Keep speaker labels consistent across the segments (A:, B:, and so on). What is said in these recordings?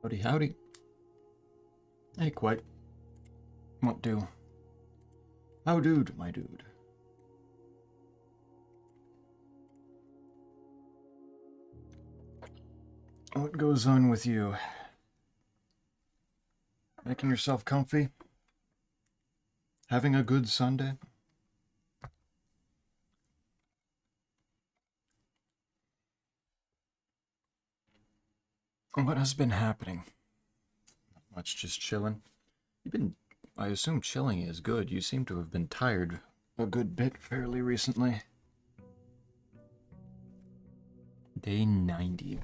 A: Howdy, howdy. Hey, quite. What do? How dude, my dude? What goes on with you? Making yourself comfy? Having a good Sunday? What has been happening? Not much, just chilling. You've been, I assume chilling is good. You seem to have been tired a good bit fairly recently. Day 90.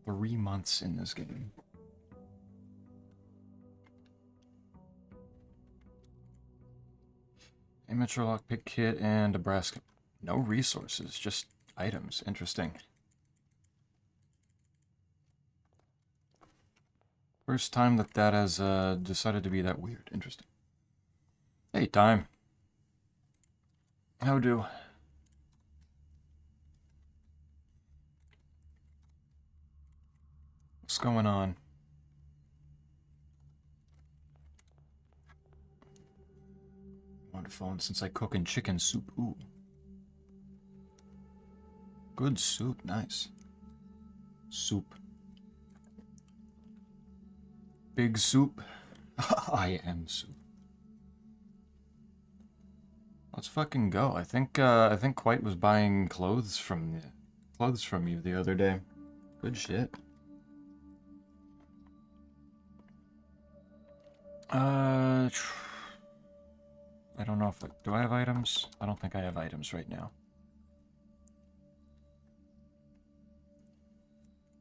A: 3 months in this game. Amateur lockpick kit and a brass... No resources, just items. Interesting. First time that has decided to be that weird. Interesting. Hey, time. How do? What's going on? On the phone since I cooking chicken soup. Ooh. Good soup, nice. Soup. Big soup. I am soup. Let's fucking go. I think Quite was buying clothes from you the other day. Good shit. I don't know if do I have items? I don't think I have items right now.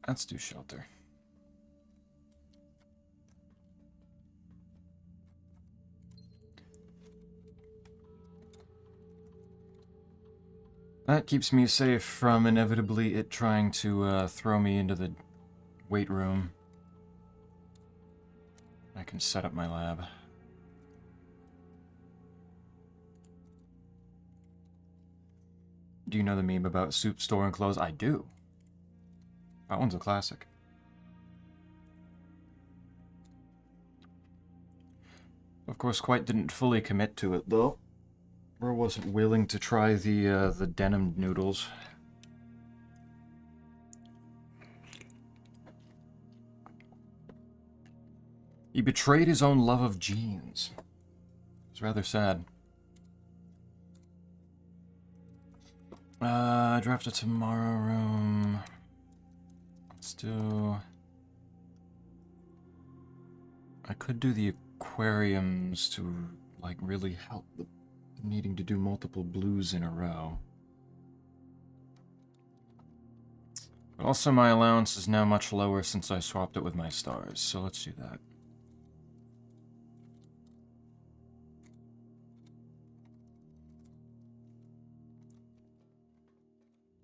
A: Let's do shelter. That keeps me safe from inevitably it trying to throw me into the weight room. I can set up my lab. Do you know the meme about soup storing clothes? I do. That one's a classic. Of course, Quite didn't fully commit to it, though. Or wasn't willing to try the denim noodles. He betrayed his own love of jeans. It's rather sad. Draft a tomorrow room. Let's do... I could do the aquariums to, like, really help the needing to do multiple blues in a row. But also my allowance is now much lower since I swapped it with my stars, so let's do that.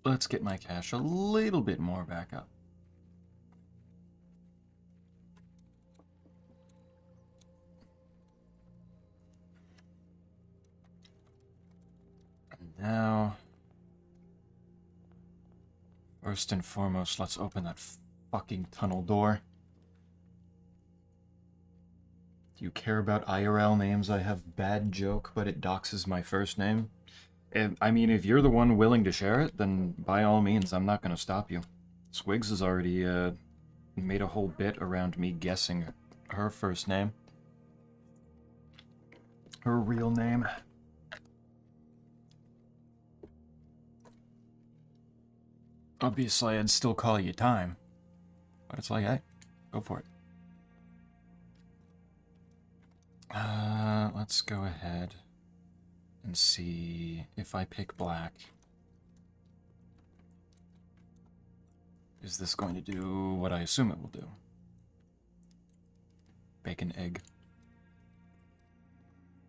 A: Let's get my cash a little bit more back up. And now, first and foremost, let's open that fucking tunnel door. Do you care about IRL names? I have bad joke, but it doxes my first name. I mean, if you're the one willing to share it, then by all means, I'm not going to stop you. Swigs has already made a whole bit around me guessing her first name. Her real name. Obviously, I'd still call you Time. But it's like, hey, go for it. Let's go ahead and see if I pick black. Is this going to do what I assume it will do? Bacon egg.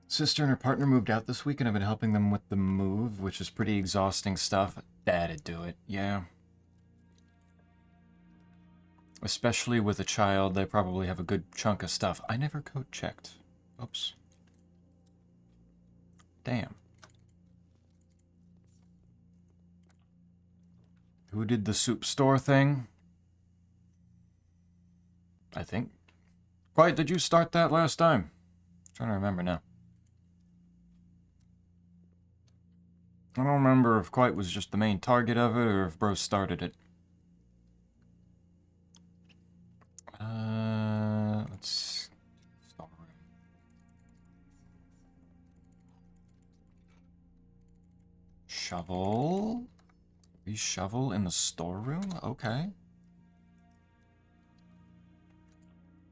A: Sister and her partner moved out this week and I've been helping them with the move, which is pretty exhausting stuff. That'd do it, yeah. Especially with a child, they probably have a good chunk of stuff. I never code checked. Oops. Damn. Who did the soup store thing? I think. Why did you start that last time? I'm trying to remember now. I don't remember if Quite was just the main target of it or if Bro started it. Let's... Shovel? Reshovel in the storeroom? Okay.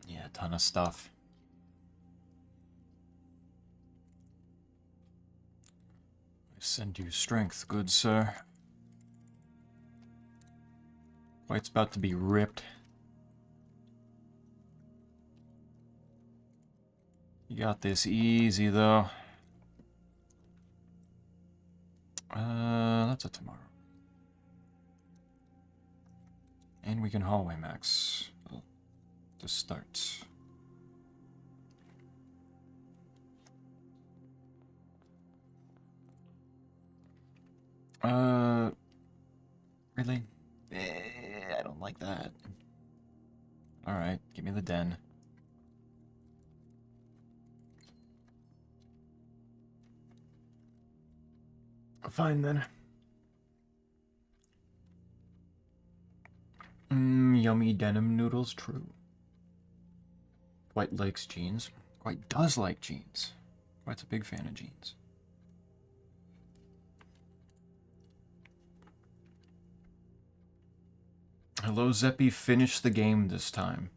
A: Yeah, a ton of stuff. I send you strength, good sir. Quite's about to be ripped. You got this easy, though. That's a tomorrow. And we can hallway max. Well, to start. Really? I don't like that. Alright, give me the den. Fine then. Yummy denim noodles, true. Quite likes jeans. Quite does like jeans. Quite's a big fan of jeans. Hello, Zeppy, finish the game this time.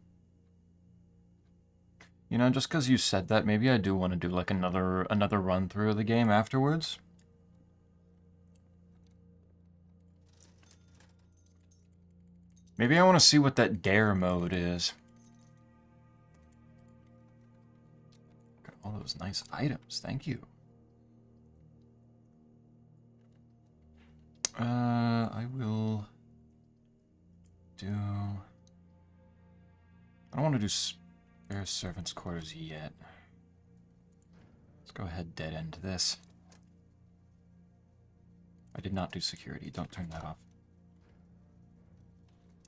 A: You know, just because you said that, maybe I do want to do like another run through of the game afterwards. Maybe I want to see what that dare mode is. Got all those nice items, thank you. I will do... I don't want to do spare servants' quarters yet. Let's go ahead, dead end this. I did not do security, don't turn that off.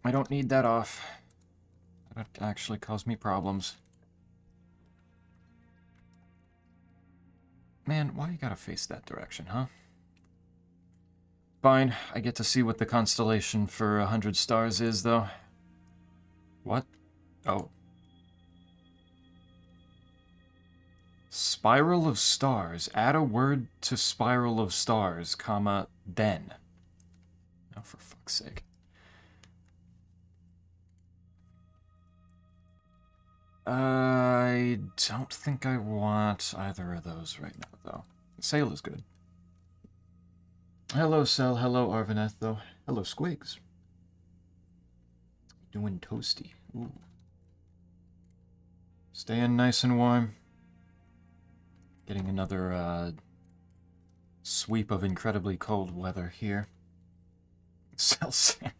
A: I don't need that off. That actually caused me problems. Man, why you gotta face that direction, huh? Fine, I get to see what the constellation for 100 stars is, though. What? Oh. Spiral of stars. Add a word to spiral of stars, comma, then. Oh, for fuck's sake. I don't think I want either of those right now, though. Sail is good. Hello, Cell. Hello, Arvaneth, though. Hello, Squigs. Doing toasty. Ooh. Staying nice and warm. Getting another sweep of incredibly cold weather here. Cell sad.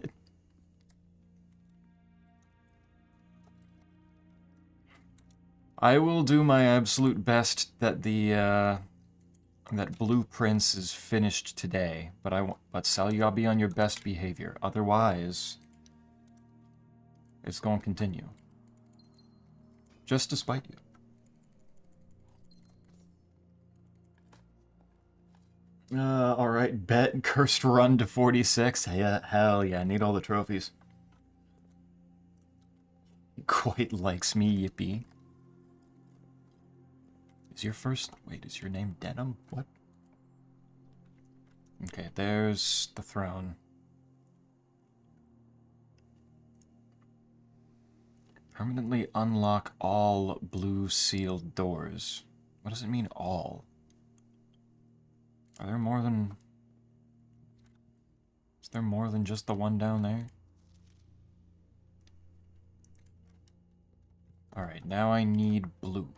A: I will do my absolute best that the that Blue Prince is finished today, but Sal, you gotta be on your best behavior. Otherwise, it's gonna continue. Just to spite you. Alright, bet cursed run to 46. Yeah, hell yeah, I need all the trophies. Quite likes me, yippee. Is your first... Wait, is your name Denim? What? Okay, there's the throne. Permanently unlock all blue sealed doors. What does it mean, all? Are there more than... Is there more than just the one down there? Alright, now I need blue.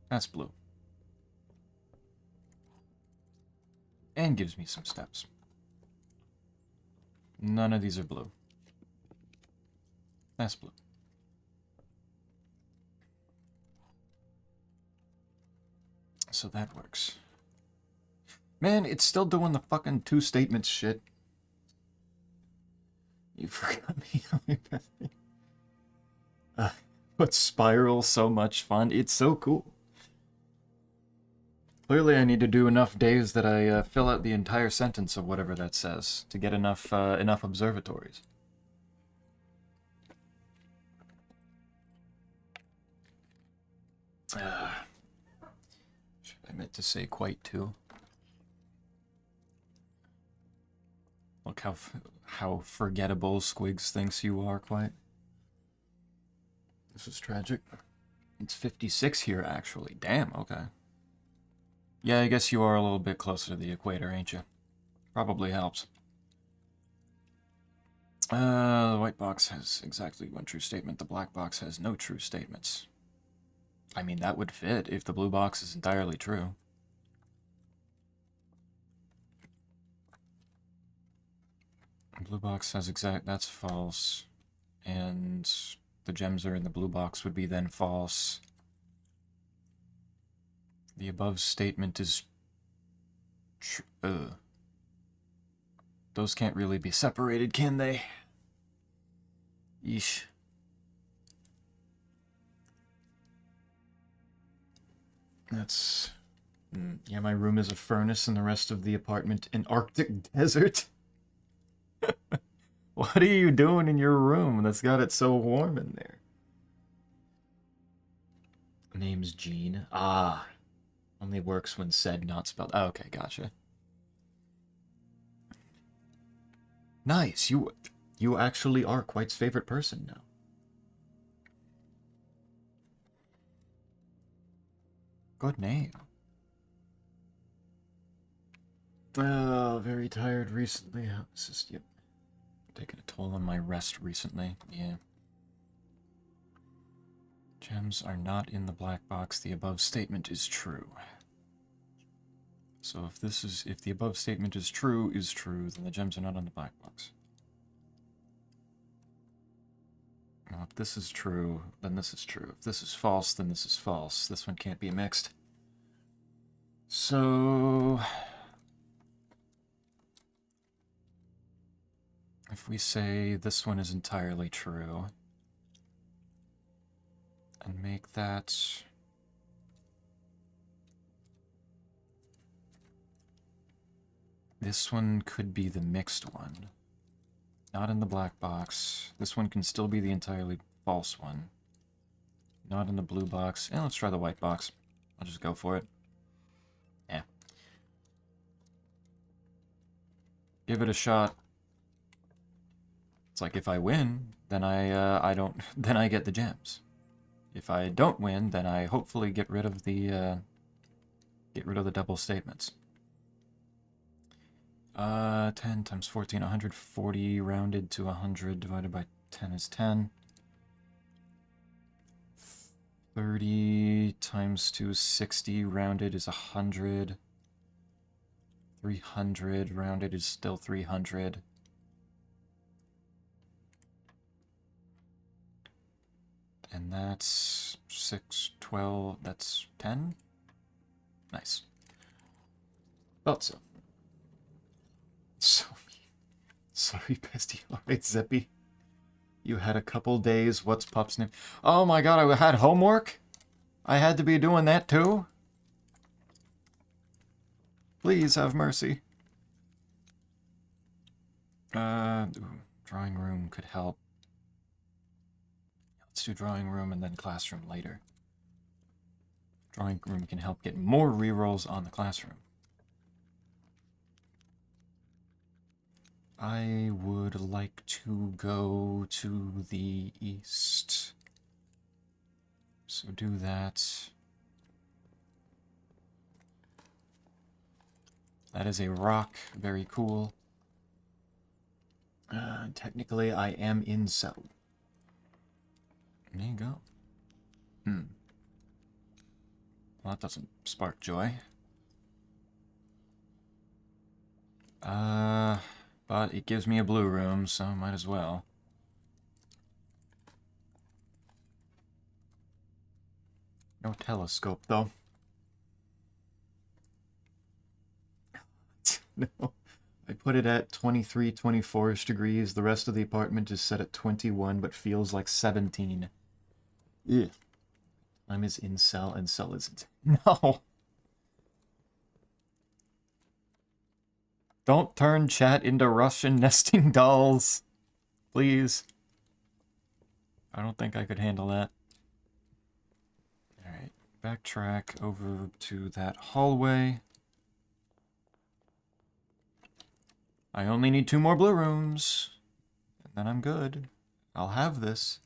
A: That's blue. And gives me some steps. None of these are blue. That's blue. So that works. Man, it's still doing the fucking two statements shit. You forgot me But Spiral so much fun. It's so cool. Clearly, I need to do enough days that I fill out the entire sentence of whatever that says to get enough observatories. I meant to say quite too. Look how forgettable Squigs thinks you are, quite. This is tragic. It's 56 here, actually. Damn, okay. Yeah, I guess you are a little bit closer to the equator, ain't you? Probably helps. The white box has exactly one true statement. The black box has no true statements. I mean, that would fit if the blue box is entirely true. Blue box has that's false. And the gems are in the blue box would be then false. The above statement is those can't really be separated, can they? Yeesh. That's... yeah, my room is a furnace and the rest of the apartment an Arctic desert. What are you doing in your room that's got it so warm in there? Name's Jean. Ah. Only works when said, not spelled. Oh, okay, gotcha. Nice. You actually are Quite's favorite person now. Good name. Oh, very tired recently. This is, yep. Taking a toll on my rest recently. Yeah. Gems are not in the black box. The above statement is true. So if the above statement is true, then the gems are not in the black box. Now, if this is true, then this is true. If this is false, then this is false. This one can't be mixed. So... if we say this one is entirely true, and make that... this one could be the mixed one. Not in the black box. This one can still be the entirely false one. Not in the blue box. And let's try the white box. I'll just go for it. Yeah. Give it a shot. It's like if I win, then I don't then I get the gems. If I don't win, then I hopefully get rid of the double statements. 10 times 14, 140 rounded to 100 divided by 10 is 10. 30 times 2 is 60 rounded is 100. 300 rounded is still 300. And that's 6, 12, that's 10? Nice. Thought so. Sorry, bestie. Alright, Zeppy. You had a couple days. What's Pup's name? Oh my god, I had homework? I had to be doing that too? Please have mercy. Drawing room could help. Let's do drawing room and then classroom later. Drawing room can help get more rerolls on the classroom. I would like to go to the east. So do that. That is a rock. Very cool. Technically, I am in cell. There you go. Well, that doesn't spark joy. But it gives me a blue room, so might as well. No telescope, though. No. I put it at 23, 24-ish degrees. The rest of the apartment is set at 21, but feels like 17. Ugh. I'm as incel and cell is... No! Don't turn chat into Russian nesting dolls. Please. I don't think I could handle that. Alright, backtrack over to that hallway. I only need 2 more blue rooms. And then I'm good. I'll have this.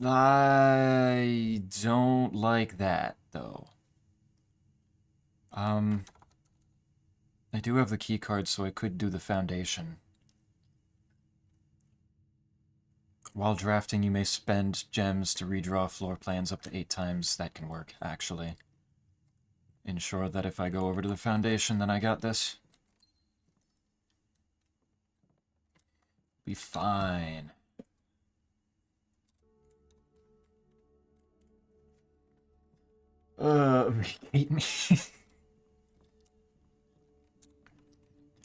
A: I don't like that, though. I do have the key card, so I could do the foundation. While drafting, you may spend gems to redraw floor plans up to 8 times. That can work, actually. Ensure that if I go over to the foundation, then I got this. Be fine. Hate me.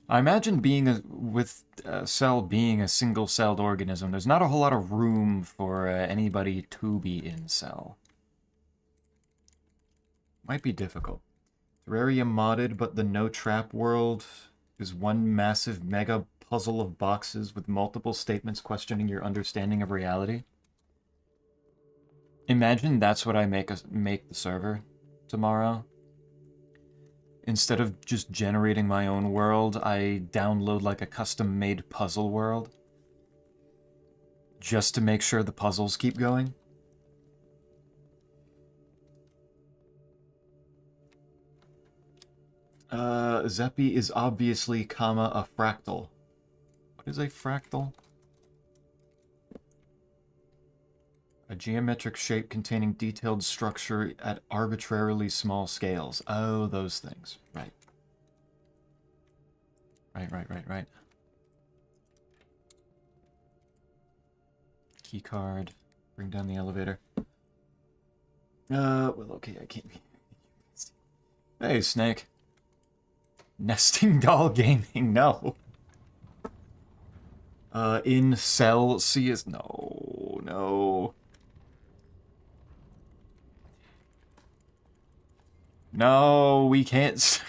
A: I imagine being with a cell being a single-celled organism, there's not a whole lot of room for anybody to be in cell. Might be difficult. Terraria modded, but the no-trap world is one massive mega puzzle of boxes with multiple statements questioning your understanding of reality. Imagine that's what I make the server tomorrow. Instead of just generating my own world, I download like a custom-made puzzle world. Just to make sure the puzzles keep going. Zeppi is obviously, a fractal. What is a fractal? A geometric shape containing detailed structure at arbitrarily small scales. Oh, those things. Right. Right. Key card. Bring down the elevator. Well, okay, I can't be... Hey, Snake. Nesting doll gaming, no. In cell C is... No. No, we can't...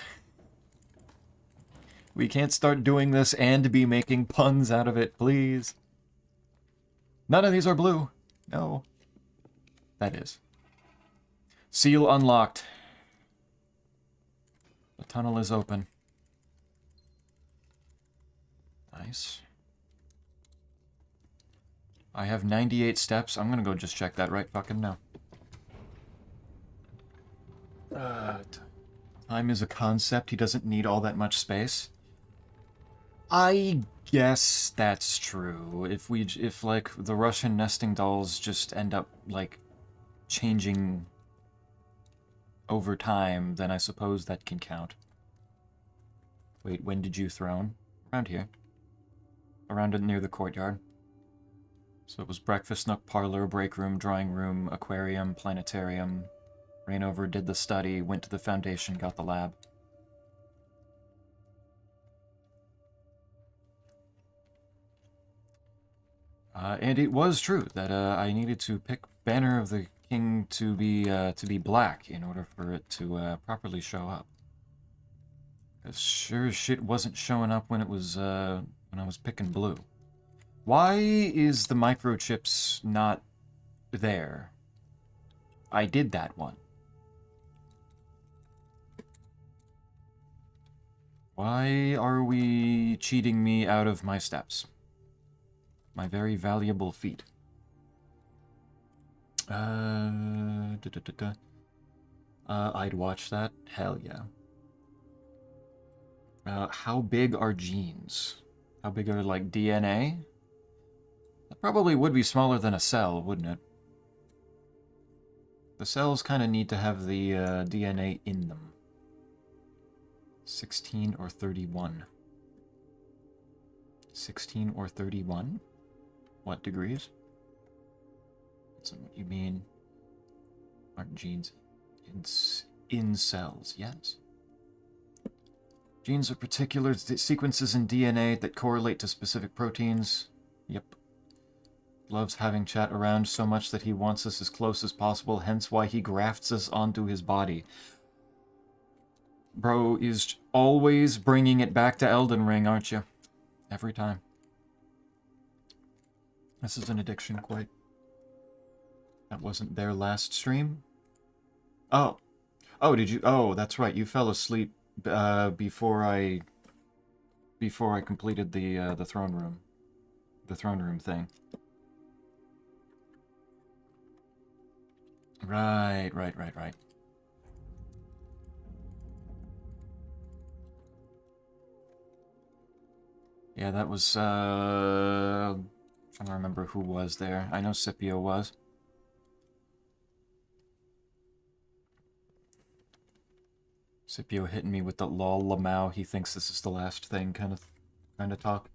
A: We can't start doing this and be making puns out of it, please. None of these are blue. No. That is. Seal unlocked. The tunnel is open. Nice. I have 98 steps. I'm gonna go just check that right fucking now. Time is a concept. He doesn't need all that much space. I guess that's true. If like the Russian nesting dolls just end up like changing over time, then I suppose that can count. Wait, when did you throne? Around here. Around near the courtyard. So it was breakfast nook, parlor, break room, drawing room, aquarium, planetarium. Ran over, did the study, went to the foundation, got the lab. And it was true that I needed to pick Banner of the King to be black in order for it to properly show up. As sure as shit wasn't showing up when it was when I was picking blue. Why is the microchips not there? I did that one. Why are we cheating me out of my steps? My very valuable feat. I'd watch that. Hell yeah. How big are genes? How big are, like, DNA? That probably would be smaller than a cell, wouldn't it? The cells kind of need to have the DNA in them. 16 or 31. 16 or 31? What degrees? That's what you mean. Aren't genes in cells? Yes. Genes are particular sequences in DNA that correlate to specific proteins. Yep. Loves having chat around so much that he wants us as close as possible, hence why he grafts us onto his body. Bro is always bringing it back to Elden Ring, aren't you? Every time. This is an addiction, quite. That wasn't their last stream? Oh. Oh, did you? Oh, that's right. You fell asleep before I completed the throne room. The throne room thing. Right. Yeah, that was, trying to remember who was there. I know Scipio was. Scipio hitting me with the lol lamau, he thinks this is the last thing kind of talk.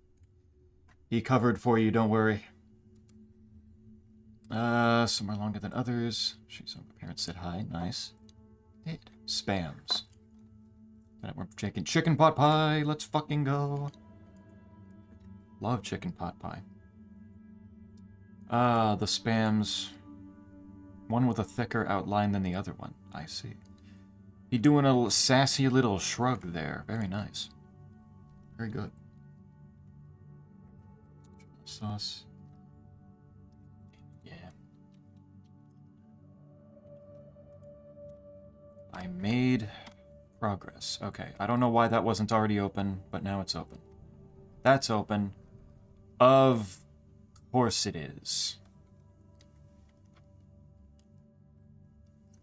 A: He covered for you, don't worry. Some are longer than others. She's on parents said hi, nice. It spams. We're making chicken pot pie, let's fucking go. Love chicken pot pie. The spams. One with a thicker outline than the other one. I see. He doing a sassy little shrug there. Very nice. Very good. Sauce. Yeah. I made progress. Okay. I don't know why that wasn't already open, but now it's open. That's open. Of course it is.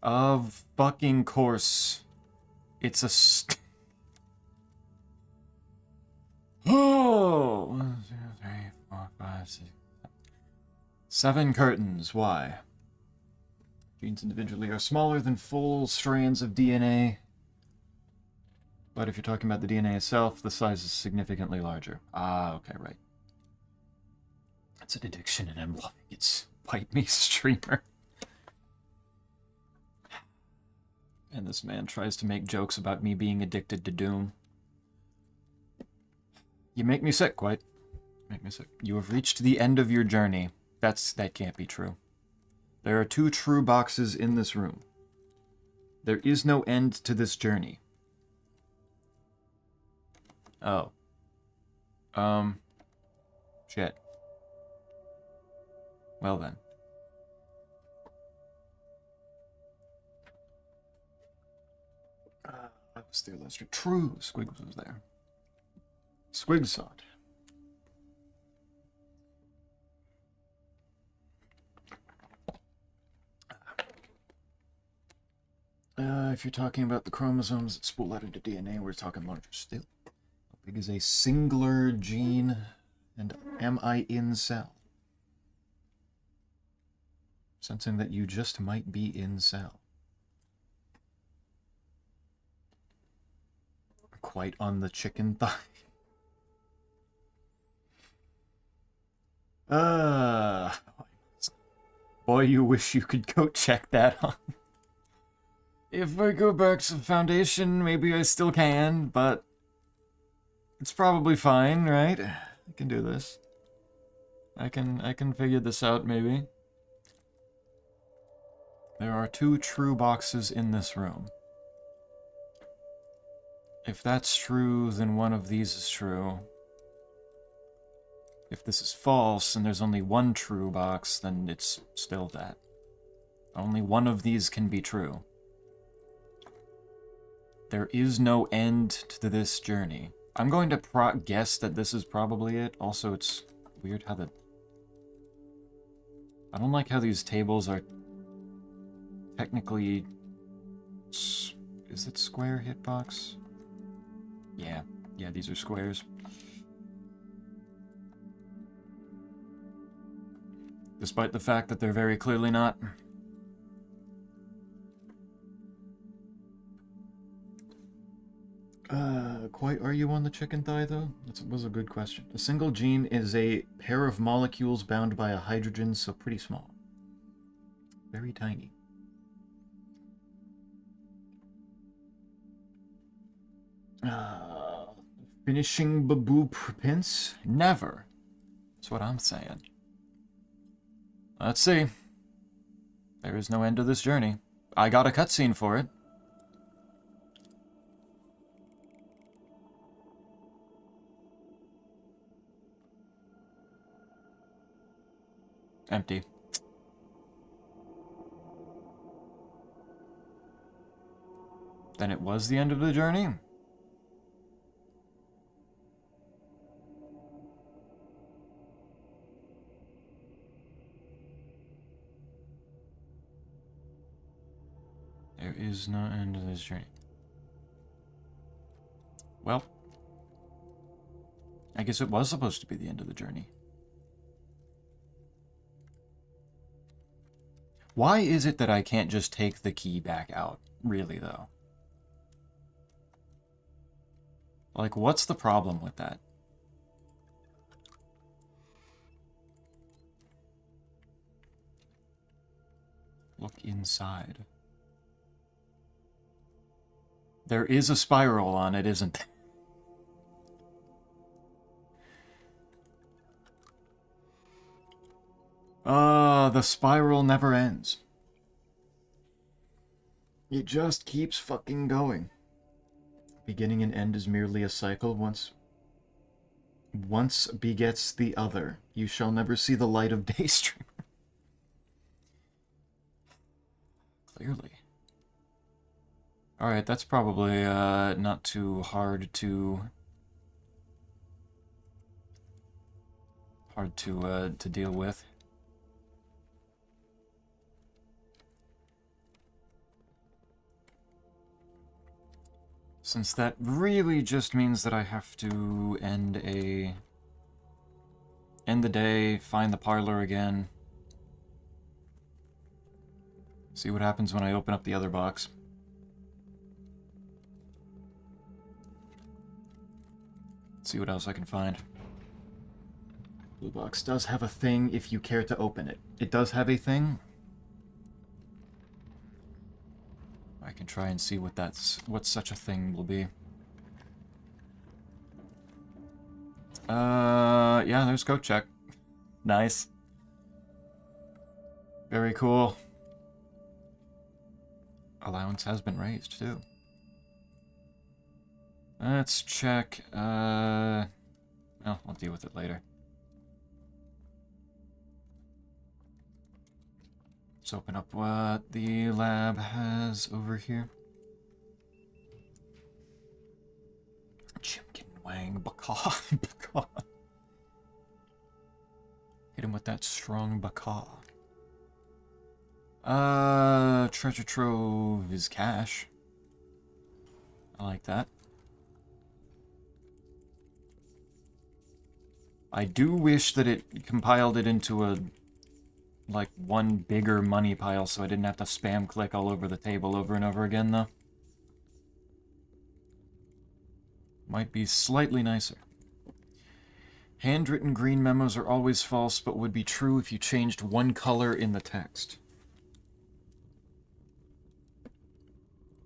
A: Of fucking course. It's a Oh! 1, 2, 3, 4, 5, 6, 7 curtains. Why? Genes individually are smaller than full strands of DNA. But if you're talking about the DNA itself, the size is significantly larger. Ah, okay, right. That's an addiction and I'm loving it. Bite me, streamer. And this man tries to make jokes about me being addicted to Doom. You make me sick, quite. Make me sick. You have reached the end of your journey. That can't be true. There are 2 true boxes in this room. There is no end to this journey. Oh. Shit. Well then. That was there last year. True, Squigs was there. Squigs saw it. If you're talking about the chromosomes that spool out into DNA, we're talking larger still. How big is a singular gene? And am I in cell? Sensing that you just might be in cell. Quite on the chicken thigh. Boy, you wish you could go check that on. If I go back to the foundation, maybe I still can, but it's probably fine, right? I can do this. I can figure this out, maybe. There are 2 true boxes in this room. If that's true, then one of these is true. If this is false, and there's only 1 true box, then it's still that. Only one of these can be true. There is no end to this journey. I'm going to guess that this is probably it. Also, it's weird how I don't like how these tables are technically... Is it square hitbox? Yeah, these are squares. Despite the fact that they're very clearly not. Quite are you on the chicken thigh, though? That was a good question. A single gene is a pair of molecules bound by a hydrogen, so pretty small. Very tiny. Finishing Babu Prince? Never. That's what I'm saying. Let's see. There is no end to this journey. I got a cutscene for it. Empty. Then it was the end of the journey? There is no end to this journey. Well, I guess it was supposed to be the end of the journey. Why is it that I can't just take the key back out? Really, though. Like, what's the problem with that? Look inside. There is a spiral on it, isn't there? The spiral never ends. It just keeps fucking going. Beginning and end is merely a cycle. Once begets the other. You shall never see the light of day, streamer. Clearly. Alright, that's probably not too hard to deal with. Since that really just means that I have to end the day, find the parlor again. See what happens when I open up the other box. See what else I can find. Blue box does have a thing if you care to open it. It does have a thing. I can try and see what such a thing will be. Yeah, there's code check. Nice. Very cool. Allowance has been raised, too. Let's check, well, I'll deal with it later. Let's open up what the lab has over here. Chimkin Wang Baka. Baka. Hit him with that strong Baka. Treasure trove is cash. I like that. I do wish that it compiled it into a, like, one bigger money pile so I didn't have to spam click all over the table over and over again, though. Might be slightly nicer. Handwritten green memos are always false, but would be true if you changed one color in the text.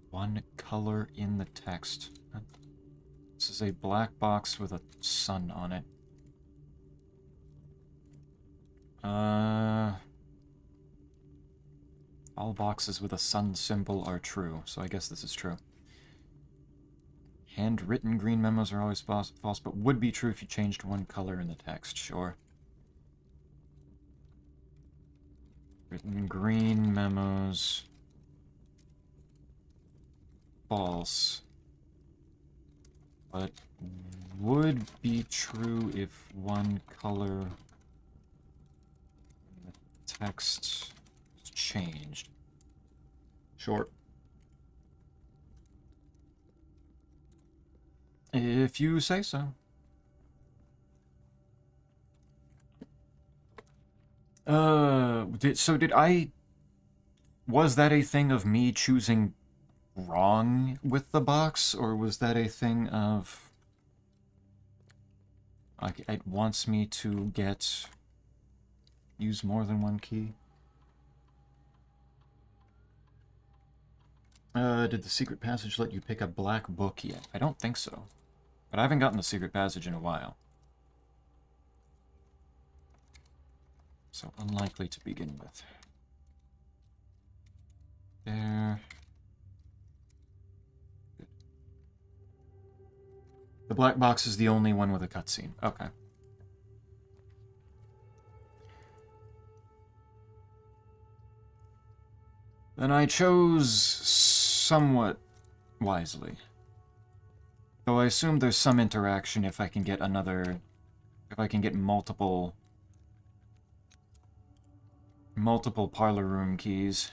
A: One color in the text. This is a black box with a sun on it. All boxes with a sun symbol are true, so I guess this is true. Handwritten green memos are always false, but would be true if you changed one color in the text, sure. Written green memos. False. But would be true if one color in the text is changed. Sure. If you say so. Was that a thing of me choosing wrong with the box, or was that a thing of, like, it wants me to use more than one key? Did the secret passage let you pick a black book yet? I don't think so. But I haven't gotten the secret passage in a while. So unlikely to begin with. There. Good. The black box is the only one with a cutscene. Okay. Then I chose somewhat wisely. Though I assume there's some interaction if I can get another... If I can get multiple parlor room keys.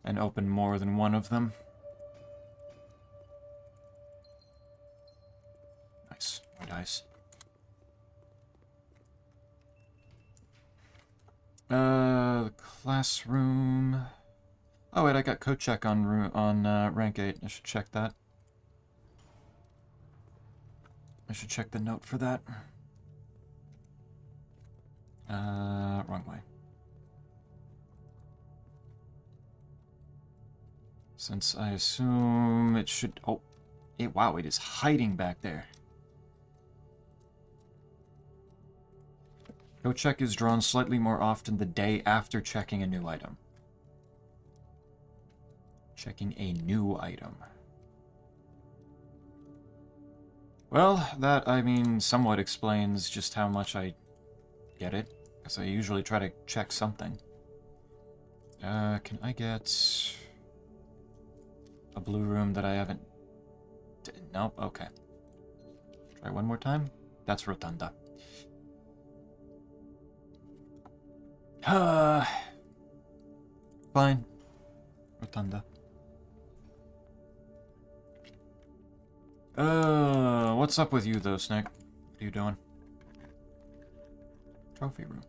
A: And open more than one of them. Nice. More dice. The classroom... Oh wait, I got code check on rank 8. I should check that. I should check the note for that. Wrong way. Since I assume it should... Oh, wow, it is hiding back there. Code check is drawn slightly more often the day after checking a new item. Checking a new item. Well, that, I mean, somewhat explains just how much I get it. Because I usually try to check something. Can I get a blue room that I haven't... Nope, okay. Try one more time. That's Rotunda. Fine. Rotunda. What's up with you, though, Snake? What are you doing? Trophy room.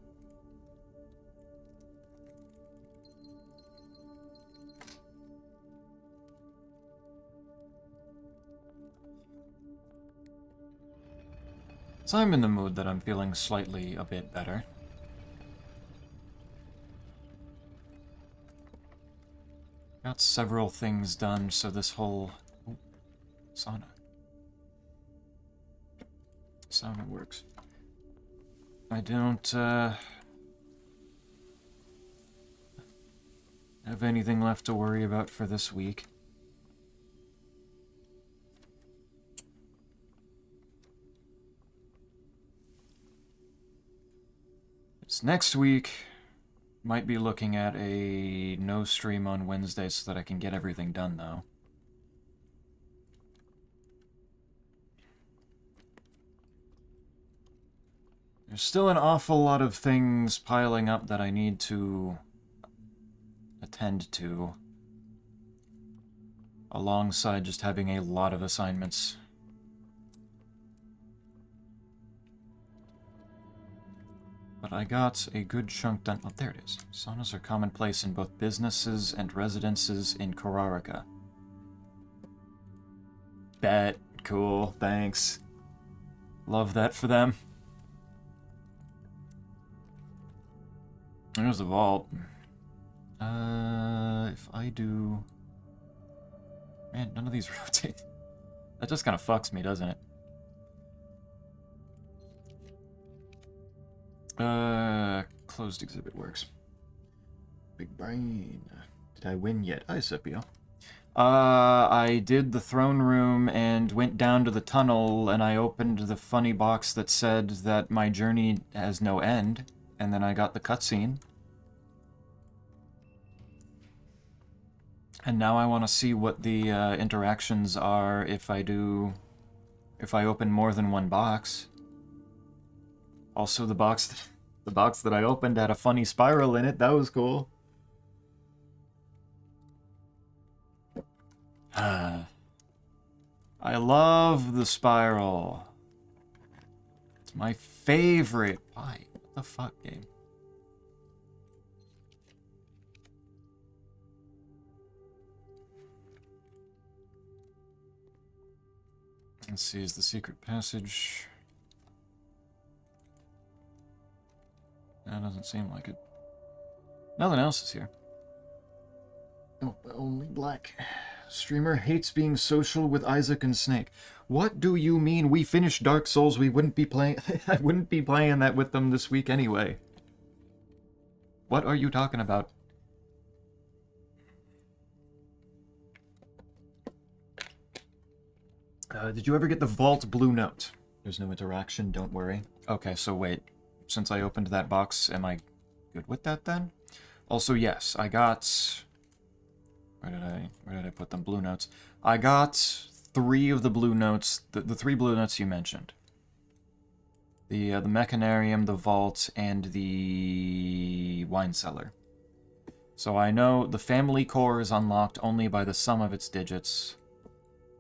A: So I'm in the mood that I'm feeling slightly a bit better. Got several things done, so this whole... Ooh, sauna. Sauna works. I don't, have anything left to worry about for this week. This next week, might be looking at a no stream on Wednesday so that I can get everything done, though. There's still an awful lot of things piling up that I need to attend to, alongside just having a lot of assignments. But I got a good chunk done. Oh, there it is. Saunas are commonplace in both businesses and residences in Korarika. Bet. Cool. Thanks. Love that for them. There's the vault. If I do... Man, none of these rotate. That just kind of fucks me, doesn't it? Closed exhibit works. Big brain. Did I win yet? Hi, Scipio. I did the throne room and went down to the tunnel, and I opened the funny box that said that my journey has no end, and then I got the cutscene. And now I want to see what the interactions are if I open more than one box. Also, the box that I opened had a funny spiral in it. That was cool. I love the spiral. It's my favorite. Why? What the fuck, game? Let's see, is the secret passage... That doesn't seem like it. Nothing else is here. Oh, only black. Streamer hates being social with Isaac and Snake. What do you mean? We finished Dark Souls. We wouldn't be playing... I wouldn't be playing that with them this week anyway. What are you talking about? Did you ever get the Vault Blue Note? There's no interaction, don't worry. Okay, so wait. Since I opened that box, am I good with that then? Also, yes, I got... Where did I put them? Blue Notes. I got 3 of the Blue Notes, the 3 Blue Notes you mentioned. The Mechanarium, the Vault, and the Wine Cellar. So I know the Family Core is unlocked only by the sum of its digits.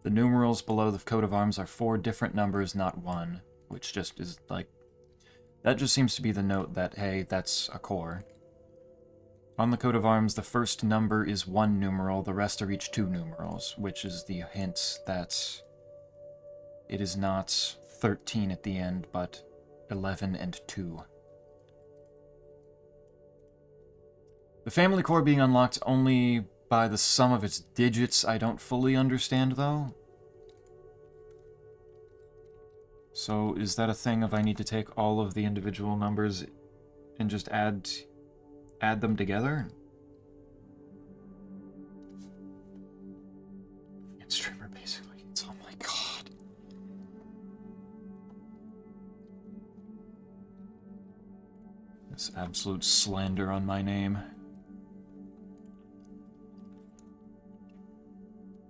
A: The numerals below the coat of arms are 4 different numbers, not 1, which just is like... That just seems to be the note that, hey, that's a core. On the coat of arms, the first number is 1 numeral, the rest are each 2 numerals, which is the hint that it is not 13 at the end, but 11 and 2. The Family Core being unlocked only by the sum of its digits, I don't fully understand, though. So, is that a thing of I need to take all of the individual numbers and just add them together? It's streamer, basically. It's, oh my god. This absolute slander on my name.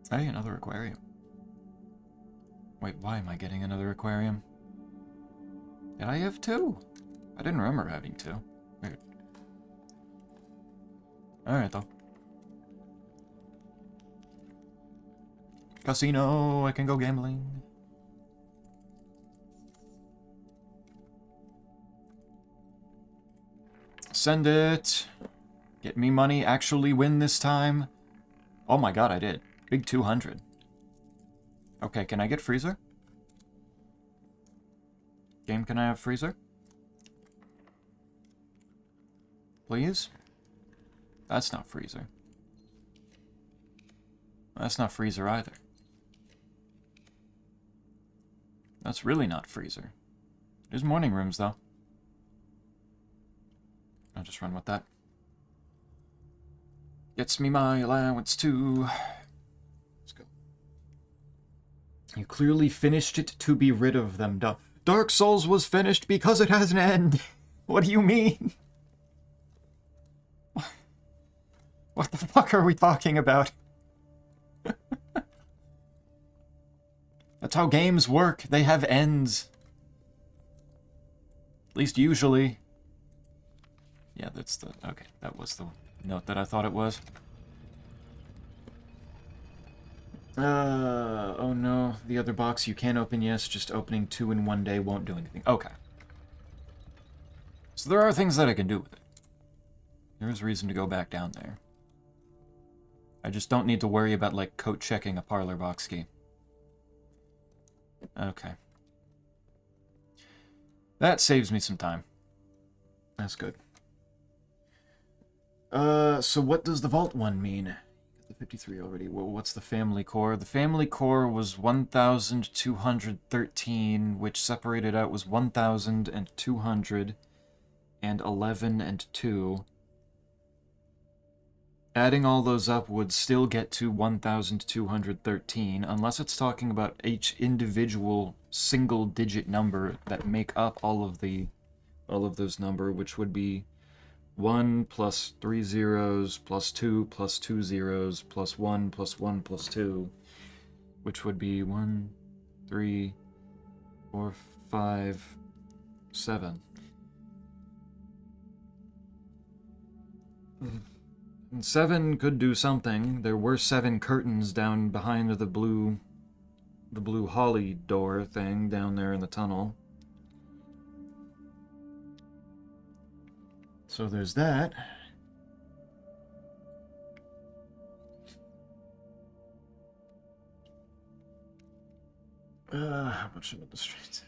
A: Hey, another aquarium. Wait, why am I getting another aquarium? Did I have 2? I didn't remember having 2. Weird. Alright, though. Casino, I can go gambling. Send it. Get me money, actually win this time. Oh my god, I did. Big 200. Okay, can I get freezer? Game, can I have freezer? Please? That's not freezer. That's not freezer either. That's really not freezer. There's morning rooms, though. I'll just run with that. Gets me my allowance, too. Let's go. You clearly finished it to be rid of them, duh. Dark Souls was finished because it has an end. What do you mean? What the fuck are we talking about? That's how games work. They have ends. At least usually. Yeah, that's the... Okay, that was the note that I thought it was. Oh no. The other box you can't open, yes. Just opening 2 in one day won't do anything. Okay. So there are things that I can do with it. There is reason to go back down there. I just don't need to worry about, like, coat checking a parlor box key. Okay. That saves me some time. That's good. So what does the Vault one mean? The 53 already. Well, what's the Family Core? The Family Core was 1,213, which separated out was 1,211 and 2. Adding all those up would still get to 1,213, unless it's talking about each individual single-digit number that make up all of those number, which would be 1 plus 3 zeros plus 2 plus 2 zeros plus 1 plus 1 plus 2, which would be 1, 3, 4, 5, 7. And 7 could do something. There were 7 curtains down behind the blue holly door thing down there in the tunnel. So there's that. How much am I on the street?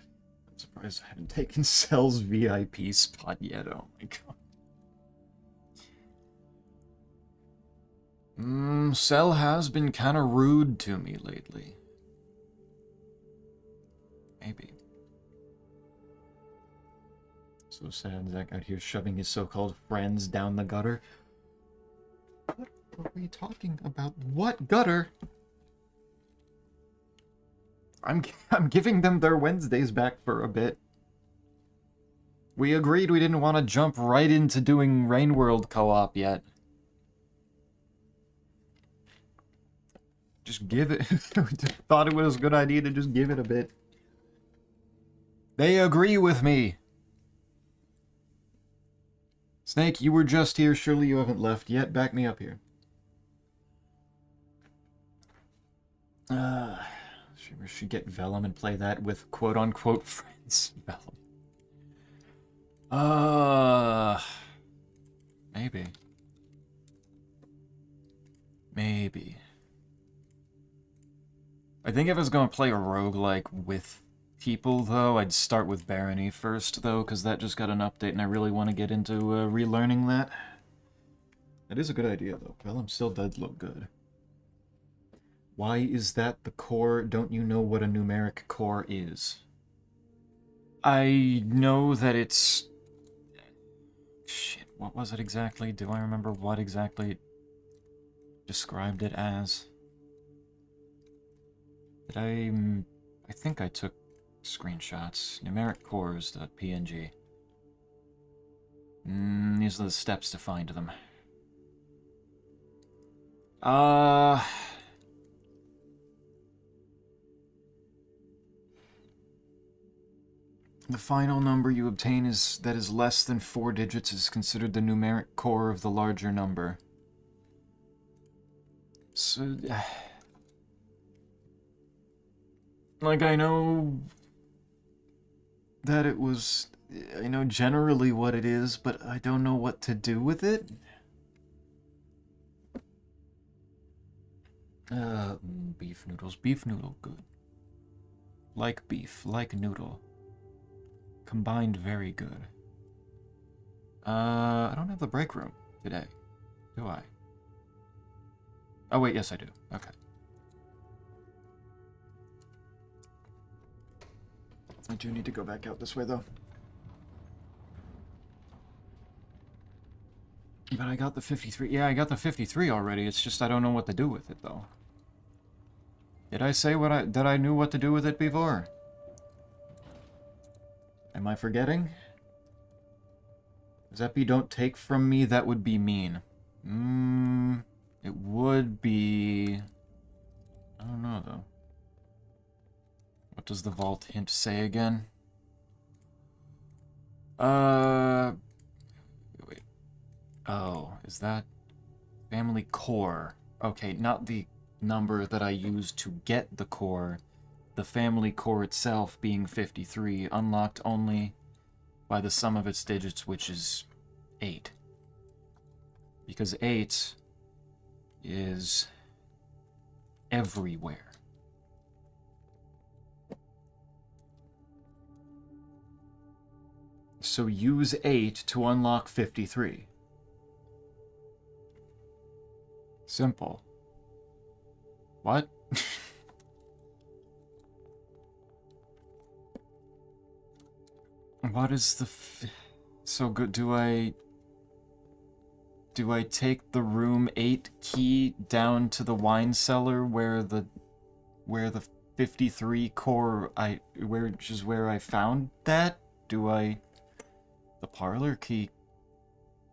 A: I'm surprised I haven't taken Cell's VIP spot yet. Oh my god. Cell has been kind of rude to me lately. Maybe. So sad, Zach out here shoving his so-called friends down the gutter. What are we talking about? What gutter? I'm giving them their Wednesdays back for a bit. We agreed we didn't want to jump right into doing Rain World co-op yet. Just give it. We thought it was a good idea to just give it a bit. They agree with me. Snake, you were just here. Surely you haven't left yet. Back me up here. We should get Vellum and play that with quote-unquote friends. Vellum. Maybe. Maybe. I think if I was going to play a roguelike with people, though, I'd start with Barony first, though, because that just got an update, and I really want to get into relearning that. That is a good idea, though. Vellum still does look good. Why is that the core? Don't you know what a numeric core is? I know that it's... Shit, what was it exactly? Do I remember what exactly it described it as? Did I think I took screenshots. Numeric cores.png. These are the steps to find them. The final number you obtain that is less than 4 digits is considered the numeric core of the larger number. So, like, I know that it was... I know generally what it is, but I don't know what to do with it. Beef noodles. Beef noodle, good. Like beef, like noodle. Combined very good. I don't have the break room today, do I? Oh wait, yes I do. Okay. I do need to go back out this way though. But I got the 53. Yeah, I got the 53 already. It's just I don't know what to do with it though. Did I say that I knew what to do with it before? Am I forgetting? Does that be don't take from me? That would be mean. It would be... I don't know, though. What does the vault hint say again? Wait. Oh, is that... Family core. Okay, not the number that I used to get the core. The family core itself being 53, unlocked only by the sum of its digits, which is 8. Because 8 is everywhere. So use 8 to unlock 53. Simple. What? What is the so good? Do I take the room 8 key down to the wine cellar where the 53 core which is where I found that? Do I the parlor key?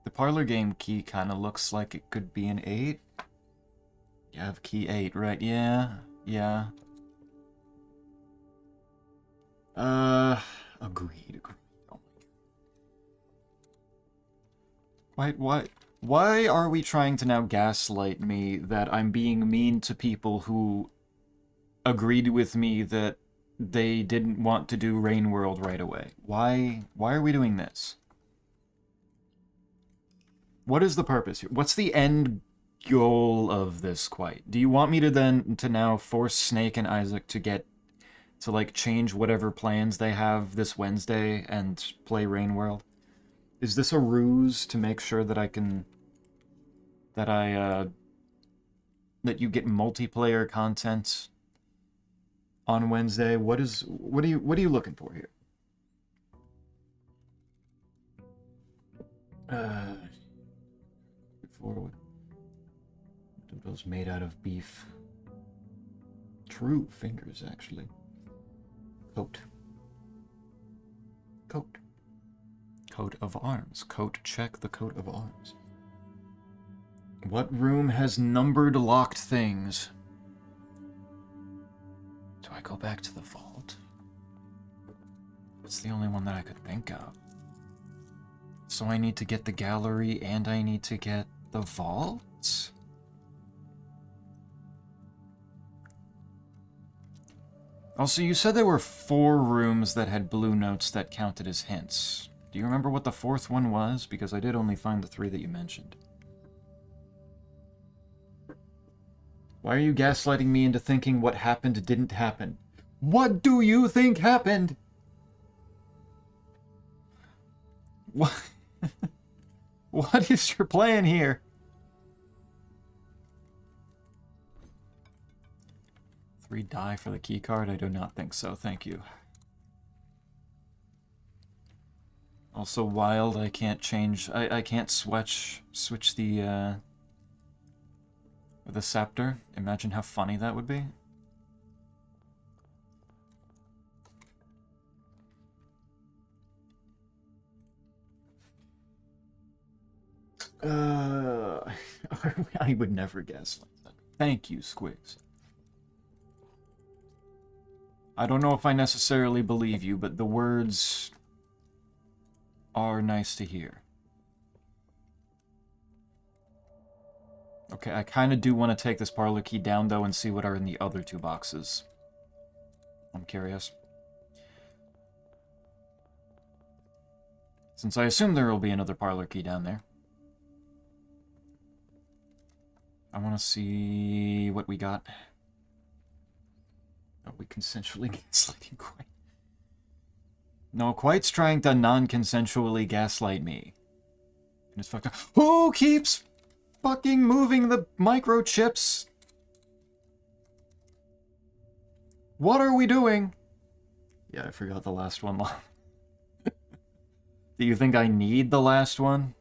A: The parlor game key kind of looks like it could be an 8. You have key 8, right? Yeah. Yeah. Agreed. Oh my God. Why are we trying to now gaslight me that I'm being mean to people who agreed with me that they didn't want to do Rain World right away? Why are we doing this? What is the purpose here? What's the end goal of this quite? Do you want me to now force Snake and Isaac to like change whatever plans they have this Wednesday and play Rain World? Is this a ruse to make sure that I that you get multiplayer content on Wednesday. What are you looking for here? Before those made out of beef. True fingers, actually. Coat. Coat. Coat of arms. Coat check the coat of arms. What room has numbered locked things? Do I go back to the vault? It's the only one that I could think of. So I need to get the gallery and I need to get the vault? Also, you said there were 4 rooms that had blue notes that counted as hints. Do you remember what the 4th one was? Because I did only find the 3 that you mentioned. Why are you gaslighting me into thinking what happened didn't happen? What do you think happened? What? What is your plan here? Three die for the key card? I do not think so, thank you. Also wild, I can't change, I can't switch the scepter. Imagine how funny that would be. I would never guess like that. Thank you, Squigs. I don't know if I necessarily believe you, but the words are nice to hear. Okay, I kind of do want to take this parlor key down, though, and see what are in the other 2 boxes. I'm curious. Since I assume there will be another parlor key down there. I want to see what we got. Are we consensually gaslighting Quite? No, Quite's trying to non-consensually gaslight me. And it's fucked up. Who keeps fucking moving the microchips? What are we doing? Yeah, I forgot the last one. Do you think I need the last one?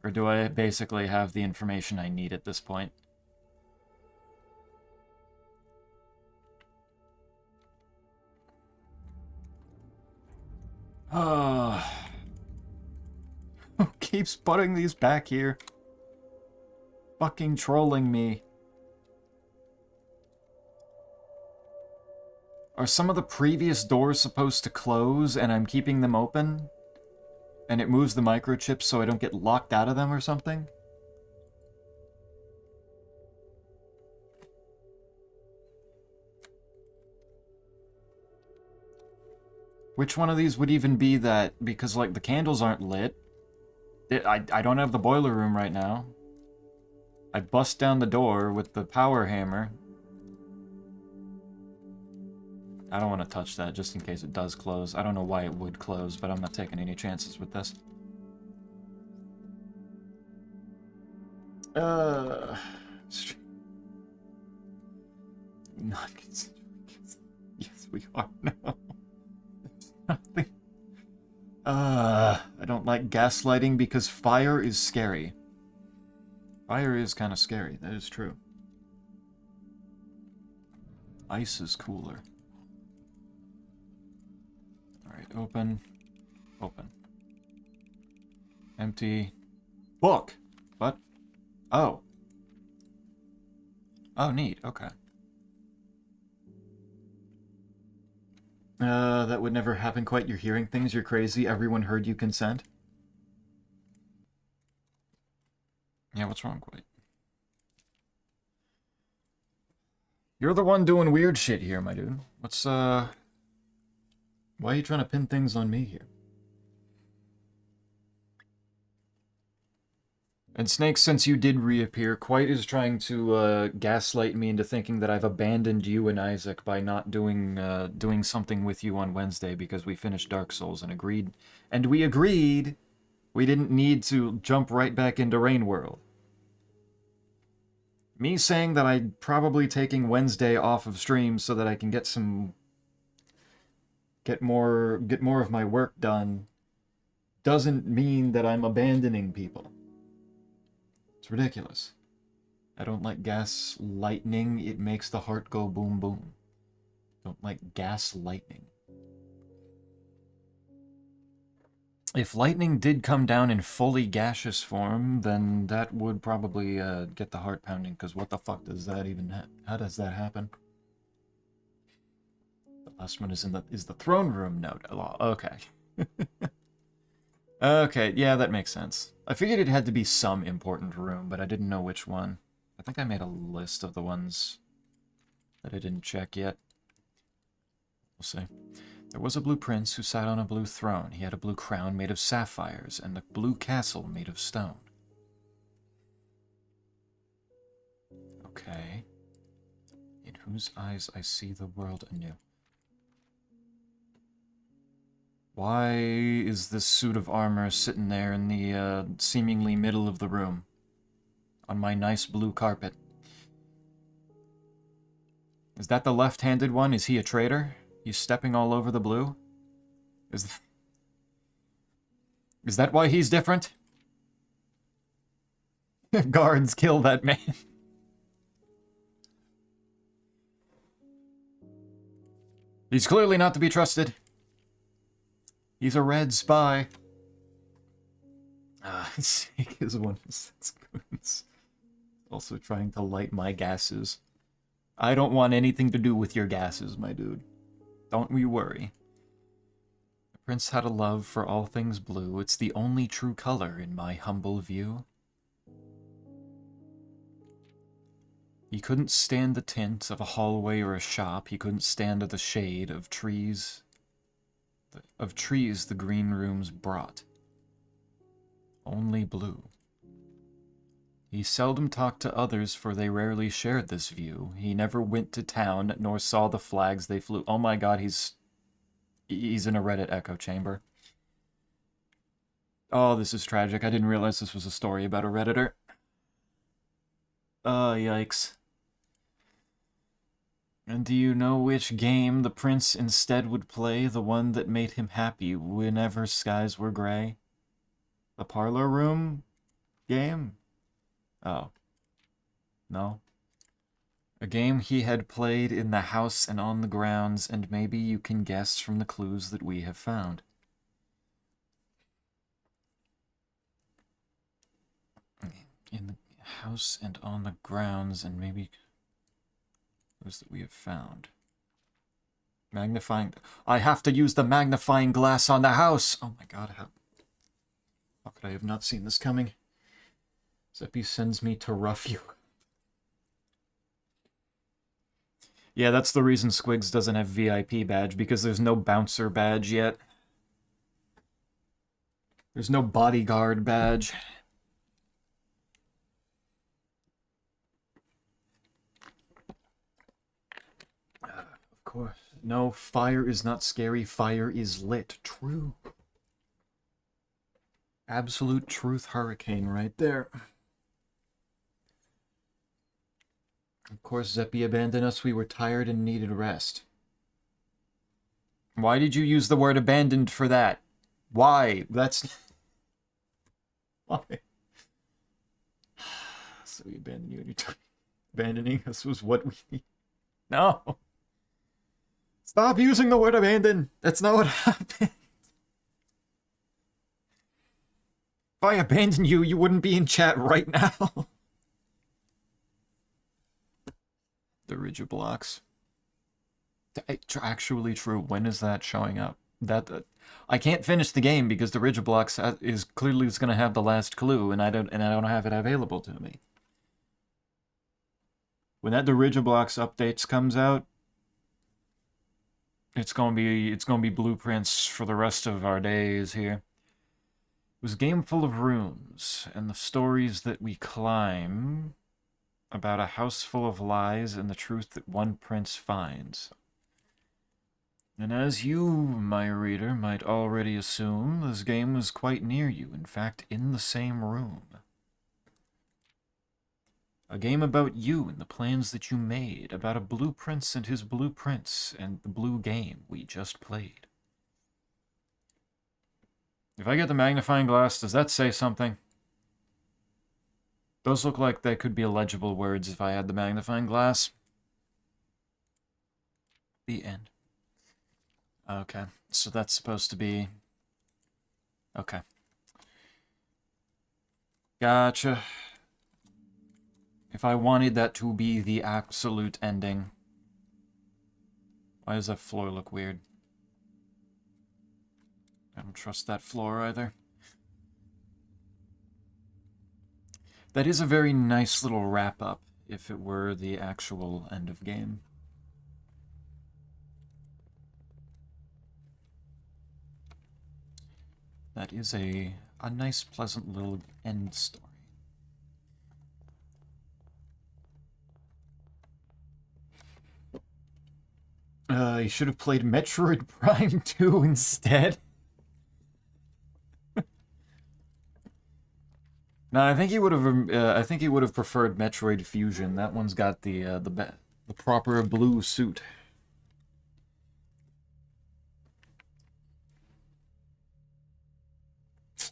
A: Or do I basically have the information I need at this point? Who keeps putting these back here? Fucking trolling me. Are some of the previous doors supposed to close and I'm keeping them open? And it moves the microchips so I don't get locked out of them or something? Which one of these would even be that? Because, like, the candles aren't lit. I don't have the boiler room right now. I bust down the door with the power hammer. I don't want to touch that just in case it does close. I don't know why it would close, but I'm not taking any chances with this. Not yes, we are now. Nothing. I don't like gaslighting because fire is scary. Fire is kind of scary, that is true. Ice is cooler. Alright, open. Open. Empty. Book! What? Oh. Oh, neat, okay. That would never happen quite. You're hearing things, you're crazy. Everyone heard you consent. Yeah, what's wrong, Quite? You're the one doing weird shit here, my dude. What's, why are you trying to pin things on me here? And Snake, since you did reappear, Quite is trying to gaslight me into thinking that I've abandoned you and Isaac by not doing something with you on Wednesday because we finished Dark Souls and agreed. And we agreed we didn't need to jump right back into Rain World. Me saying that I'm probably taking Wednesday off of stream so that I can get more of my work done doesn't mean that I'm abandoning people. It's ridiculous. I don't like gas lightning. It makes the heart go boom boom. Don't like gas lightning. If lightning did come down in fully gaseous form, then that would probably get the heart pounding, because what the fuck does that even how does that happen? The last one is the throne room note. Okay. Okay, yeah, that makes sense. I figured it had to be some important room, but I didn't know which one. I think I made a list of the ones that I didn't check yet. We'll see. There was a blue prince who sat on a blue throne. He had a blue crown made of sapphires and a blue castle made of stone. Okay. In whose eyes I see the world anew. Why is this suit of armor sitting there in the seemingly middle of the room? On my nice blue carpet. Is that the left-handed one? Is he a traitor? He's stepping all over the blue? Is that why he's different? Guards, kill that man. He's clearly not to be trusted. He's a red spy. Snake is one of his goons. Also trying to light my gases. I don't want anything to do with your gases, my dude. Don't we worry. The prince had a love for all things blue. It's the only true color in my humble view. He couldn't stand the tint of a hallway or a shop. He couldn't stand the shade of trees. The green rooms brought. Only blue. He seldom talked to others, for they rarely shared this view. He never went to town, nor saw the flags they flew. Oh my god, he's in a Reddit echo chamber. Oh, this is tragic. I didn't realize this was a story about a Redditor. Yikes. And do you know which game the prince instead would play? The one that made him happy whenever skies were gray? The parlor room game? Oh. No? A game he had played in the house and on the grounds, and maybe you can guess from the clues that we have found. In the house and on the grounds, and maybe clues that we have found. Magnifying... I have to use the magnifying glass on the house! Oh my god, how could I have not seen this coming? Zeppy sends me to rough you. Yeah, that's the reason Squigs doesn't have VIP badge, because there's no bouncer badge yet. There's no bodyguard badge. Of course. No, fire is not scary. Fire is lit. True. Absolute truth hurricane right there. Of course, Zeppy abandoned us. We were tired and needed rest. Why did you use the word abandoned for that? Why? That's... Why? So we abandoned you and you're abandoning us was what we need. No. Stop using the word abandon. That's not what happened. If I abandoned you, you wouldn't be in chat right now. The rigid blocks. Actually true. When is that showing up? I can't finish the game because the rigid blocks is clearly going to have the last clue, and I don't have it available to me. When that the rigid blocks updates comes out, it's gonna be blueprints for the rest of our days here. It was a game full of rooms and the stories that we climb. About a house full of lies and the truth that one prince finds. And as you, my reader, might already assume, this game was quite near you, in fact, in the same room. A game about you and the plans that you made, about a blue prince and his blueprints, and the blue game we just played. If I get the magnifying glass, does that say something? Those look like they could be illegible words if I had the magnifying glass. The end. Okay, so that's supposed to be... Okay. Gotcha. If I wanted that to be the absolute ending... Why does that floor look weird? I don't trust that floor either. That is a very nice little wrap-up, if it were the actual end of game. That is a nice, pleasant little end story. You should have played Metroid Prime 2 instead. No, I think he would have. I think he would have preferred Metroid Fusion. That one's got the proper blue suit.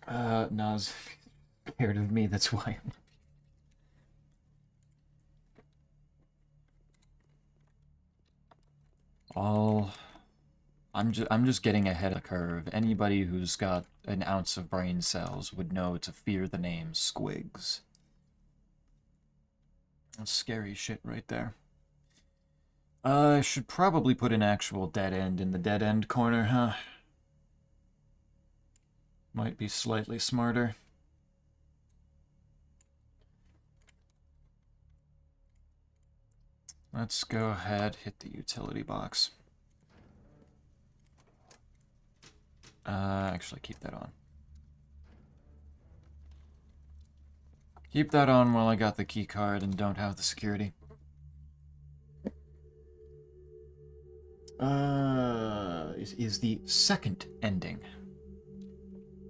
A: Nas scared of me. That's why. I'm just getting ahead of the curve. Anybody who's got an ounce of brain cells would know to fear the name Squigs. That's scary shit right there. I should probably put an actual dead end in the dead end corner, huh? Might be slightly smarter. Let's go ahead, hit the utility box. Actually, keep that on. Keep that on while I got the key card and don't have the security. Is the second ending.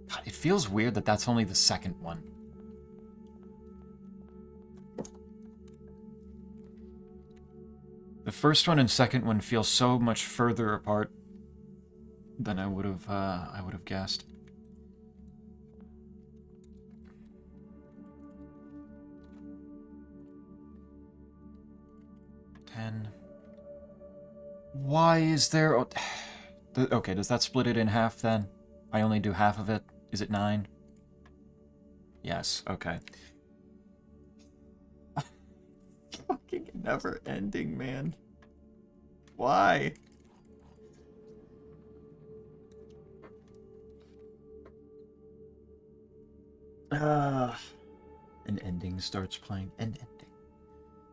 A: God, it feels weird that that's only the second one. The first one and second one feel so much further apart than I would have guessed. Why is there... Oh, okay, does that split it in half then? I only do half of it. Is it 9? Yes, okay. Fucking never ending, man. Why? An ending starts playing. An ending.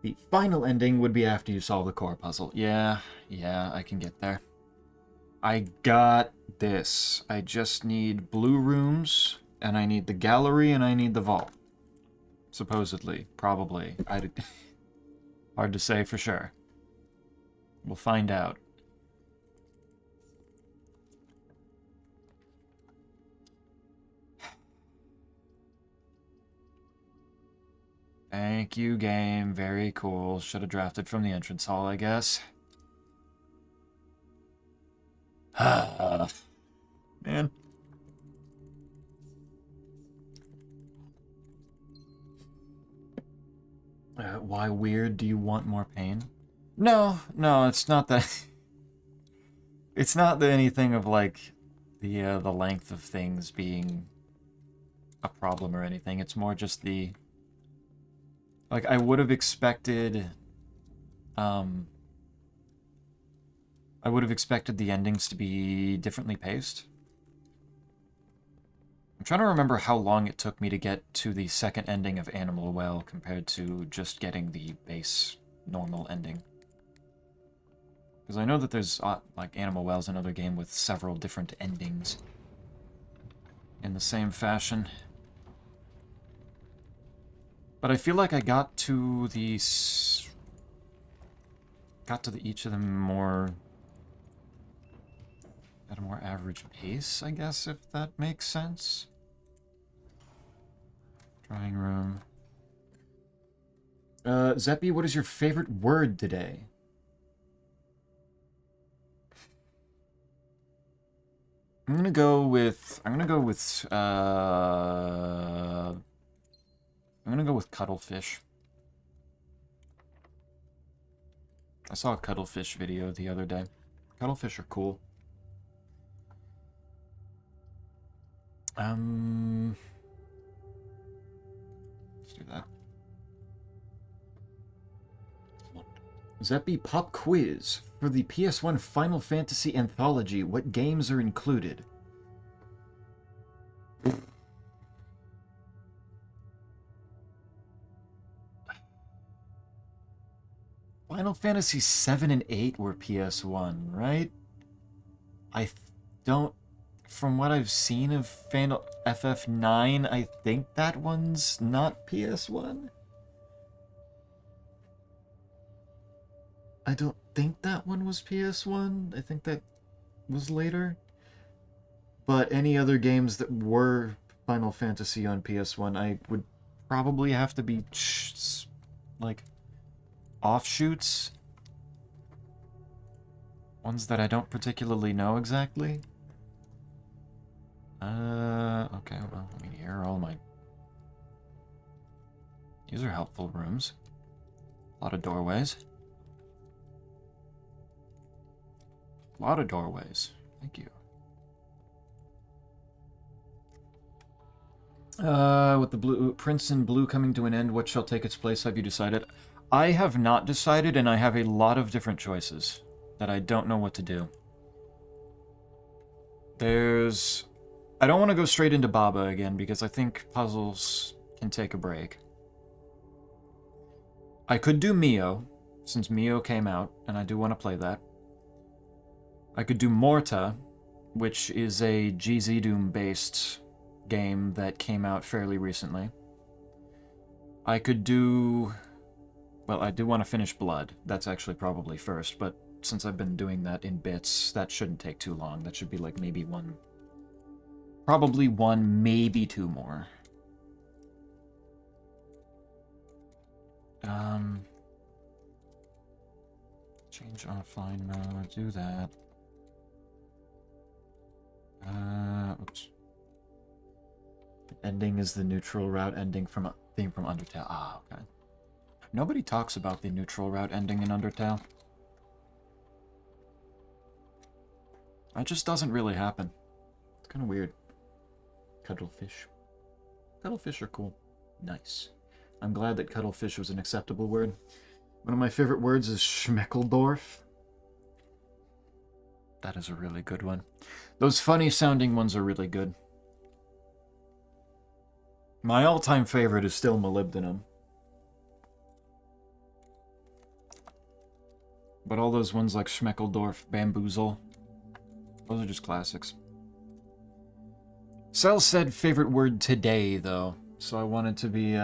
A: The final ending would be after you solve the core puzzle. Yeah, I can get there. I got this. I just need blue rooms, and I need the gallery, and I need the vault. Supposedly. Probably. Hard to say for sure. We'll find out. Thank you, game. Very cool. Should have drafted from the entrance hall, I guess. Man. Why weird? Do you want more pain? No, it's not that. It's not the anything of like the length of things being a problem or anything. It's more just the like I would have expected the endings to be differently paced. I'm trying to remember how long it took me to get to the second ending of Animal Well compared to just getting the base normal ending. Because I know that there's, like, Animal Well's another game with several different endings in the same fashion. But I feel like I got to each of them more at a more average pace, I guess, if that makes sense. Drawing room. Zeppy, what is your favorite word today? I'm gonna go with cuttlefish. I saw a cuttlefish video the other day. Cuttlefish are cool. Let's do that. Zeppy, pop quiz. For the PS1 Final Fantasy Anthology, what games are included? Final Fantasy 7 and 8 were PS1, right? I don't... From what I've seen of Final FF9, I think that one's not PS1. I don't think that one was PS1. I think that was later. But any other games that were Final Fantasy on PS1, I would probably have to be, like, offshoots. Ones that I don't particularly know exactly. Okay, well, I mean, here are all my... These are helpful rooms. A lot of doorways. A lot of doorways. Thank you. With the blue Prince and Blue coming to an end, what shall take its place? Have you decided? I have not decided, and I have a lot of different choices that I don't know what to do. There's... I don't want to go straight into Baba again, because I think puzzles can take a break. I could do Mio, since Mio came out, and I do want to play that. I could do Morta, which is a GZ Doom-based game that came out fairly recently. I could do... Well, I do want to finish Blood. That's actually probably first, but since I've been doing that in bits, that shouldn't take too long. That should be like maybe one... Probably one, maybe two more. Change offline mode, do that. Oops. Ending is the neutral route ending from a theme from Undertale. Ah, okay. Nobody talks about the neutral route ending in Undertale. That just doesn't really happen. It's kind of weird. Cuttlefish. Cuttlefish are cool. Nice. I'm glad that cuttlefish was an acceptable word. One of my favorite words is Schmeckeldorf. That is a really good one. Those funny sounding ones are really good. My all-time favorite is still molybdenum. But all those ones like Schmeckeldorf, Bamboozle, those are just classics. Cell said favorite word today, though, so I wanted to be,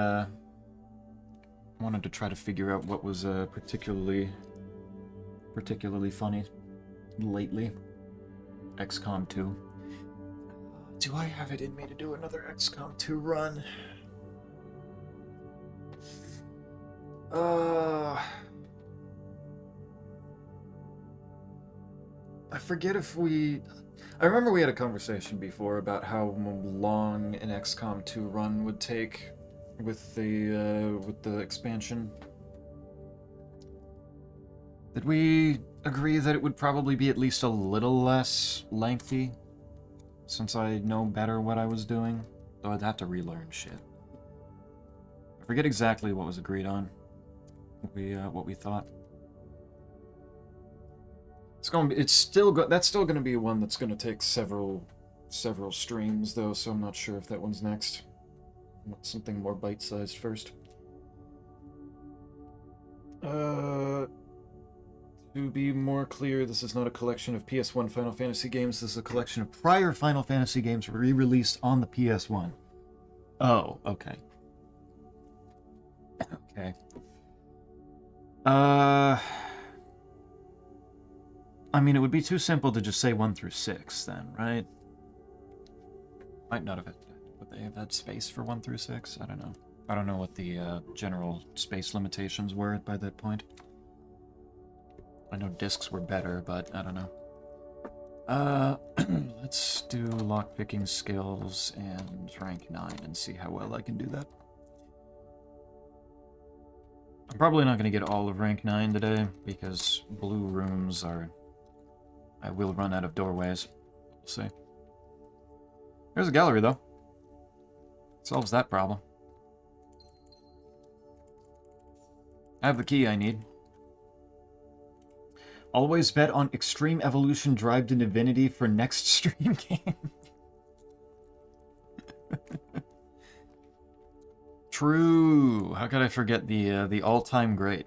A: wanted to try to figure out what was, particularly funny lately. XCOM 2. Do I have it in me to do another XCOM 2 run? I forget if we... I remember we had a conversation before about how long an XCOM 2 run would take with the expansion. Did we agree that it would probably be at least a little less lengthy? Since I know better what I was doing? Though I'd have to relearn shit. I forget exactly what was agreed on. What we thought. That's still gonna be one that's gonna take several streams though, so I'm not sure if that one's next. I want something more bite-sized first. To be more clear, this is not a collection of PS1 Final Fantasy games, this is a collection of prior Final Fantasy games re-released on the PS1. Oh, okay. Okay. I mean, it would be too simple to just say 1 through 6, then, right? Might not have it. Would they have had space for 1 through 6? I don't know. I don't know what the general space limitations were by that point. I know discs were better, but I don't know. Let's do lockpicking skills and rank 9 and see how well I can do that. I'm probably not going to get all of rank 9 today, because blue rooms are... I will run out of doorways. We'll see. There's a gallery, though. Solves that problem. I have the key I need. Always bet on Extreme Evolution Drive to Divinity for next stream game. True. How could I forget the all-time great?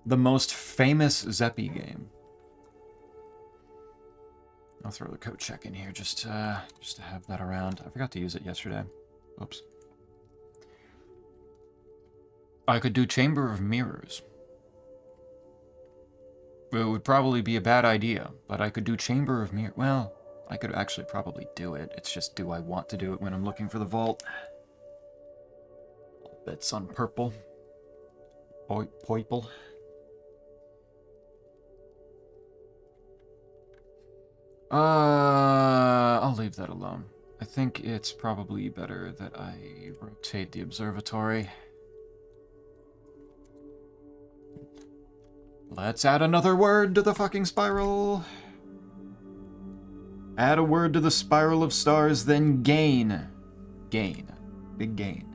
A: The most famous Zeppy game. I'll throw the code check in here just to have that around. I forgot to use it yesterday. Oops. I could do Chamber of Mirrors. It would probably be a bad idea, but I could do Chamber of Mirrors. Well, I could actually probably do it. It's just, do I want to do it when I'm looking for the vault? Bets on purple. Poiple. I'll leave that alone. I think it's probably better that I rotate the observatory. Let's add another word to the fucking spiral. Add a word to the spiral of stars, then gain. Gain. Big gain.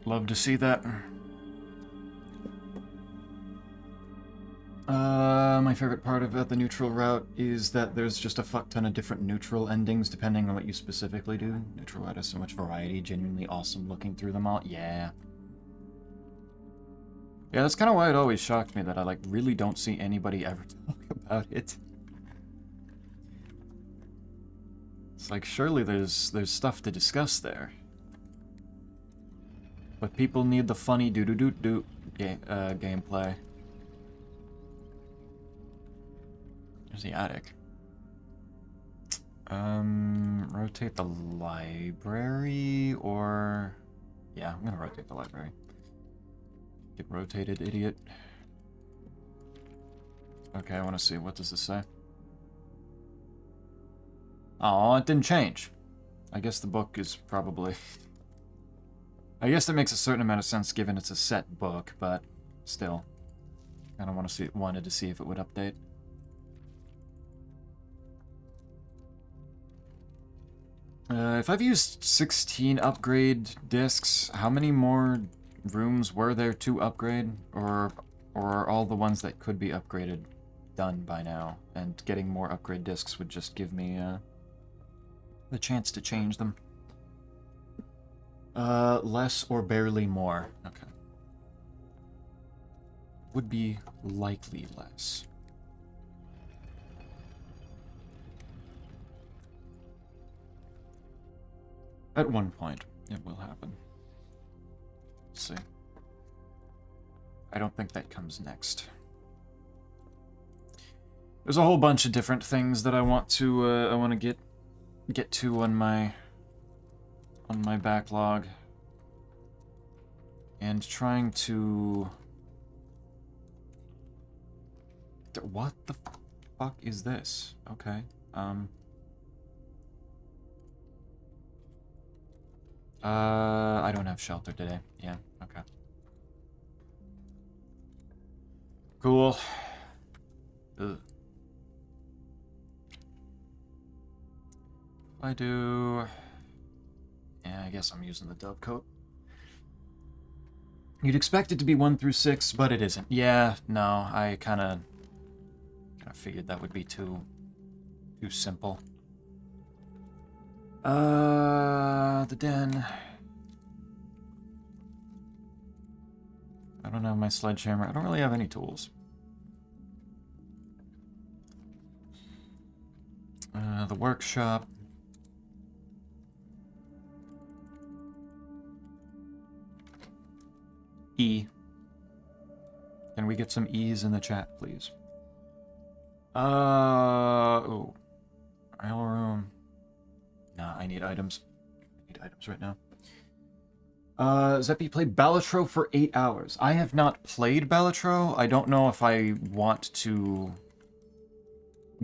A: Love to see that. My favorite part about the neutral route is that there's just a fuck ton of different neutral endings depending on what you specifically do. Neutral route has so much variety, genuinely awesome looking through them all. Yeah. Yeah, that's kind of why it always shocked me that I, like, really don't see anybody ever talk about it. It's like, surely there's stuff to discuss there. But people need the funny do-do-do-do gameplay. There's the attic. Rotate the library, or... Yeah, I'm gonna rotate the library. Get rotated, idiot. Okay, I want to see. What does this say? Oh, it didn't change. I guess the book is probably... I guess that makes a certain amount of sense given it's a set book, but still. I don't want to see. Wanted to see if it would update. If I've used 16 upgrade discs, how many more rooms were there to upgrade? Or are all the ones that could be upgraded done by now? And getting more upgrade discs would just give me the chance to change them. Less or barely more. Okay. Would be likely less. At one point, it will happen. Let's see. I don't think that comes next. There's a whole bunch of different things that I want to get to on my backlog, and trying to... What the fuck is this? Okay. I don't have shelter today. Yeah, okay. Cool. Ugh. I do... Yeah, I guess I'm using the dove coat. You'd expect it to be 1 through 6, but it isn't. Yeah, no, I kind of figured that would be too simple. The den. I don't have my sledgehammer. I don't really have any tools. The workshop. E. Can we get some E's in the chat, please? Oh. Aisle room. Nah, I need items. I need items right now. Zeppy played Balatro for 8 hours. I have not played Balatro. I don't know if I want to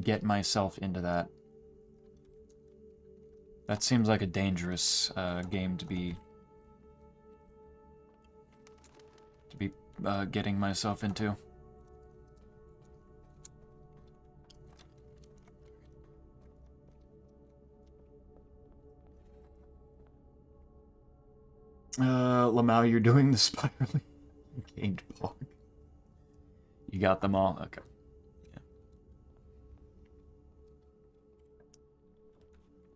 A: get myself into that. That seems like a dangerous game to be getting myself into. Lamau, you're doing the spiraling. Gained Pog. You got them all? Okay. Yeah.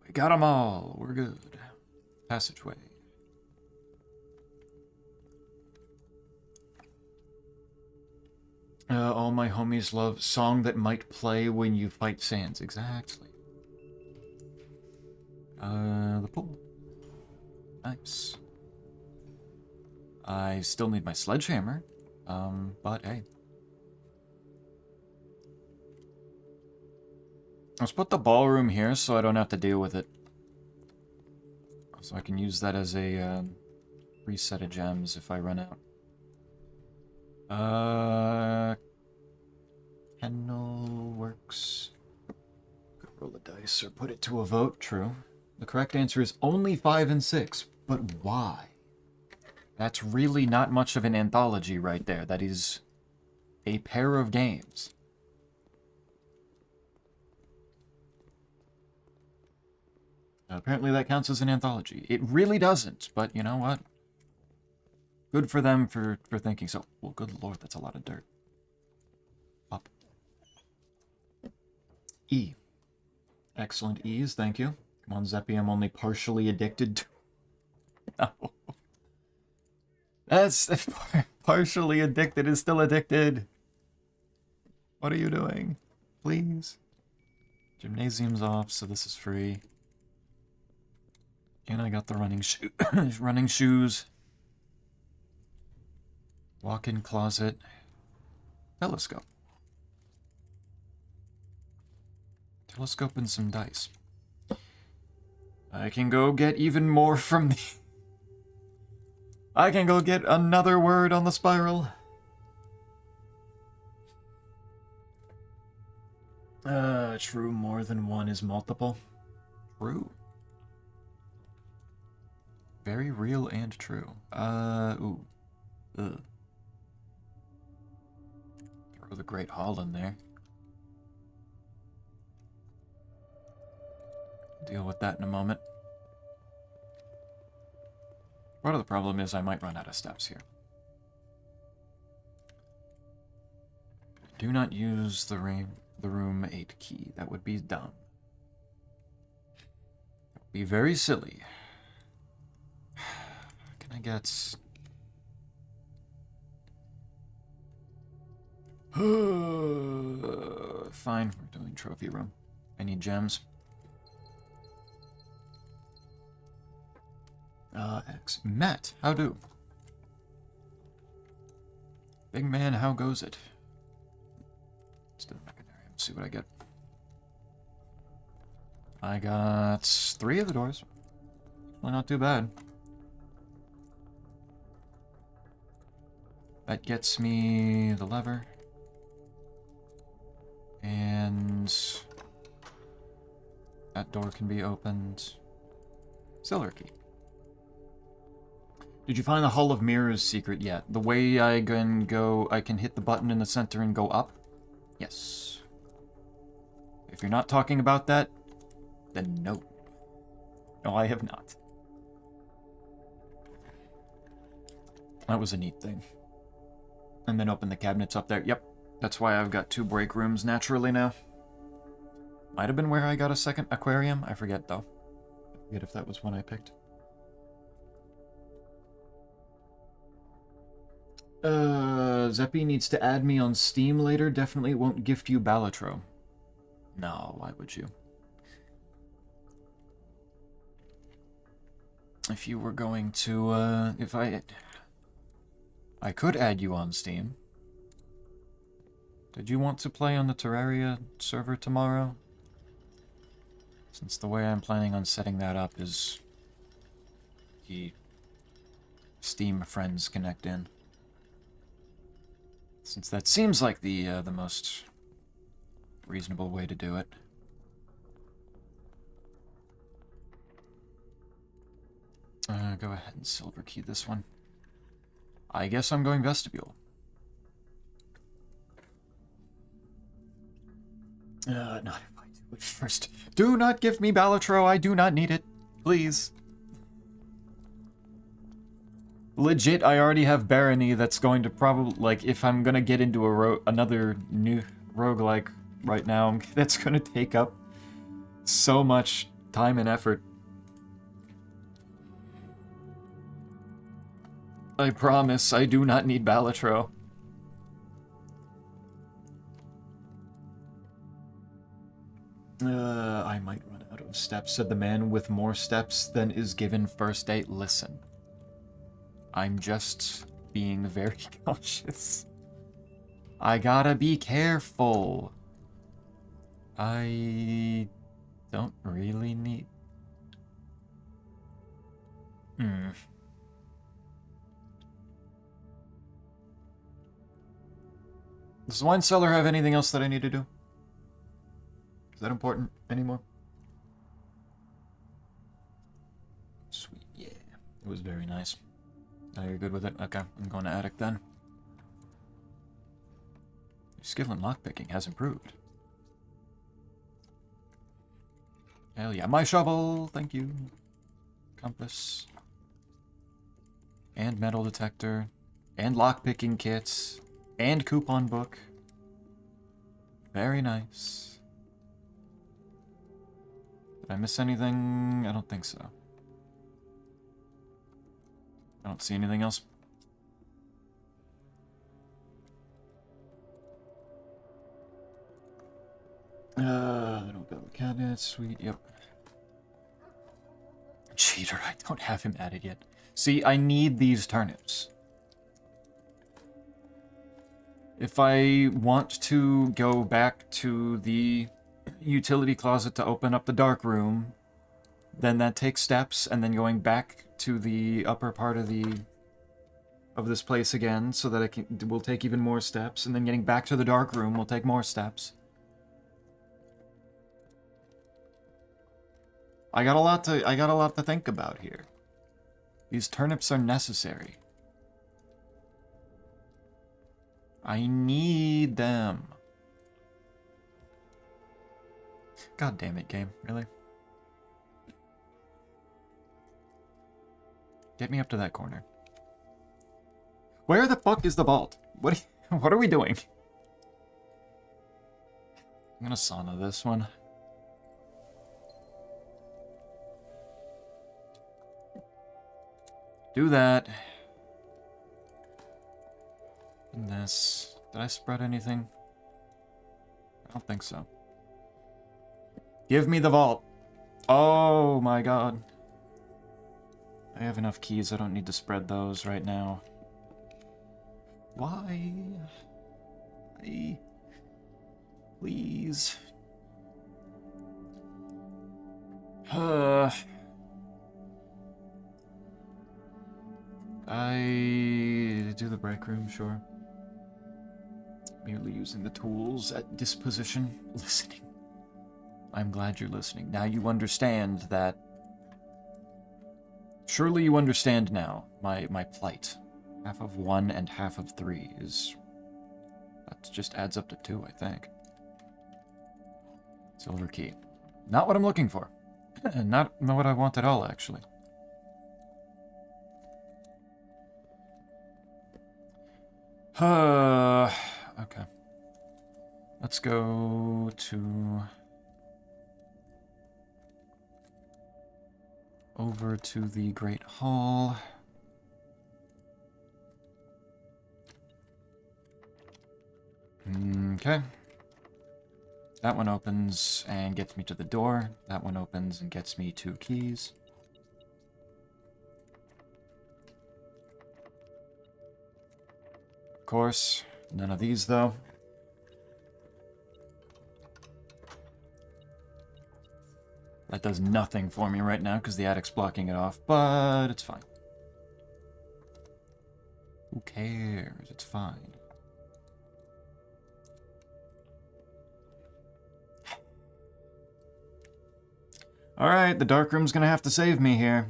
A: We got them all. We're good. Passageway. All my homies love song that might play when you fight sands. Exactly. The pool. Nice. I still need my sledgehammer, but hey. Let's put the ballroom here so I don't have to deal with it. So I can use that as a reset of gems if I run out. Kennel works. Could roll a dice or put it to a vote, true. The correct answer is only 5 and 6, but why? That's really not much of an anthology right there. That is a pair of games. Apparently that counts as an anthology. It really doesn't, but you know what? Good for them for thinking so. Well, good lord, that's a lot of dirt. Up. E. Excellent E's, thank you. Come on, Zeppy, I'm only partially addicted to... No. That's... partially addicted is still addicted. What are you doing? Please. Gymnasium's off, so this is free. And I got the running shoes. Walk-in closet. Telescope. Telescope and some dice. I can go get even more from the... I can go get another word on the spiral. True, more than one is multiple. True. Very real and true. Ooh. Ugh. Throw the Great Hall in there. Deal with that in a moment. Part of the problem is I might run out of steps here. Do not use the room 8 key. That would be dumb. That would be very silly. Can I get... Fine, we're doing trophy room. I need gems. X. Matt, how do? Big man, how goes it? Let's do the mechanarium, see what I get. I got 3 of the doors. Well, not too bad. That gets me the lever. And that door can be opened. Silver key. Did you find the Hall of Mirrors secret yet? The way I can go, I can hit the button in the center and go up? Yes. If you're not talking about that, then no. No, I have not. That was a neat thing. And then open the cabinets up there. Yep. That's why I've got 2 break rooms naturally now. Might have been where I got a second aquarium. I forget, though. I forget if that was one I picked. Zeppy needs to add me on Steam later. Definitely won't gift you Balatro. No, why would you? If you were going to, if I could add you on Steam. Did you want to play on the Terraria server tomorrow? Since the way I'm planning on setting that up is the Steam friends connect in. Since that seems like the most reasonable way to do it. Go ahead and silver key this one. I guess I'm going vestibule. Not if I do it first. Do not give me Balatro, I do not need it. Please. Legit, I already have Barony that's going to probably, like, if I'm gonna get into another new roguelike right now, that's gonna take up so much time and effort. I promise, I do not need Balatro. I might run out of steps, said the man with more steps than is given first date. Listen. I'm just being very cautious. I gotta be careful. I don't really need... Does the wine cellar have anything else that I need to do? Is that important anymore? Sweet, yeah. It was very nice. Now you're good with it? Okay, I'm going to attic then. Your skill in lockpicking has improved. Hell yeah. My shovel! Thank you. Compass. And metal detector. And lockpicking kits. And coupon book. Very nice. Did I miss anything? I don't think so. I don't see anything else. Little bit of cabinet, sweet, yep. Cheater, I don't have him added yet. See, I need these turnips. If I want to go back to the utility closet to open up the dark room, then that takes steps, and then going back to the upper part of this place again, so that will take even more steps, and then getting back to the dark room will take more steps. I got a lot to think about here. These turnips are necessary. I need them. God damn it, game. Really? Get me up to that corner. Where the fuck is the vault? What are we doing? I'm gonna sauna this one. Do that. And this. Did I spread anything? I don't think so. Give me the vault. Oh my god. I have enough keys, I don't need to spread those right now. Why? Please. I do the break room, sure. Merely using the tools at disposition. Listening. I'm glad you're listening. Now you understand that... Surely you understand now my plight. Half of 1 and half of 3 is... That just adds up to 2, I think. Silver key. Not what I'm looking for. Not what I want at all, actually. Okay. Let's go to... Over to the Great Hall. Okay. That one opens and gets me to the door. That one opens and gets me 2 keys. Of course, none of these though. That does nothing for me right now because the attic's blocking it off, but it's fine. Who cares? It's fine. Alright, the dark room's gonna have to save me here.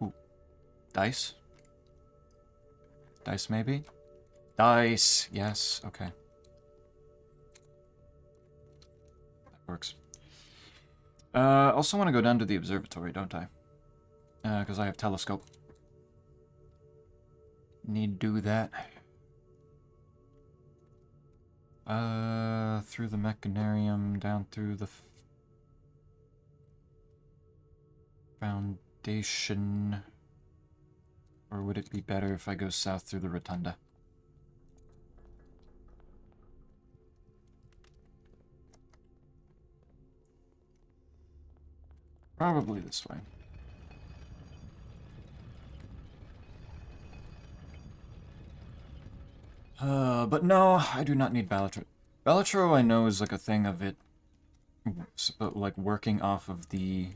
A: Ooh. Dice? Dice, maybe? Dice! Yes, okay. That works. Also want to go down to the observatory, don't I? Because I have telescope. Need to do that. Through the mechanarium, down through the foundation. Or would it be better if I go south through the rotunda? Probably this way. But no, I do not need Balatro. Balatro, I know, is like a thing of it, like working off of the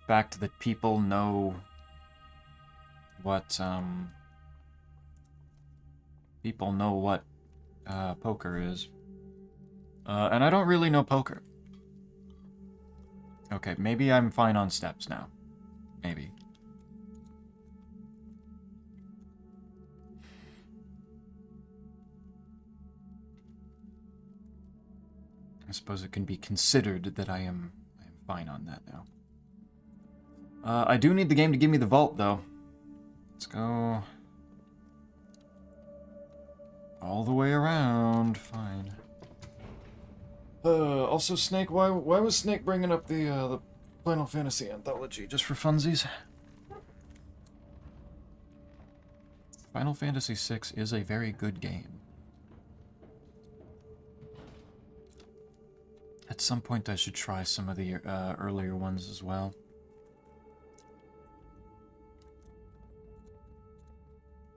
A: fact that people know what, poker is. And I don't really know poker. Okay, maybe I'm fine on steps now. Maybe. I suppose it can be considered that I am fine on that now. I do need the game to give me the vault, though. Let's go all the way around. Fine. Also, Snake, why was Snake bringing up the Final Fantasy anthology? Just for funsies? Final Fantasy VI is a very good game. At some point, I should try some of the earlier ones as well.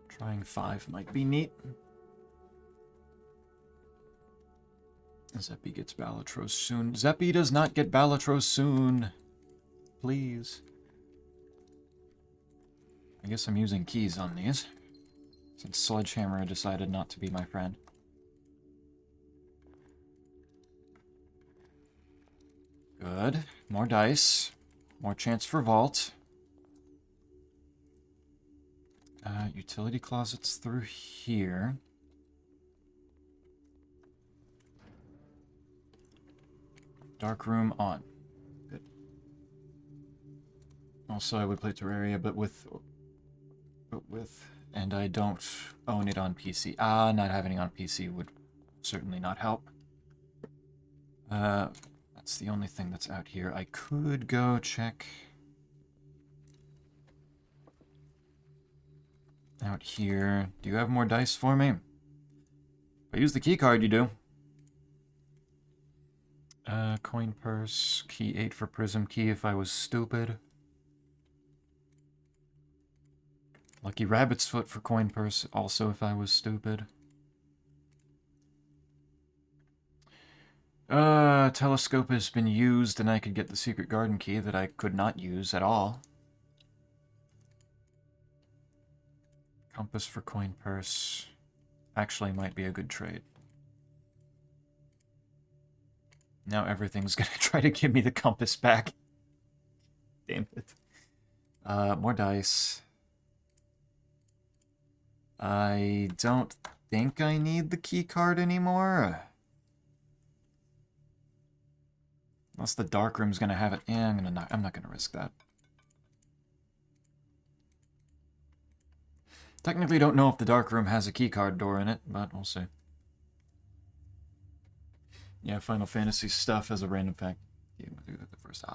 A: Trying 5 might be neat. Zeppy gets Balatros soon. Zeppy does not get Balatros soon. Please. I guess I'm using keys on these, since Sledgehammer decided not to be my friend. Good. More dice. More chance for vault. Utility closets through here. Dark room on. Good. Also, I would play Terraria, but with, and I don't own it on PC. Not having it on PC would certainly not help. That's the only thing that's out here. I could go check out here. Do you have more dice for me? If I use the key card, you do. Coin purse, key 8 for prism key if I was stupid. Lucky rabbit's foot for coin purse also if I was stupid. Telescope has been used and I could get the secret garden key that I could not use at all. Compass for coin purse actually might be a good trade. Now everything's gonna try to give me the compass back. Damn it. More dice. I don't think I need the key card anymore. Unless the dark room's gonna have it. Yeah, I'm not gonna risk that. Technically don't know if the dark room has a key card door in it, but we'll see. Yeah, Final Fantasy stuff as a random fact. Yeah, we'll do that the first.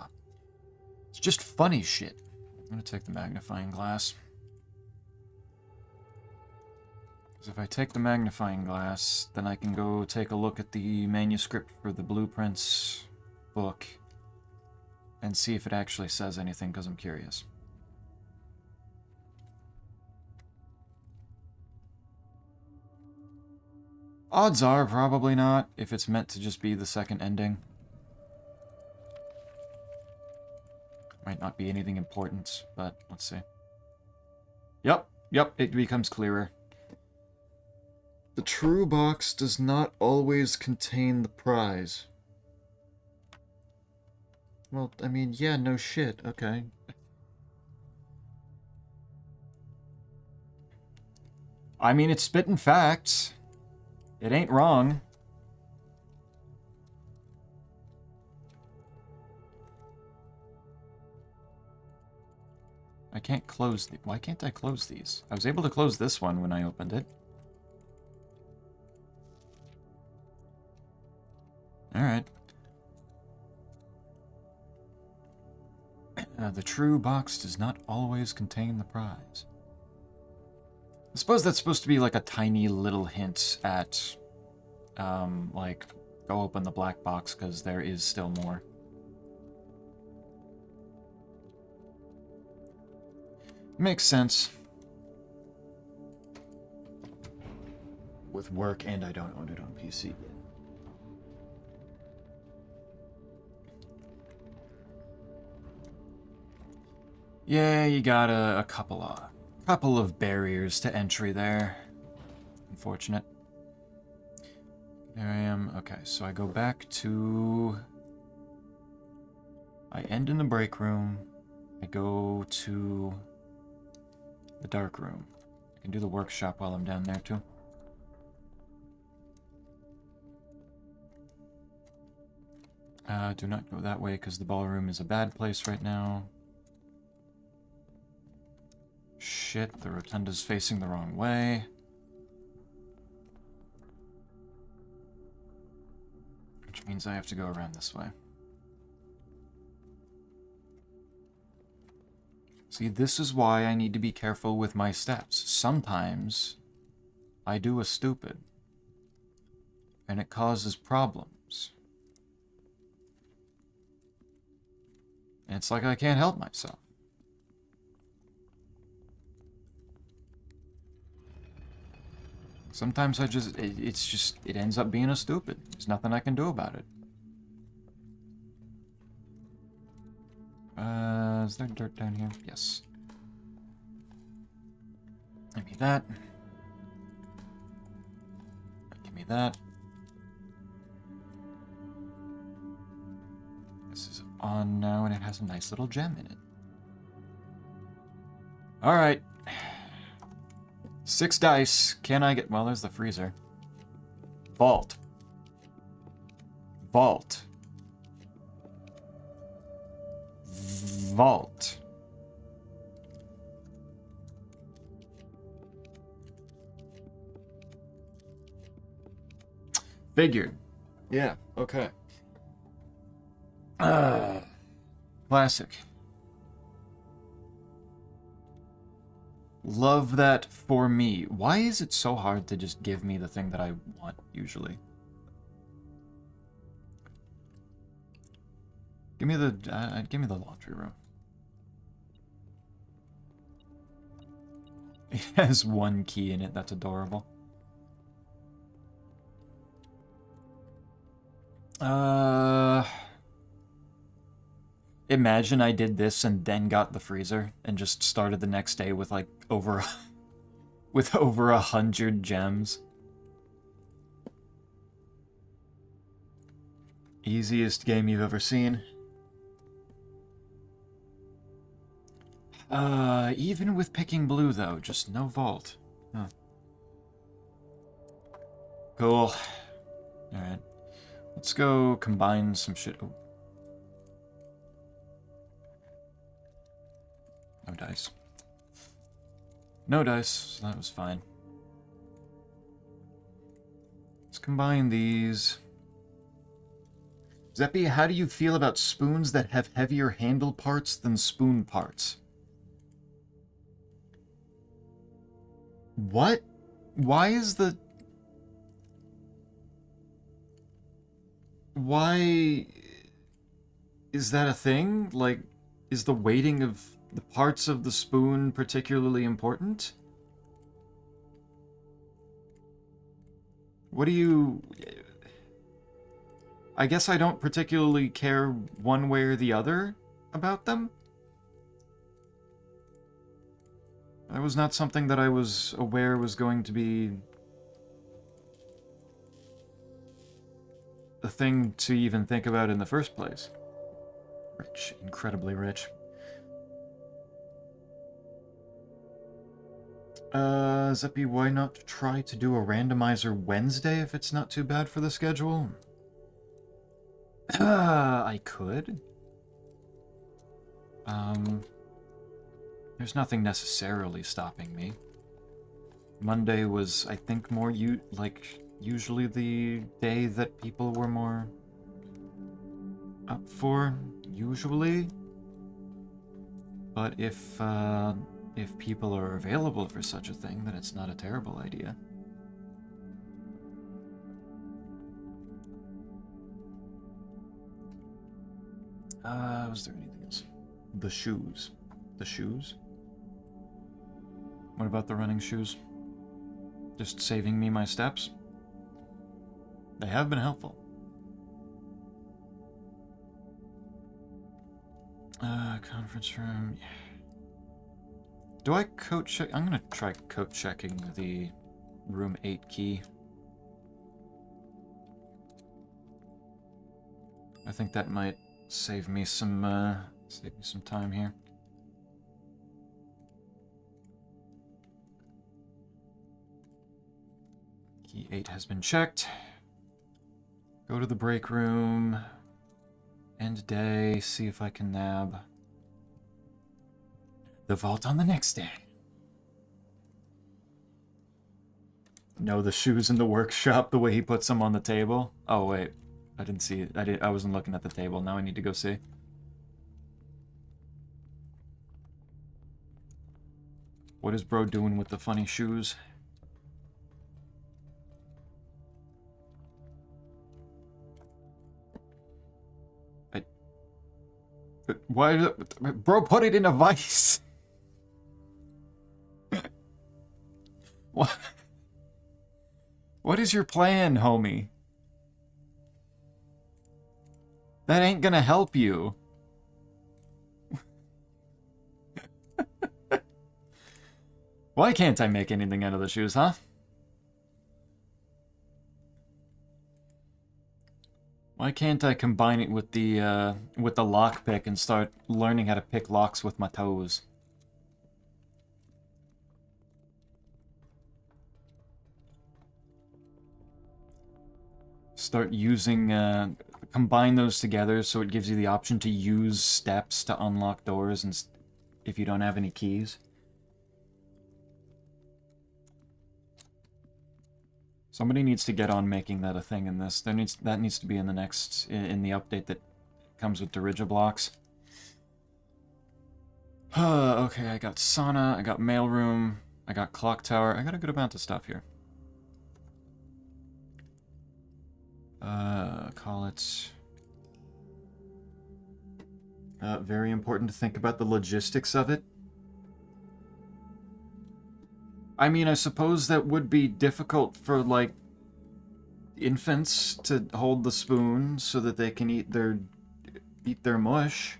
A: It's just funny shit. I'm gonna take the magnifying glass. Because if I take the magnifying glass, then I can go take a look at the manuscript for the Blueprints book and see if it actually says anything, because I'm curious. Odds are probably not, if it's meant to just be the second ending. Might not be anything important, but let's see. Yep, it becomes clearer. The true box does not always contain the prize. Well, I mean, yeah, no shit, okay. I mean, it's spitting facts. It ain't wrong. I can't close the... Why can't I close these? I was able to close this one when I opened it. Alright. The true box does not always contain the prize. I suppose that's supposed to be like a tiny little hint at, like, go open the black box, because there is still more. Makes sense. With work, and I don't own it on PC yet. Yeah, you got a couple of barriers to entry there. Unfortunate. There I am. Okay, so I go back to... I end in the break room. I go to the dark room. I can do the workshop while I'm down there, too. Do not go that way, because the ballroom is a bad place right now. Shit, the rotunda's facing the wrong way. Which means I have to go around this way. See, this is why I need to be careful with my steps. Sometimes I do a stupid, and it causes problems. And it's like I can't help myself. Sometimes I just, it ends up being a stupid. There's nothing I can do about it. Is there dirt down here? Yes. Give me that. Give me that. This is on now, and it has a nice little gem in it. Alright. 6 dice. Can I get... Well, there's the freezer. Vault. Vault. Vault. Figured. Yeah, okay. Classic. Love that for me. Why is it so hard to just give me the thing that I want, usually? Give me the laundry room. It has 1 key in it. That's adorable. Imagine I did this and then got the freezer and just started the next day with like over 100 gems. Easiest game you've ever seen. Even with picking blue though, just no vault. Huh. Cool. Alright. Let's go combine some shit. Oh. No dice. No dice, so that was fine. Let's combine these. Zeppy, how do you feel about spoons that have heavier handle parts than spoon parts? What? Why is the... Why... Is that a thing? Like, is the weighting of the parts of the spoon particularly important? What do you... I guess I don't particularly care one way or the other about them. That was not something that I was aware was going to be a thing to even think about in the first place. Rich, incredibly rich. Zeppy, why not try to do a randomizer Wednesday if it's not too bad for the schedule? I could. There's nothing necessarily stopping me. Monday was, I think, more usually the day that people were more up for, usually. But if people are available for such a thing, then it's not a terrible idea. Was there anything else? The shoes. The shoes? What about the running shoes? Just saving me my steps? They have been helpful. Conference room. Yeah. Do I code check? I'm gonna try code checking the room 8 key. I think that might save me some time here. Key 8 has been checked. Go to the break room. End day. See if I can nab the vault on the next day. No, the shoes in the workshop, the way he puts them on the table. Oh, wait. I didn't see it. I wasn't looking at the table. Now I need to go see. What is bro doing with the funny shoes? Why? Bro, put it in a vice. What? What is your plan, homie? That ain't gonna help you. Why can't I make anything out of the shoes, huh? Why can't I combine it with the lockpick and start learning how to pick locks with my toes? Start using, combine those together so it gives you the option to use steps to unlock doors and if you don't have any keys. Somebody needs to get on making that a thing in this. That needs to be in the next, in the update that comes with Dirigiblocks. Okay, I got sauna, I got mailroom, I got clock tower. I got a good amount of stuff here. Call it... very important to think about the logistics of it. I mean, I suppose that would be difficult for, like, infants to hold the spoon so that they can eat their mush.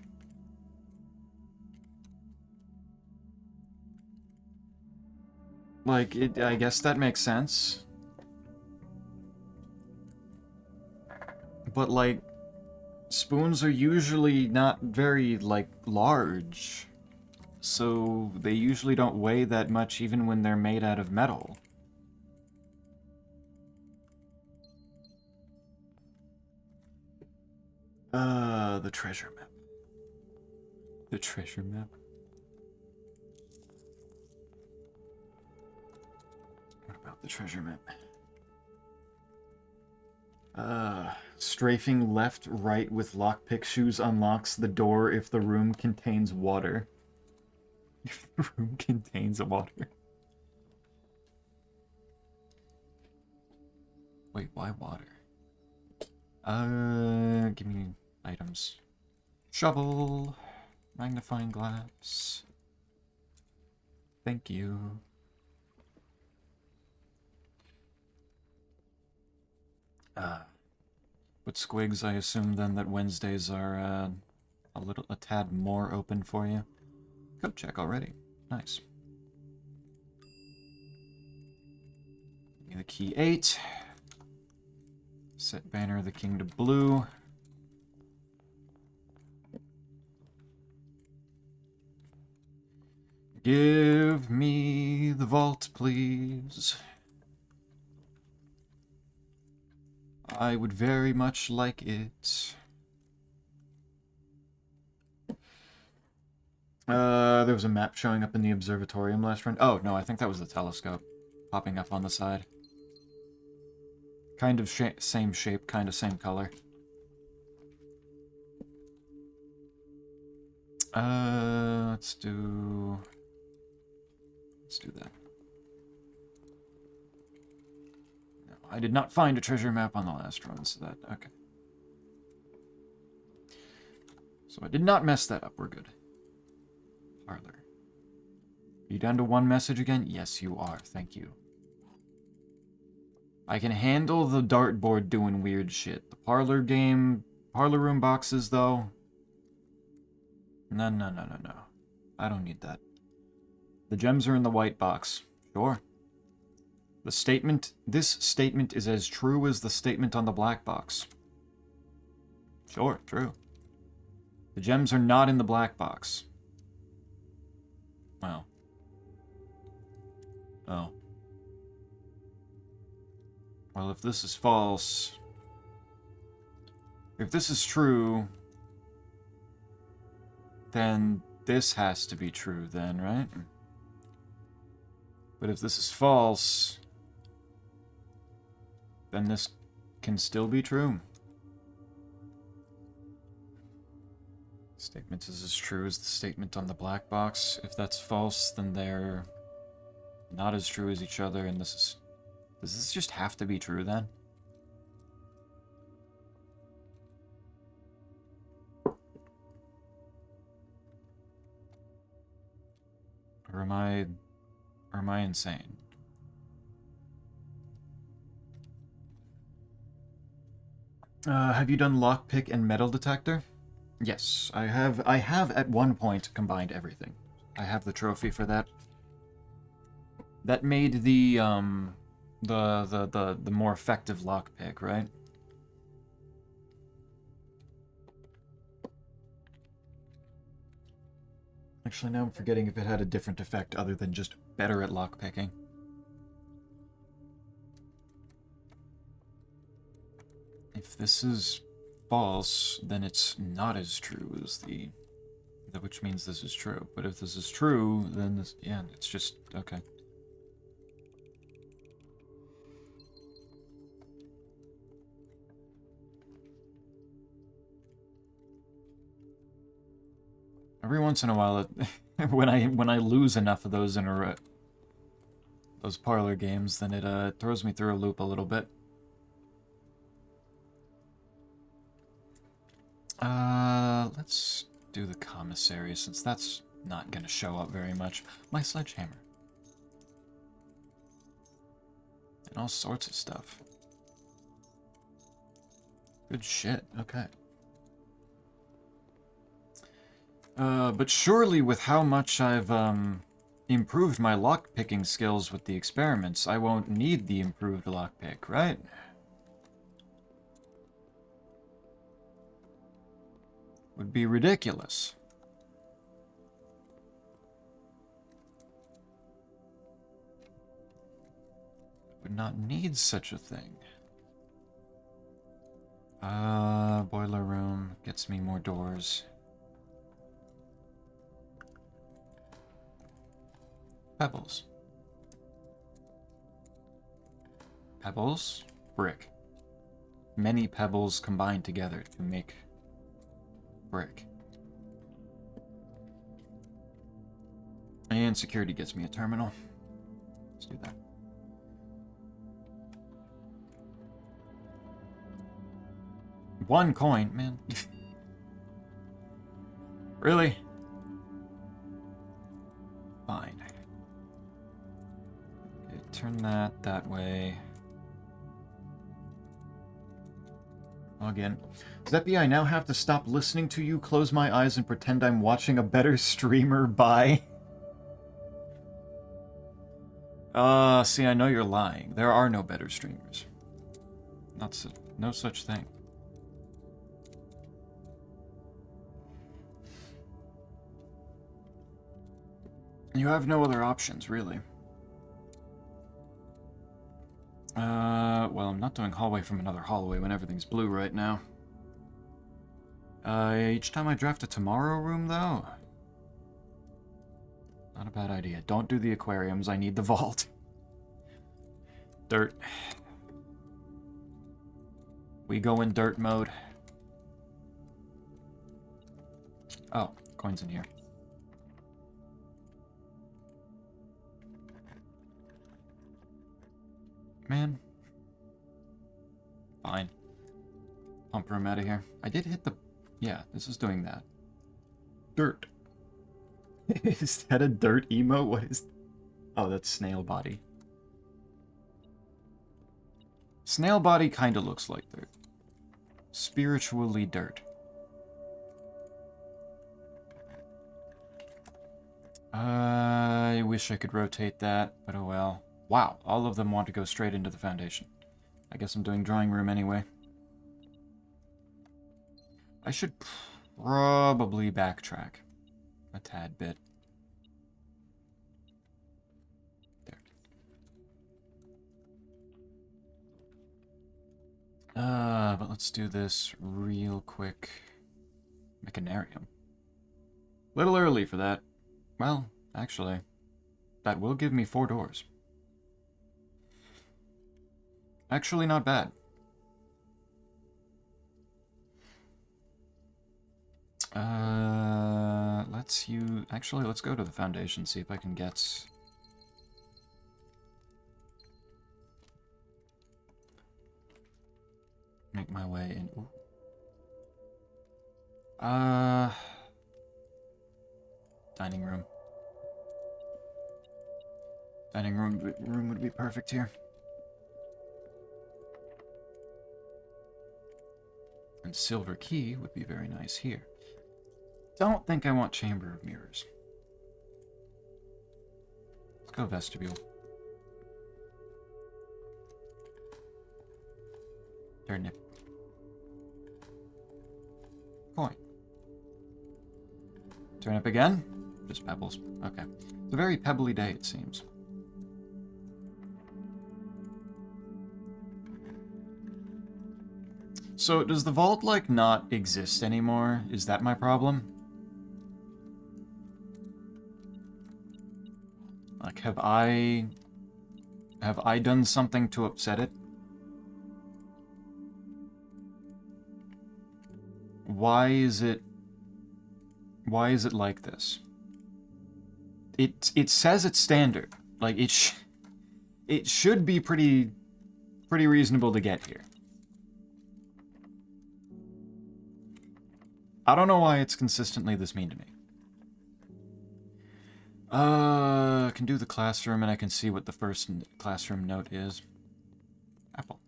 A: Like, I guess that makes sense. But, like, spoons are usually not very, like, large. So they usually don't weigh that much even when they're made out of metal. The treasure map. The treasure map. What about the treasure map? Strafing left, right with lockpick shoes unlocks the door if the room contains water. If the room contains water. Wait, why water? Give me items. Shovel. Magnifying glass. Thank you. But Squigs, I assume then that Wednesdays are a tad more open for you. Code check already. Nice. Give me the key 8. Set banner of the king to blue. Give me the vault, please. I would very much like it. There was a map showing up in the observatorium last run. Oh, no, I think that was the telescope popping up on the side. Kind of same shape, kind of same color. Let's do that. No, I did not find a treasure map on the last run, so that, okay. So I did not mess that up, we're good. Parlor. Are you down to one message again? Yes, you are, thank you. I can handle the dartboard doing weird shit. The parlor room boxes, though. No. I don't need that. The gems are in the white box. Sure. This statement is as true as the statement on the black box. Sure, true. The gems are not in the black box. Wow. Oh. Well, if this is false... If this is true... Then this has to be true then, right? But if this is false... Then this can still be true. Statement is as true as the statement on the black box. If that's false, then they're not as true as each other, and this is... Does this just have to be true, then? Or am I insane? Have you done lockpick and metal detector? Yes, I have at one point combined everything. I have the trophy for that. That made the more effective lockpick, right? Actually, now I'm forgetting if it had a different effect other than just better at lockpicking. If this is false, then it's not as true as the... Which means this is true. But if this is true, then this... Yeah, it's just... Okay. Every once in a while, when I lose enough of those in a those parlor games, then it throws me through a loop a little bit. Let's do the commissary, since that's not gonna show up very much. My sledgehammer. And all sorts of stuff. Good shit, okay. But surely with how much I've, improved my lockpicking skills with the experiments, I won't need the improved lockpick, right? Would be ridiculous. Would not need such a thing. Boiler room gets me more doors. Pebbles. Pebbles? Brick. Many pebbles combined together to make brick. And security gets me a terminal. Let's do that. One coin, man. Really? Fine. Okay, turn that way. Log in. Zeppy, I now have to stop listening to you, close my eyes, and pretend I'm watching a better streamer. Bye. See, I know you're lying. There are no better streamers. No such thing. You have no other options, really. Well, I'm not doing hallway from another hallway when everything's blue right now. Each time I draft a tomorrow room, though? Not a bad idea. Don't do the aquariums, I need the vault. Dirt. We go in dirt mode. Oh, coins in here. Man. Fine. Pump room out of here. I did hit the... Yeah, this is doing that. Dirt. Is that a dirt emo? What is... Oh, that's snail body. Snail body kind of looks like dirt. Spiritually dirt. I wish I could rotate that, but oh well. Wow, all of them want to go straight into the foundation. I guess I'm doing drawing room anyway. I should probably backtrack a tad bit. There. But let's do this real quick. Mechanarium. Little early for that. Well, actually, that will give me 4 doors. Actually, not bad. Let's go to the foundation, see if I can get... Make my way in. Ooh. Dining room. Dining room would be perfect here. And silver key would be very nice here. Don't think I want chamber of mirrors. Let's go vestibule. Turnip. Coin. Turnip again? Just pebbles. Okay. It's a very pebbly day, it seems. So, does the vault, like, not exist anymore? Is that my problem? Like, have I done something to upset it? Why is it like this? It says it's standard. Like, it should be pretty reasonable to get here. I don't know why it's consistently this mean to me. I can do the classroom and I can see what the first classroom note is. Apple.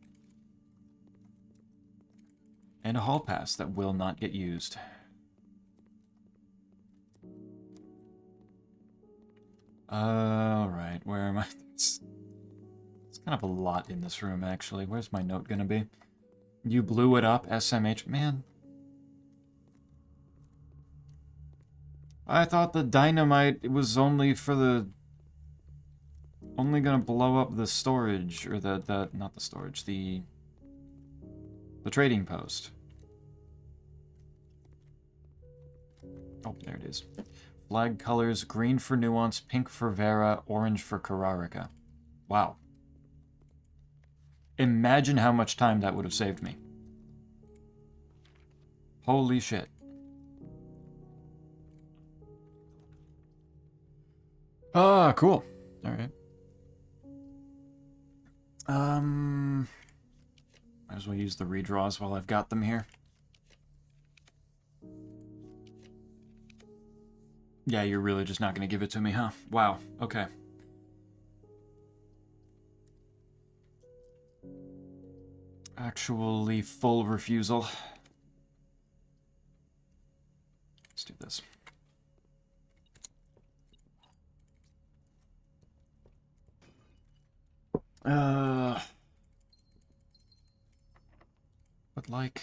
A: And a hall pass that will not get used. Alright, where am I? It's kind of a lot in this room, actually. Where's my note gonna be? You blew it up, SMH. Man. I thought the dynamite was only for the... Only gonna blow up the storage, or not the storage, the trading post. Oh, there it is. Flag colors, green for Nuance, pink for Vera, orange for Kararika. Wow. Imagine how much time that would have saved me. Holy shit. Ah, cool. Alright. Might as well use the redraws while I've got them here. Yeah, you're really just not gonna give it to me, huh? Wow, okay. Actually full refusal. Let's do this. But like...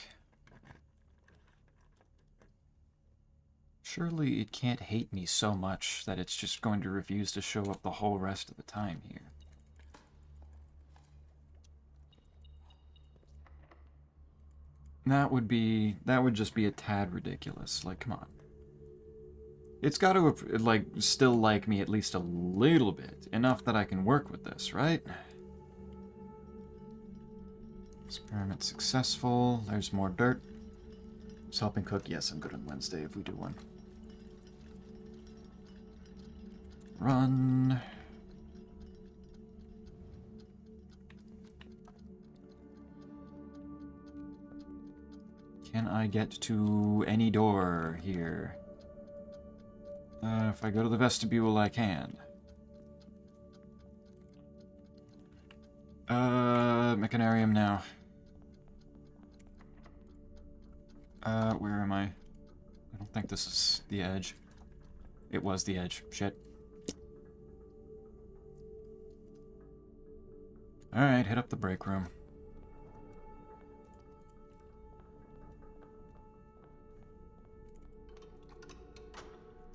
A: Surely it can't hate me so much that it's just going to refuse to show up the whole rest of the time here. That would just be a tad ridiculous. Like, come on. It's got to, like, still like me at least a little bit. Enough that I can work with this, right? Experiment successful. There's more dirt. Just helping cook. Yes, I'm good on Wednesday if we do one. Run. Can I get to any door here? If I go to the vestibule, I can. Mechanarium now. Where am I? I don't think this is the edge. It was the edge. Shit. Alright, hit up the break room.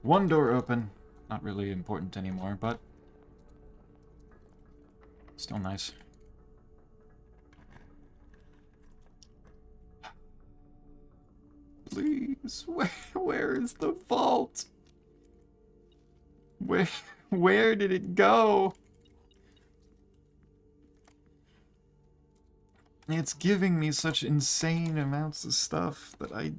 A: One door open. Not really important anymore, but still nice. Please, where is the vault? Where did it go? It's giving me such insane amounts of stuff that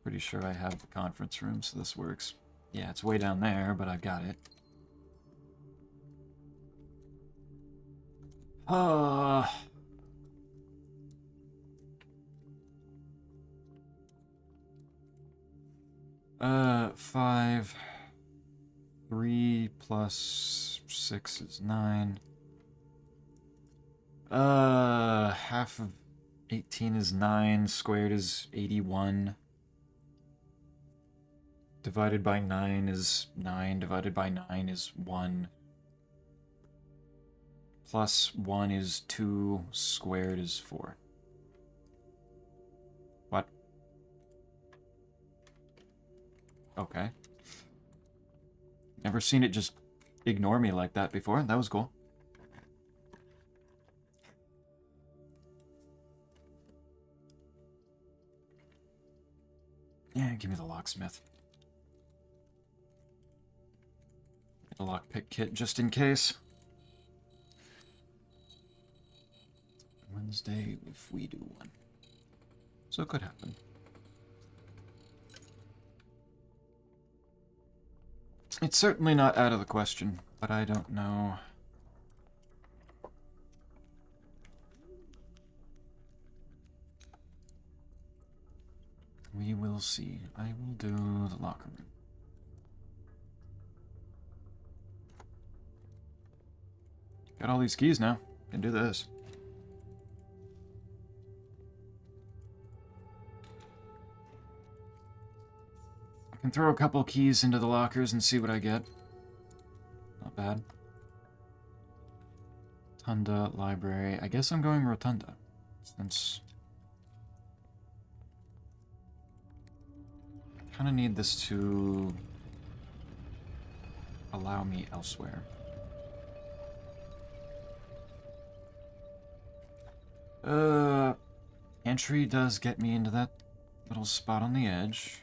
A: pretty sure I have the conference room, so this works. Yeah, it's way down there, but I've got it. 5. 3 plus 6 is 9. Half of 18 is 9. Squared is 81. Divided by 9 is 9. Divided by 9 is 1. Plus 1 is 2. Squared is 4. What? Okay. Never seen it just ignore me like that before. That was cool. Yeah, give me the locksmith. The lockpick kit just in case. Wednesday if we do one. So it could happen. It's certainly not out of the question, but I don't know. We will see. I will do the locker room. Got all these keys now. Can do this. I can throw a couple keys into the lockers and see what I get. Not bad. Rotunda, library. I guess I'm going Rotunda. Since I kind of need this to allow me elsewhere. Entry does get me into that little spot on the edge.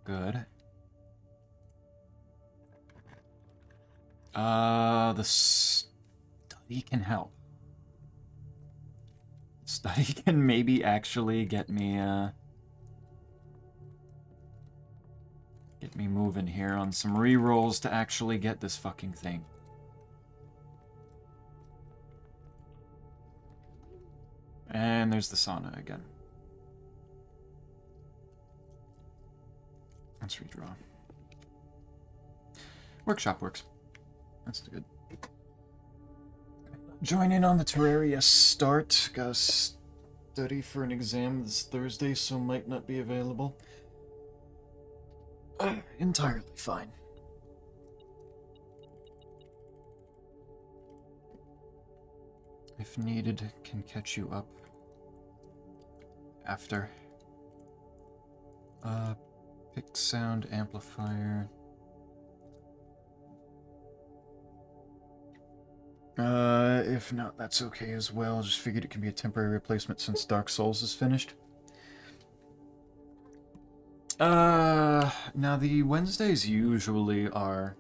A: Good. The study can help. Study can maybe actually get me moving here on some re-rolls to actually get this fucking thing. And there's the sauna again. Let's redraw. Workshop works. That's good. join in on the Terraria start. Gotta study for an exam this Thursday, so might not be available. Entirely fine. If needed, can catch you up after. Pick sound amplifier. If not, that's okay as well. Just figured it could be a temporary replacement since Dark Souls is finished. Now the Wednesdays usually are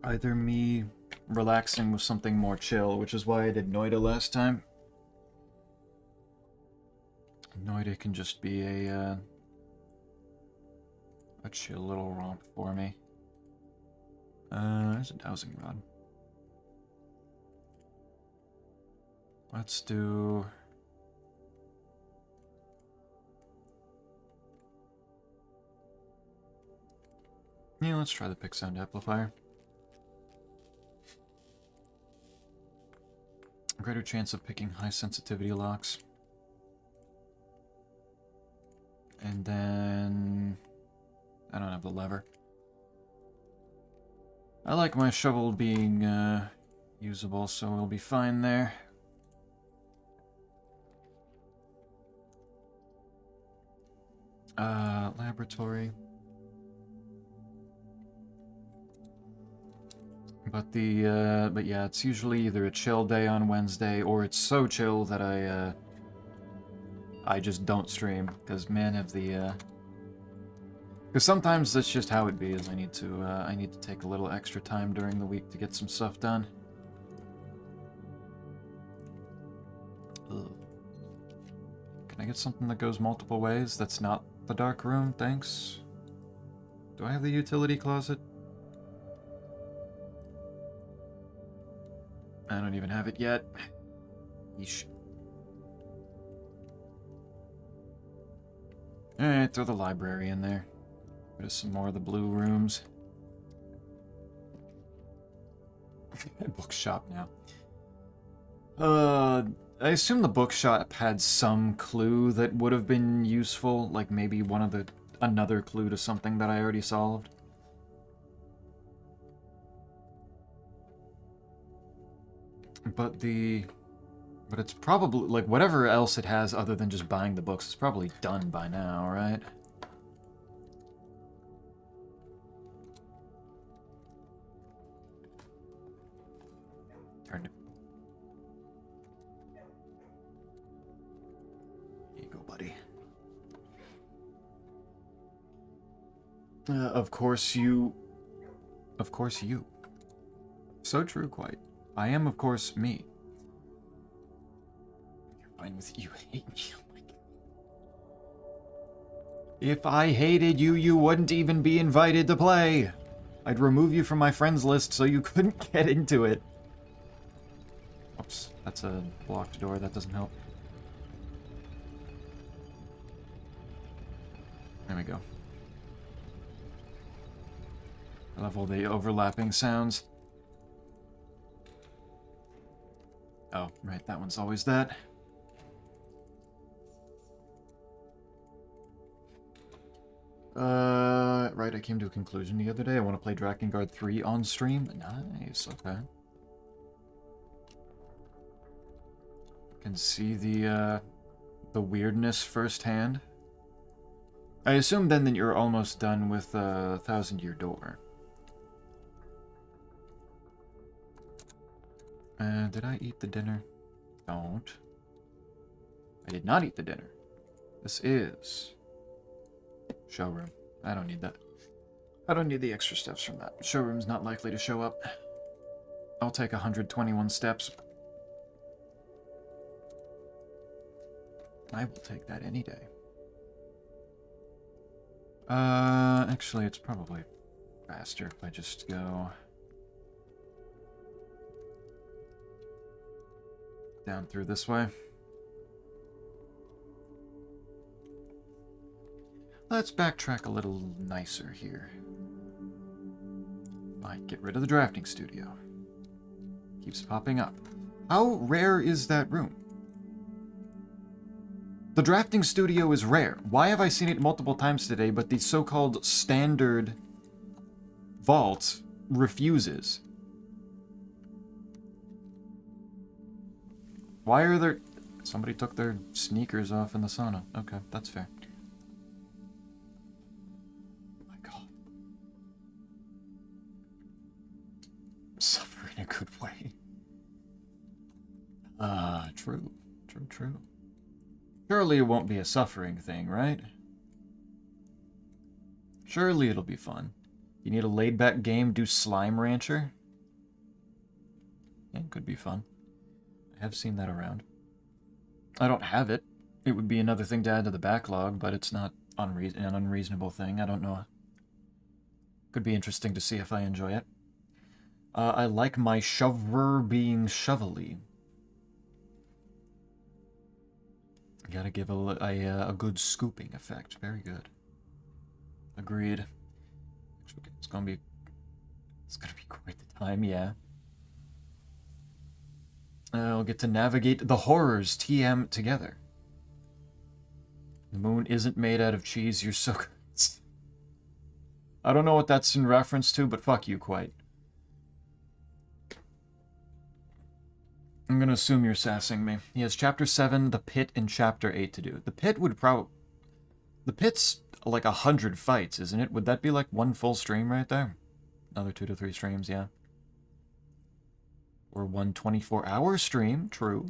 A: either me relaxing with something more chill, which is why I did Noida last time. Noida can just be a chill little romp for me. There's a dowsing rod. Let's do... Yeah, let's try the pick sound amplifier. Greater chance of picking high sensitivity locks. And then... I don't have the lever. I like my shovel being usable, so we'll be fine there. Laboratory. But yeah, it's usually either a chill day on Wednesday, or it's so chill that I just don't stream, because man of the, because sometimes that's just how it be, is I need to take a little extra time during the week to get some stuff done. Ugh. Can I get something that goes multiple ways that's not the dark room? Thanks. Do I have the utility closet? I don't even have it yet. Yeesh. Alright, throw the library in there. Rid of some more of the blue rooms. Bookshop now. I assume the bookshop had some clue that would have been useful, like maybe another clue to something that I already solved. But it's probably, like, whatever else it has other than just buying the books is probably done by now, right? Turn it. Here you go, buddy. Of course you. So true, quite. I am, of course, me. You're fine with you hate me. Oh my God. If I hated you, you wouldn't even be invited to play. I'd remove you from my friends list so you couldn't get into it. Oops, that's a blocked door. That doesn't help. There we go. I love all the overlapping sounds. Oh, right, that one's always that. Right, I came to a conclusion the other day. I want to play Drakengard 3 on stream. Nice, okay. Can see the weirdness firsthand. I assume then that you're almost done with Thousand Year Door. Did I eat the dinner? Don't. I did not eat the dinner. This is showroom. I don't need that. I don't need the extra steps from that. Showroom's not likely to show up. I'll take 121 steps. I will take that any day. Actually, it's probably faster if I just go down through this way. Let's backtrack a little nicer here. Fine, get rid of the drafting studio. Keeps popping up. How rare is that room? The drafting studio is rare. Why have I seen it multiple times today, but the so-called standard vault refuses? Why are there... Somebody took their sneakers off in the sauna. Okay, that's fair. Oh my god. Suffer in a good way. True. True. Surely it won't be a suffering thing, right? Surely it'll be fun. You need a laid-back game, do Slime Rancher? Yeah, it could be fun. I have seen that around. I don't have it. It would be another thing to add to the backlog, but it's not an unreasonable thing. I don't know. Could be interesting to see if I enjoy it. I like my shover being shovelly. Gotta give a good scooping effect. Very good. Agreed. It's gonna be quite the time, yeah. I'll get to navigate the horrors TM together. The moon isn't made out of cheese, you're so good. I don't know what that's in reference to, but fuck you, quite. I'm gonna assume you're sassing me. He has Chapter 7, The Pit, and Chapter 8 to do. The Pit would probably... The Pit's like 100 fights, isn't it? Would that be like one full stream right there? Another 2 to 3 streams, yeah. Or one 24-hour stream, true.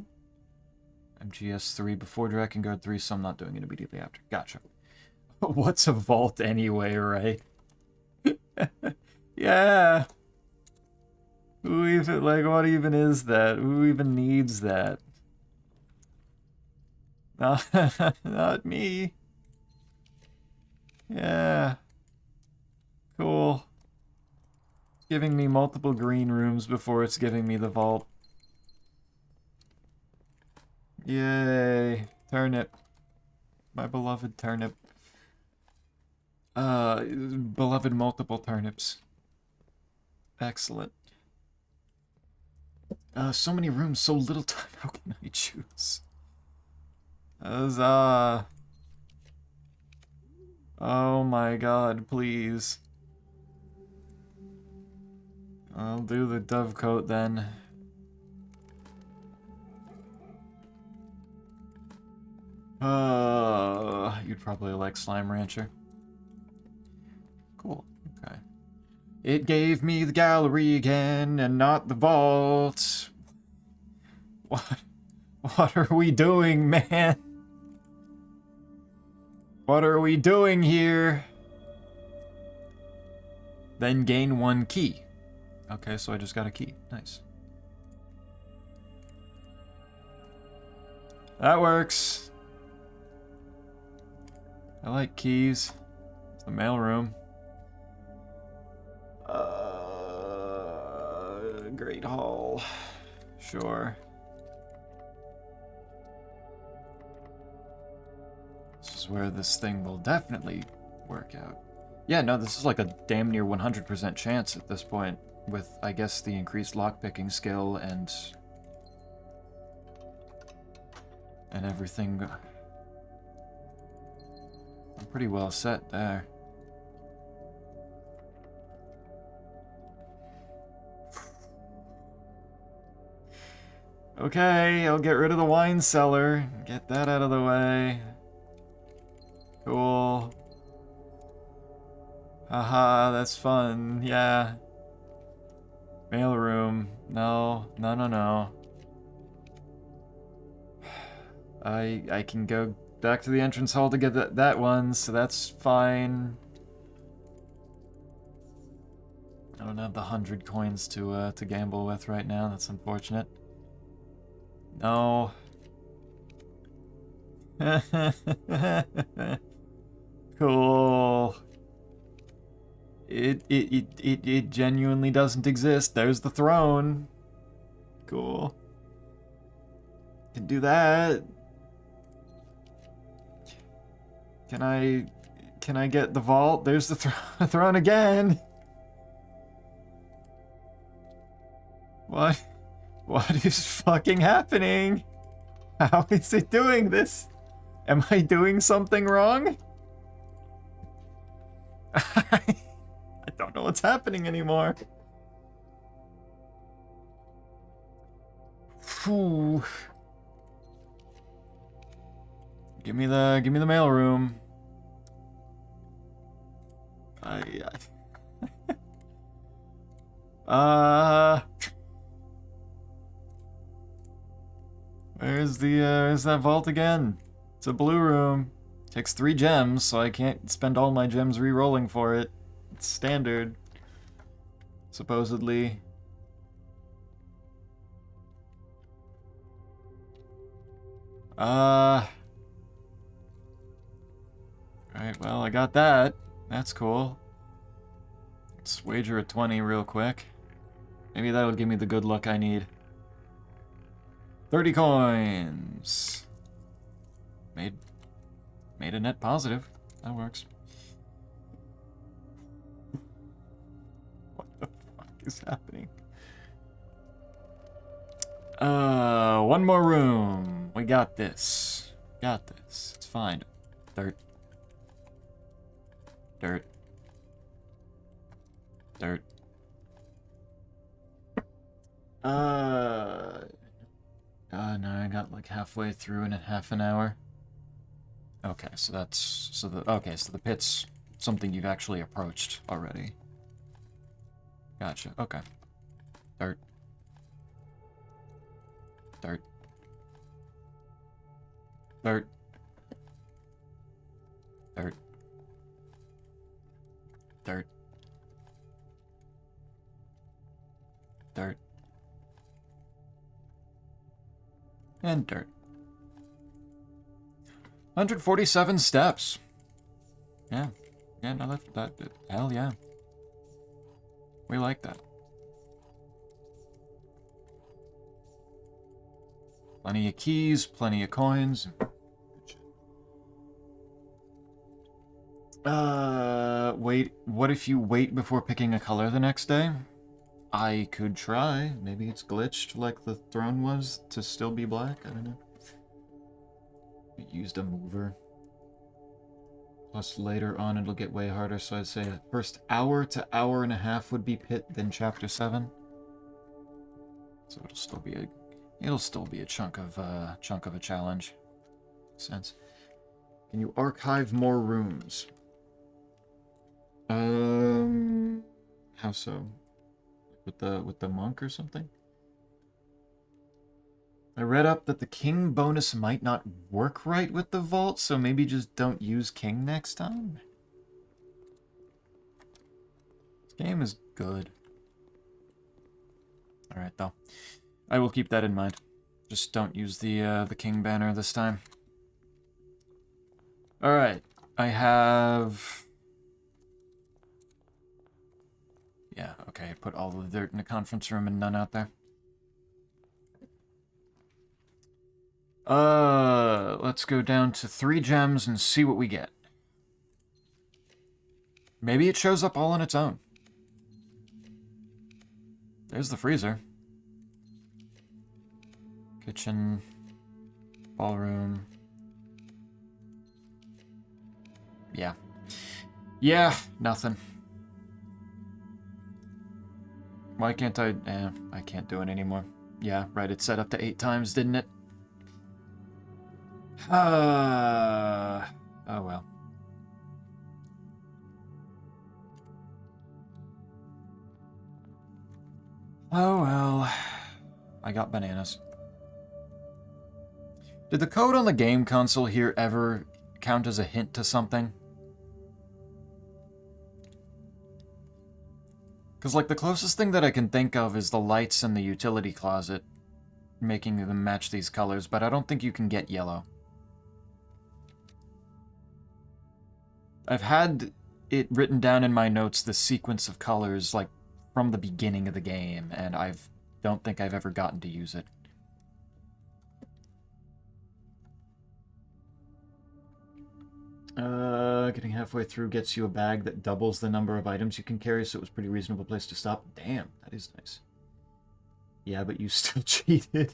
A: MGS 3 before Drakengard 3, so I'm not doing it immediately after. Gotcha. What's a vault anyway, right? Yeah. Who even, like, what even is that? Who even needs that? Not me. Yeah. Cool. Giving me multiple green rooms before it's giving me the vault. Yay. Turnip. My beloved turnip. Beloved multiple turnips. Excellent. So many rooms, so little time. How can I choose? Huzzah. Oh my god, please. I'll do the dovecote then. You'd probably like Slime Rancher. Cool, okay. It gave me the gallery again, and not the vault. What are we doing, man? What are we doing here? Then gain 1 key. Okay, so I just got a key. Nice. That works. I like keys. It's the mailroom. Great Hall. Sure. This is where this thing will definitely work out. Yeah, no, this is like a damn near 100% chance at this point, with, I guess, the increased lockpicking skill and everything. I'm pretty well set there. Okay, I'll get rid of the wine cellar. Get that out of the way. Cool. Haha, that's fun. Yeah. Mailroom. No. No. I can go back to the entrance hall to get that one, so that's fine. I don't have the 100 coins to gamble with right now. That's unfortunate. No. Cool. It genuinely doesn't exist. There's the throne. Cool. Can do that. Can I get the vault? There's the throne again. What? What is fucking happening? How is it doing this? Am I doing something wrong? I don't know what's happening anymore. Whew. Give me the mailroom. Where's that vault again? It's a blue room. Takes 3 gems, so I can't spend all my gems re-rolling for it. It's standard. Supposedly. Alright, well, I got that. That's cool. Let's wager a 20 real quick. Maybe that'll give me the good luck I need. 30 coins. Made a net positive. That works. What the fuck is happening? One more room. We got this. Got this. It's fine. Dirt. Dirt. Dirt. No, I got like halfway through in half an hour. Okay, so the pit's something you've actually approached already. Gotcha. Okay. Dirt. Dirt. Dirt. Dirt. Dirt. Dirt. And dirt. 147 steps. Yeah. Yeah, no, that hell yeah. We like that. Plenty of keys, plenty of coins. Wait, what if you wait before picking a color the next day? I could try. Maybe it's glitched like the throne was to still be black. I don't know. It used a mover. Plus later on it'll get way harder, so I'd say the first hour to hour and a half would be pit, then chapter 7. So it'll still be a chunk of a challenge. Makes sense. Can you archive more rooms? How so? With the monk or something? I read up that the king bonus might not work right with the vault, so maybe just don't use king next time. This game is good. Alright though. I will keep that in mind. Just don't use the king banner this time. Alright. I have... Yeah, okay, put all the dirt in the conference room and none out there. Let's go down to 3 gems and see what we get. Maybe it shows up all on its own. There's the freezer. Kitchen. Ballroom. Yeah. Yeah, nothing. Why can't I... I can't do it anymore. Yeah, right, it's set up to 8 times, didn't it? Oh well. Oh well. I got bananas. Did the code on the game console here ever count as a hint to something? Because, like, the closest thing that I can think of is the lights in the utility closet, making them match these colors, but I don't think you can get yellow. I've had it written down in my notes, the sequence of colors, like, from the beginning of the game, and don't think I've ever gotten to use it. Getting halfway through gets you a bag that doubles the number of items you can carry, so it was a pretty reasonable place to stop. Damn, that is nice. Yeah, but you still cheated.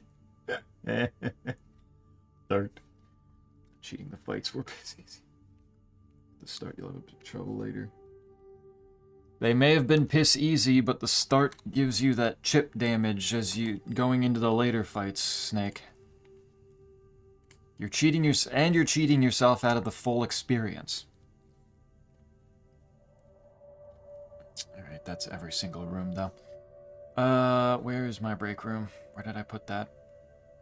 A: Start. Cheating the fights were easy. The start, you'll have a bit of trouble later. They may have been piss easy, but the start gives you that chip damage as you going into the later fights, Snake. You're cheating you're cheating yourself out of the full experience. Alright, that's every single room, though. Where is my break room? Where did I put that?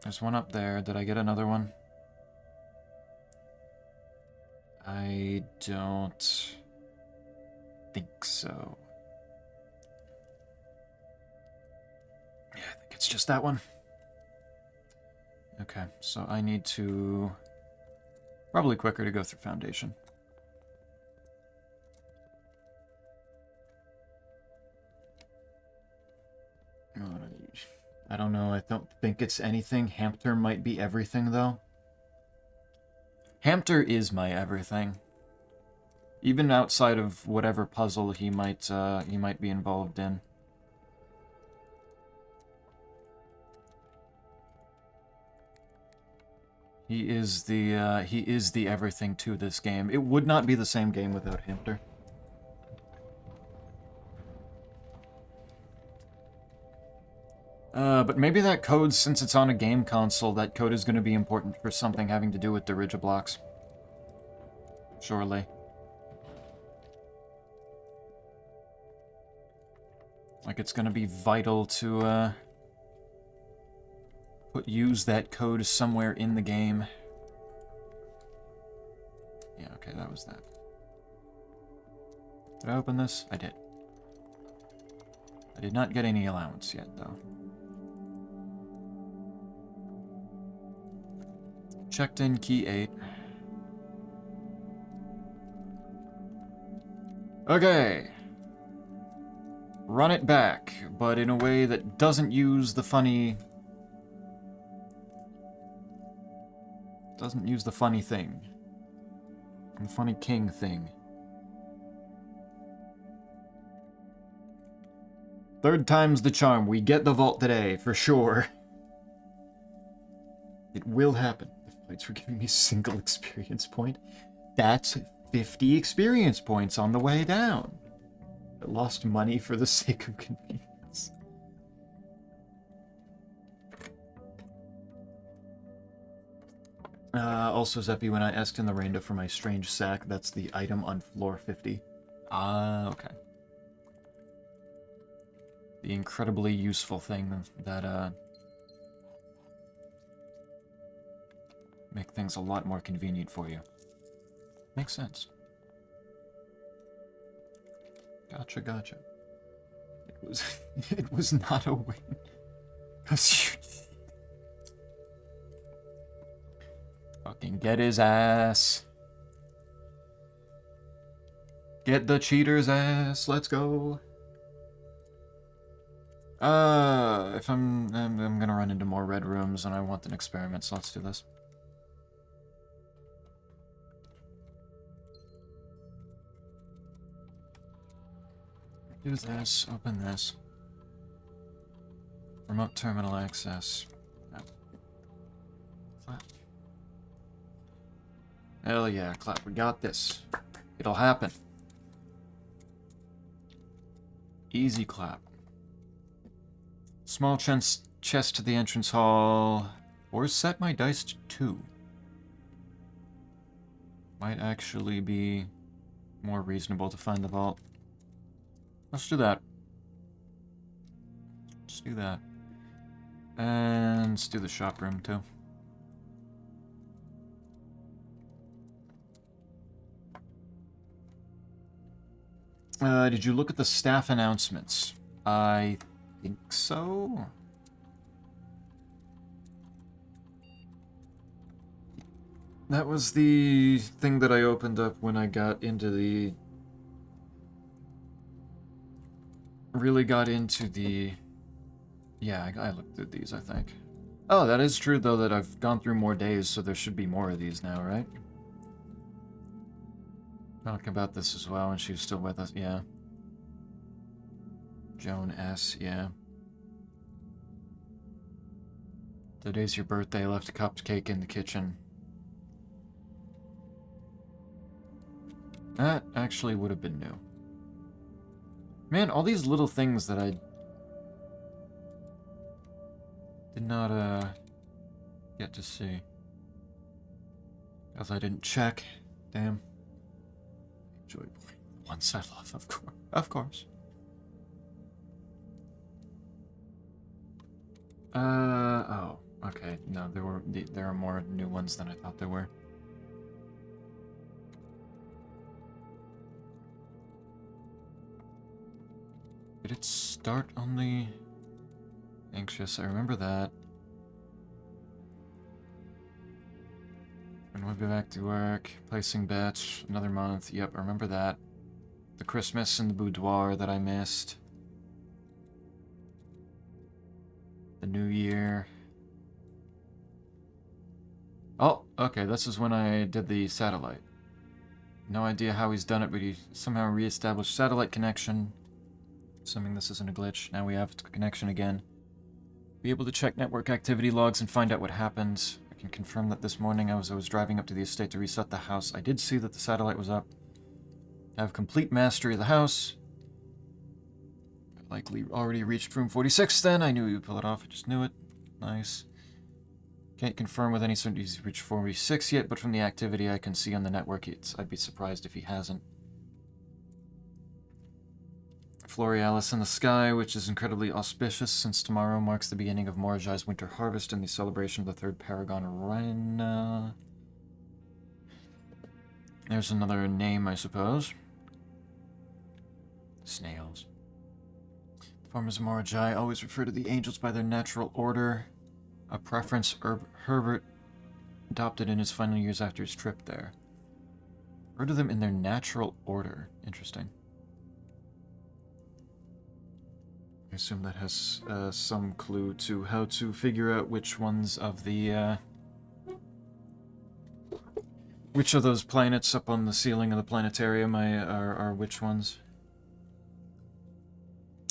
A: There's one up there. Did I get another one? I don't think so. Yeah, I think it's just that one. Okay, so I need to... Probably quicker to go through Foundation. I don't know, I don't think it's anything. Hampter might be everything, though. Hampter is my everything. Even outside of whatever puzzle he might be involved in. He is the everything to this game. It would not be the same game without Hampter. But maybe that code, since it's on a game console, that code is going to be important for something having to do with Dirigiblocks. Surely. Like, it's going to be vital to, use that code somewhere in the game. Yeah, okay, that was that. Did I open this? I did. I did not get any allowance yet, though. Checked in key 8. Okay. Run it back, but in a way that doesn't use the funny... Doesn't use the funny thing. The funny king thing. Third time's the charm. We get the vault today, for sure. It will happen. The fights were giving me a single experience point. That's 50 experience points on the way down. I lost money for the sake of convenience. Also, Zeppy, when I asked in the rando for my strange sack, that's the item on floor 50. Ah, okay. The incredibly useful thing that, make things a lot more convenient for you. Makes sense. Gotcha, gotcha. It was not a win. Fucking get his ass. Get the cheater's ass. Let's go. If I'm gonna run into more red rooms and I want an experiment, so let's do this. Do this, open this. Remote terminal access. No. Clap. Hell yeah, clap. We got this. It'll happen. Easy clap. Small chest to the entrance hall. Or set my dice to 2. Might actually be more reasonable to find the vault. Let's do that. Let's do that. And let's do the shop room, too. Did you look at the staff announcements? I think so. That was the thing that I opened up when I got into the... Really got into the... Yeah, I looked at these, I think. Oh, that is true, though, that I've gone through more days, so there should be more of these now, right? Talking about this as well when she was still with us, yeah. Joan S., yeah. Today's your birthday. I left a cupcake in the kitchen. That actually would have been new. Man, all these little things that I did not get to see. Because I didn't check. Damn. Enjoy ones I love, of course. Of course. Oh, okay. No, there are more new ones than I thought there were. Did it start on the anxious? I remember that. When we'll be back to work, placing bets, another month. Yep, I remember that. The Christmas in the boudoir that I missed. The New Year. Oh, okay, this is when I did the satellite. No idea how he's done it, but he somehow reestablished satellite connection. Assuming this isn't a glitch. Now we have connection again. Be able to check network activity logs and find out what happens. I can confirm that this morning as I was driving up to the estate to reset the house, I did see that the satellite was up. I have complete mastery of the house. I likely already reached room 46 then. I knew he would pull it off. I just knew it. Nice. Can't confirm with any certainty he's reached 46 yet, but from the activity I can see on the network, I'd be surprised if he hasn't. Florealis in the sky, which is incredibly auspicious since tomorrow marks the beginning of Morajai's winter harvest and the celebration of the third Paragon Rhina. There's another name, I suppose. Snails. The farmers of Morajai always refer to the angels by their natural order, a preference Herbert adopted in his final years after his trip there. Refer to them in their natural order. Interesting. I assume that has some clue to how to figure out which ones of the, which of those planets up on the ceiling of the planetarium are which ones.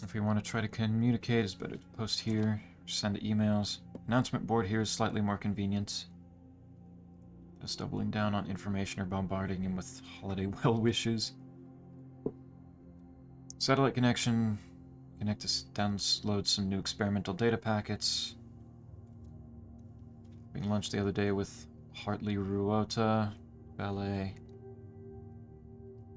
A: If we want to try to communicate, it's better to post here, or send emails. Announcement board here is slightly more convenient. Just doubling down on information or bombarding him with holiday well wishes. Satellite connection. Connect to download some new experimental data packets. Having lunch the other day with Hartley Ruota, ballet.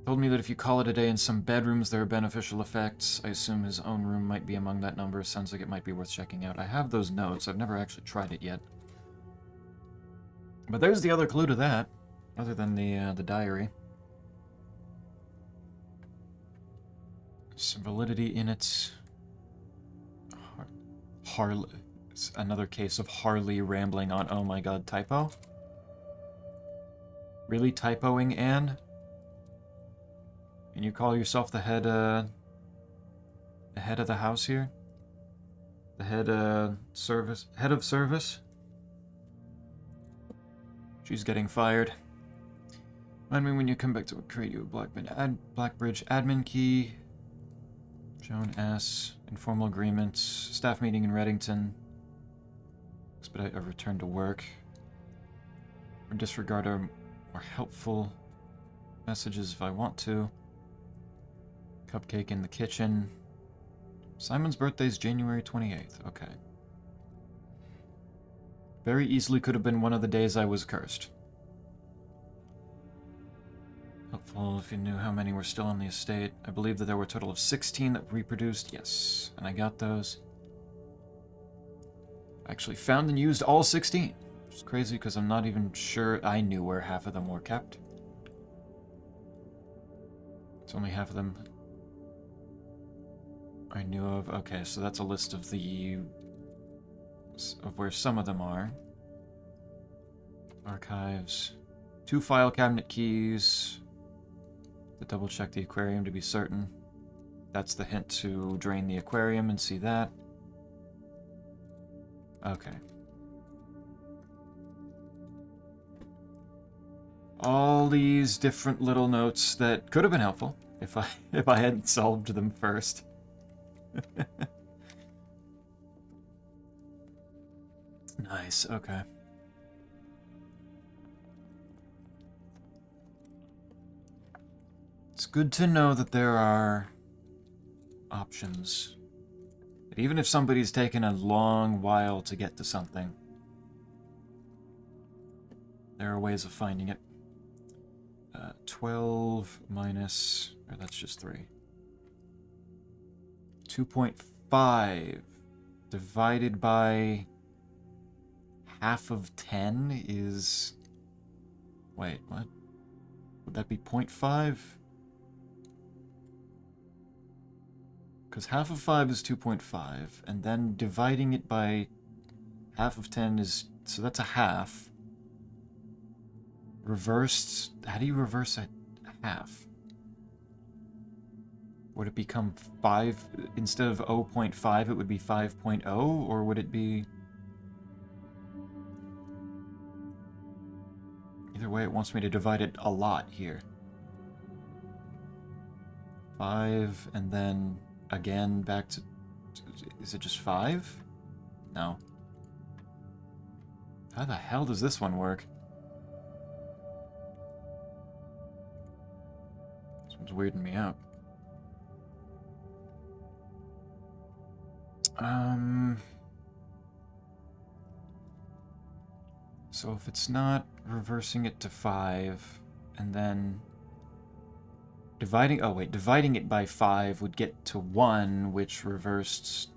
A: Told me that if you call it a day in some bedrooms, there are beneficial effects. I assume his own room might be among that number. Sounds like it might be worth checking out. I have those notes. I've never actually tried it yet. But there's the other clue to that, other than the diary. Some validity in it. Harley. Another case of Harley rambling on, oh my god, typo? Really typoing, Anne? Can you call yourself the head of the house here? The head of service? She's getting fired. Remind me when you come back to create you a Blackbridge admin key. Joan S. Informal agreements. Staff meeting in Reddington. Expedite a return to work. Or disregard our more helpful messages if I want to. Cupcake in the kitchen. Simon's birthday is January 28th. Okay. Very easily could have been one of the days I was cursed. Helpful if you knew how many were still on the estate. I believe that there were a total of 16 that reproduced. Yes, and I got those. I actually found and used all 16. Which is crazy because I'm not even sure I knew where half of them were kept. It's only half of them I knew of. Okay, so that's a list of where some of them are. Archives. 2 file cabinet keys. To double check the aquarium to be certain. That's the hint to drain the aquarium and see that. Okay. All these different little notes that could have been helpful if I hadn't solved them first. Nice, okay. It's good to know that there are options. That even if somebody's taken a long while to get to something, there are ways of finding it. 12 minus... or that's just 3. 2.5 divided by half of 10 is... Wait, what? Would that be 0.5? Because half of 5 is 2.5, and then dividing it by half of 10 is... so that's a half. Reversed... how do you reverse a half? Would it become 5... instead of 0.5, it would be 5.0, or would it be... either way, it wants me to divide it a lot here. 5, and then again back to... is it just 5? No. How the hell does this one work? This one's weirding me out. So if it's not reversing it to 5, and then dividing... oh wait, dividing it by 5 would get to 1, which reversed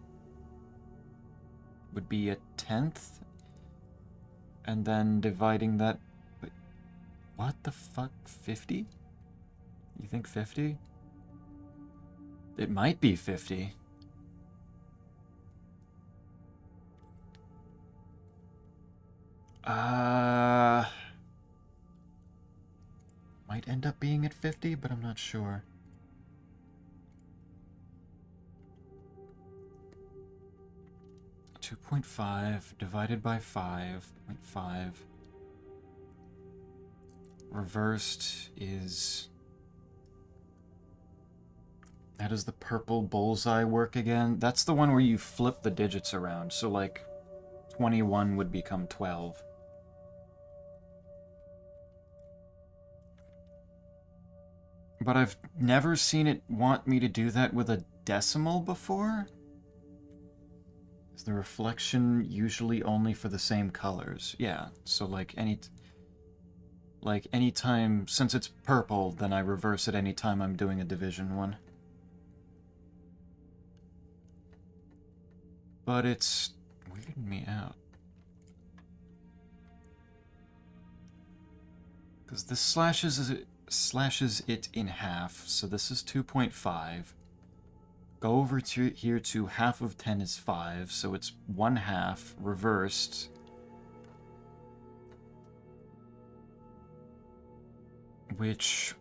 A: would be a 10th. And then dividing that... wait, what the fuck? 50? You think 50? It might be 50. Might end up being at 50, but I'm not sure. .5 divided by 5.5 reversed is... how does the purple bullseye work again? That's the one where you flip the digits around, so like 21 would become 12. But I've never seen it want me to do that with a decimal before. Is the reflection usually only for the same colors? Yeah, so like anytime, since it's purple, then I reverse it anytime I'm doing a division one. But it's weirding me out. Because this slashes it in half, so this is 2.5. Go over to here to half of 10 is 5, so it's 1/2 reversed. Which,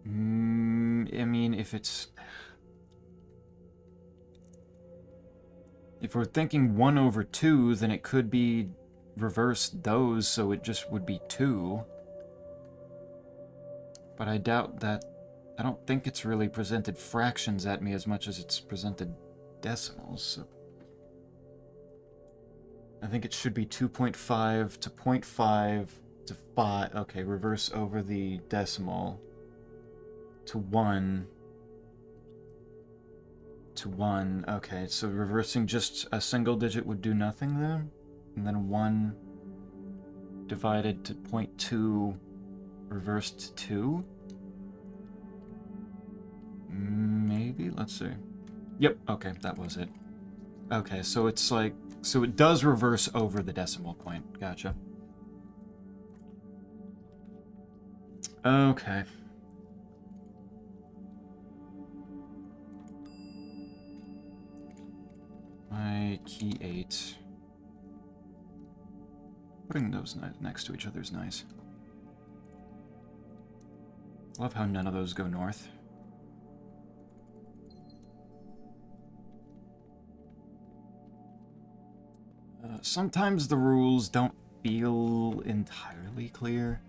A: I mean, if we're thinking 1/2, then it could be reversed those, so it just would be 2. But I doubt that. I don't think it's really presented fractions at me as much as it's presented decimals. So I think it should be 2.5 to 0.5 to 5. Okay, reverse over the decimal to 1 to 1. Okay, so reversing just a single digit would do nothing then? And then 1 divided to 0.2 reversed to 2? Maybe? Let's see. Yep, okay, that was it. Okay, so it's like... so it does reverse over the decimal point. Gotcha. Okay. My key 8. Putting those next to each other is nice. Love how none of those go north. Sometimes the rules don't feel entirely clear.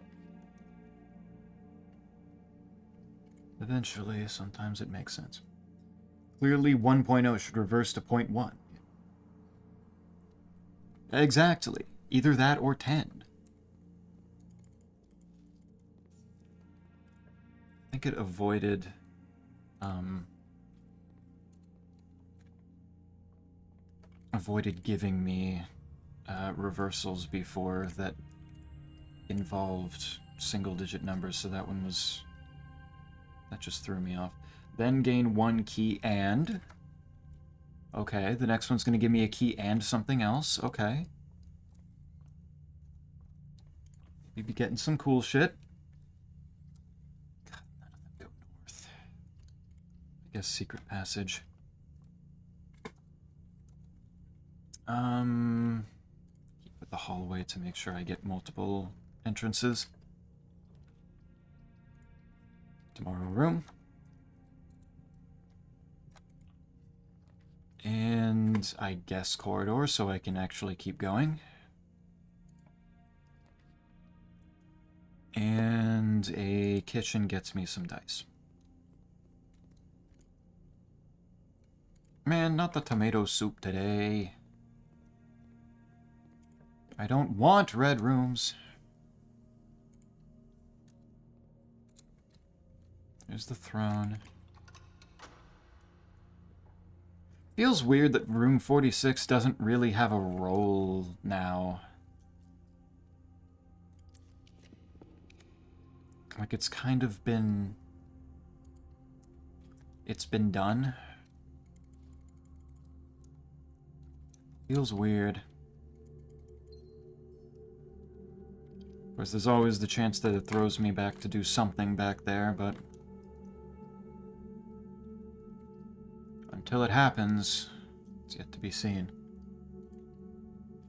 A: Eventually, sometimes it makes sense. Clearly, 1.0 should reverse to 0.1. Exactly. Either that or 10. I think it avoided... avoided giving me reversals before that involved single-digit numbers, so that one was... that just threw me off. Then gain 1 key and... okay, the next one's going to give me a key and something else. Okay. Maybe getting some cool shit. God, none of them go north. I guess secret passage. Keep with the hallway to make sure I get multiple entrances. Tomorrow room. And I guess corridor, so I can actually keep going. And a kitchen gets me some dice. Man, not the tomato soup today. I don't want red rooms. There's the throne. Feels weird that room 46 doesn't really have a role now. Like, it's kind of been... it's been done. Feels weird. Of course, there's always the chance that it throws me back to do something back there, but... until it happens, it's yet to be seen.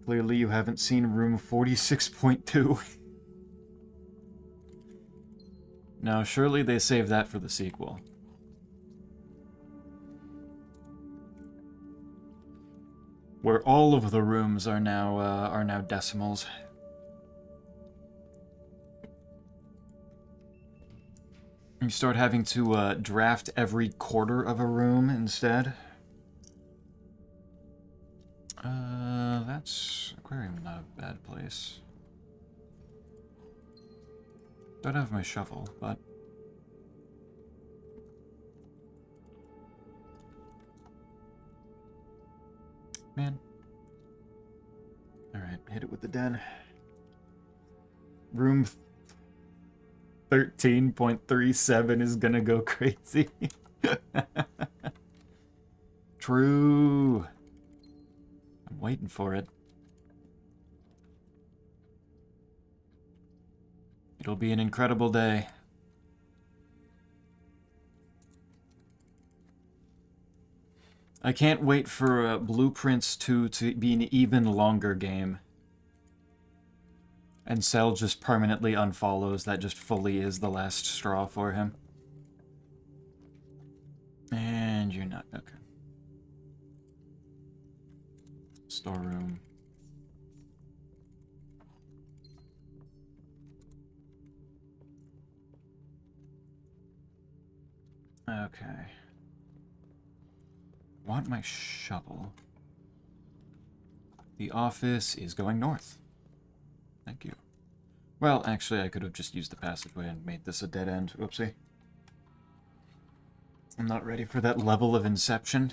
A: Clearly you haven't seen room 46.2. No, surely they saved that for the sequel. Where all of the rooms are now decimals. You start having to draft every quarter of a room instead. That's aquarium, not a bad place. Don't have my shovel, but... man. Alright, hit it with the den. Room 13.37 is gonna go crazy. True. I'm waiting for it. It'll be an incredible day. I can't wait for Blueprints 2 to be an even longer game. And Cell just permanently unfollows. That just fully is the last straw for him. And you're not. Okay. Storeroom. Okay. Want my shovel. The office is going north. Thank you. Well, actually, I could have just used the passageway and made this a dead end. Oopsie. I'm not ready for that level of inception.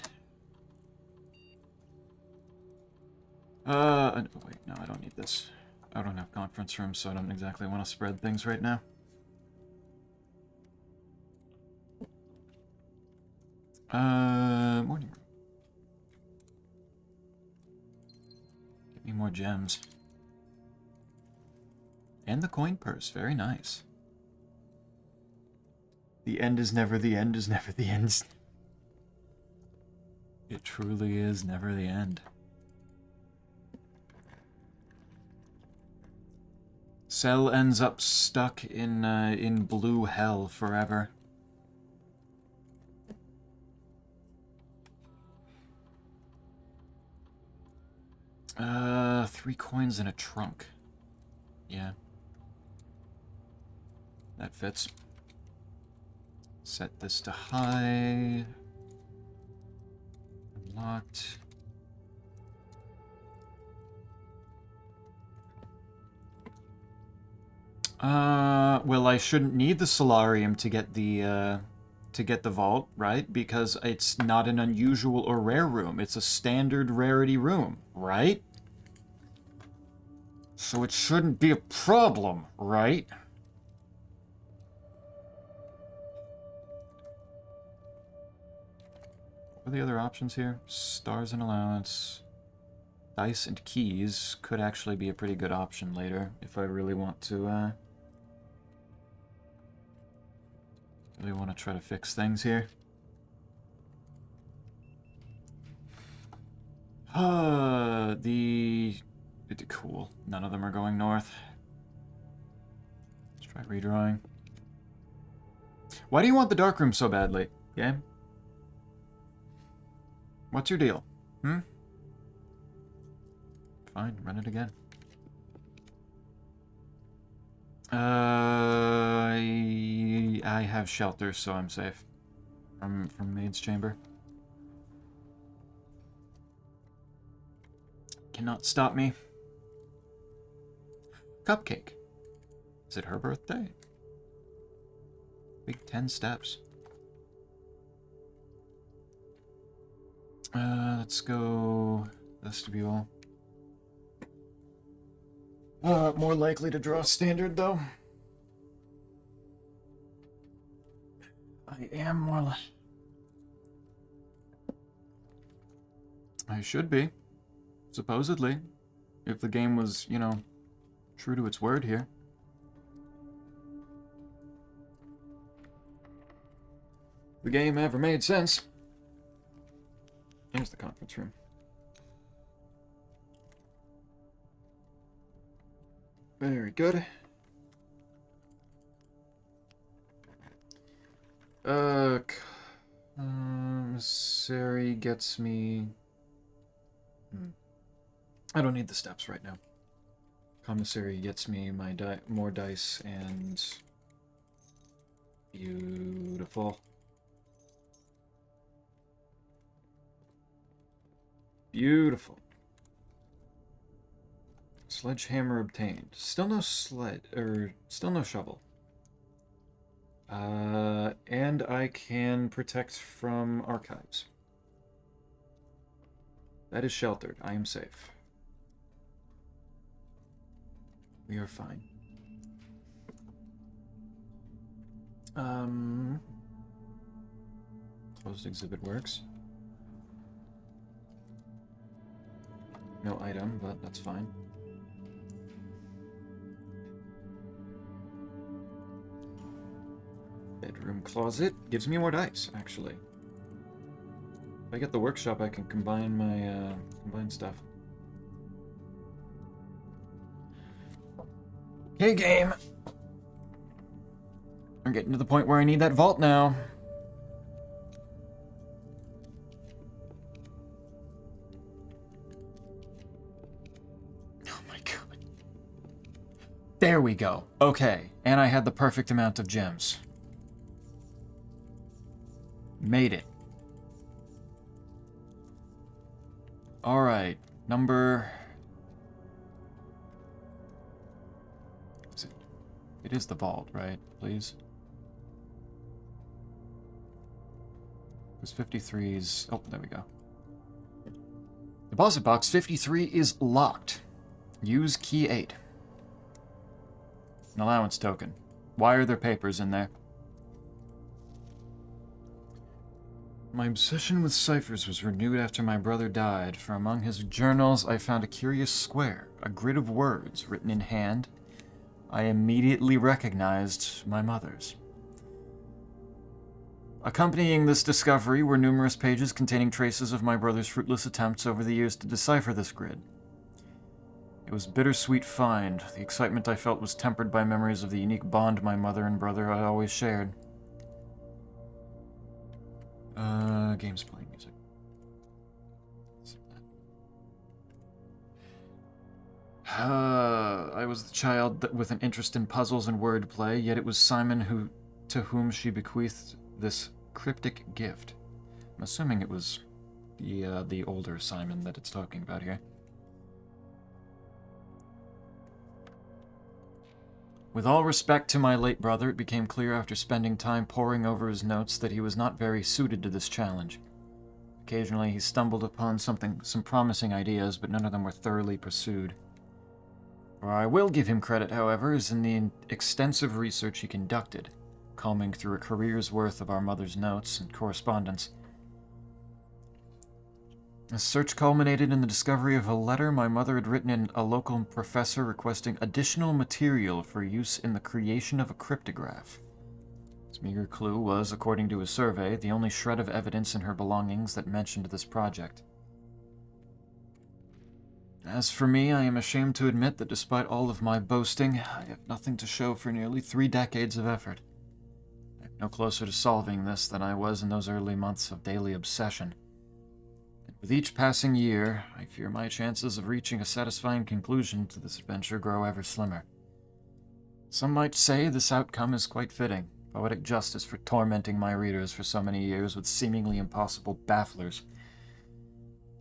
A: Oh, wait, no, I don't need this. I don't have conference rooms, so I don't exactly want to spread things right now. Morning room. Get me more gems. And the coin purse, very nice. The end is never the end is never the end. It truly is never the end. Cell ends up stuck in blue hell forever. Three coins in a trunk. Yeah. That fits. Set this to high. Unlocked. Well, I shouldn't need the solarium to get the vault, right? Because it's not an unusual or rare room. It's a standard rarity room, right? So it shouldn't be a problem, right? What are the other options here? Stars and allowance. Dice and keys could actually be a pretty good option later if I really want to, really want to try to fix things here. Cool. None of them are going north. Let's try redrawing. Why do you want the dark room so badly, game? What's your deal? Hmm? Fine, run it again. I have shelter, so I'm safe. From Maid's Chamber. Cannot stop me. Cupcake. Is it her birthday? Big 10 steps. Let's go vestibule. More likely to draw standard, though. I am more I should be. Supposedly. If the game was, you know, true to its word here. The game ever made sense. Here's the conference room. Very good. Commissary gets me... I don't need the steps right now. Commissary gets me my more dice and... Beautiful. Beautiful. Sledgehammer obtained. Still no still no shovel. And I can protect from archives. That is sheltered. I am safe. We are fine. Closed exhibit works. No item, but that's fine. Bedroom closet gives me more dice, actually. If I get the workshop, I can combine my combine stuff. Okay, game. I'm getting to the point where I need that vault now. Oh my god. There we go. Okay, and I had the perfect amount of gems. Made it. Alright, number... It is the vault, right? Please? Because 53's... Oh, there we go. Deposit box 53 is locked. Use key 8. An allowance token. Why are there papers in there? My obsession with ciphers was renewed after my brother died, for among his journals I found a curious square, a grid of words written in hand. I immediately recognized my mother's. Accompanying this discovery were numerous pages containing traces of my brother's fruitless attempts over the years to decipher this grid. It was a bittersweet find. The excitement I felt was tempered by memories of the unique bond my mother and brother had always shared. Games playing music. I was the child with an interest in puzzles and wordplay, yet it was Simon to whom she bequeathed this cryptic gift. I'm assuming it was the older Simon that it's talking about here. With all respect to my late brother, it became clear after spending time poring over his notes that he was not very suited to this challenge. Occasionally he stumbled upon some promising ideas, but none of them were thoroughly pursued. Where I will give him credit, however, is in the extensive research he conducted, combing through a career's worth of our mother's notes and correspondence. The search culminated in the discovery of a letter my mother had written in a local professor requesting additional material for use in the creation of a cryptograph. This meager clue was, according to his survey, the only shred of evidence in her belongings that mentioned this project. As for me, I am ashamed to admit that despite all of my boasting, I have nothing to show for nearly 3 decades of effort. I am no closer to solving this than I was in those early months of daily obsession. With each passing year, I fear my chances of reaching a satisfying conclusion to this adventure grow ever slimmer. Some might say this outcome is quite fitting, poetic justice for tormenting my readers for so many years with seemingly impossible bafflers.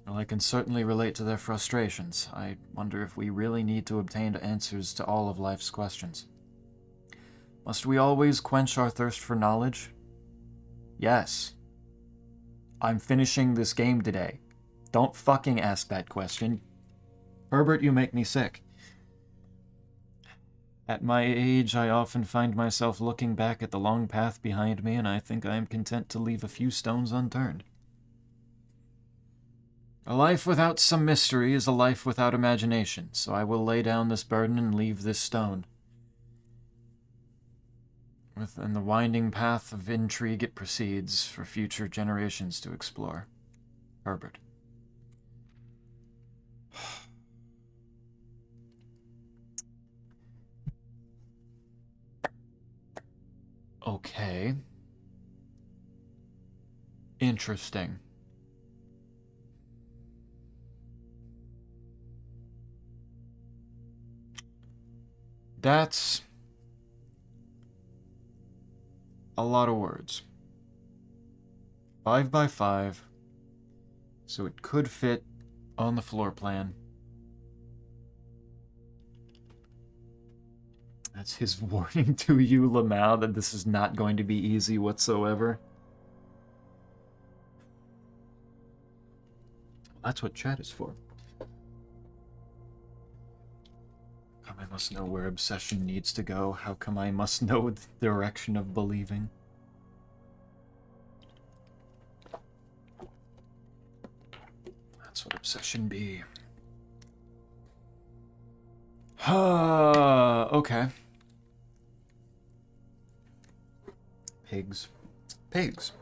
A: While I can certainly relate to their frustrations, I wonder if we really need to obtain answers to all of life's questions. Must we always quench our thirst for knowledge? Yes. I'm finishing this game today. Don't fucking ask that question. Herbert, you make me sick. At my age, I often find myself looking back at the long path behind me, and I think I am content to leave a few stones unturned. A life without some mystery is a life without imagination, so I will lay down this burden and leave this stone. Within the winding path of intrigue it proceeds, for future generations to explore. Herbert. Okay. Interesting. That's a lot of words. 5 by 5. So it could fit on the floor plan. That's his warning to you, Lamau, that this is not going to be easy whatsoever. That's what chat is for. Come, I must know where obsession needs to go. How come I must know the direction of believing? That's what obsession be. Okay. Pigs. Pigs.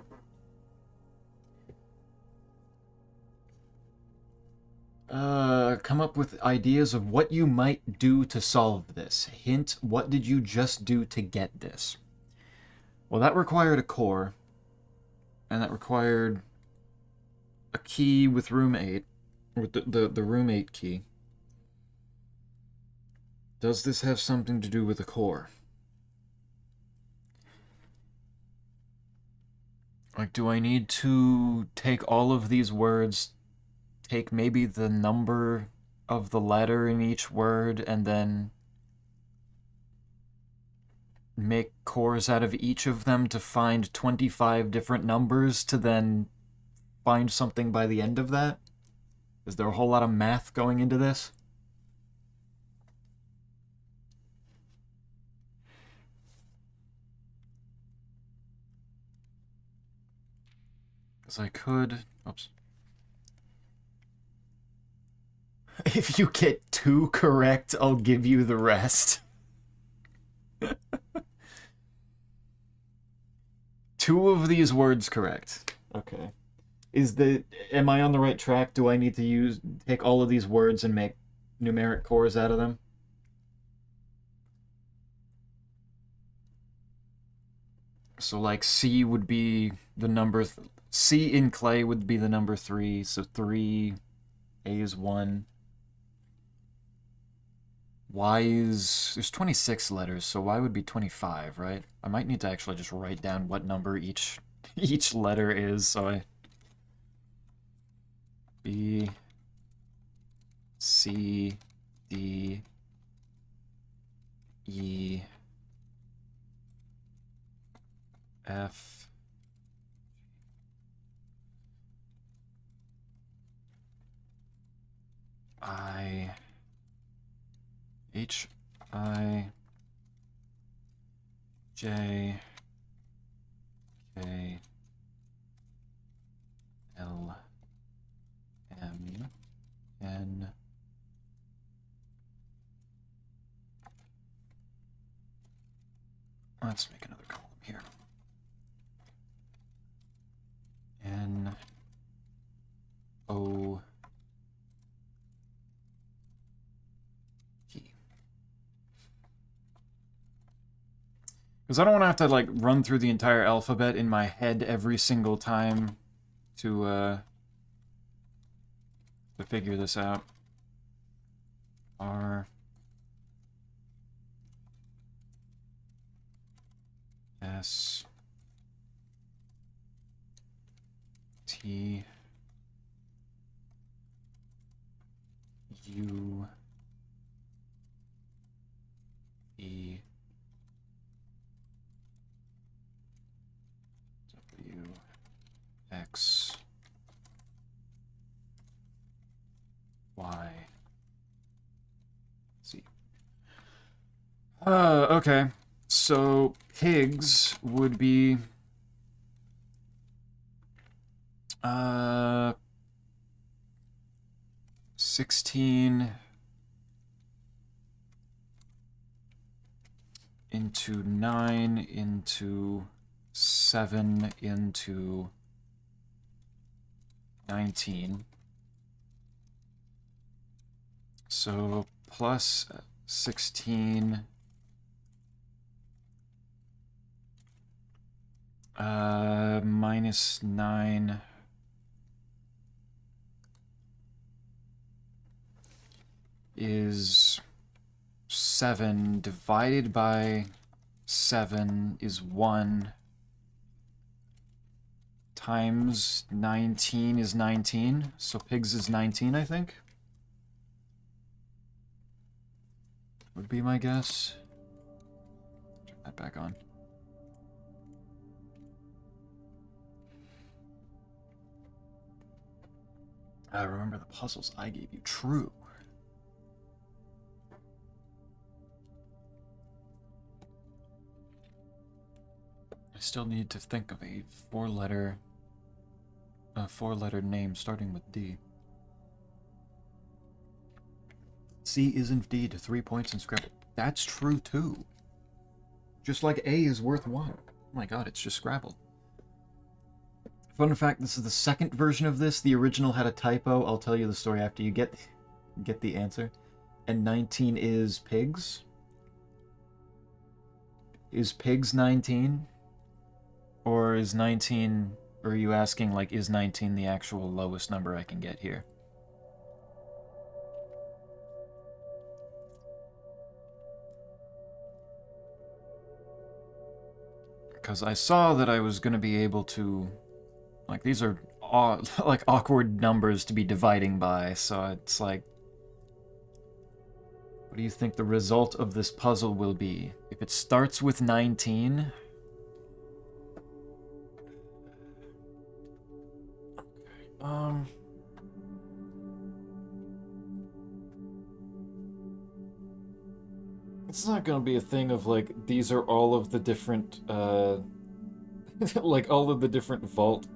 A: Come up with ideas of what you might do to solve this. Hint, what did you just do to get this? Well, that required a core, and that required a key with room 8, with the room 8 key. Does this have something to do with the core? Like, do I need to take all of these words, take maybe the number of the letter in each word, and then make cores out of each of them to find 25 different numbers to then find something by the end of that? Is there a whole lot of math going into this? Because I could... Oops. If you get 2 correct, I'll give you the rest. 2 of these words correct. Okay. Am I on the right track? Do I need to take all of these words and make numeric cores out of them? So like C would be the number, C in clay would be the number 3, so 3, A is 1. Y is, there's 26 letters, so Y would be 25, right? I might need to actually just write down what number each letter is, so I... B, C, D, E, F, I, H, I, J, K, L, M, N, let's make another column here. N, O, P. Because I don't want to have to, like, run through the entire alphabet in my head every single time to figure this out. R, S, T, U, E, W, X, Y, Z. Okay. So pigs would be 16 into 9 into 7 into 19. So plus 16 minus 9 is 7 divided by 7 is 1 times 19 is 19. So pigs is 19, I think. Would be my guess. Turn that back on. Remember the puzzles I gave you. True. I still need to think of a four-letter name starting with D. C is indeed 3 points in Scrabble. That's true too. Just like A is worth 1. Oh my god, it's just Scrabble. Fun fact, this is the second version of this. The original had a typo. I'll tell you the story after you get the answer. And 19 is pigs. Is pigs 19? Or is 19... Or are you asking, like, is 19 the actual lowest number I can get here? Because I saw that I was going to be able to... Like, these are, like, awkward numbers to be dividing by, so it's like... What do you think the result of this puzzle will be? If it starts with 19... It's not gonna be a thing of, like, these are all of the different, like, all of the different vault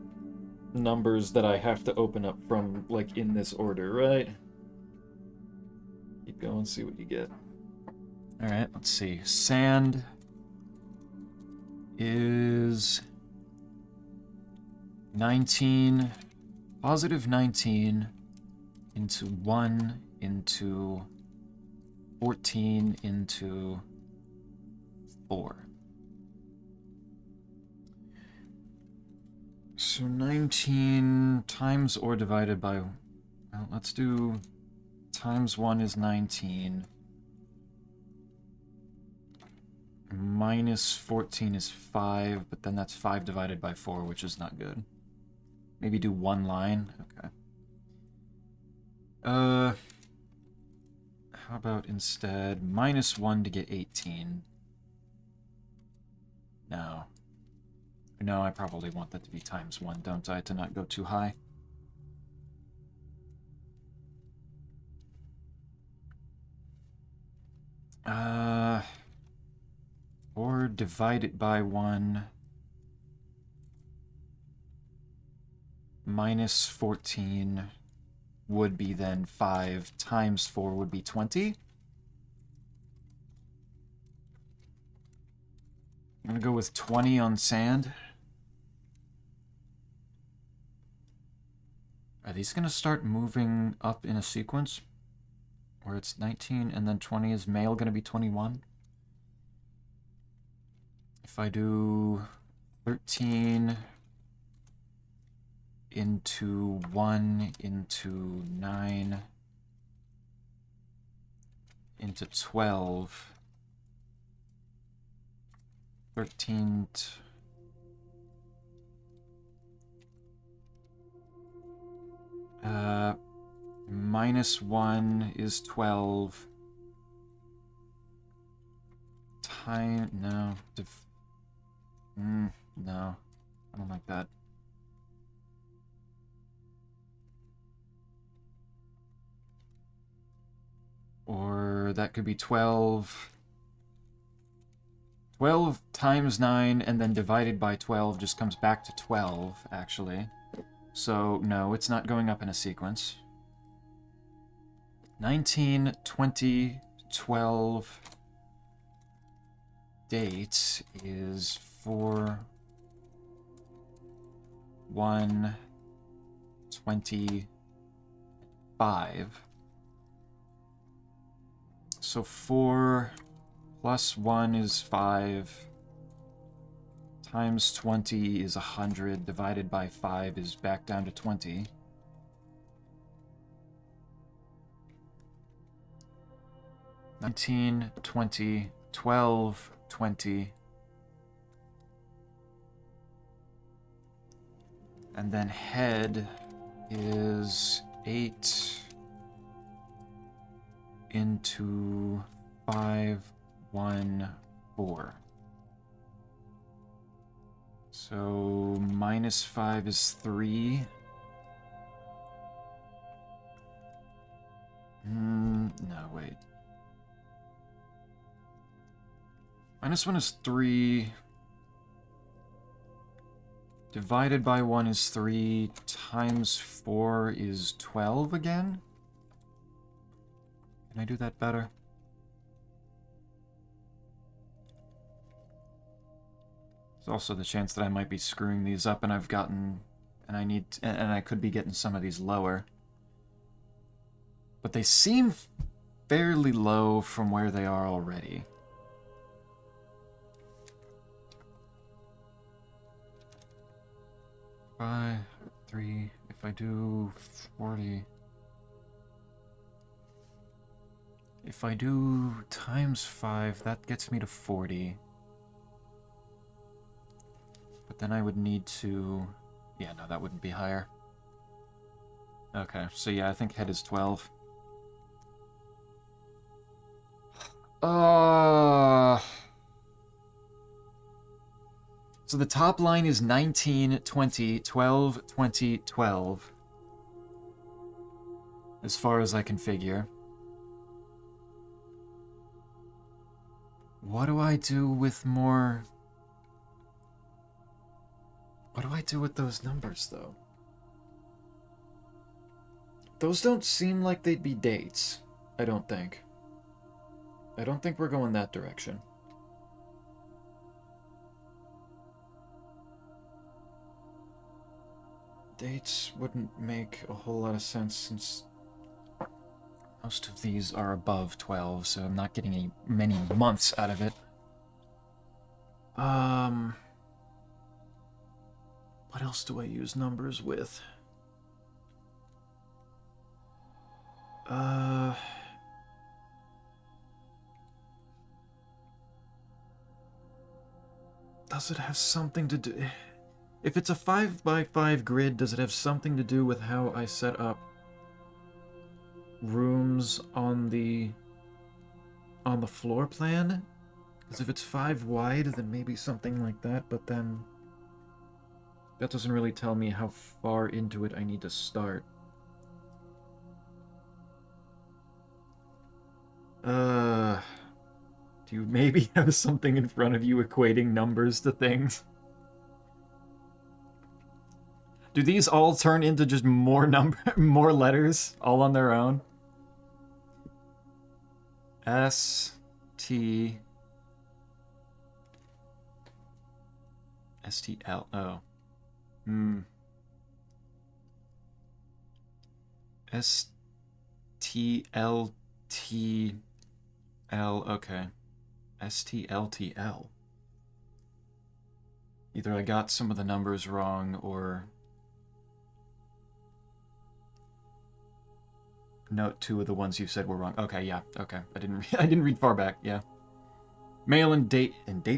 A: numbers that I have to open up from, like, in this order, right? Keep going, see what you get. Alright, let's see. Sand is 19, positive 19 into 1 into 14 into 4. So 19 times or divided by... Well, let's do... Times 1 is 19. Minus 14 is 5, but then that's 5 divided by 4, which is not good. Maybe do one line? Okay. How about instead minus 1 to get 18? No. No, I probably want that to be ×1, don't I, to not go too high. Or divide it by 1. Minus 14 would be then 5 times 4 would be 20. I'm gonna go with 20 on sand. Are these gonna start moving up in a sequence? Where it's 19 and then 20 is male gonna be 21? If I do 13 into 1 into 9 into 12, 13 minus 1 is 12. No. No. I don't like that. Or that could be 12. 12 times 9 and then divided by 12 just comes back to 12, actually. So, no, it's not going up in a sequence. 19, 20, 12... date is 4, 1, 25. So 4 plus 1 is 5, times 20 is 100, divided by 5 is back down to 20. $19, $20, $12, $20. And then head is 8 into 5, 1, 4. So minus 5 is 3. No, wait. Minus 1 is 3. Divided by 1 is 3. Times 4 is 12 again? Can I do that better? There's also the chance that I might be screwing these up and I've gotten... and I could be getting some of these lower. But they seem fairly low from where they are already. Five, 3, if I do 40... If I do times 5, that gets me to 40. But then I would need to... Yeah, no, that wouldn't be higher. Okay, so yeah, I think head is 12. So the top line is 19, 20, 12, 20, 12. As far as I can figure. What do I do with more... What do I do with those numbers, though? Those don't seem like they'd be dates, I don't think. I don't think we're going that direction. Dates wouldn't make a whole lot of sense since most of these are above 12, so I'm not getting many months out of it. What else do I use numbers with? Does it have something to do... If it's a 5x5 grid, does it have something to do with how I set up rooms on the floor plan? Because if it's 5 wide, then maybe something like that, but then... That doesn't really tell me how far into it I need to start. Do you maybe have something in front of you equating numbers to things? Do these all turn into just more more letters, all on their own? S, T, S, T, L, O. S, T, L, T, L, okay. S, T, L, T, L. Either I got some of the numbers wrong, or... Note 2 of the ones you said were wrong. Okay, yeah, okay. I didn't read far back, yeah. Male and date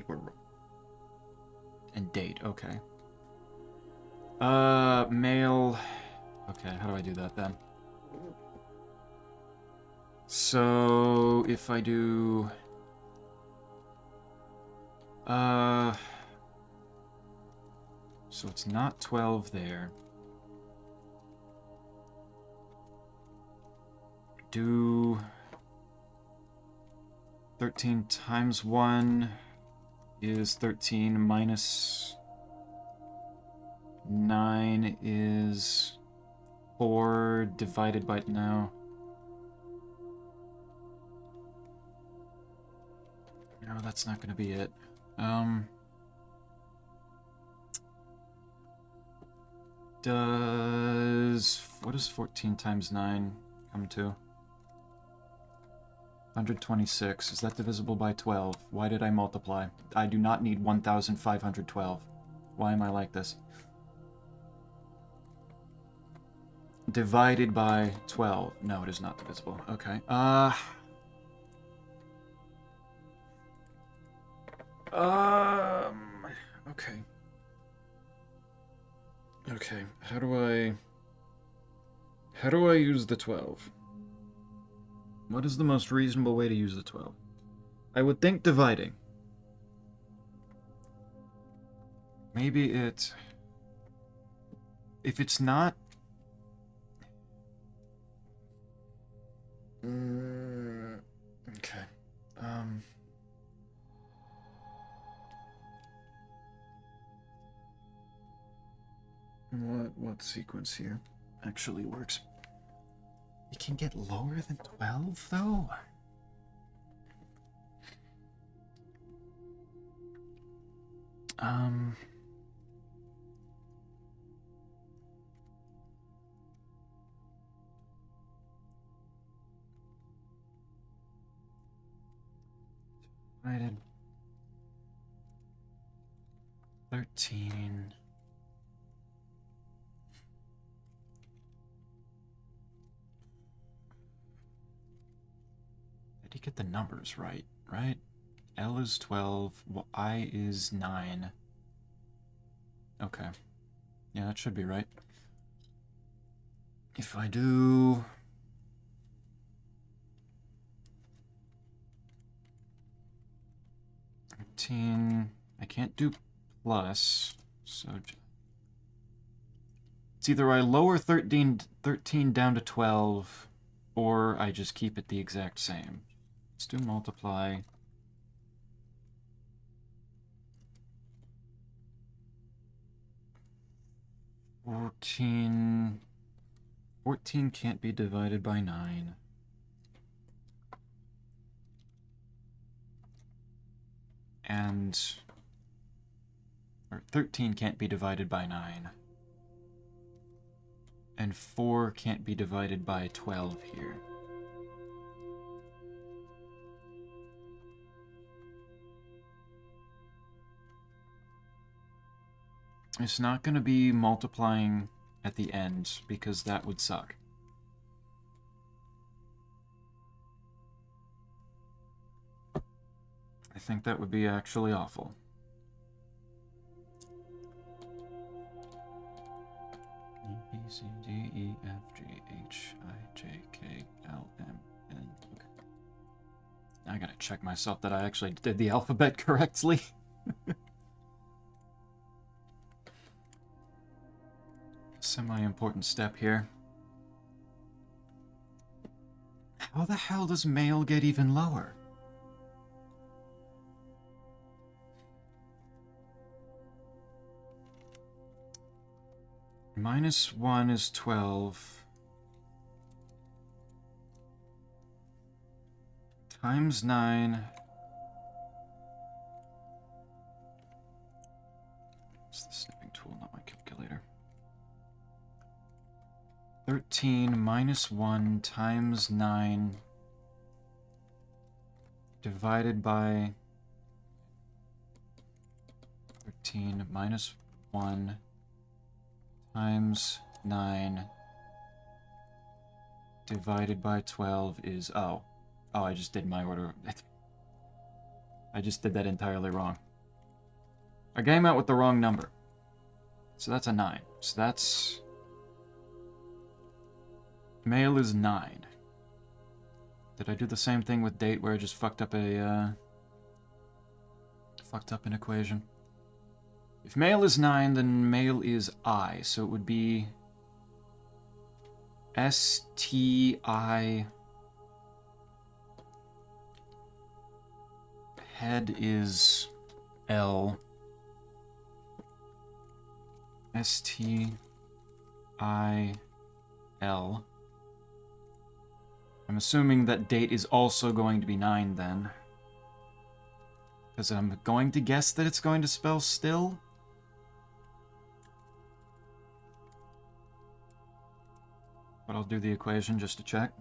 A: were wrong. And date, okay. Male... Okay, how do I do that then? So, if I do... So it's not 12 there. Do... 13 times 1 is 13 minus 9 is 4 divided by... No. No, that's not going to be it. What does 14 times 9 come to? 126. Is that divisible by 12? Why did I multiply? I do not need 1,512. Why am I like this? Divided by 12. No, it is not divisible. Okay. Okay. Okay, how do I use the 12? What is the most reasonable way to use the 12? I would think dividing. Maybe it... If it's not... Okay. What sequence here actually works? It can get lower than 12, though? Divided 13. Did he get the numbers right? L is 12, I is 9. Okay. Yeah, that should be right. If I do... 13... I can't do plus, so... It's either I lower 13 down to 12, or I just keep it the exact same. Let's do multiply. 14 can't be divided by 9. And... Or 13 can't be divided by 9. And 4 can't be divided by 12 here. It's not going to be multiplying at the end, because that would suck. I think that would be actually awful. A, B, C, D, E, F, G, H, I, J, K, L, M, N. Okay. I gotta check myself that I actually did the alphabet correctly. semi-important step here. How the hell does male get even lower? -1 is 12. Times 9. It's the snipping tool, not my calculator. 13 -1 times 9 divided by 13 -1 times 9 divided by 12 is... Oh, I just did my order. I just did that entirely wrong. I came out with the wrong number. So that's a 9. So that's... Male is 9. Did I do the same thing with date where I just fucked up a, fucked up an equation? If male is 9, then male is I, so it would be STI. Head is L. STIL. I'm assuming that date is also going to be 9 then. Because I'm going to guess that it's going to spell still. But I'll do the equation just to check.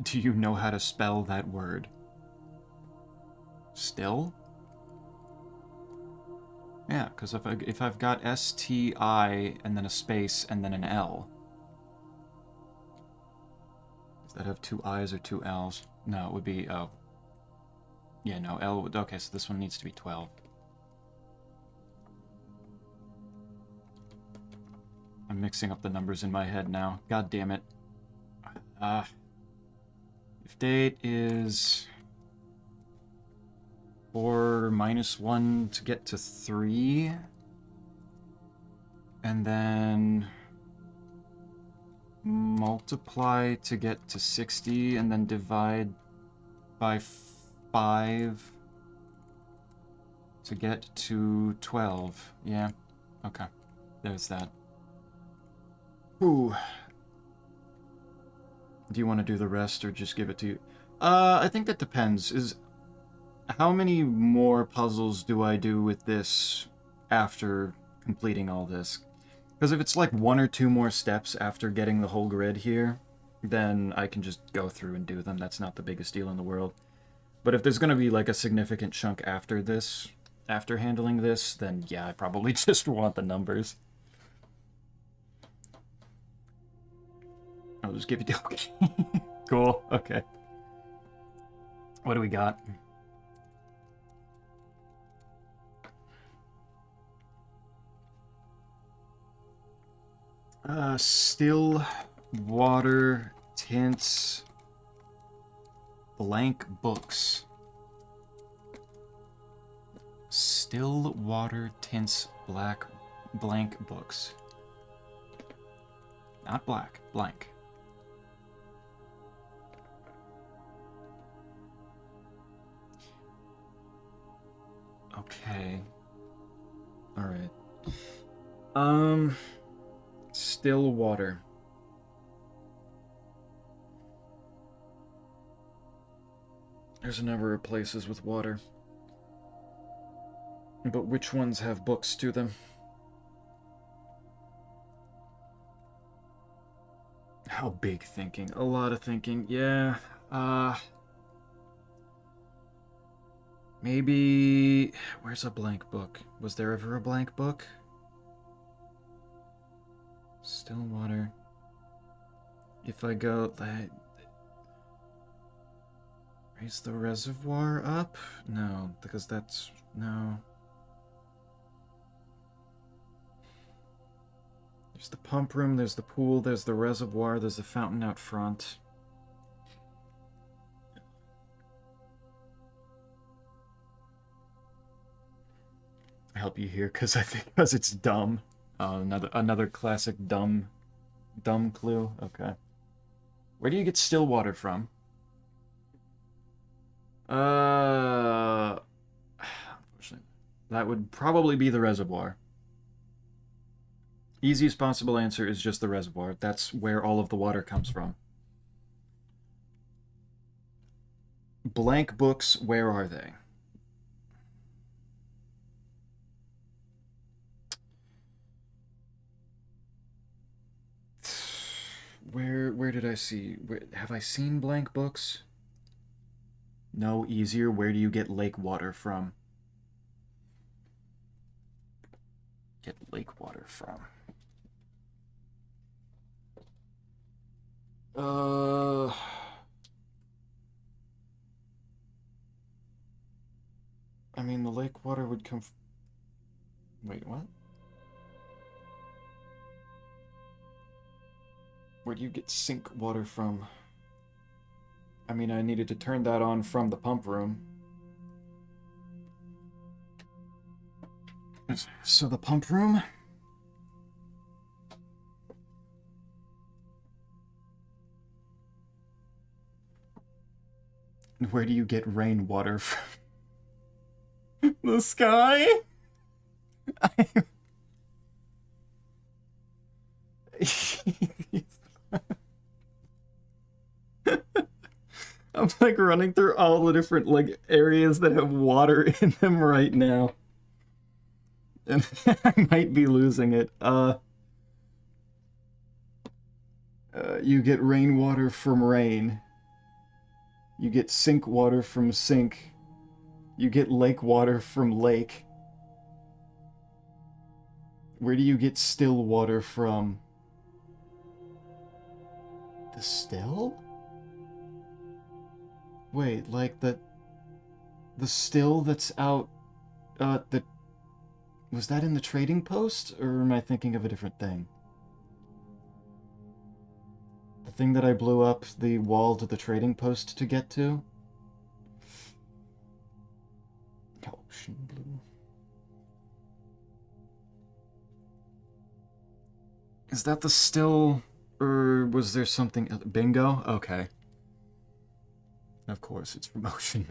A: Do you know how to spell that word? Still? Yeah, because if I've got STI and then a space and then an L. Does that have 2 I's or 2 L's? No, it would be, oh. Yeah, no, L would, okay, so this one needs to be 12. I'm mixing up the numbers in my head now. God damn it. If date is 4 -1 to get to 3, and then multiply to get to 60, and then divide by 5 to get to 12. Yeah, okay. There's that. Ooh. Do you want to do the rest or just give it to you? I think that depends. How many more puzzles do I do with this after completing all this? Because if it's like 1 or 2 more steps after getting the whole grid here, then I can just go through and do them. That's not the biggest deal in the world. But if there's going to be like a significant chunk after this, after handling this, then yeah, I probably just want the numbers. I'll just give you the... Okay. Cool, okay. What do we got? Still water tints blank books. Still water tints blank books. Not black, blank. Okay. Alright. Still water. There's a number of places with water. But which ones have books to them? How big thinking? A lot of thinking, yeah. Maybe... Where's a blank book? Was there ever a blank book? Still water. If I go... Raise the reservoir up? No, because that's... No. There's the pump room, there's the pool, there's the reservoir, there's the fountain out front. help you here because it's dumb. Another classic dumb clue. Okay. Where do you get still water from? Unfortunately, that would probably be the reservoir. Easiest possible answer is just the reservoir. That's where all of the water comes from. Blank books, where are they? Where did I see? Have I seen blank books? No, easier. Where do you get lake water from? Get lake water from. I mean, the lake water would come. Wait, what? Where do you get sink water from? I mean, I needed to turn that on from the pump room. So the pump room? Where do you get rainwater from? The sky? I'm like running through all the different like areas that have water in them right now. And I might be losing it. You get rainwater from rain. You get sink water from sink. You get lake water from lake. Where do you get still water from? The still? Wait, like the still that's out, was that in the trading post, or am I thinking of a different thing? The thing that I blew up the wall to the trading post to get to? Ocean blue. Is that the still, or was there something? Bingo? Okay. Of course, it's from Ocean.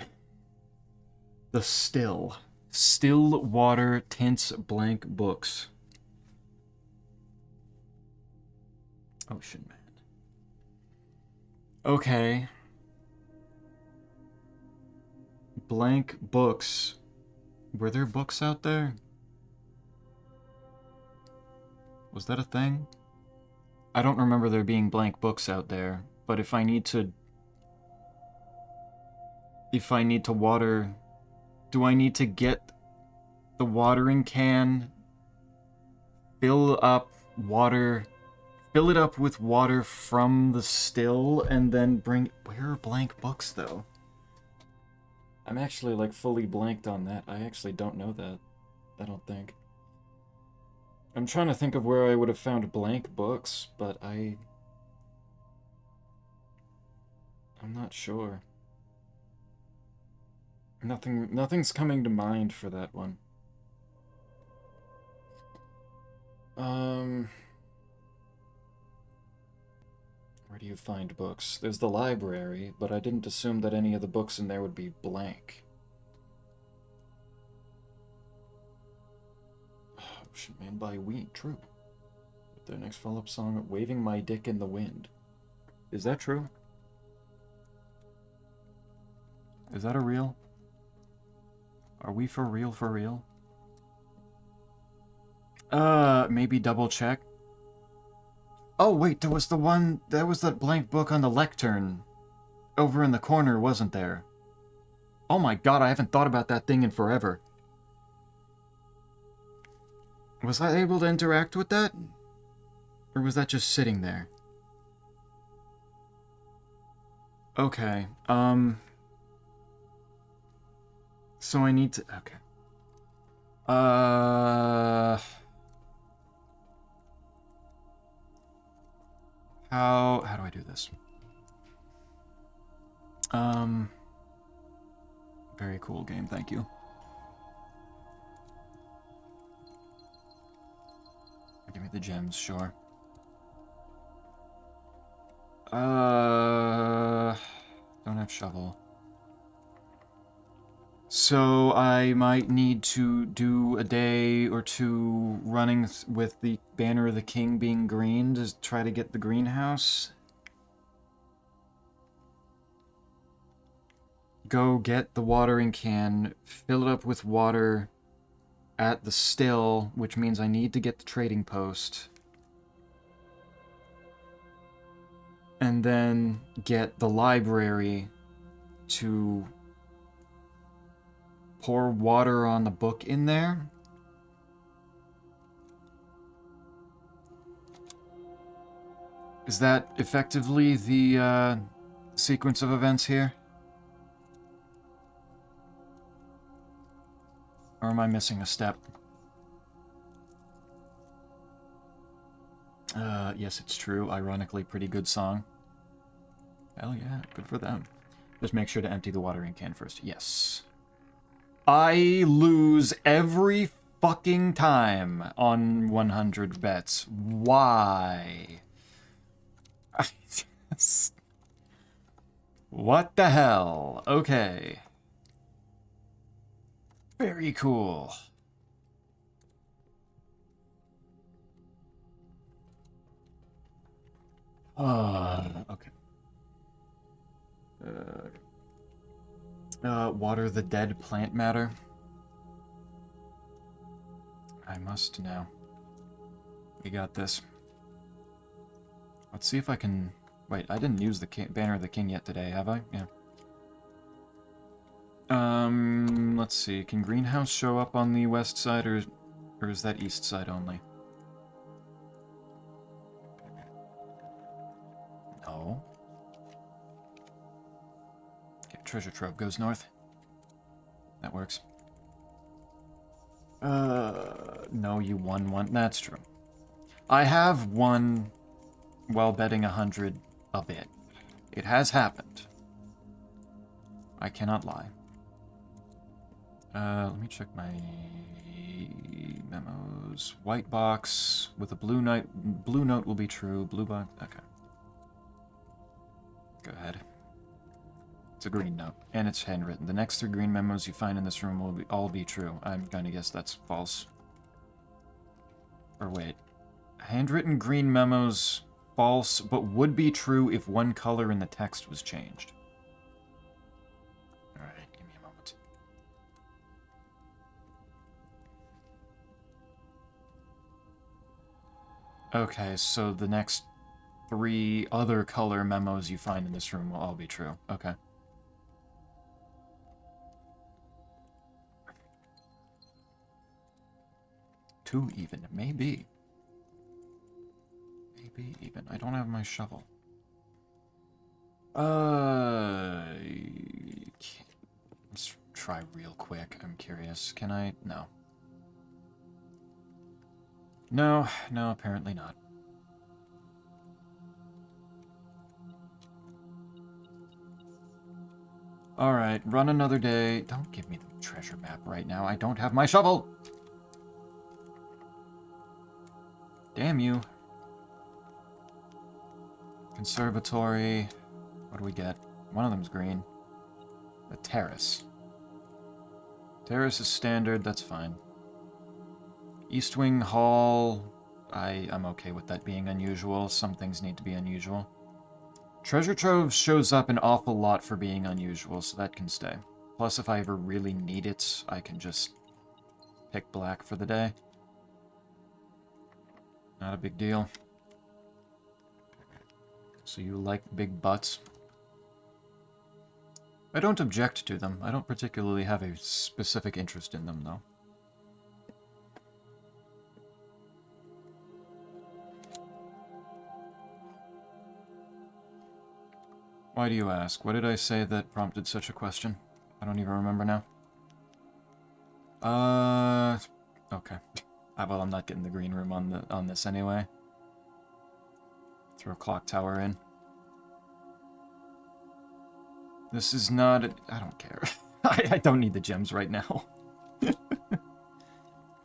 A: The still. Still water tints blank books. Ocean Man. Okay. Blank books. Were there books out there? Was that a thing? I don't remember there being blank books out there, but if I need to water, do I need to get the watering can, fill it up with water from the still, and then bring... Where are blank books, though? I'm actually, like, fully blanked on that. I actually don't know that. I don't think. I'm trying to think of where I would have found blank books, but I'm not sure. Nothing's coming to mind for that one. Where do you find books? There's the library, but I didn't assume that any of the books in there would be blank. Ocean Man by Ween, true. With their next follow-up song, Waving My Dick in the Wind. Is that true? Is that a real? Are we for real, for real? Maybe double check. Oh, wait, there was that blank book on the lectern over in the corner, wasn't there? Oh my god, I haven't thought about that thing in forever. Was I able to interact with that? Or was that just sitting there? Okay, so I need to... Okay. How do I do this? Very cool game, thank you. me the gems, sure. Don't have shovel. So I might need to do a day or two running with the banner of the king being green to try to get the greenhouse. Go get the watering can, fill it up with water at the still, which means I need to get the trading post. And then get the library to pour water on the book in there. Is that effectively the sequence of events here? Or am I missing a step? Yes, it's true. Ironically, pretty good song. Hell yeah, good for them. Just make sure to empty the watering can first. Yes. I lose every fucking time on 100 bets. Why? What the hell? Okay. Very cool. Okay. Water the dead plant matter. I must now. We got this. Let's see if I can... Wait, I didn't use the banner of the king yet today, have I? Yeah. Let's see. Can greenhouse show up on the west side, or is that east side only? No. Okay, treasure trove goes north. That works. No, you won one. That's true. I have won while betting 100 a bit. It has happened. I cannot lie. Let me check my memos. White box with a blue note. Blue note will be true. Blue box. Okay. Go ahead. It's a green note, and it's handwritten. The next 3 green memos you find in this room will all be true. I'm gonna guess that's false. Or wait. Handwritten green memos, false, but would be true if one color in the text was changed. Alright, give me a moment. Okay, so the next 3 other color memos you find in this room will all be true. Okay. Two even, maybe. Maybe even. I don't have my shovel. Let's try real quick. I'm curious. Can I? No. No, apparently not. Alright, run another day. Don't give me the treasure map right now. I don't have my shovel! Damn you. Conservatory. What do we get? One of them's green. A terrace. Terrace is standard, that's fine. East Wing Hall. I'm okay with that being unusual. Some things need to be unusual. Treasure Trove shows up an awful lot for being unusual, so that can stay. Plus, if I ever really need it, I can just pick black for the day. Not a big deal. So you like big butts? I don't object to them. I don't particularly have a specific interest in them, though. Why do you ask? What did I say that prompted such a question? I don't even remember now. Okay. Well, I'm not getting the green room on this anyway. Throw a clock tower in. This is not... I don't care. I don't need the gems right now.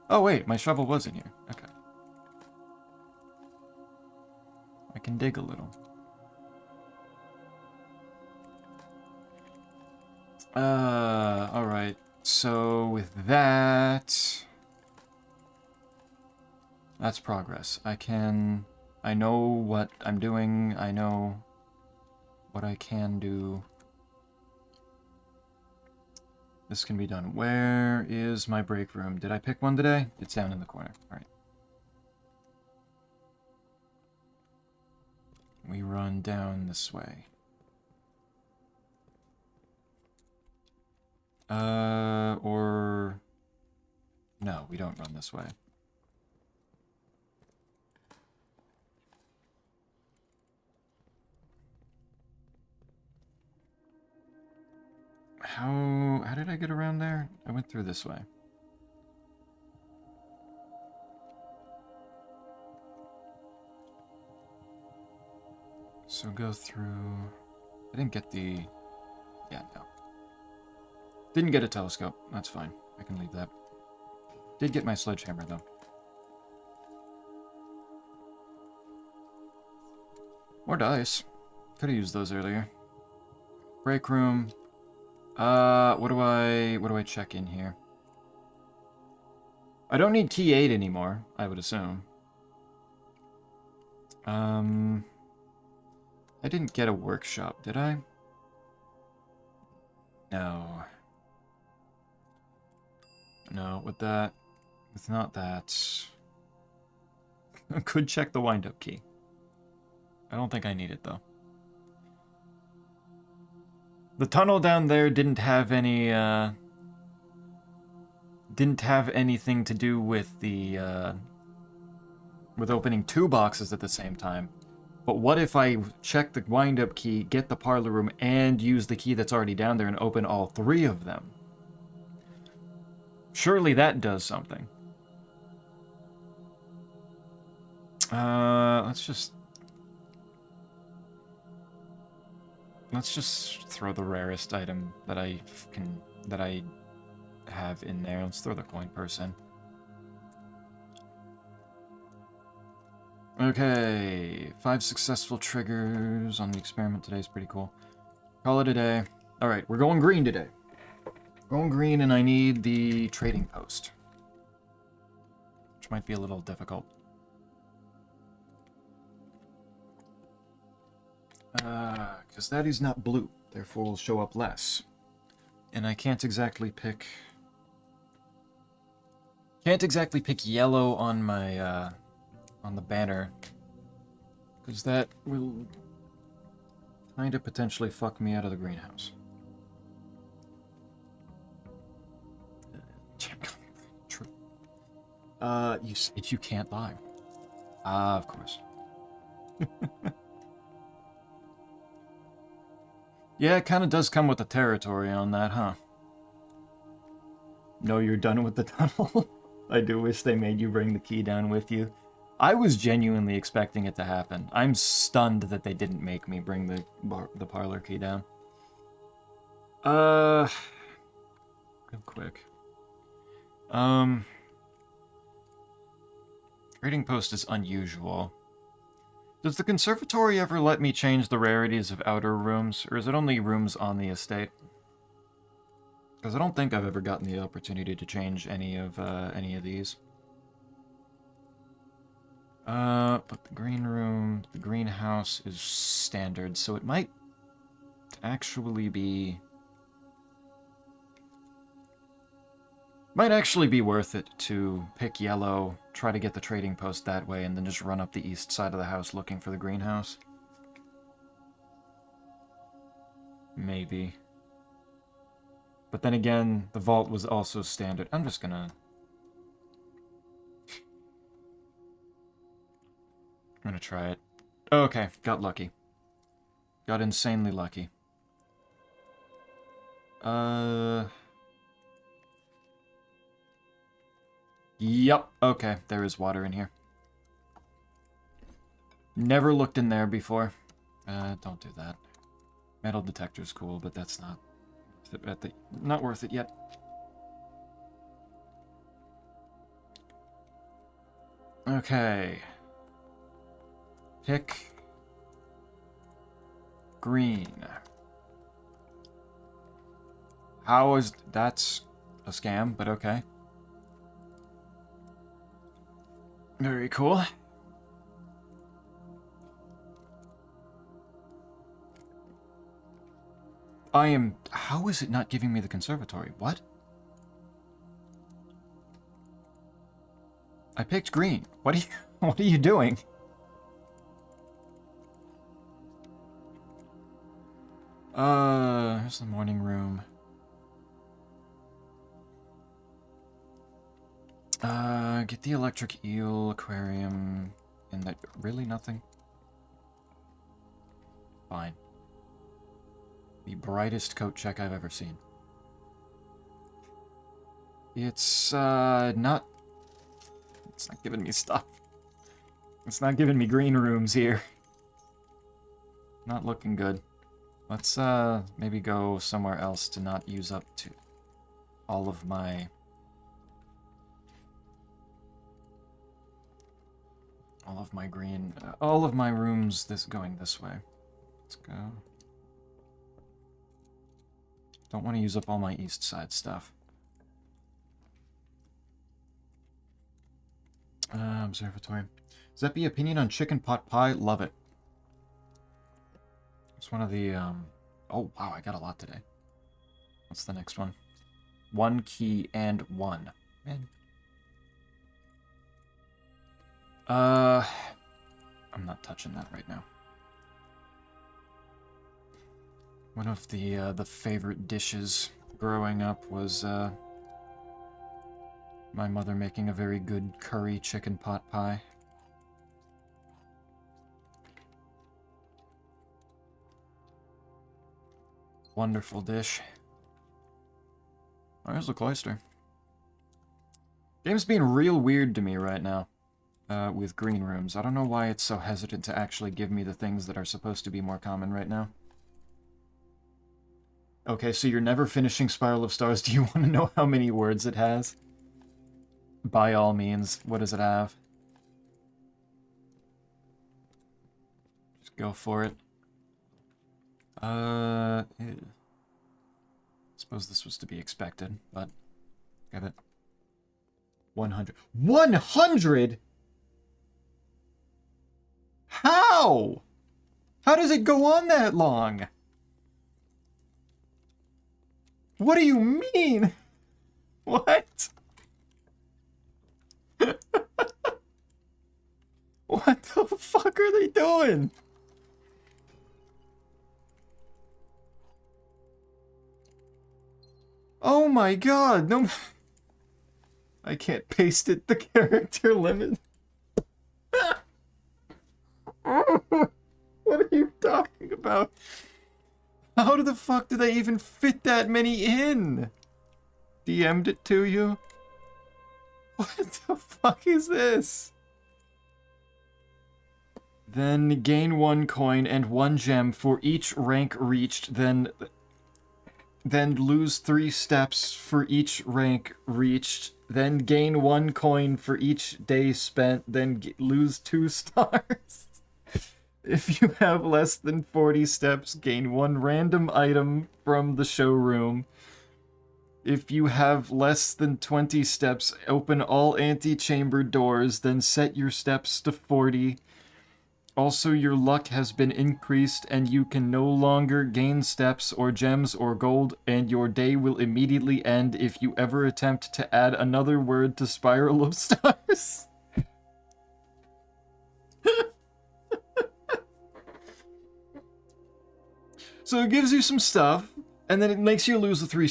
A: Oh, wait. My shovel was in here. Okay. can dig a little. Alright. So, with that... That's progress. I know what I'm doing. I know what I can do. This can be done. Where is my break room? Did I pick one today? It's down in the corner. Alright. We run down this way. Or... No, we don't run this way. How did I get around there? I went through this way. So go through... I didn't get the... Yeah, no. Didn't get a telescope. That's fine. I can leave that. Did get my sledgehammer, though. More dice. Could have used those earlier. Break room. What do I check in here? I don't need key 8 anymore, I would assume. I didn't get a workshop, did I? No. No, with that... With not that... I could check the wind-up key. I don't think I need it, though. The tunnel down there didn't have any, didn't have anything to do with the, with opening 2 boxes at the same time. But what if I check the wind-up key, get the parlor room, and use the key that's already down there and open all 3 of them? Surely that does something. Let's just throw the rarest item that I have in there. Let's throw the coin purse in. Okay, 5 successful triggers on the experiment today is pretty cool. Call it a day. Alright, we're going green today. Going green, and I need the trading post. Which might be a little difficult. Because that is not blue, therefore will show up less. And I can't exactly pick... Can't exactly pick yellow on my, on the banner. Because that will kind of potentially fuck me out of the greenhouse. True. You said you can't lie. Ah, of course. Yeah, it kind of does come with the territory on that, huh? No, you're done with the tunnel? I do wish they made you bring the key down with you. I was genuinely expecting it to happen. I'm stunned that they didn't make me bring the parlor key down. Real quick. Trading post is unusual. Does the conservatory ever let me change the rarities of outer rooms, or is it only rooms on the estate? Because I don't think I've ever gotten the opportunity to change any of these. But the green room, the greenhouse is standard, so it might actually be... Might actually be worth it to pick yellow, try to get the trading post that way, and then just run up the east side of the house looking for the greenhouse. Maybe. But then again, the vault was also standard. I'm just gonna... I'm gonna try it. Oh, okay, got lucky. Got insanely lucky. Yep, okay, there is water in here. Never looked in there before. Don't do that. Metal detector's cool, but that's not not worth it yet. Okay. Pick Green. How is... That's a scam, but okay. Very cool. I am... How is it not giving me the conservatory? What? I picked green. What are you... What are you doing? Here's the morning room. Get the electric eel, aquarium, and that... Really nothing? Fine. The brightest coat check I've ever seen. It's not giving me stuff. It's not giving me green rooms here. Not looking good. Let's maybe go somewhere else to not use up to all of my green, all of my rooms going this way. Let's go. Don't want to use up all my east side stuff. Observatory. Zeppy, opinion on chicken pot pie? Love it. It's one of the, Oh, wow, I got a lot today. What's the next one? 1 key and 1. Man. I'm not touching that right now. One of the favorite dishes growing up was, my mother making a very good curry chicken pot pie. Wonderful dish. Oh, there's the cloister. Game's being real weird to me right now, with green rooms. I don't know why it's so hesitant to actually give me the things that are supposed to be more common right now. Okay, so you're never finishing Spiral of Stars. Do you want to know how many words it has? By all means, what does it have? Just go for it. I suppose this was to be expected, but give it 100. 100?! How? How does it go on that long? What do you mean? What? What the fuck are they doing? Oh my god, no. I can't paste it, the character limit. What are you talking about? How the fuck do they even fit that many in? DM'd it to you? What the fuck is this? Then gain 1 coin and 1 gem for each rank reached, then lose 3 steps for each rank reached, then gain 1 coin for each day spent, then lose 2 stars. If you have less than 40 steps, gain 1 random item from the showroom. If you have less than 20 steps, open all antechamber doors, then set your steps to 40. Also, your luck has been increased, and you can no longer gain steps or gems or gold, and your day will immediately end if you ever attempt to add another word to Spiral of Stars. So it gives you some stuff, and then it makes you lose a few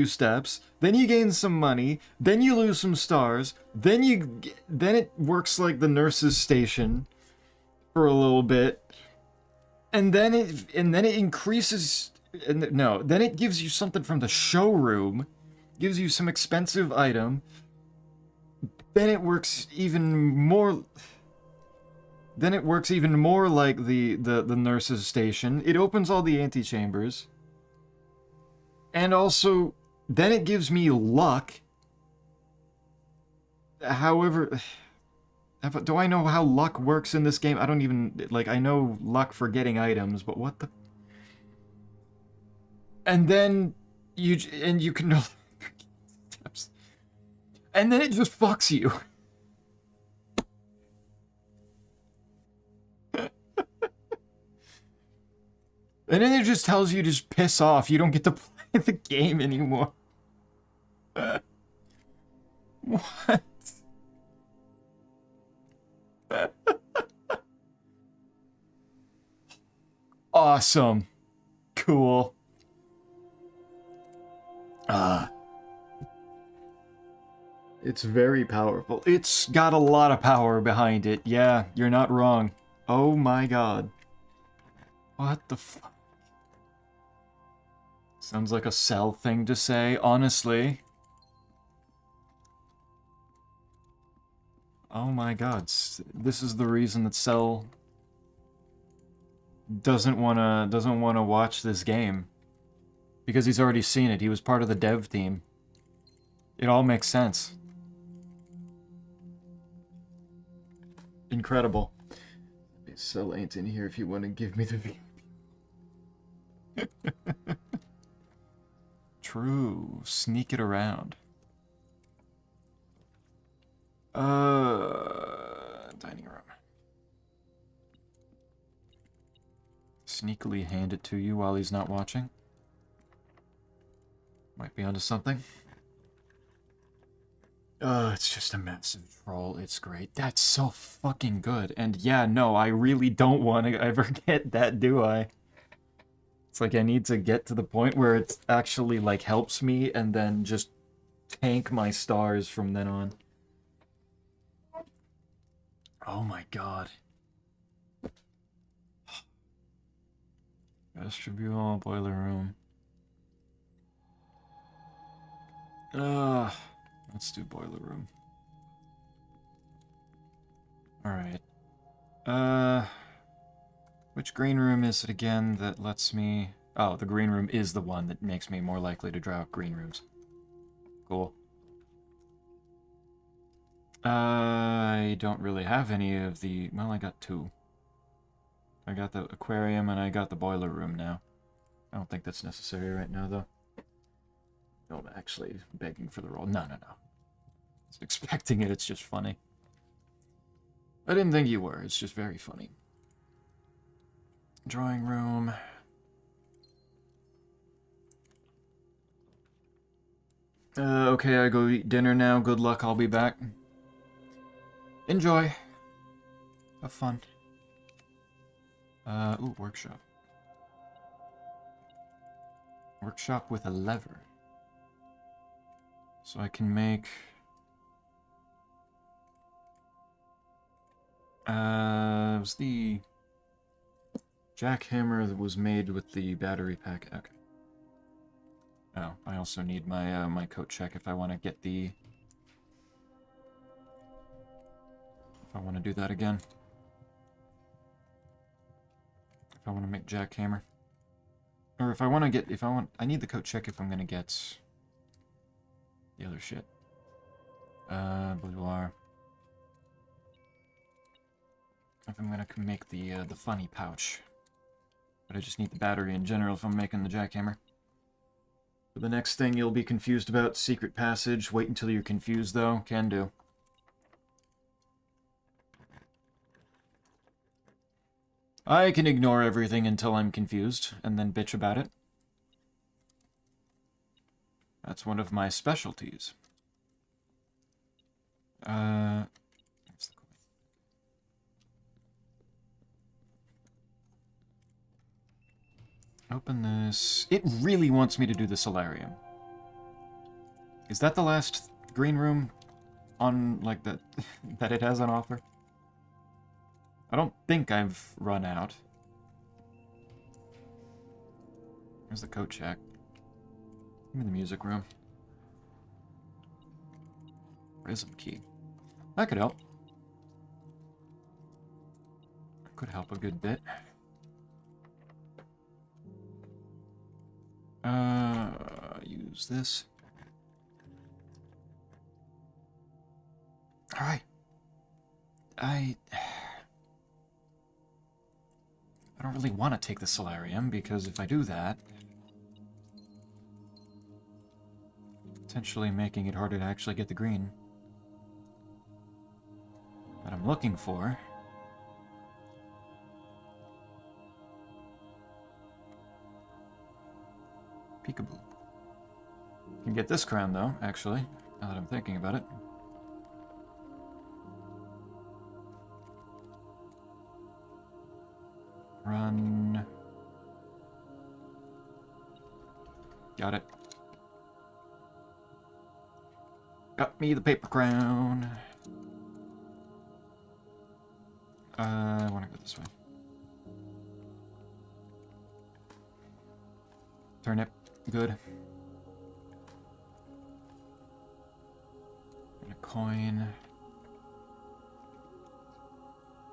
A: steps, then you gain some money, then you lose some stars, then it works like the nurse's station for a little bit, and then it increases. No, then it gives you something from the showroom, gives you some expensive item. Then it works even more. Then it works even more like the nurse's station. It opens all the antechambers, and also then it gives me luck. However. Do I know how luck works in this game? I don't even, like, I know luck for getting items, but what the... And then you can no steps. And then it just fucks you. And then it just tells you to just piss off. You don't get to play the game anymore. What? Awesome. Cool. It's very powerful. It's got a lot of power behind it. Yeah, you're not wrong. Oh my god. What the fuck? Sounds like a Cell thing to say, honestly. Oh my god. This is the reason that Cell doesn't wanna watch this game. Because he's already seen it. He was part of the dev team. It all makes sense. Incredible. Cell ain't in here if you want to give me the V. True. Sneak it around. Dining room. Sneakily hand it to you while he's not watching. Might be onto something. It's just a massive troll. It's great. That's so fucking good. And yeah, no, I really don't want to ever get that, do I? It's like I need to get to the point where it actually, like, helps me and then just tank my stars from then on. Oh my god. Vestibule, boiler room. Let's do boiler room. Alright. Which green room is it again that lets me... Oh, the green room is the one that makes me more likely to draw green rooms. Cool. I don't really have any of the... Well, I got two. I got the aquarium and I got the boiler room now. I don't think that's necessary right now, though. No, I'm actually begging for the roll. No. I was expecting it, it's just funny. I didn't think you were, it's just very funny. Drawing room. Okay, I go eat dinner now. Good luck, I'll be back. Enjoy. Have fun. Ooh, workshop. Workshop with a lever. So I can make... it was the jackhammer that was made with the battery pack. Okay. Oh, I also need my my coat check if I want to get the... If I want to do that again. If I want to make jackhammer. Or if I want to get... I need the coat check if I'm going to get... the other shit. Boudoir. If I'm gonna make the funny pouch. But I just need the battery in general if I'm making the jackhammer. For the next thing you'll be confused about, secret passage. Wait until you're confused, though. Can do. I can ignore everything until I'm confused, and then bitch about it. That's one of my specialties. Open this. It really wants me to do the solarium. Is that the last green room on, like, that that it has on offer? I don't think I've run out. Here's the coat check. Give me the music room. Prism key. That could help. Could help a good bit. Use this. Alright. I don't really want to take the solarium, because if I do that... Potentially making it harder to actually get the green that I'm looking for. Peekaboo. Can get this crown though, actually, now that I'm thinking about it. Run. Got it. Got me the paper crown. I want to go this way. Turnip. Good. And a coin.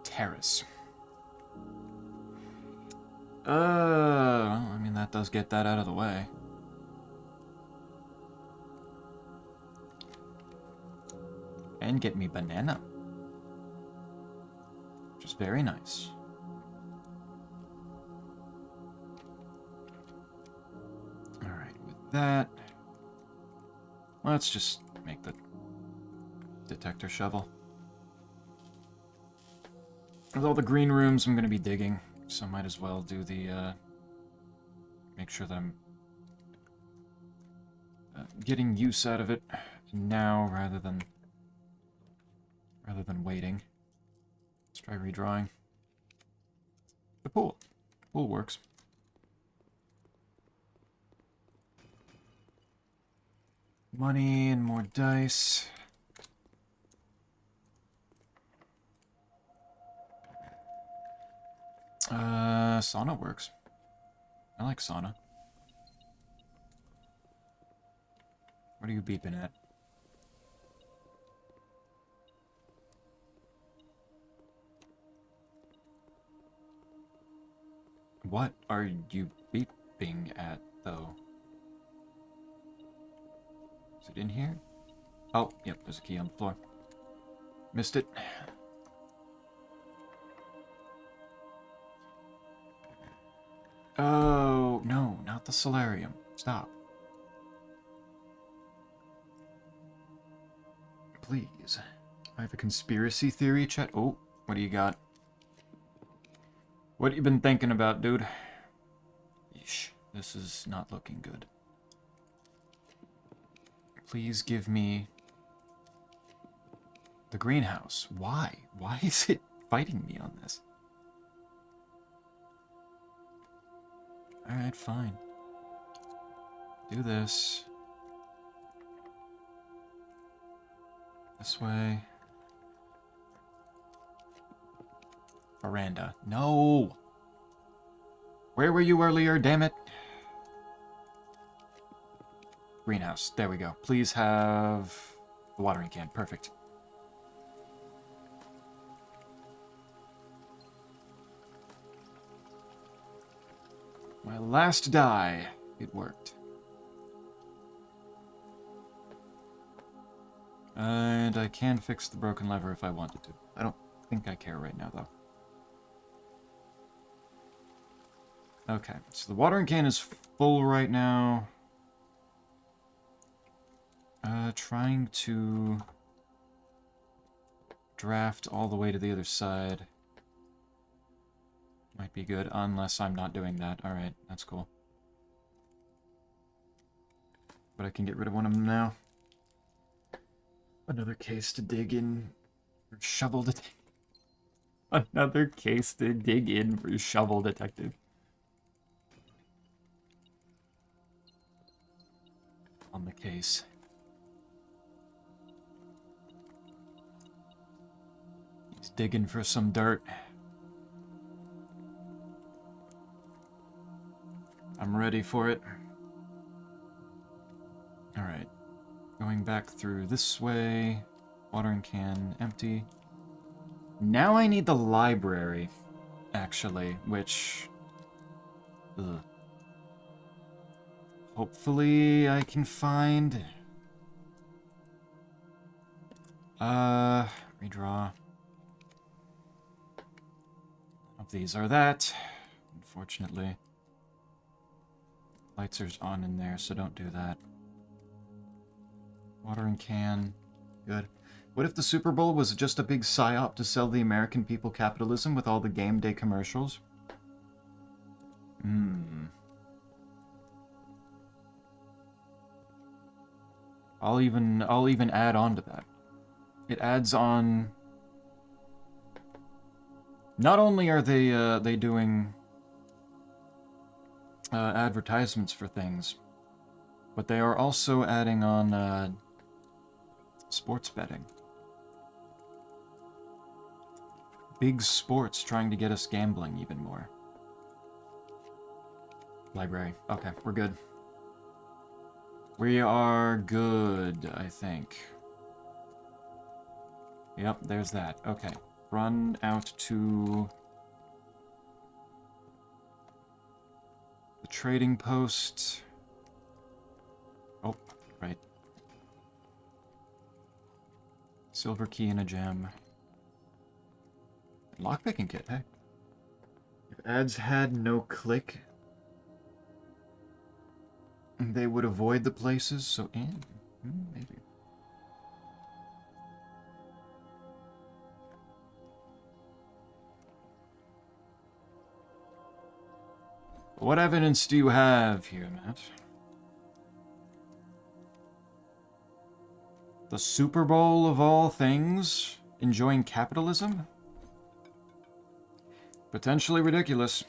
A: Terrace. I mean, that does get that out of the way. And get me banana. Which is very nice. Alright, with that, let's just make the detector shovel. With all the green rooms I'm going to be digging, so might as well do the, make sure that I'm getting use out of it now rather than waiting. Let's try redrawing. The pool. Pool works. Money and more dice. Sauna works. I like sauna. What are you beeping at? What are you beeping at, though? Is it in here? Oh, yep, there's a key on the floor. Missed it. Oh, no, not the solarium. Stop. Please. I have a conspiracy theory, Chet. Oh, what do you got? What you been thinking about, dude? Yeesh, this is not looking good. Please give me the greenhouse. Why? Why is it fighting me on this? Alright, fine. Do this. This way. Veranda. No! Where were you earlier, damn it? Greenhouse. There we go. Please have the watering can. Perfect. My last die. It worked. And I can fix the broken lever if I wanted to. I don't think I care right now, though. Okay, so the watering can is full right now. Trying to draft all the way to the other side might be good, unless I'm not doing that. Alright, that's cool. But I can get rid of one of them now. Another case to dig in for shovel detective. Another case to dig in for shovel detective. On the case. He's digging for some dirt. I'm ready for it. Alright. Going back through this way. Watering can empty. Now I need the library, actually, which... Ugh. Hopefully I can find... redraw. Of these are that. Unfortunately. Lights are on in there, so don't do that. Watering can. Good. What if the Super Bowl was just a big psyop to sell the American people capitalism with all the game day commercials? I'll even add on to that. It adds on. Not only are they doing advertisements for things, but they are also adding on sports betting. Big sports trying to get us gambling even more. Library. Okay, we're good. We are good, I think. Yep, there's that. Okay. Run out to the trading post. Oh, right. Silver key and a gem. Lockpicking kit, hey. If ads had no click, they would avoid the places, so maybe. What evidence do you have here, Matt? The Super Bowl of all things? Enjoying capitalism? Potentially ridiculous.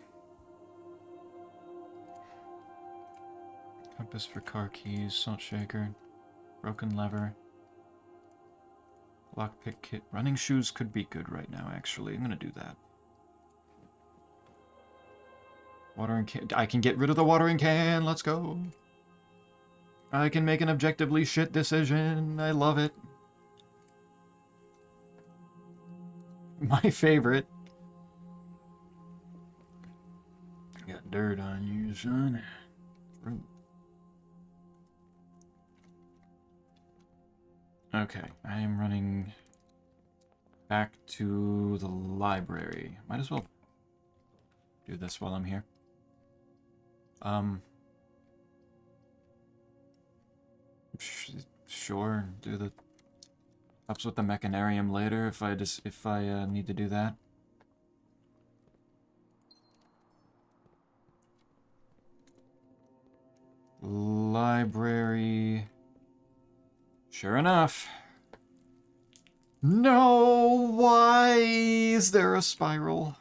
A: Compass for car keys, salt shaker, broken lever, lockpick kit. Running shoes could be good right now, actually. I'm gonna do that. Watering can. I can get rid of the watering can. Let's go. I can make an objectively shit decision. I love it. My favorite. Got dirt on you, son. Fruit. Okay, I am running back to the library. Might as well do this while I'm here. Sure, do the helps with the mechanarium later if I need to do that. Library. Sure enough. No, why is there a spiral?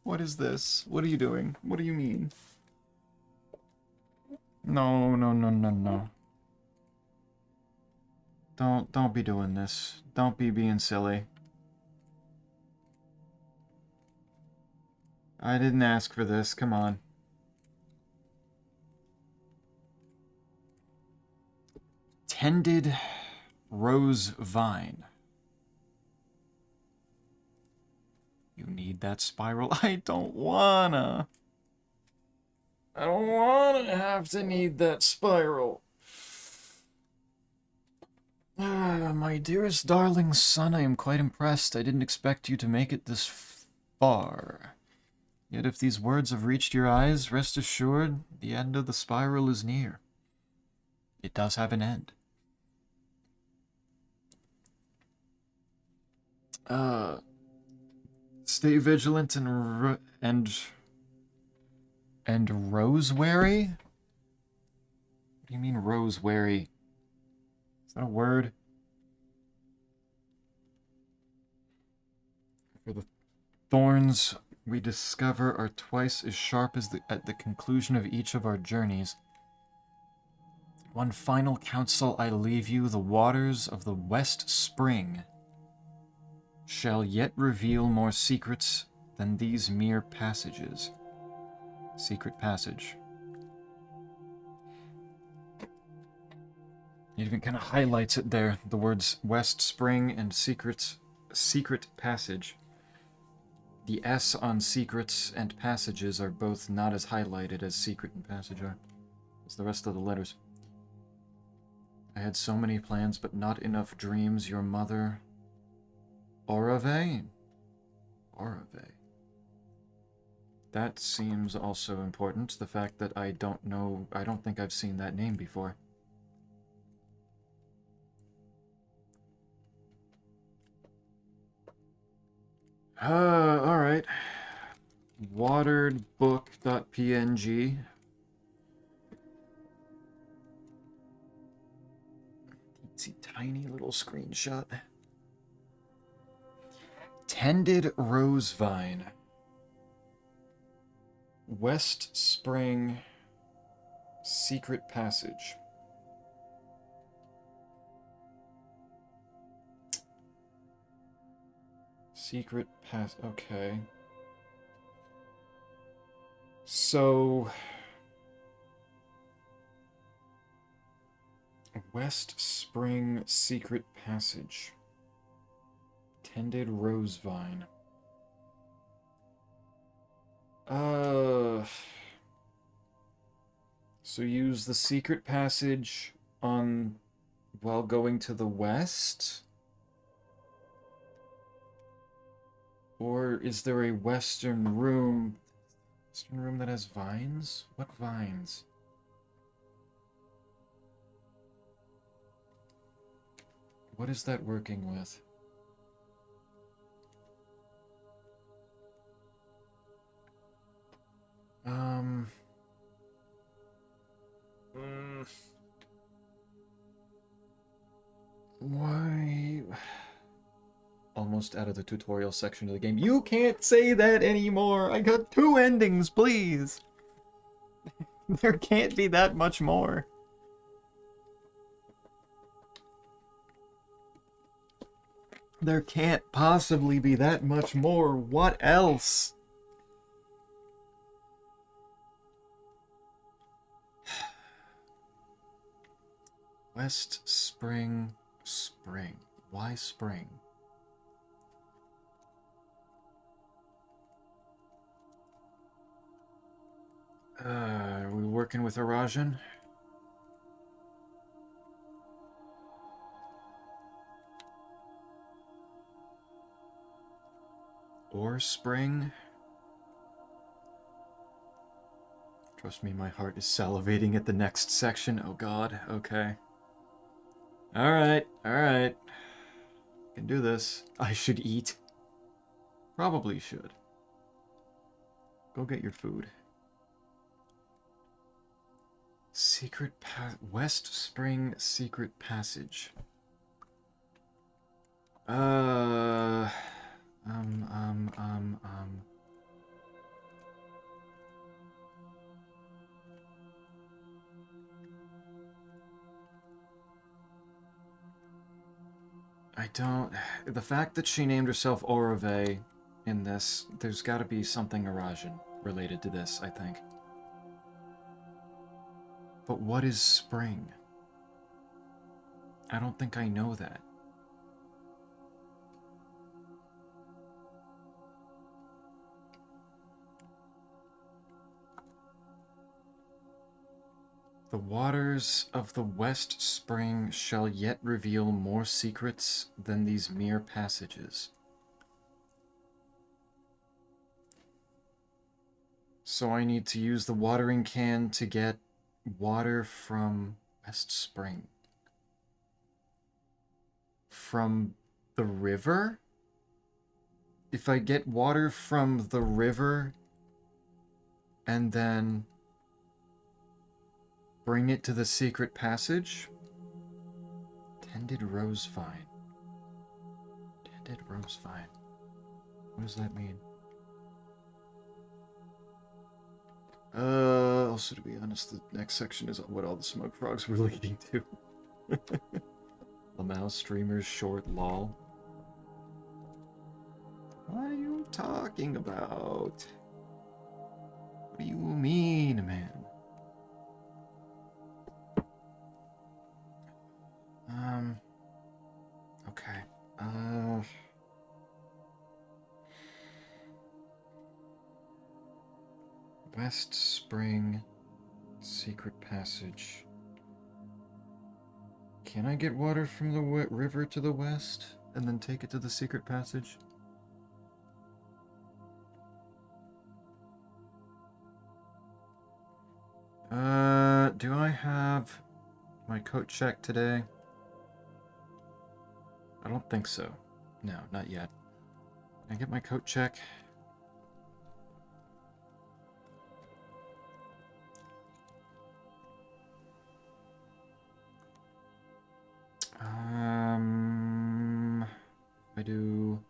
A: What is this? What are you doing? What do you mean? No, no, no, no, no. Don't be doing this. Don't be being silly. I didn't ask for this, come on. Tended rose vine. You need that spiral? I don't wanna. I don't wanna have to need that spiral. My dearest darling son, I am quite impressed. I didn't expect you to make it this far. Yet if these words have reached your eyes, rest assured, the end of the spiral is near. It does have an end. Stay vigilant and rose-wary? What do you mean rose-wary? Is that a word? For the thorns we discover are twice as sharp as at the conclusion of each of our journeys. One final counsel I leave you, the waters of the West Spring shall yet reveal more secrets than these mere passages. Secret passage. It even kind of highlights it there, the words West Spring and secret passage. The S on secrets and passages are both not as highlighted as secret and passage are, as the rest of the letters. I had so many plans, but not enough dreams. Your mother... Orave? Orave. That seems also important, the fact that I don't think I've seen that name before. Alright. Wateredbook.png. See, tiny little screenshot. Tended rose vine. West Spring secret passage. Secret pass. Okay. So. West Spring secret passage. Tended rose vine. So use the secret passage on while going to the west? Or is there a western room that has vines? What vines? What is that working with? Why? Almost out of the tutorial section of the game. You can't say that anymore! I got 2 endings, please! There can't be that much more. There can't possibly be that much more. What else? West Spring. Spring. Why spring? Are we working with Arajan? Or spring? Trust me, my heart is salivating at the next section. Oh god, okay. Alright, alright. Can do this. I should eat. Probably should. Go get your food. West Spring Secret Passage. I don't... The fact that she named herself Orave in this, there's gotta be something Arajan related to this, I think. But what is spring? I don't think I know that. The waters of the West Spring shall yet reveal more secrets than these mere passages. So I need to use the watering can to get water from West Spring. From the river? If I get water from the river and then bring it to the secret passage? Tended rose vine. Tended rose vine. What does that mean? Also, to be honest, the next section is what all the smug frogs were leading to. Lamau streamers short lol. What are you talking about? What do you mean, man? Okay. West Spring secret passage. Can I get water from the river to the west and then take it to the secret passage? Do I have my coat check today? I don't think so. No, not yet. Can I get my coat check? I do...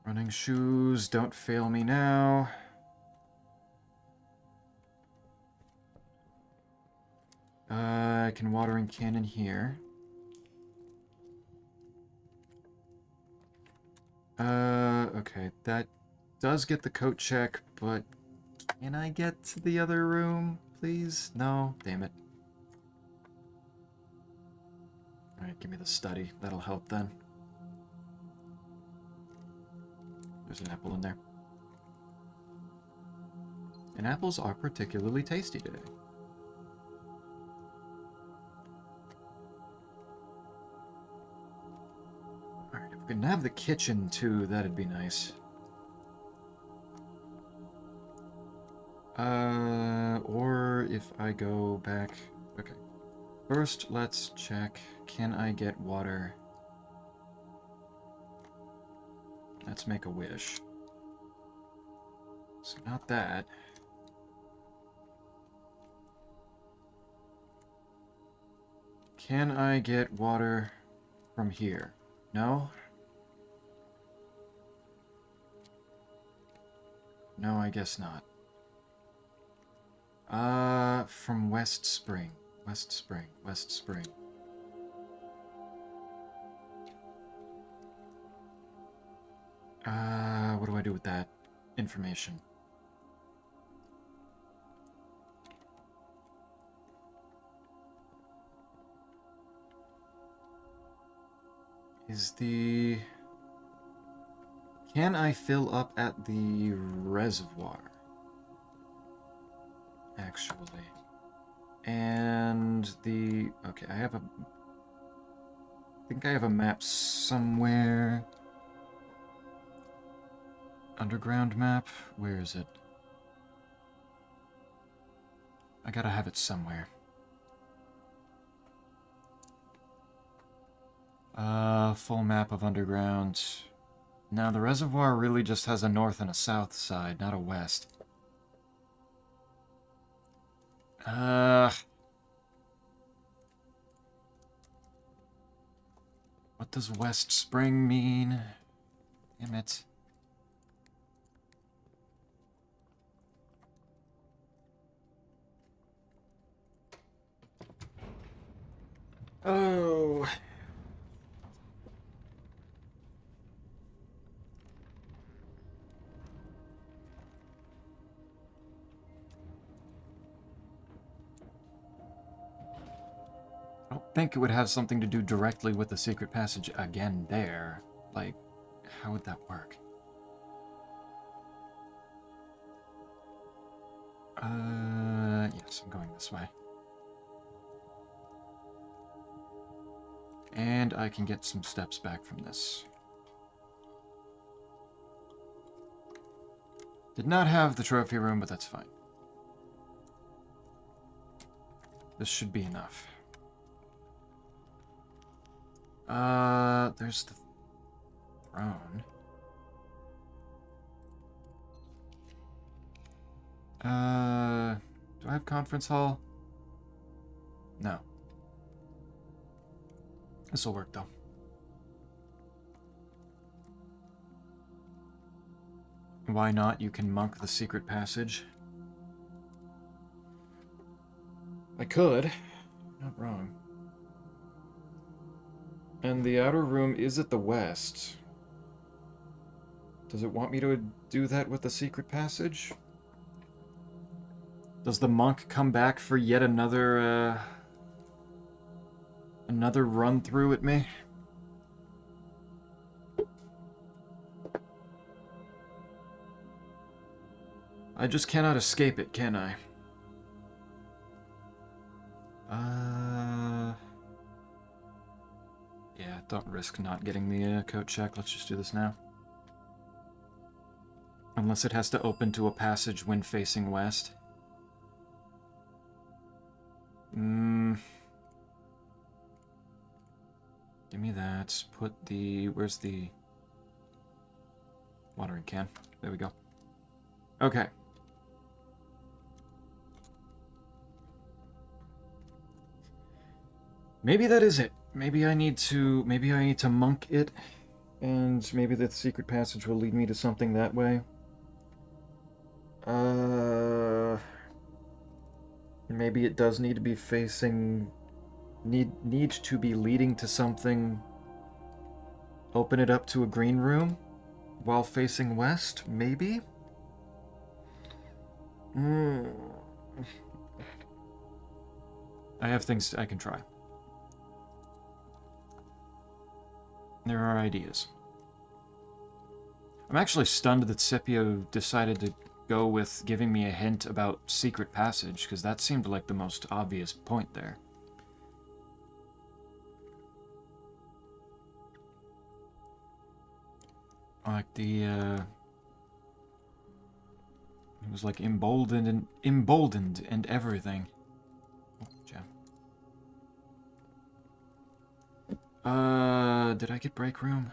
A: Running shoes, don't fail me now. I can watering can in here. Okay, that does get the coat check, but can I get to the other room, please? No? Damn it. Alright, give me the study. That'll help then. There's an apple in there. And apples are particularly tasty today. Alright, if we can have the kitchen too, that'd be nice. Or if I go back... Okay. First, let's check. Can I get water? Let's make a wish. So not that. Can I get water from here? No? No, I guess not. From West Spring. West Spring. West Spring. What do I do with that information? Is the... Can I fill up at the reservoir? Actually. And the... Okay, I have a... I think I have a map somewhere. Underground map? Where is it? I gotta have it somewhere. Full map of underground. Now, the reservoir really just has a north and a south side, not a west. What does West Spring mean? Damn it. Oh. I don't think it would have something to do directly with the secret passage again there. Like, how would that work? Yes, I'm going this way. And I can get some steps back from this. Did not have the trophy room, but that's fine. This should be enough. There's the throne. Do I have conference hall? No. This'll work, though. Why not? You can monk the secret passage. I could. Not wrong. And the outer room is at the west. Does it want me to do that with the secret passage? Does the monk come back for yet another run through at me? I just cannot escape it, can I? Yeah, don't risk not getting the coat check. Let's just do this now. Unless it has to open to a passage when facing west. Give me that. Put the... Where's the... watering can? There we go. Okay. Maybe that is it. Maybe I need to monk it, and maybe the secret passage will lead me to something that way. Maybe it does need to be facing... Need to be leading to something... Open it up to a green room while facing west, maybe? I have things I can try. There are ideas. I'm actually stunned that Scipio decided to go with giving me a hint about secret passage, because that seemed like the most obvious point there. Like the, it was like emboldened and everything. Oh, gem. Did I get break room?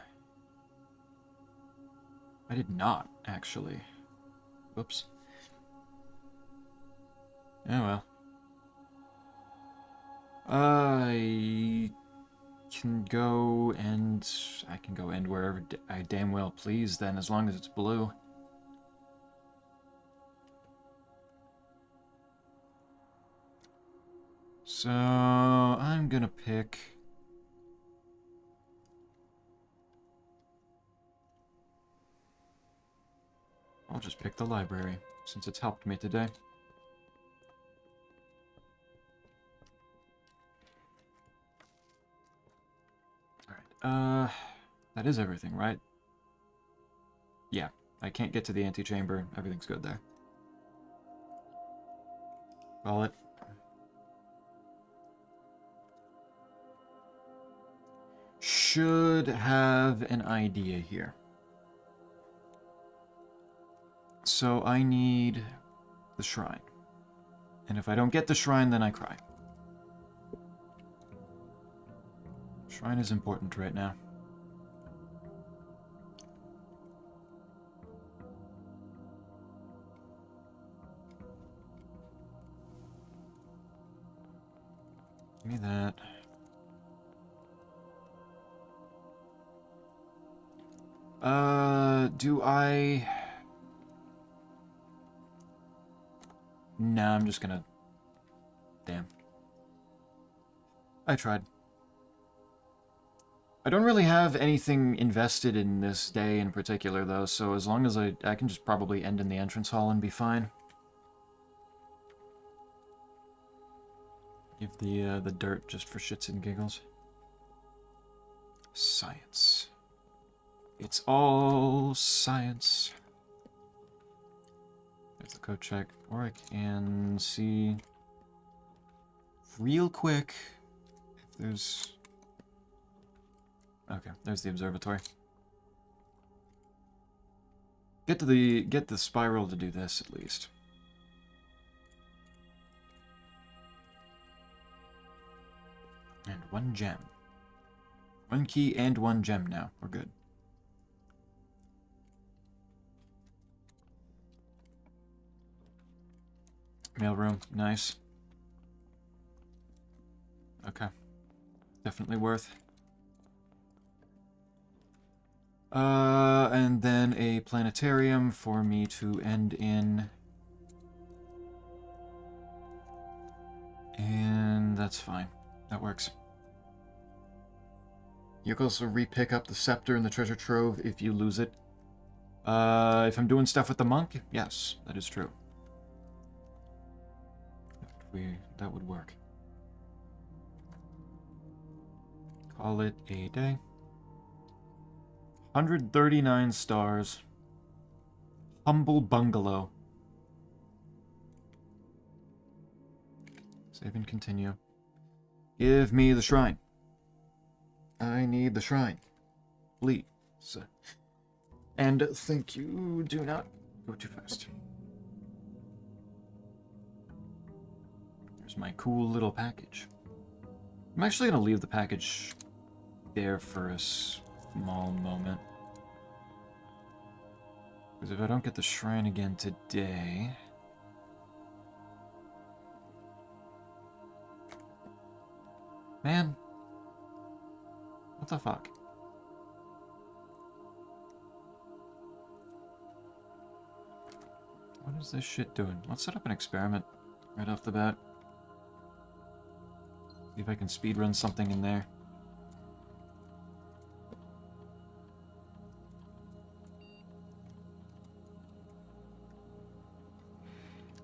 A: I did not, actually. Whoops. Oh well. I can go end wherever I damn well please then, as long as it's blue. So I'm gonna pick... I'll just pick the library, since it's helped me today. Alright, that is everything, right? Yeah, I can't get to the antechamber. Everything's good there. Call it. Should have an idea here. So I need the shrine. And if I don't get the shrine, then I cry. Shrine is important right now. Give me that. Do I... Nah, I'm just gonna... Damn. I tried. I don't really have anything invested in this day in particular, though, so as long as I can just probably end in the entrance hall and be fine. Give the dirt just for shits and giggles. Science. It's all science. There's the code check. Or I can see real quick if there's... Okay, there's the observatory. Get the spiral to do this at least. And 1 gem. 1 key and 1 gem now. We're good. Mailroom, nice. Okay. Definitely worth. And then a planetarium for me to end in. And that's fine. That works. You can also re-pick up the scepter in the treasure trove if you lose it. If I'm doing stuff with the monk, yes, that is true. That would work. Call it a day. 139 stars. Humble bungalow. Save and continue. Give me the shrine. I need the shrine. Please. And thank you. Do not go too fast. There's There's my cool little package. I'm actually going to leave the package there for a small moment. Because if I don't get the shrine again today... Man. What the fuck? What is this shit doing? Let's set up an experiment right off the bat. See if I can speedrun something in there.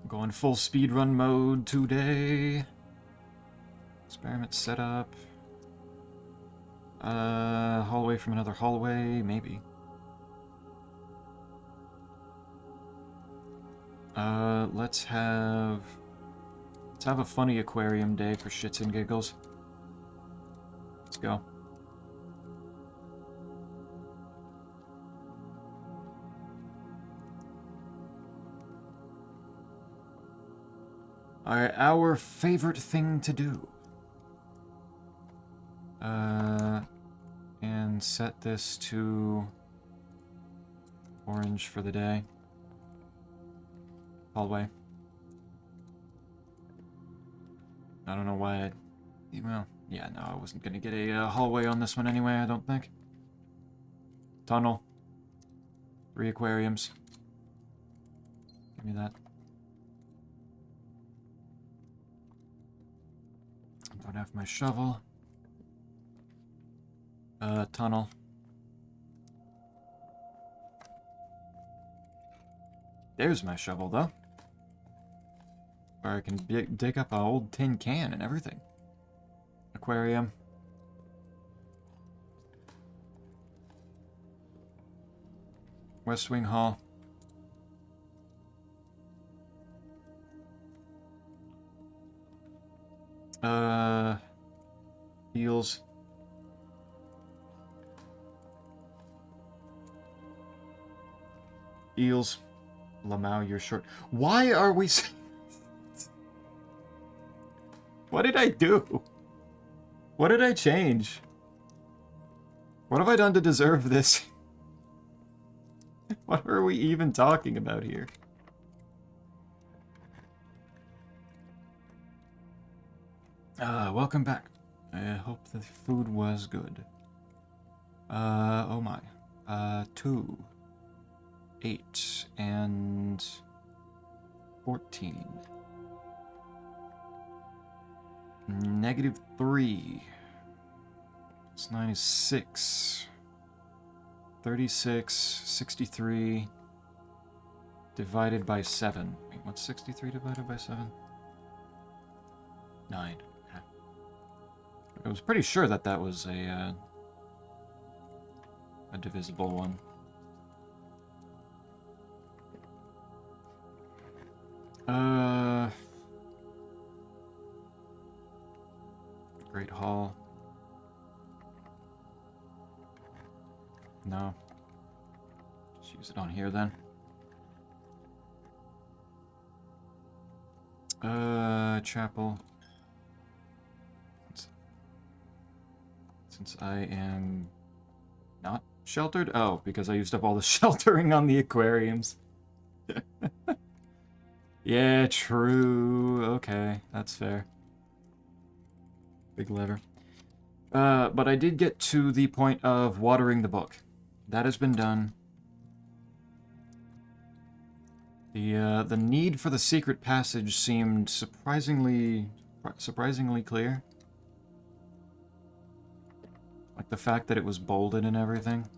A: Going full speedrun mode today. Experiment setup. Hallway from another hallway, maybe. Let's have a funny aquarium day for shits and giggles. Let's go. Alright, our favorite thing to do. And set this to orange for the day. Hallway. I don't know why well, yeah, no, I wasn't gonna get a hallway on this one anyway, I don't think. Tunnel. 3 aquariums. Give me that. I don't have my shovel. Tunnel. There's my shovel, though. Where I can dig up an old tin can and everything. Aquarium. West Wing Hall. Eels. Eels. Lamau, you're short. Why are we... What did I do? What did I change? What have I done to deserve this? What are we even talking about here? Welcome back. I hope the food was good. Oh my. 2, 8, and 14. -3. Plus 9 is 6. 36, 63, divided by 7. Wait, what's 63 divided by 7? 9. Okay. I was pretty sure that that was a divisible one. Great Hall. No. Just use it on here then. Chapel. Since I am not sheltered? Oh, because I used up all the sheltering on the aquariums. Yeah, true. Okay, that's fair. Big lever. But I did get to the point of watering the book. That has been done. The need for the secret passage seemed surprisingly clear. Like the fact that it was bolded and everything.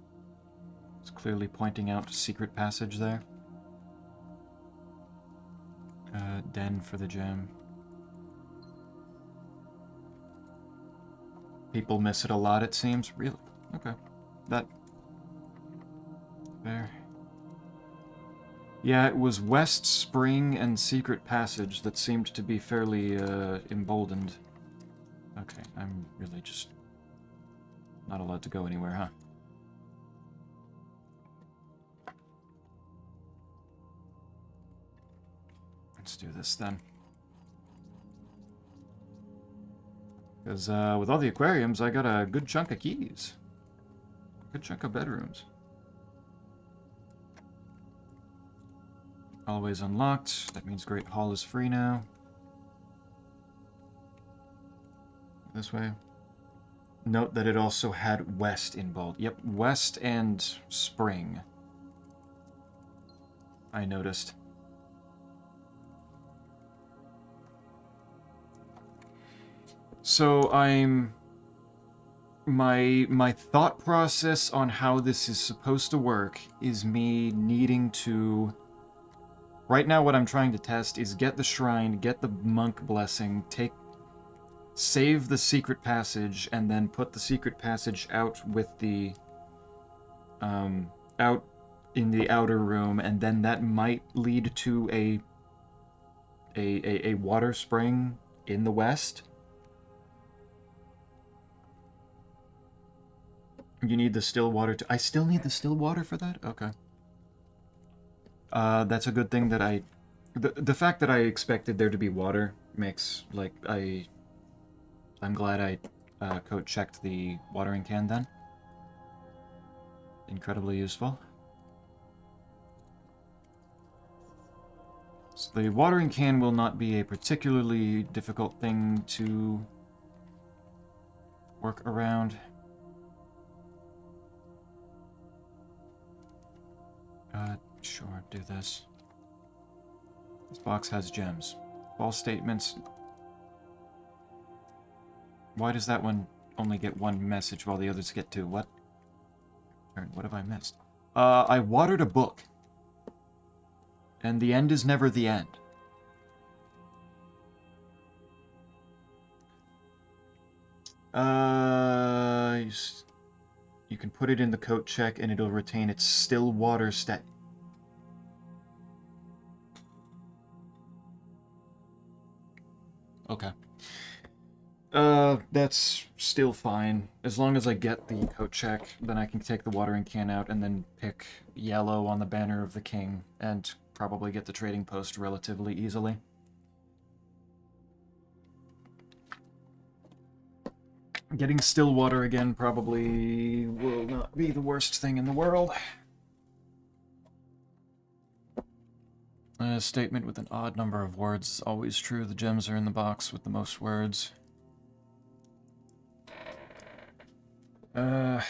A: It's clearly pointing out secret passage there. Den for the gem. People miss it a lot, it seems. Really? Okay. That... There. Yeah, it was West Spring and Secret Passage that seemed to be fairly, emboldened. Okay, I'm really just not allowed to go anywhere, huh? Let's do this then. Because with all the aquariums, I got a good chunk of keys. Good chunk of bedrooms. Always unlocked. That means Great Hall is free now. This way. Note that it also had West in bold. Yep, West and Spring. I noticed. So my thought process on how this is supposed to work is me needing to... Right now what I'm trying to test is get the shrine, get the monk blessing, save the secret passage, and then put the secret passage out with the... out in the outer room, and then that might lead to a water spring in the west. You need the still water to... I still need the still water for that? Okay. That's a good thing that I... The fact that I expected there to be water makes, like, I'm glad I code checked the watering can then. Incredibly useful. So the watering can will not be a particularly difficult thing to work around. Sure, do this. This box has gems. False statements. Why does that one only get one message while the others get two? What? What have I missed? I watered a book. And the end is never the end. You can put it in the coat check and it'll retain its still water stat. Okay. That's still fine. As long as I get the coat check, then I can take the watering can out and then pick yellow on the banner of the king and probably get the trading post relatively easily. Getting still water again probably will not be the worst thing in the world. A statement with an odd number of words is always true. The gems are in the box with the most words. Odd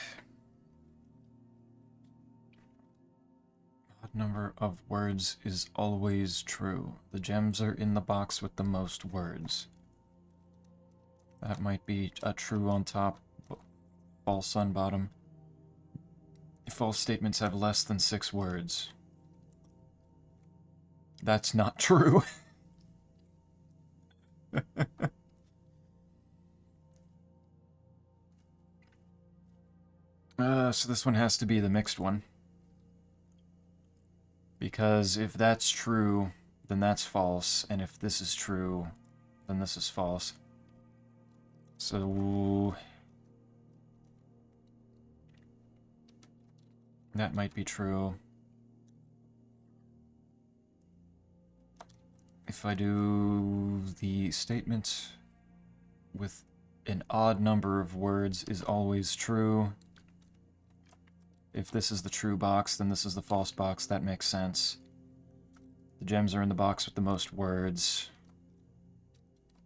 A: number of words is always true. The gems are in the box with the most words. That might be a true on top, false on bottom. False statements have less than 6 words. That's not true. So this one has to be the mixed one. Because if that's true, then that's false, and if this is true, then this is false. So... that might be true. If I do the statement with an odd number of words is always true. If this is the true box, then this is the false box. That makes sense. The gems are in the box with the most words,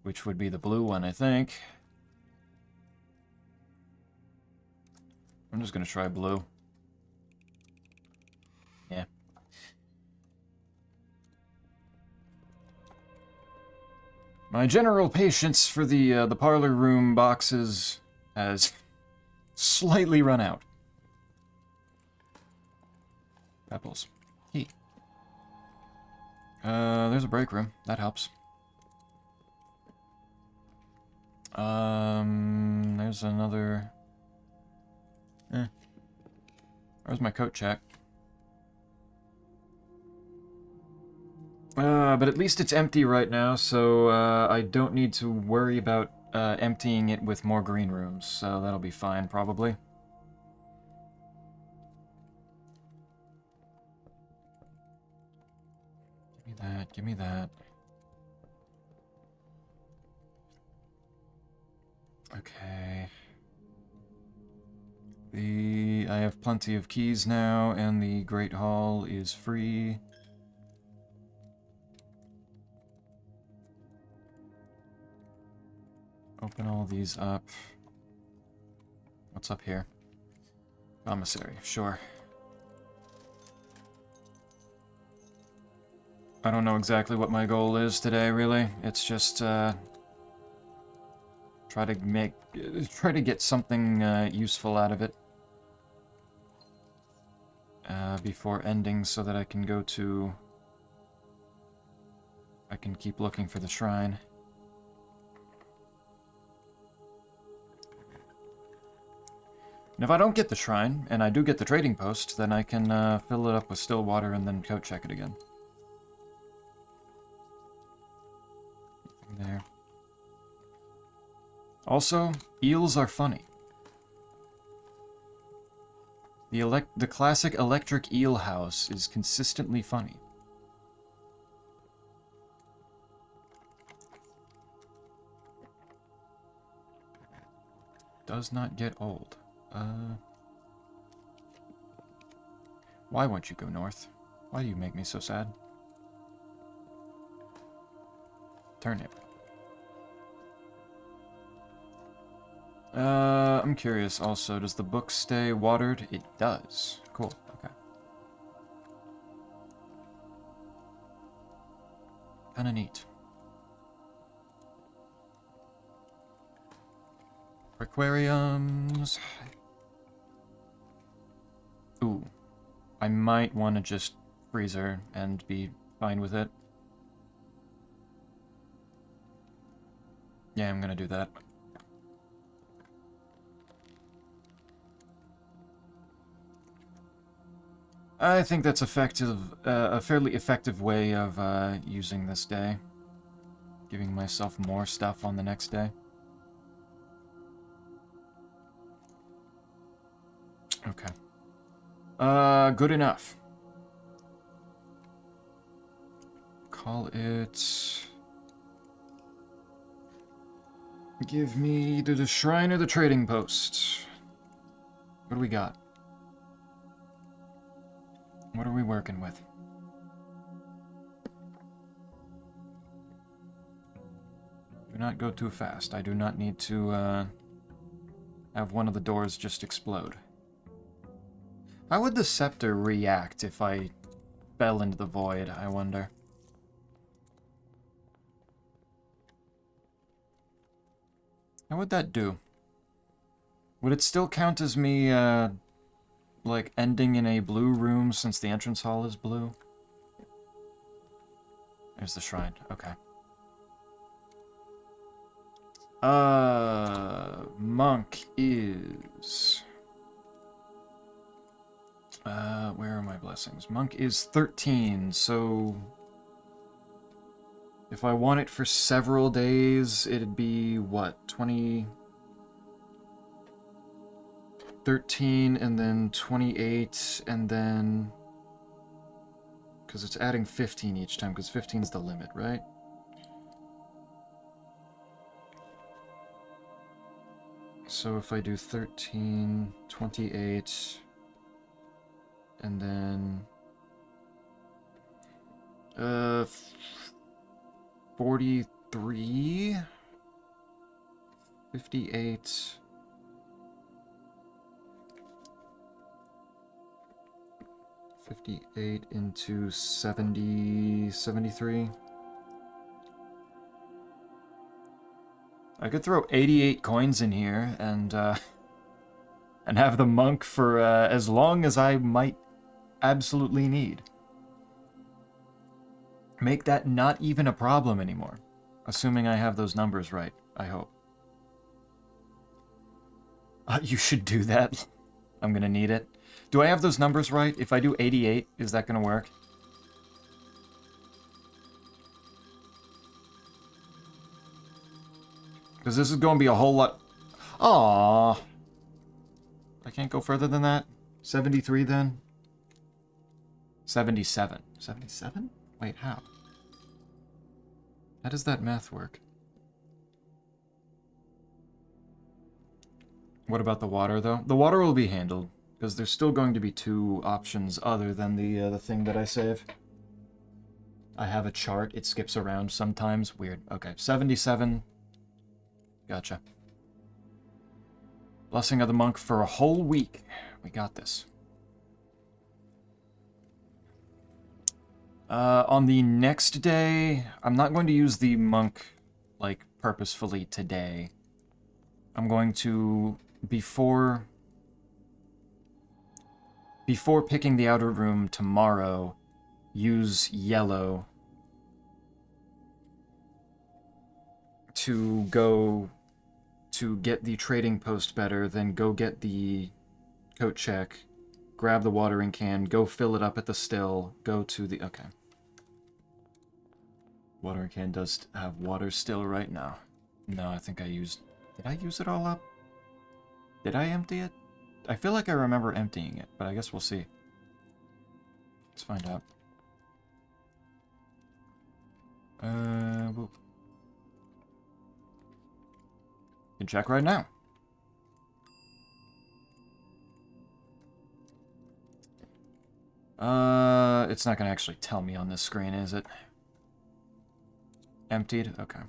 A: which would be the blue one, I think. I'm just gonna try blue. Yeah. My general patience for the parlor room boxes has slightly run out. Pebbles. Hey. There's a break room. That helps. There's another... Where's my coat check? But at least it's empty right now, so I don't need to worry about emptying it with more green rooms, so that'll be fine, probably. Give me that, give me that. Okay. I have plenty of keys now, and the Great Hall is free. Open all these up. What's up here? Commissary, sure. I don't know exactly what my goal is today, really. It's just, try to get something, useful out of it. Before ending so that I can go to... I can keep looking for the shrine. And if I don't get the shrine, and I do get the trading post, then I can fill it up with still water and then coat check it again. Nothing there. Also, eels are funny. The classic electric eel house is consistently funny. Does not get old. Why won't you go north? Why do you make me so sad? Turnip. I'm curious also, does the book stay watered? It does. Cool, okay. Kinda neat. Aquariums. Ooh. I might want to just freeze her and be fine with it. Yeah, I'm gonna do that. I think that's effective, a fairly effective way of using this day. Giving myself more stuff on the next day. Okay. Good enough. Call it... Give me either the shrine or the trading post. What do we got? What are we working with? Do not go too fast. I do not need to have one of the doors just explode. How would the scepter react if I fell into the void, I wonder? How would that do? Would it still count as me, like, ending in a blue room since the entrance hall is blue? There's the shrine. Okay. Monk is... where are my blessings? Monk is 13, so... If I want it for several days, it'd be, what, 20... 13, and then 28, and then... Because it's adding 15 each time, because 15's the limit, right? So if I do 13, 28, and then... 43... 58... 58 into 70... 73... I could throw 88 coins in here and have the monk for as long as I might absolutely need. Make that not even a problem anymore. Assuming I have those numbers right, I hope. You should do that. I'm gonna need it. Do I have those numbers right? If I do 88, is that gonna work? Because this is going to be a whole lot... Aww. I can't go further than that? 73 then? 77. 77? Wait, how? How does that math work? What about the water, though? The water will be handled, because there's still going to be 2 options other than the thing that I save. I have a chart. It skips around sometimes. Weird. Okay, 77. Gotcha. Blessing of the monk for a whole week. We got this. On the next day, I'm not going to use the monk, like, purposefully today. I'm going to, before picking the outer room tomorrow, use yellow to go to get the trading post better, then go get the coat check, grab the watering can, go fill it up at the still, go to the... Okay. Watering can does have water still right now. No, I think I used... Did I use it all up? Did I empty it? I feel like I remember emptying it, but I guess we'll see. Let's find out. Whoop. Can check right now. It's not gonna actually tell me on this screen, is it? Emptied? Okay.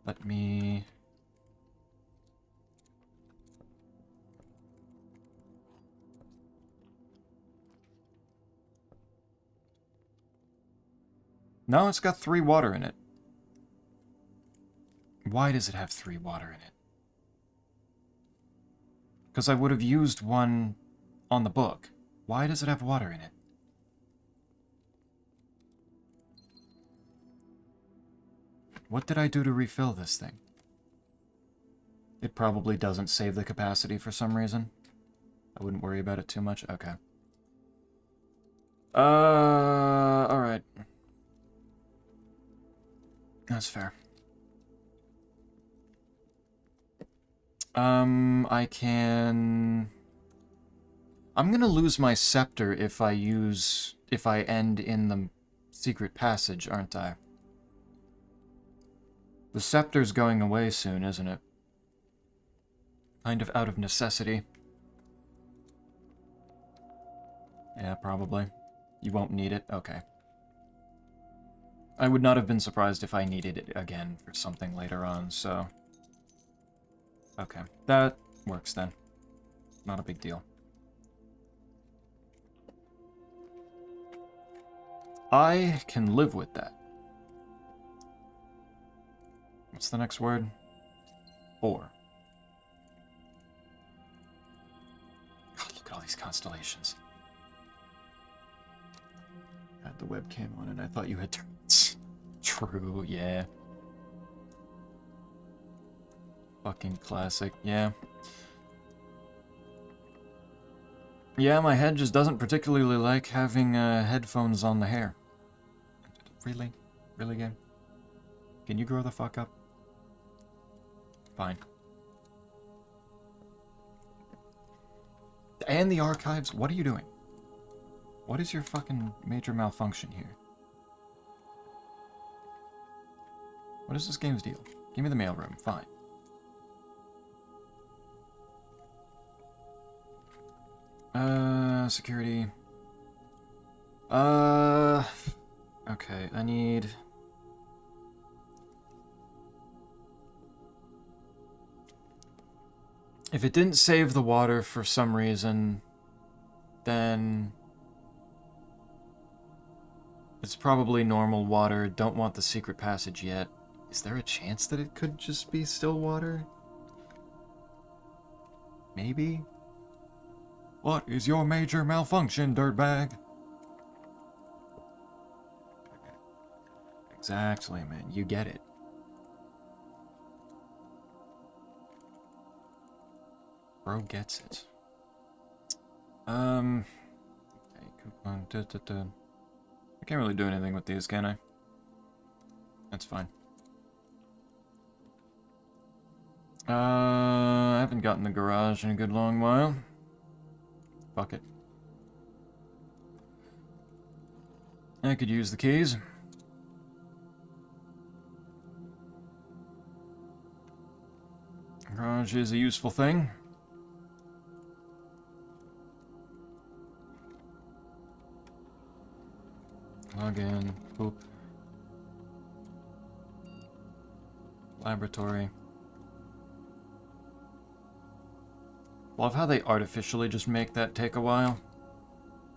A: Let me... No, it's got 3 water in it. Why does it have 3 water in it? Because I would have used one on the book. Why does it have water in it? What did I do to refill this thing? It probably doesn't save the capacity for some reason. I wouldn't worry about it too much. Okay. Alright. That's fair. I can... I'm gonna lose my scepter if I end in the secret passage, aren't I? The scepter's going away soon, isn't it? Kind of out of necessity. Yeah, probably. You won't need it? Okay. I would not have been surprised if I needed it again for something later on, so... Okay, that works then. Not a big deal. I can live with that. What's the next word? 4. God, look at all these constellations. I had the webcam on and I thought you had turrets. True, yeah. Fucking classic, yeah. Yeah, my head just doesn't particularly like having headphones on the hair. Really? Really, game? Can you grow the fuck up? Fine. And the archives? What are you doing? What is your fucking major malfunction here? What is this game's deal? Give me the mailroom. Fine. Security. Okay, I need... If it didn't save the water for some reason, then... It's probably normal water. Don't want the secret passage yet. Is there a chance that it could just be still water? Maybe? What is your major malfunction, dirtbag? Exactly, man. You get it. Bro gets it. Okay, coupon. I can't really do anything with these, can I? That's fine. I haven't gotten the garage in a good long while. Fuck it. I could use the keys. Garage is a useful thing. Log in. Boop. Laboratory. Love how they artificially just make that take a while.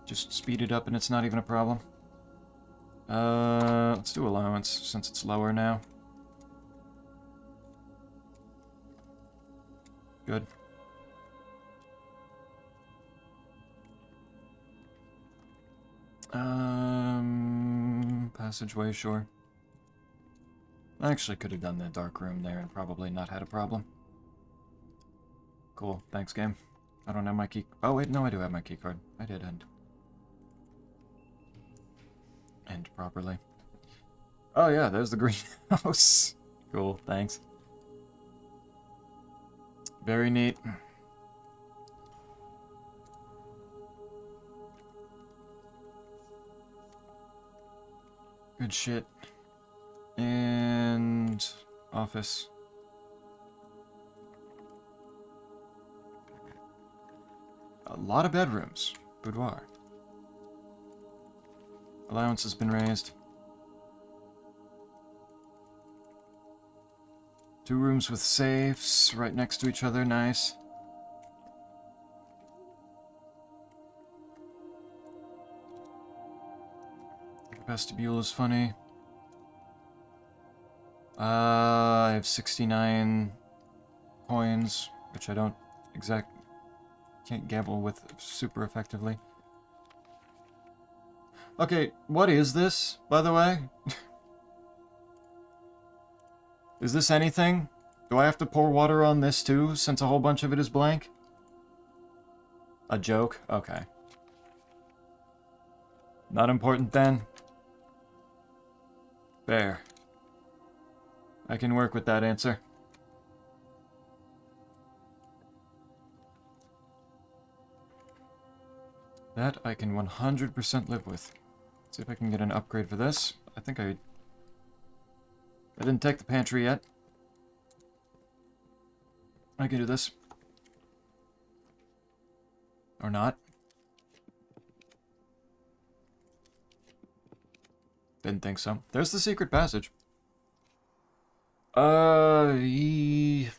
A: Just speed it up and it's not even a problem. Let's do allowance since it's lower now. Good. Passageway, sure. I actually could have done the dark room there and probably not had a problem. Cool, thanks game. I don't have my key. Oh wait, no, I do have my key card. I did end properly. Oh yeah, there's the greenhouse. Cool, thanks. Very neat. Good shit. And office. A lot of bedrooms. Boudoir. Allowance has been raised. 2 rooms with safes right next to each other. Nice. Vestibule is funny. I have 69 coins, which I can't gamble with super effectively. Okay, what is this, by the way? Is this anything? Do I have to pour water on this too, since a whole bunch of it is blank? A joke? Okay. Not important then? Fair. I can work with that answer. That I can 100% live with. See if I can get an upgrade for this. I think I didn't take the pantry yet. I can do this. Or not. Didn't think so. There's the secret passage. Okay.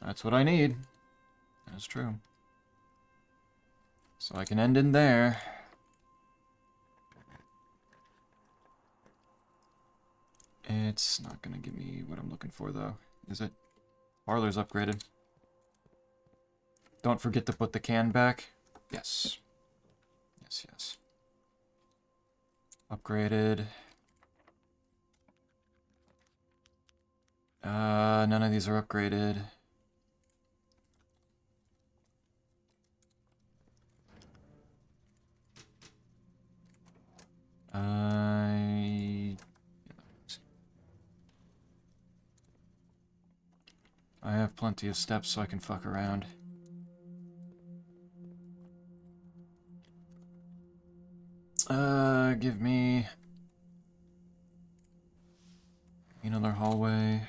A: That's what I need. That's true. So I can end in there. It's not gonna give me what I'm looking for, though, is it? Parlor's upgraded. Don't forget to put the can back. Yes. Yes, yes. Upgraded. None of these are upgraded. I have plenty of steps so I can fuck around. Give me another hallway.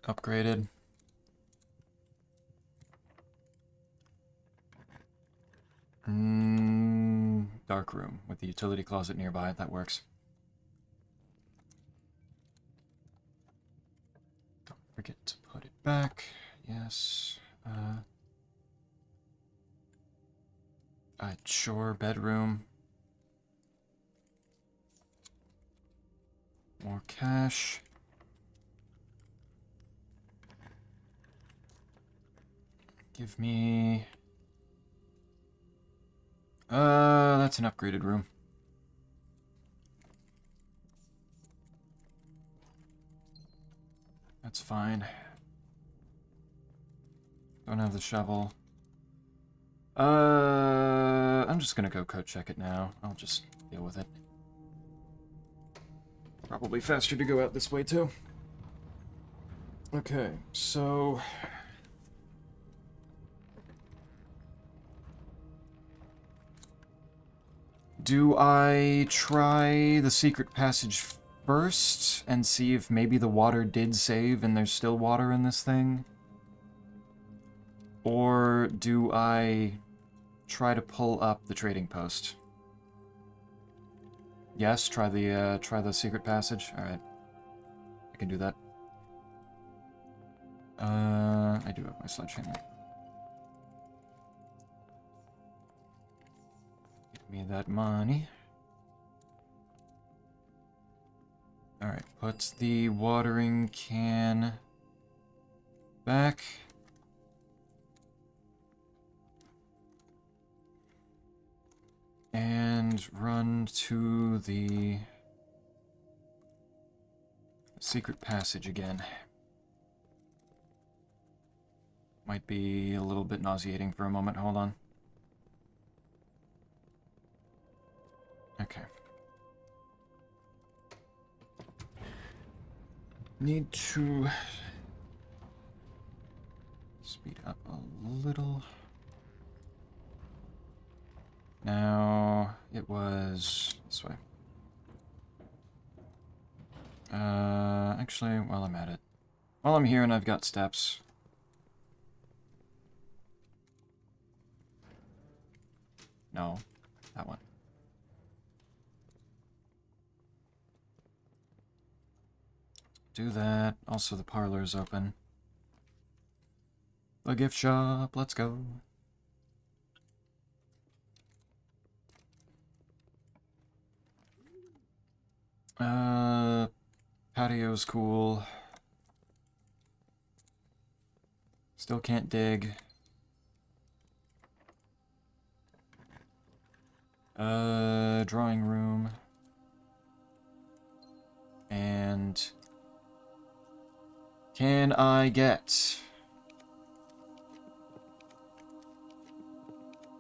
A: Upgraded. Dark room with the utility closet nearby. That works. Don't forget to put it back. Yes. Sure, bedroom. More cash. Give me... that's an upgraded room. That's fine. Don't have the shovel. I'm just gonna go code check it now. I'll just deal with it. Probably faster to go out this way, too. Okay, so... Do I try the secret passage first and see if maybe the water did save and there's still water in this thing? Or do I try to pull up the trading post? Yes, try the secret passage. All right, I can do that. I do have my sledgehammer. Give me that money. All right, put the watering can back. And run to the secret passage again. Might be a little bit nauseating for a moment. Hold on. Okay. Need to speed up a little. Now, it was this way. Actually, while I'm at it. While I'm here and I've got steps. No, that one. Do that. Also, the parlor's open. The gift shop, let's go. Patio's cool. Still can't dig. Drawing room. And can I get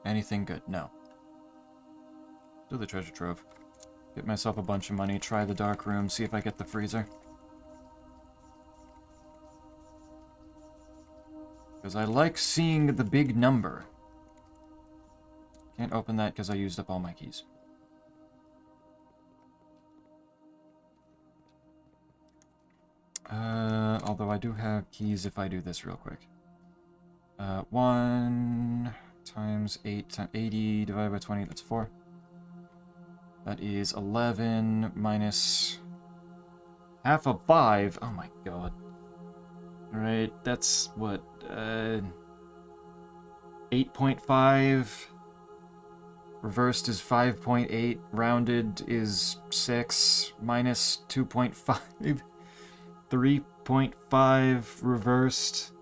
A: anything good? No. Do the treasure trove. Get myself a bunch of money, try the dark room, see if I get the freezer. Because I like seeing the big number. Can't open that because I used up all my keys. Although I do have keys if I do this real quick. 1 times 8 times 80 divided by 20, that's 4. That is 11 minus half of 5. Oh my god. Alright, that's what, 8.5. Reversed is 5.8. Rounded is 6. Minus 2.5. 3.5. Reversed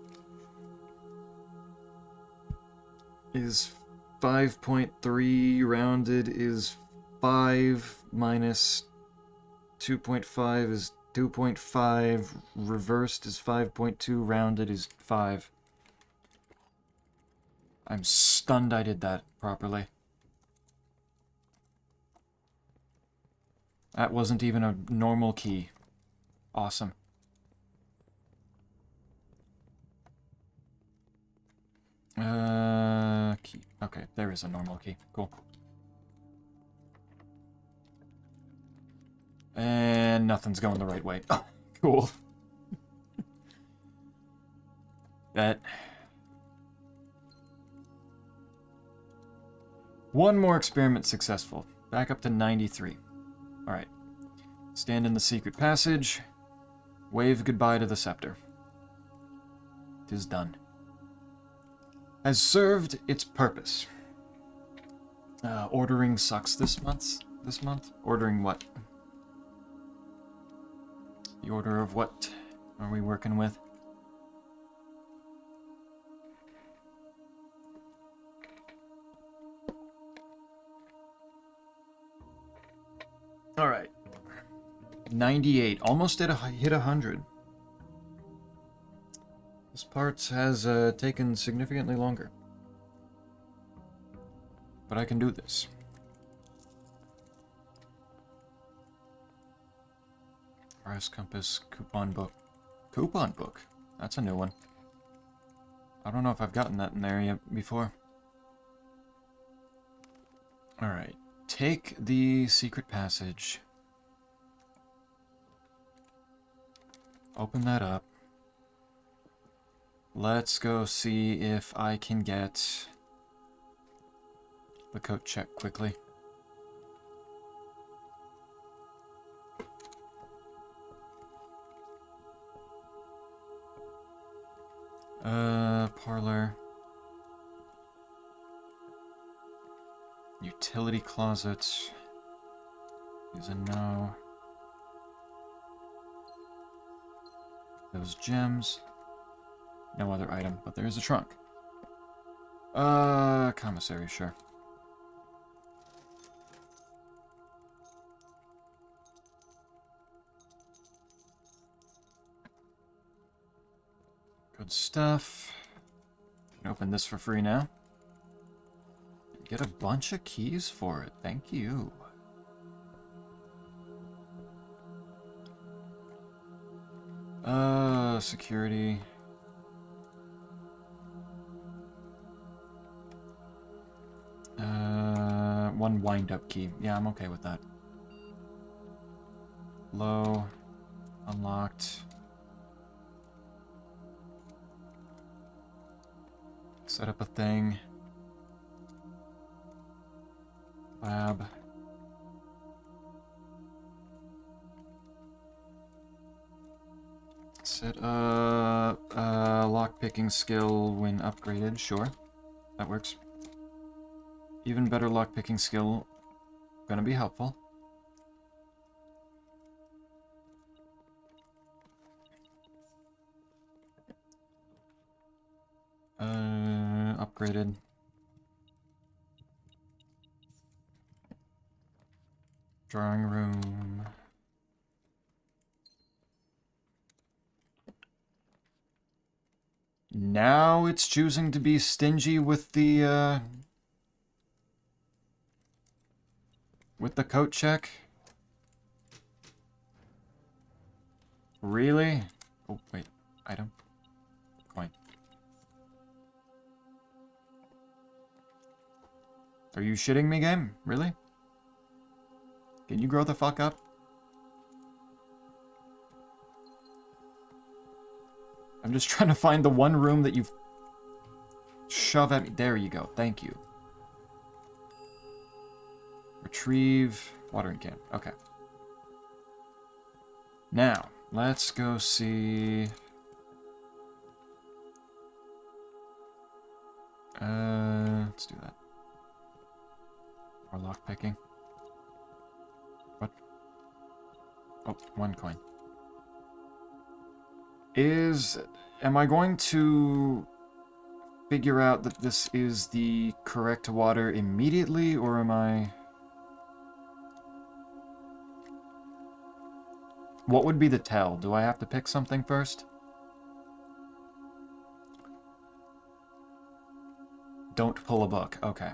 A: is 5.3. Rounded is 5 minus 2.5 is 2.5, reversed is 5.2, rounded is 5. I'm stunned I did that properly. That wasn't even a normal key. Awesome. Key. Okay, there is a normal key. Cool. And nothing's going the right way. Oh, cool. That. One more experiment successful. Back up to 93. Alright. Stand in the secret passage. Wave goodbye to the scepter. 'Tis done. Has served its purpose. Ordering sucks this month? Ordering what? The order of what are we working with? All right. 98. Almost hit 100. This part has taken significantly longer. But I can do this. Price compass, coupon book. Coupon book? That's a new one. I don't know if I've gotten that in there yet before. Alright. Take the secret passage. Open that up. Let's go see if I can get the coat check quickly. Parlor. Utility closets. Is a no. Those gems. No other item, but there is a trunk. Commissary, sure. Good stuff. Can open this for free now. Get a bunch of keys for it. Thank you. Security. One wind-up key. Yeah, I'm okay with that. Low. Unlocked. Set up a thing. Lab. Set up lockpicking skill when upgraded. Sure, that works. Even better lockpicking skill. Gonna be helpful. Upgraded. Drawing room. Now it's choosing to be stingy with the coat check. Really? Oh, wait. Item. Coin. Are you shitting me, game? Really? Can you grow the fuck up? I'm just trying to find the one room that you shove at me. There you go. Thank you. Retrieve watering can. Okay. Now, let's go see... let's do that. More lockpicking. What? Oh, one coin. Am I going to figure out that this is the correct water immediately, or am I... What would be the tell? Do I have to pick something first? Don't pull a book. Okay.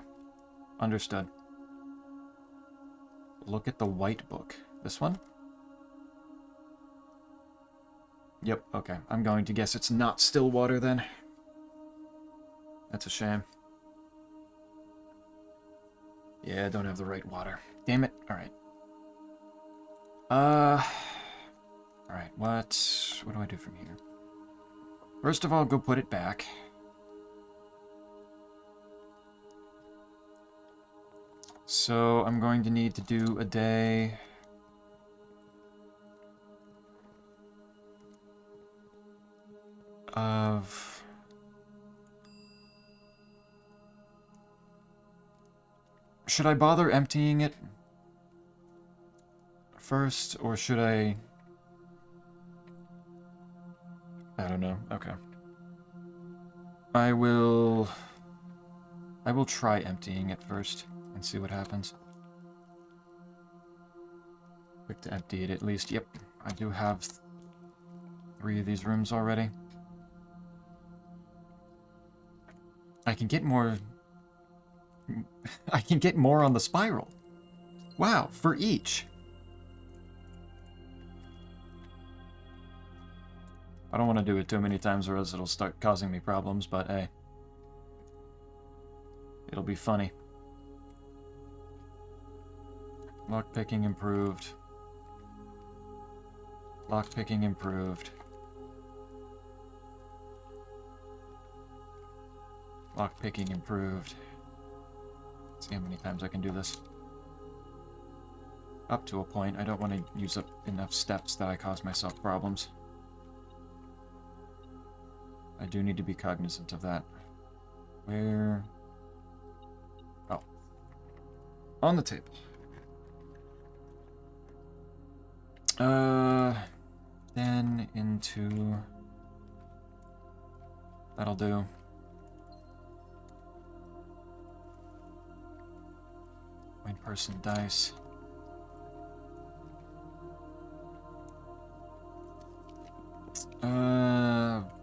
A: Understood. Look at the white book. This one? Yep, okay. I'm going to guess it's not still water then. That's a shame. Yeah, I don't have the right water. Damn it. Alright. Alright, what do I do from here? First of all, go put it back. So, I'm going to need to do a day... of... Should I bother emptying it first, or should I don't know. Okay. I will try emptying it first and see what happens. Quick to empty it at least. Yep, I do have 3 of these rooms already. I can get more... I can get more on the spiral. Wow, for each. I don't want to do it too many times or else it'll start causing me problems, but hey. It'll be funny. Lockpicking improved. Lockpicking improved. Lockpicking improved. Let's see how many times I can do this. Up to a point. I don't want to use up enough steps that I cause myself problems. I do need to be cognizant of that. Where? Oh. On the table. Then into... That'll do. One person dice.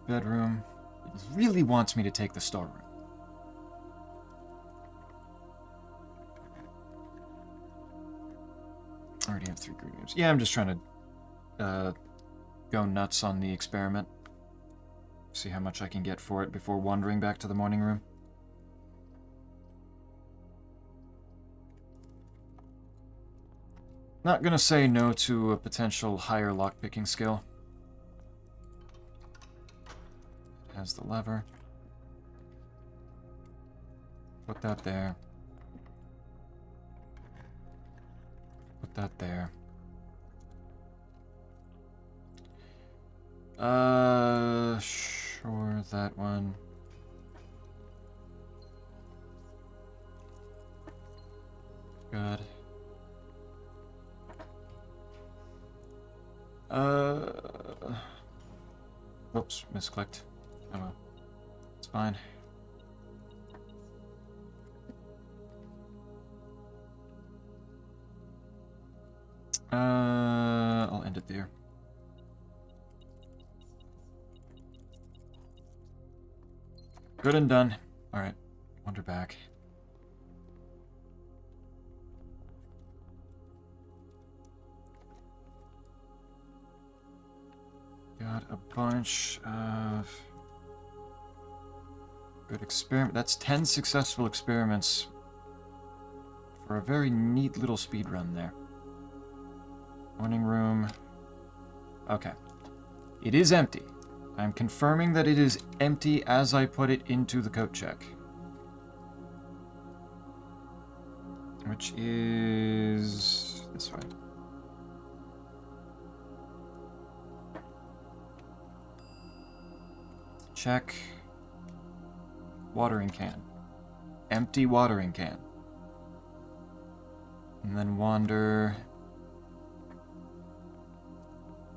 A: Bedroom. It really wants me to take the storeroom. I already have 3 grenades. Yeah, I'm just trying to go nuts on the experiment. See how much I can get for it before wandering back to the morning room. Not gonna say no to a potential higher lockpicking skill. Has the lever. Put that there. Put that there. Sure, that one. Good. Whoops, misclicked. Oh well. It's fine. I'll end it there. Good and done. Alright, wander back. Got a bunch of good experiment. That's 10 successful experiments for a very neat little speed run there. Morning room. Okay. It is empty. I'm confirming that it is empty as I put it into the coat check. Which is this way. Check. Watering can. Empty watering can. And then wander.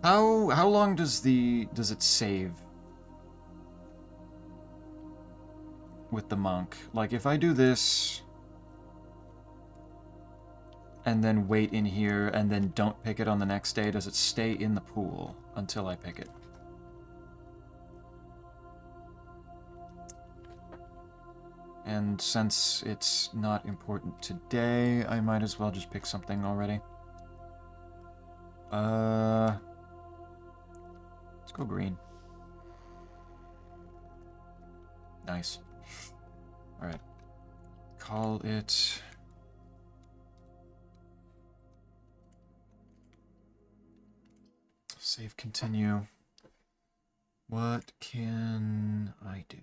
A: How long does it save with the monk? Like if I do this and then wait in here and then don't pick it on the next day, does it stay in the pool until I pick it? And since it's not important today, I might as well just pick something already. Let's go green. Nice. Alright. Call it... Save continue. What can I do?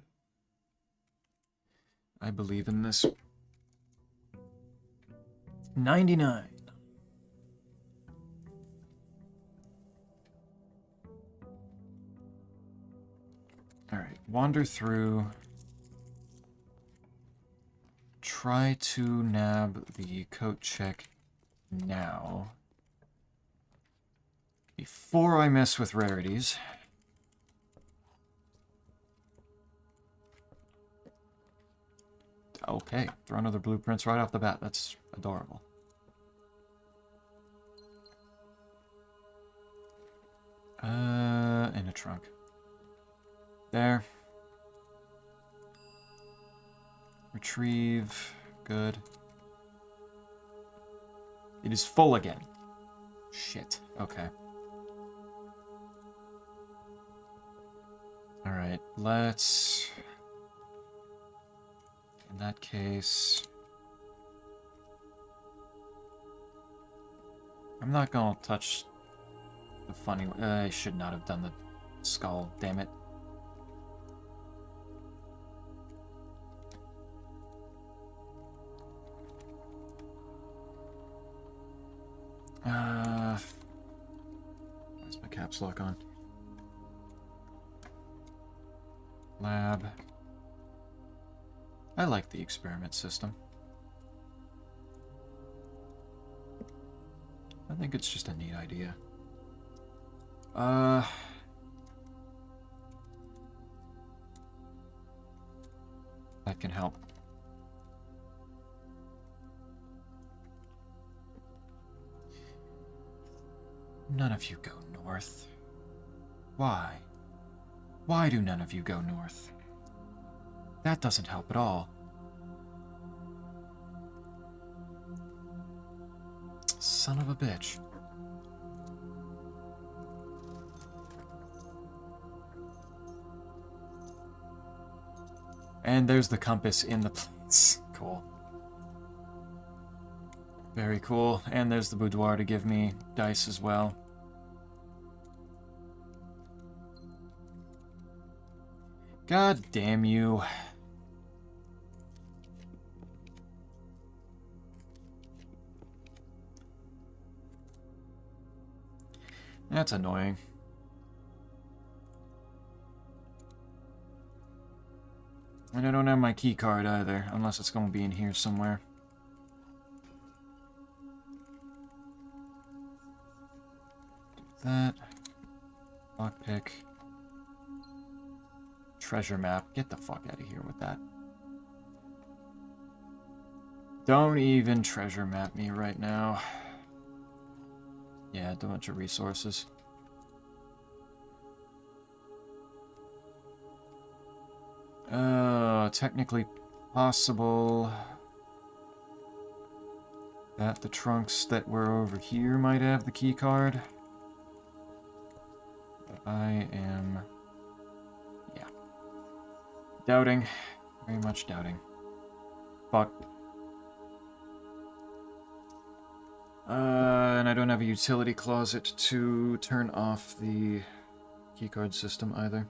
A: I believe in this. 99. Alright, wander through. Try to nab the coat check now. Before I mess with rarities. Okay, throw another blueprints right off the bat. That's adorable. In a trunk. There. Retrieve. Good. It is full again. Shit. Okay. Alright, let's... In that case... I'm not gonna touch the funny... I should not have done the skull, damn it. Where's my caps lock on? Lab. I like the experiment system. I think it's just a neat idea. That can help. None of you go north. Why? Why do none of you go north? That doesn't help at all. Son of a bitch. And there's the compass in the place. Cool. Very cool. And there's the boudoir to give me dice as well. God damn you. That's annoying. And I don't have my key card either, unless it's going to be in here somewhere. Do that. Lockpick. Treasure map. Get the fuck out of here with that. Don't even treasure map me right now. Yeah, a bunch of resources. Technically possible that the trunks that were over here might have the key card. But I am... yeah. Doubting. Very much doubting. Fuck. And I don't have a utility closet to turn off the keycard system either.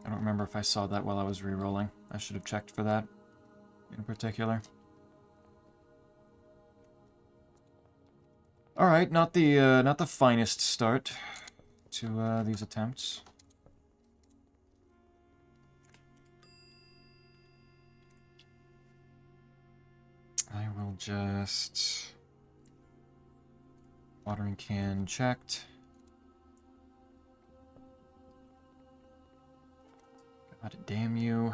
A: I don't remember if I saw that while I was re-rolling. I should have checked for that in particular. All right, not the finest start to these attempts. I will just... watering can checked. God damn you.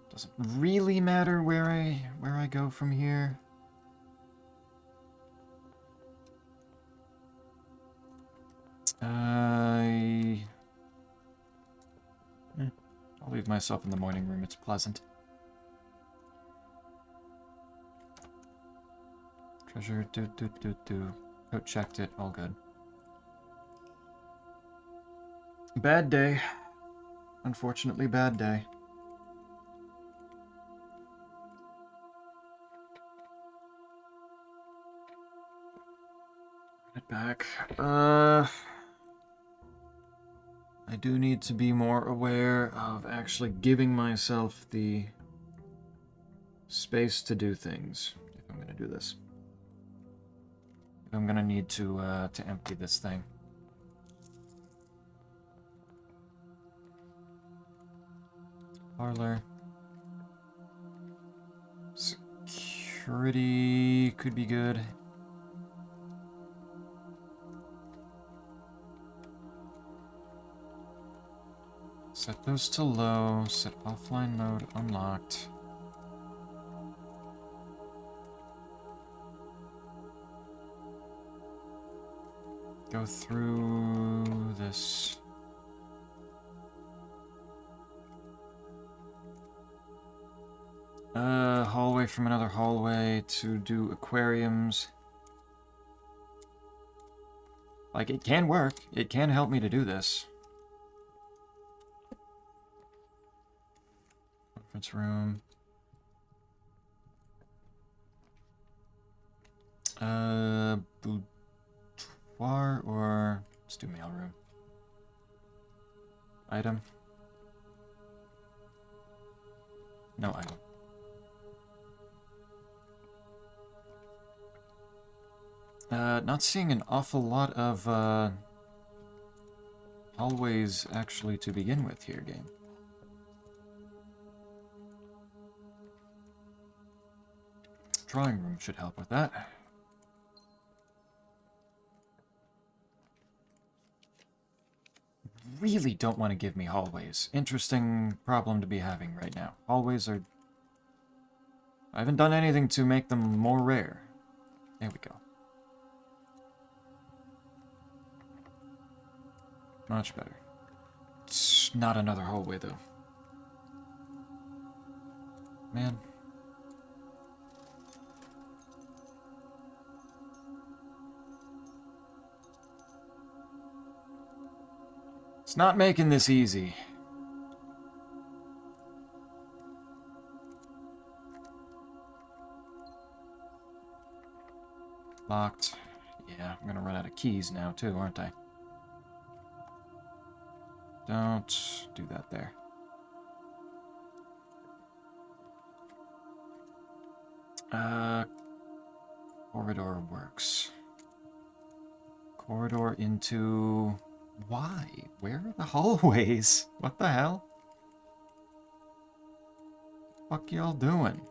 A: Doesn't really matter where I go from here. I'll leave myself in the morning room, it's pleasant. Treasure, Coat checked it, all good. Bad day. Unfortunately, bad day. Get back. I do need to be more aware of actually giving myself the space to do things if I'm gonna do this. I'm gonna need to empty this thing. Parlor. Security could be good. Set those to low. Set offline mode unlocked. Go through this. Hallway from another hallway to do aquariums. Like, it can work. It can help me to do this. Conference room. Boudoir or... Let's do mailroom. Item. No item. Not seeing an awful lot of, hallways actually to begin with here, game. Drawing room should help with that. Really don't want to give me hallways. Interesting problem to be having right now. Hallways are... I haven't done anything to make them more rare. There we go. Much better. It's not another hallway, though. Man. It's not making this easy. Locked. Yeah, I'm gonna run out of keys now, too, aren't I? Don't do that there. Corridor works. Corridor into... Why? Where are the hallways? What the hell? Fuck y'all doing?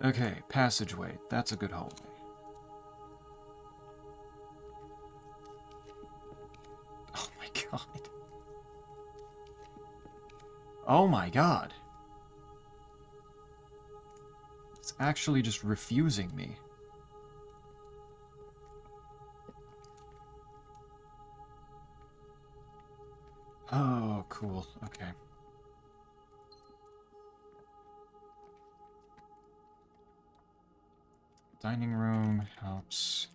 A: Okay, passageway. That's a good hallway. Oh my god. Oh my god. It's actually just refusing me. Oh, cool. Okay. Dining room helps.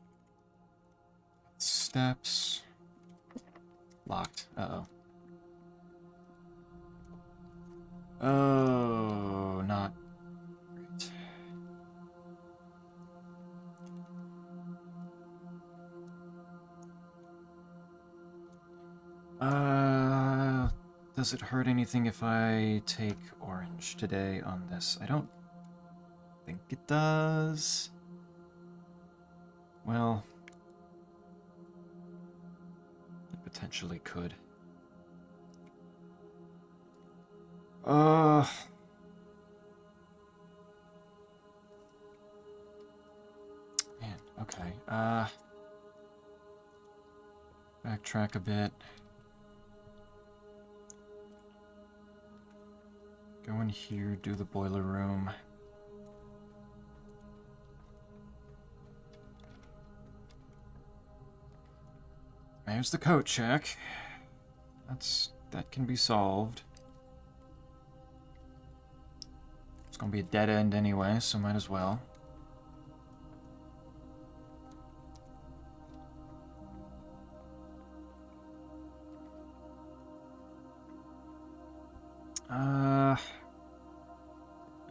A: Steps. Locked. Uh-oh. Oh, not great. Does it hurt anything if I take orange today on this? I don't think it does. Well, it potentially could. Man, okay. Backtrack a bit. Go in here, do the boiler room. There's the coat check. That can be solved. It's gonna be a dead end anyway, so might as well.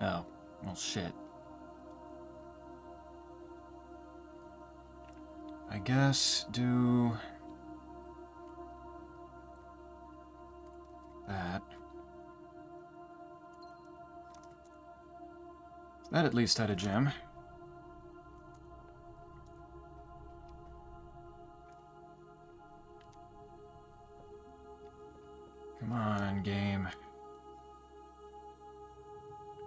A: Oh, well, shit. I guess do that. That at least had a gem. Come on, game.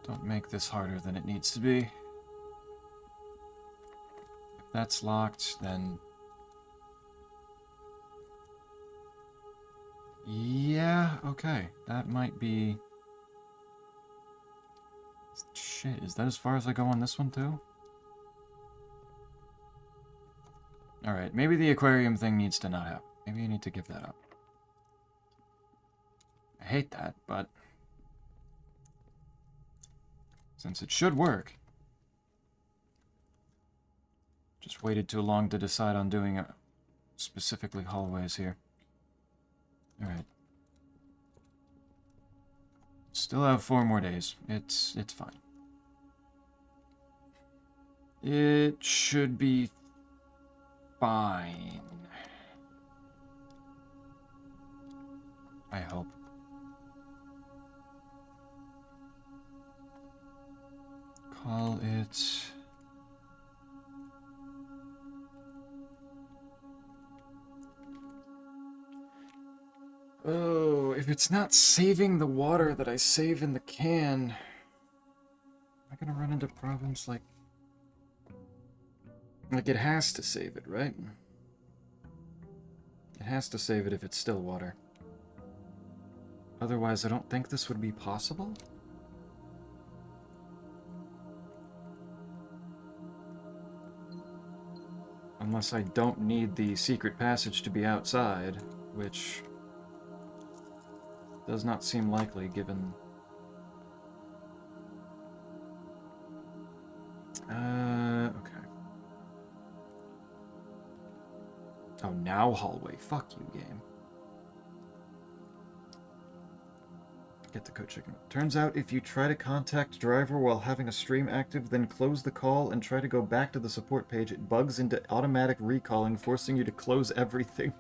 A: Don't make this harder than it needs to be. If that's locked, then... Yeah, okay. That might be... Shit, is that as far as I go on this one, too? Alright, maybe the aquarium thing needs to not happen. Maybe I need to give that up. I hate that, but... since it should work. Just waited too long to decide on doing specifically hallways here. Alright. Still have 4 more days. It's fine. It should be fine. I hope. Call it... Oh, if it's not saving the water that I save in the can, am I gonna run into problems like it has to save it, right? It has to save it if it's still water. Otherwise, I don't think this would be possible. Unless I don't need the secret passage to be outside, which does not seem likely given... okay. Oh, now hallway. Fuck you, game. Get the code chicken. Turns out if you try to contact driver while having a stream active, then close the call and try to go back to the support page, it bugs into automatic recalling, forcing you to close everything.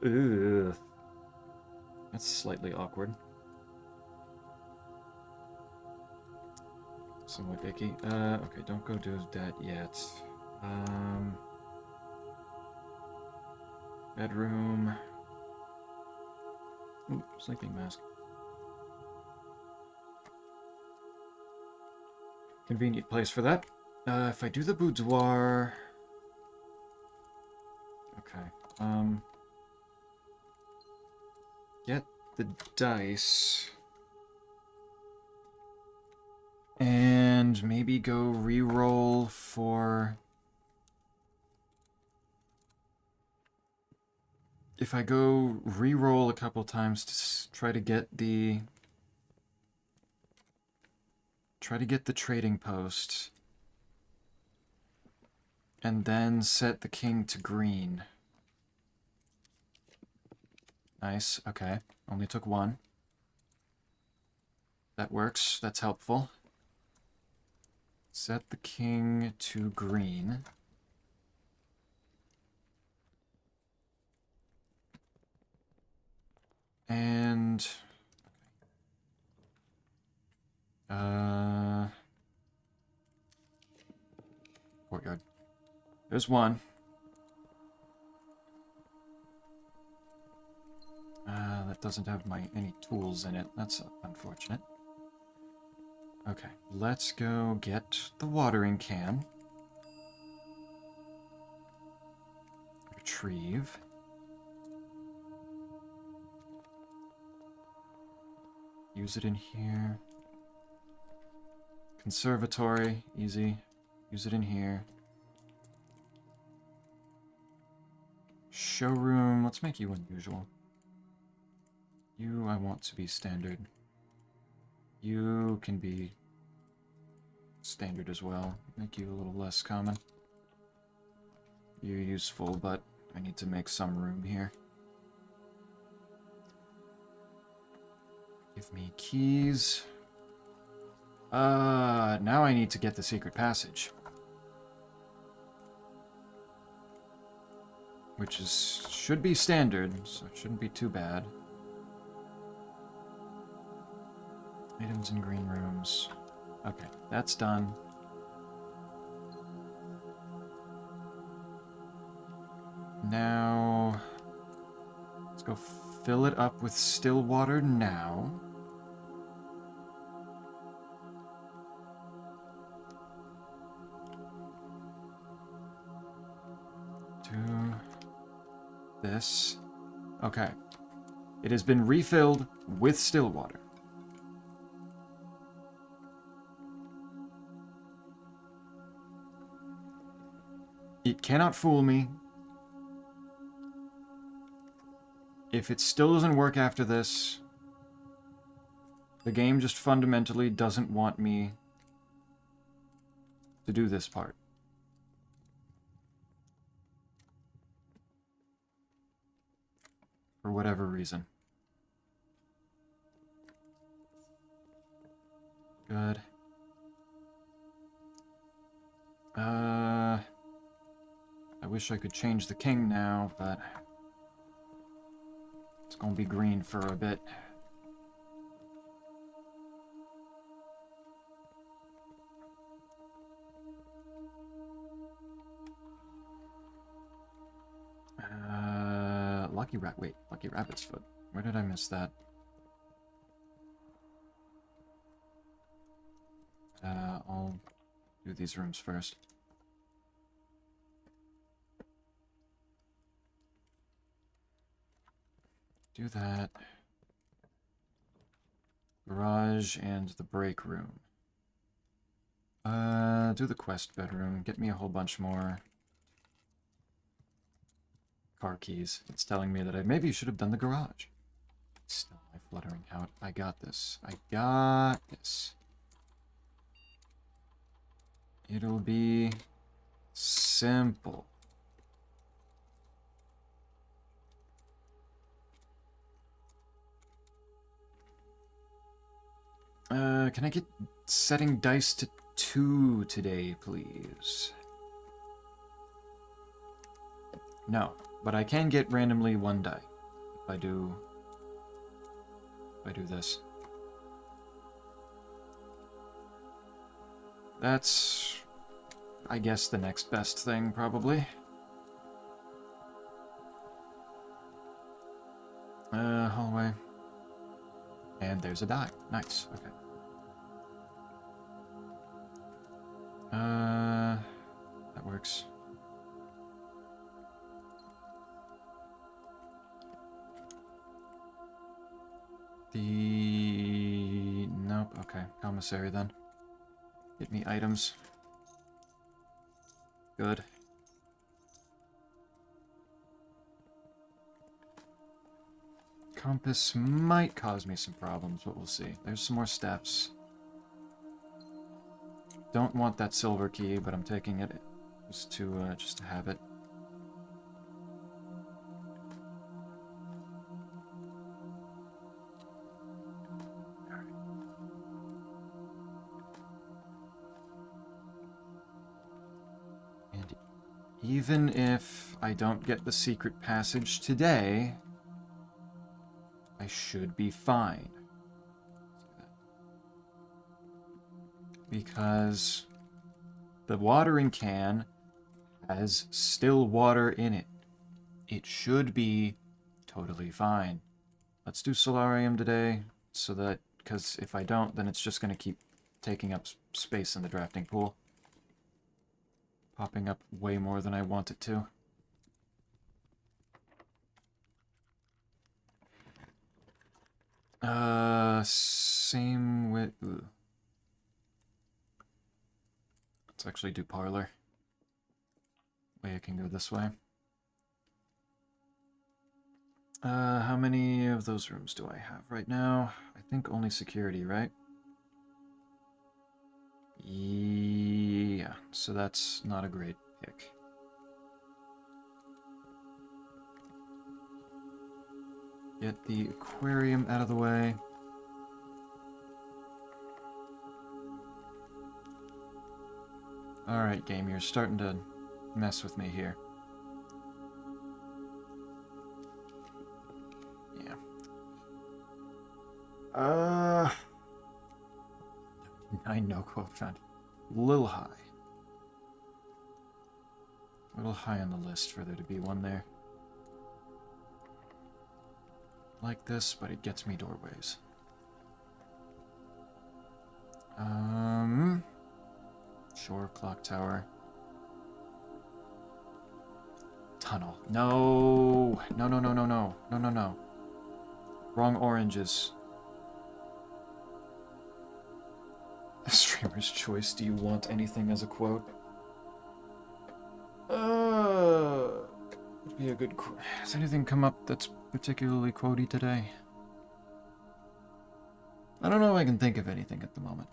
A: Ugh. That's slightly awkward. Somewhat icky. Okay, don't go do that yet. Bedroom. Ooh, sleeping mask. Convenient place for that. If I do the boudoir... Okay, get the dice. And maybe go re-roll for... If I go re-roll a couple times to try to get the... trading post. And then set the king to green. Nice, okay. Only took one. That works, that's helpful. Set the king to green. And... courtyard. There's one. That doesn't have any tools in it. That's unfortunate. Okay, let's go get the watering can. Retrieve. Use it in here. Conservatory, easy. Use it in here. Showroom, let's make you unusual. You, I want to be standard. You can be standard as well. Make you a little less common. You're useful, but I need to make some room here. Give me keys. Now I need to get the secret passage. Which should be standard, so it shouldn't be too bad. Items in green rooms. Okay, that's done. Now, let's go fill it up with still water now. Do this. Okay. It has been refilled with still water. It cannot fool me. If it still doesn't work after this, the game just fundamentally doesn't want me to do this part. For whatever reason. Good. wish I could change the king now, but it's gonna be green for a bit. Lucky Rabbit's Foot. Where did I miss that? I'll do these rooms first. Do that. Garage and the break room. Do the quest bedroom. Get me a whole bunch more car keys. It's telling me that I maybe should have done the garage. Still, my fluttering out. I got this. I got this. It'll be simple. Can I get setting dice to 2 today, please? No, but I can get randomly 1 die if I do this. That's, I guess, the next best thing, probably. Hallway. And there's a die. Nice, okay. That works. Nope, okay. Commissary then. Get me items. Good. Compass might cause me some problems, but we'll see. There's some more steps. Don't want that silver key, but I'm taking it just to have it. And even if I don't get the secret passage today, I should be fine. Because the watering can has still water in it. It should be totally fine. Let's do Solarium today, so that, because if I don't, then it's just going to keep taking up space in the drafting pool. Popping up way more than I want it to. Same with... Ooh. Let's actually do parlor. Way I can go this way. How many of those rooms do I have right now? I think only security, right? Yeah, so that's not a great pick. Get the aquarium out of the way. Alright, game, you're starting to mess with me here. Yeah. 9 no quote found. Little high. A little high on the list for there to be one there. Like this, but it gets me doorways. Shore, clock tower. Tunnel. No! No, no, no, no, no. No, no, no. Wrong oranges. Streamer's choice. Do you want anything as a quote? Would be a good quote. Has anything come up that's particularly quotey today? I don't know if I can think of anything at the moment.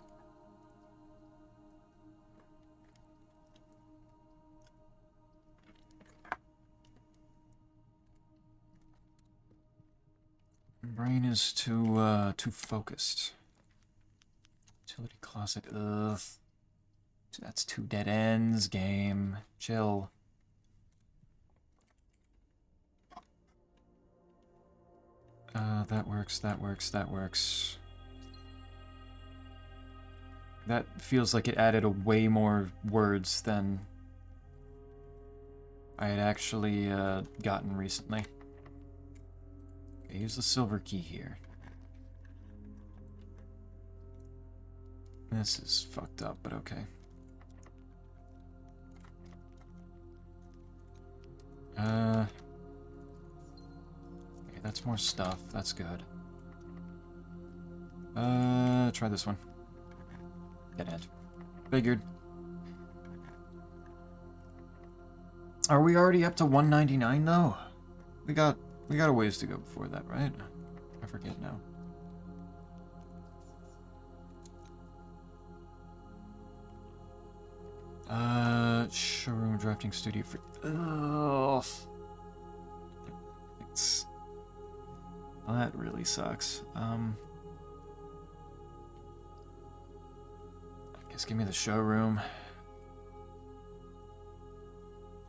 A: Brain is too focused. Utility closet, ugh. That's 2 dead ends, game. Chill. That works, that works, that works. That feels like it added a way more words than I had actually gotten recently. Okay, use the silver key here. This is fucked up, but okay. Okay, that's more stuff. That's good. Try this one. Get it. Figured. Are we already up to 199 though? We got a ways to go before that, right? I forget now. Showroom drafting studio for. Oh, well, that really sucks. I guess give me the showroom.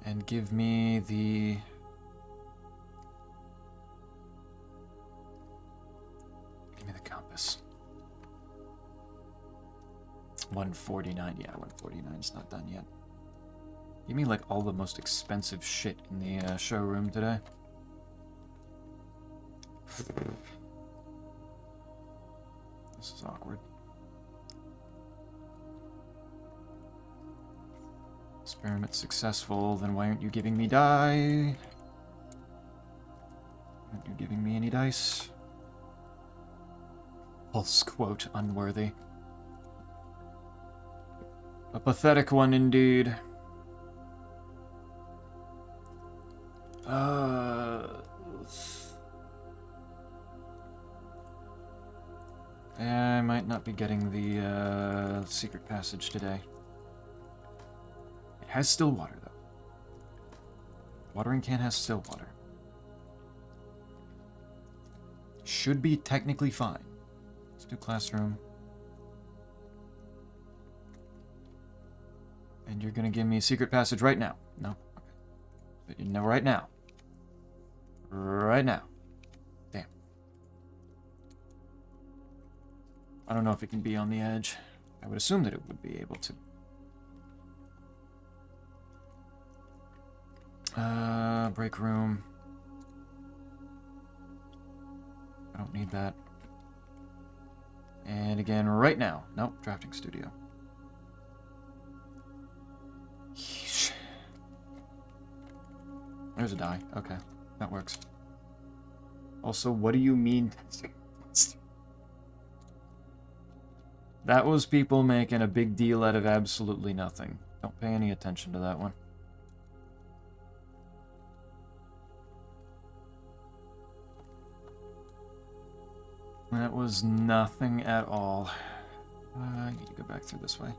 A: And give me the... Give me the compass. 149. Yeah, 149 is not done yet. Give me, like, all the most expensive shit in the showroom today. This is awkward. Experiment successful, then why aren't you giving me die? Aren't you giving me any dice? Pulse quote unworthy. A pathetic one indeed. I might not be getting the secret passage today. It has still water, though. Watering can has still water. Should be technically fine. Let's do classroom. And you're gonna give me a secret passage right now. No? Okay. But you know right now. Right now. Damn. I don't know if it can be on the edge. I would assume that it would be able to. Break room. I don't need that. And again, right now. Nope, drafting studio. Yeesh. There's a die. Okay, that works. Also, what do you mean? That was people making a big deal out of absolutely nothing. Don't pay any attention to that one. That was nothing at all. I need to go back through this way.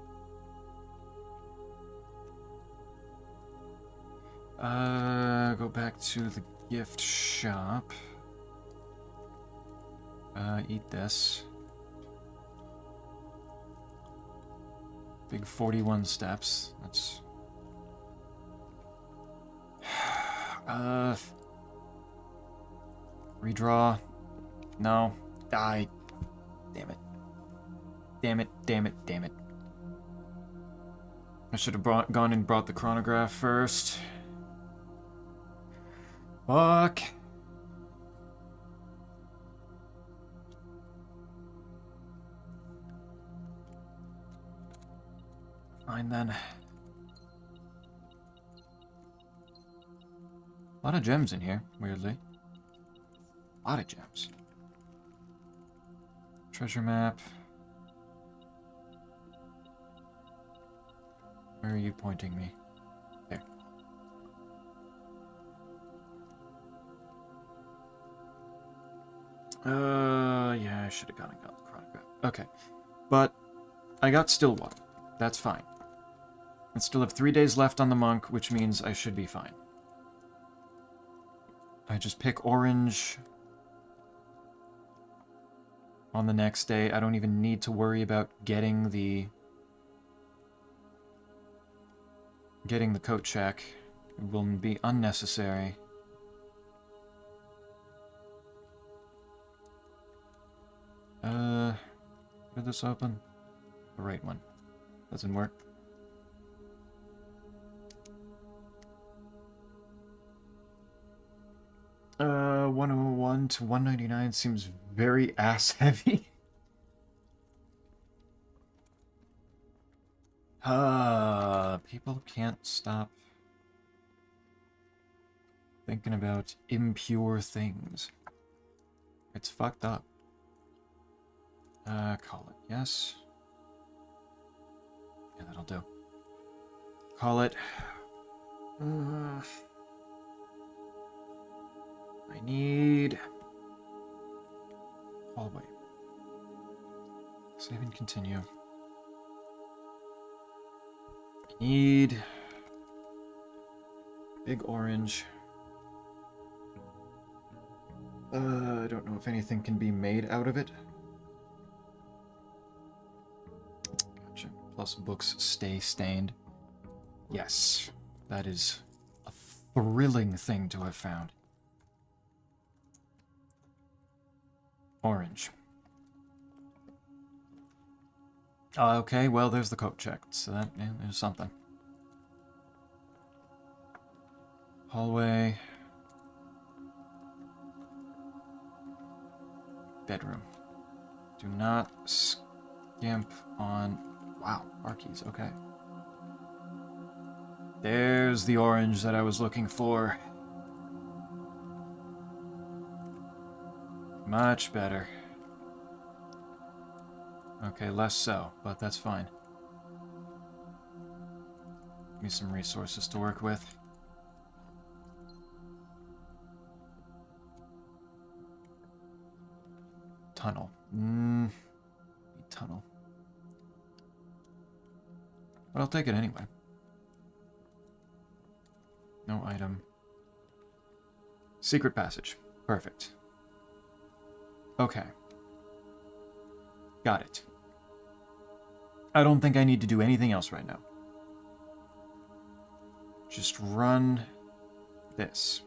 A: Go back to the gift shop. Eat this. Big 41 steps. That's... Redraw. No. Die. Damn it. Damn it, damn it, damn it. I should have gone and brought the chronograph first. Fuck. Fine then. A lot of gems in here, weirdly. A lot of gems. Treasure map. Where are you pointing me? There. Yeah, I should have gone and got the chronograph. Okay. But I got Stillwater. That's fine. I still have 3 days left on the monk, which means I should be fine. I just pick orange on the next day. I don't even need to worry about getting the coat check. It will be unnecessary. Did this open? The right one. Doesn't work. 101 to 199 seems very ass heavy. People can't stop thinking about impure things. It's fucked up. Call it. Yes. Yeah, that'll do. Call it. I need... hallway. Save and continue. I need... big orange. I don't know if anything can be made out of it. Gotcha. Plus books stay stained. Yes. That is a thrilling thing to have found. Orange. Okay, well, there's the coat check, so that, yeah, there's something. Hallway. Bedroom. Do not skimp on... Wow, bar keys, okay. There's the orange that I was looking for. Much better. Okay, less so, but that's fine. Give me some resources to work with. Tunnel. Tunnel. But I'll take it anyway. No item. Secret passage. Perfect. Okay. Got it. I don't think I need to do anything else right now. Just run this.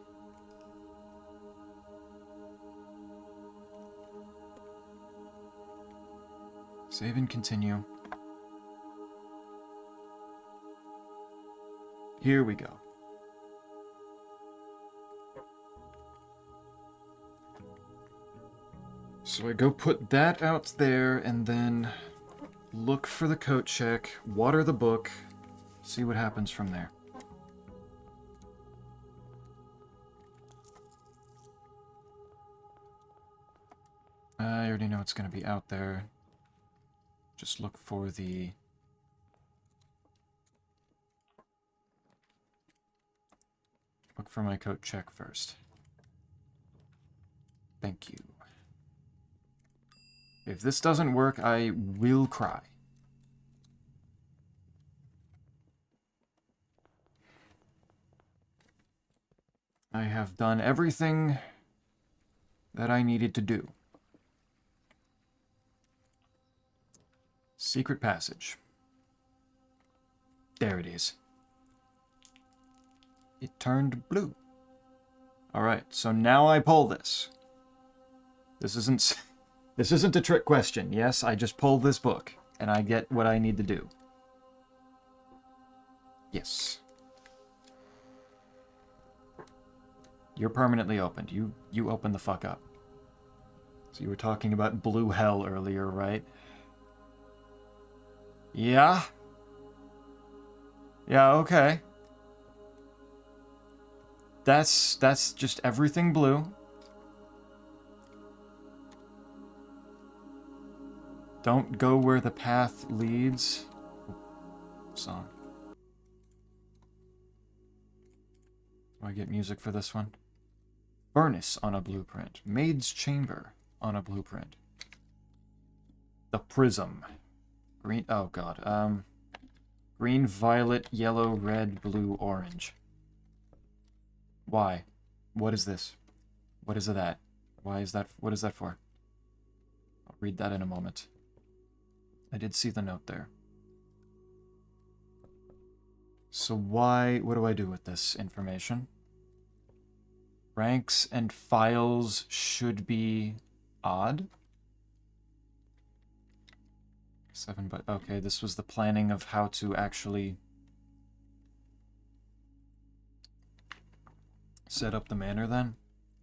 A: Save and continue. Here we go. So I go put that out there and then look for the coat check, water the book, see what happens from there. I already know it's going to be out there. Just look for the... Look for my coat check first. Thank you. If this doesn't work, I will cry. I have done everything that I needed to do. Secret passage. There it is. It turned blue. Alright, so now I pull this. This isn't a trick question. Yes, I just pull this book, and I get what I need to do. Yes. You're permanently opened. You open the fuck up. So you were talking about blue hell earlier, right? Yeah? Yeah, okay. That's just everything blue. Don't go where the path leads. Song. Do I get music for this one? Furnace on a blueprint. Maid's chamber on a blueprint. The prism. Green, oh god. Green, violet, yellow, red, blue, orange. Why? What is this? What is that? Why is that? What is that for? I'll read that in a moment. I did see the note there. So why, what do I do with this information? Ranks and files should be odd. 7, but okay, this was the planning of how to actually set up the manor then?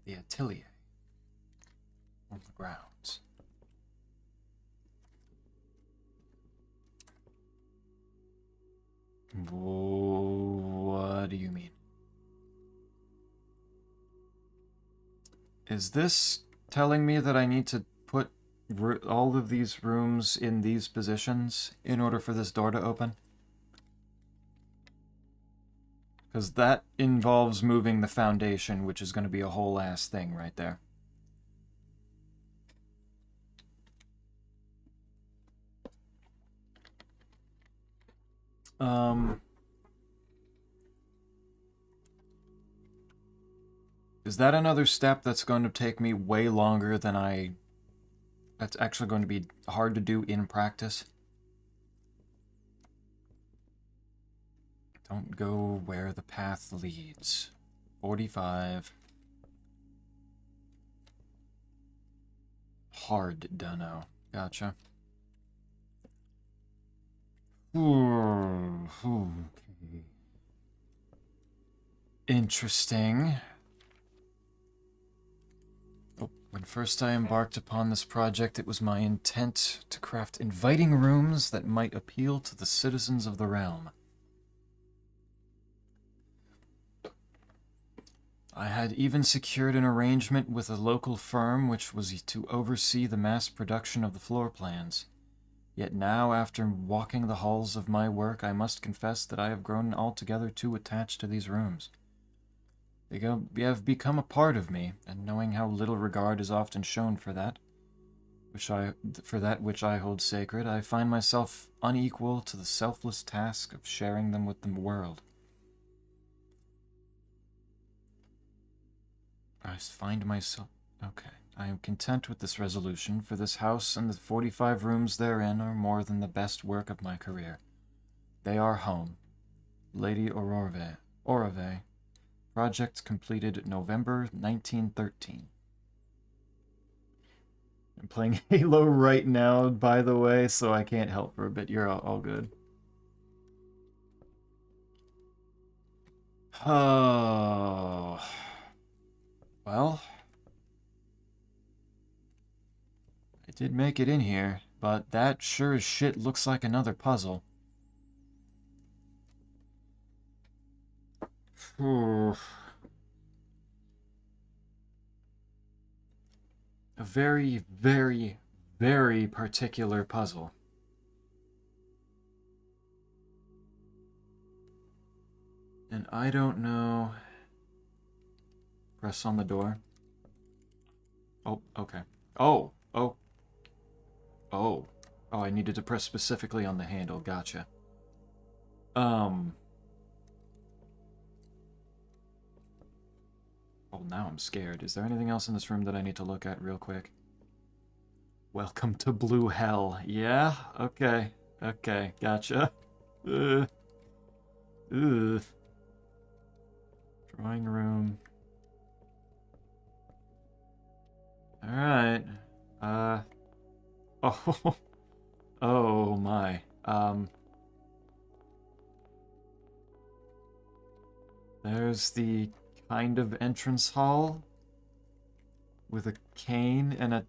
A: The atelier on the grounds. What do you mean? Is this telling me that I need to put all of these rooms in these positions in order for this door to open? Because that involves moving the foundation, which is going to be a whole ass thing right there. Is that another step that's going to take me way longer than that's actually going to be hard to do in practice? Don't go where the path leads. 45. Hard dunno. Gotcha. Okay. Interesting. When first I embarked upon this project, it was my intent to craft inviting rooms that might appeal to the citizens of the realm. I had even secured an arrangement with a local firm which was to oversee the mass production of the floor plans. Yet now, after walking the halls of my work, I must confess that I have grown altogether too attached to these rooms. They have become a part of me, and knowing how little regard is often shown for that which I hold sacred, I find myself unequal to the selfless task of sharing them with the world. Okay. I am content with this resolution, for this house and the 45 rooms therein are more than the best work of my career. They are home. Lady Orave. Project completed November 1913. I'm playing Halo right now, by the way, so I can't help for a bit. You're all good. Oh. Well, I did make it in here, but that sure as shit looks like another puzzle. A very, very, very particular puzzle. And I don't know... Press on the door. Oh, okay. Oh, oh. Oh. Oh, I needed to press specifically on the handle. Gotcha. Oh, now I'm scared. Is there anything else in this room that I need to look at real quick? Welcome to Blue Hell. Yeah? Okay. Okay, gotcha. Ugh. Drawing room. Alright. Oh. Oh my. There's the kind of entrance hall with a cane and an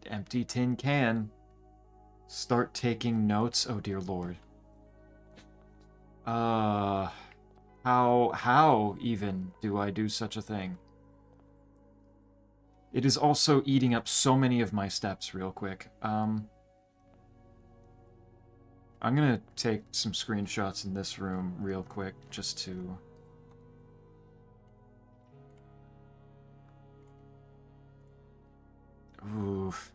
A: empty tin can. Start taking notes. Oh dear lord. How even do I do such a thing? It is also eating up so many of my steps real quick. I'm gonna take some screenshots in this room real quick just to... Oof.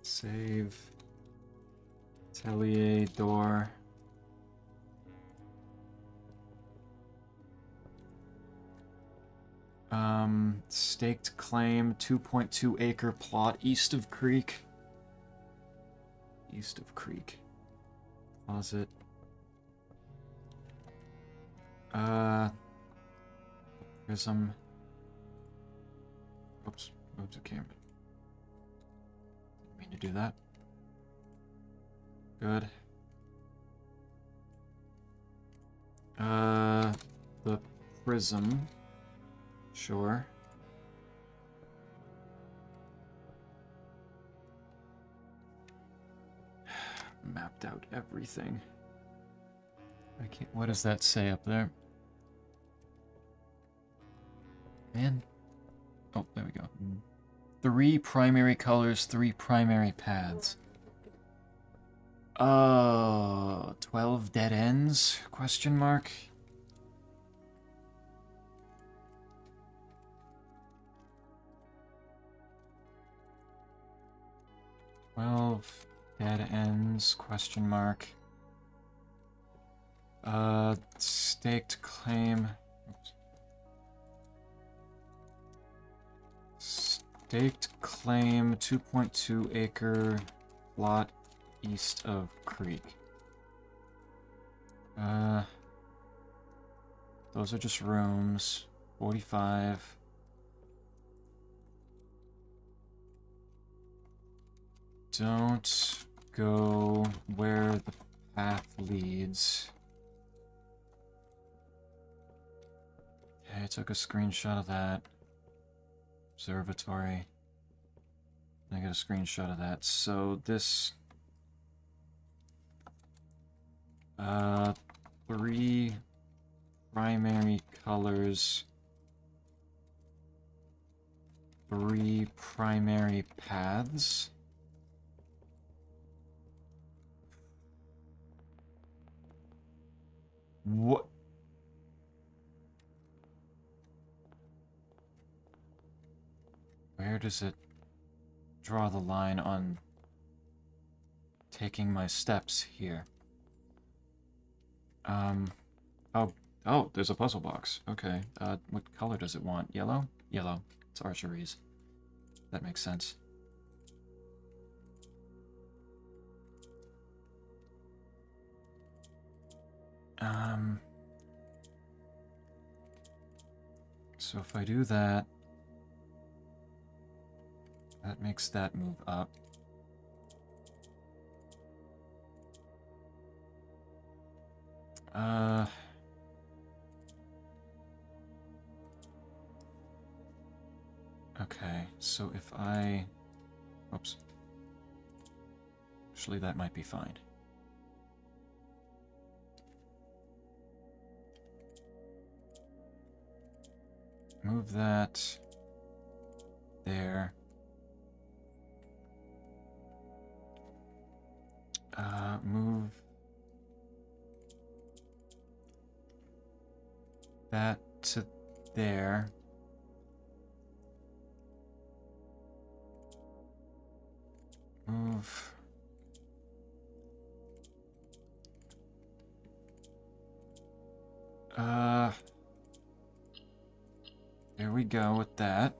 A: Save. Atelier door. Staked claim, 2.2 acre plot east of Creek. East of Creek. Closet. Prism. Oops. Oops, okay. Didn't mean to do that. Good. The prism. Sure. Mapped out everything. I can't. What does that say up there? Man. Oh, there we go. 3 primary colors, 3 primary paths. 12 dead ends? Question mark. 12 dead ends? Question mark. Staked claim. Oops. Staked claim, 2.2 acre lot east of creek. Those are just rooms. 45. Don't go where the path leads. Okay, I took a screenshot of that. Observatory. I got a screenshot of that. So this 3 primary colors, 3 primary paths. What? Where does it draw the line on taking my steps here? Oh, there's a puzzle box. Okay. What color does it want? Yellow? Yellow. It's archeries. That makes sense. So if I do that, that makes that move up. Okay, so if I... Oops. Actually, that might be fine. Move that there. Move that to there. Move there we go with that.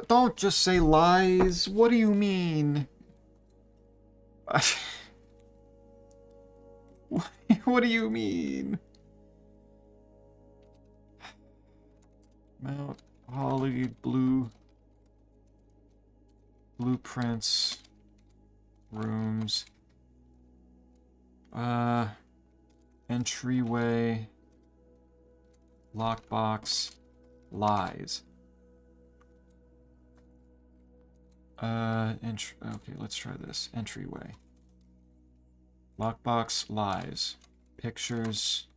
A: Don't just say lies. What do you mean? What do you mean? Mount Holly blueprints rooms entryway lockbox lies. Okay, let's try this. Entryway. Lockbox lies. Pictures.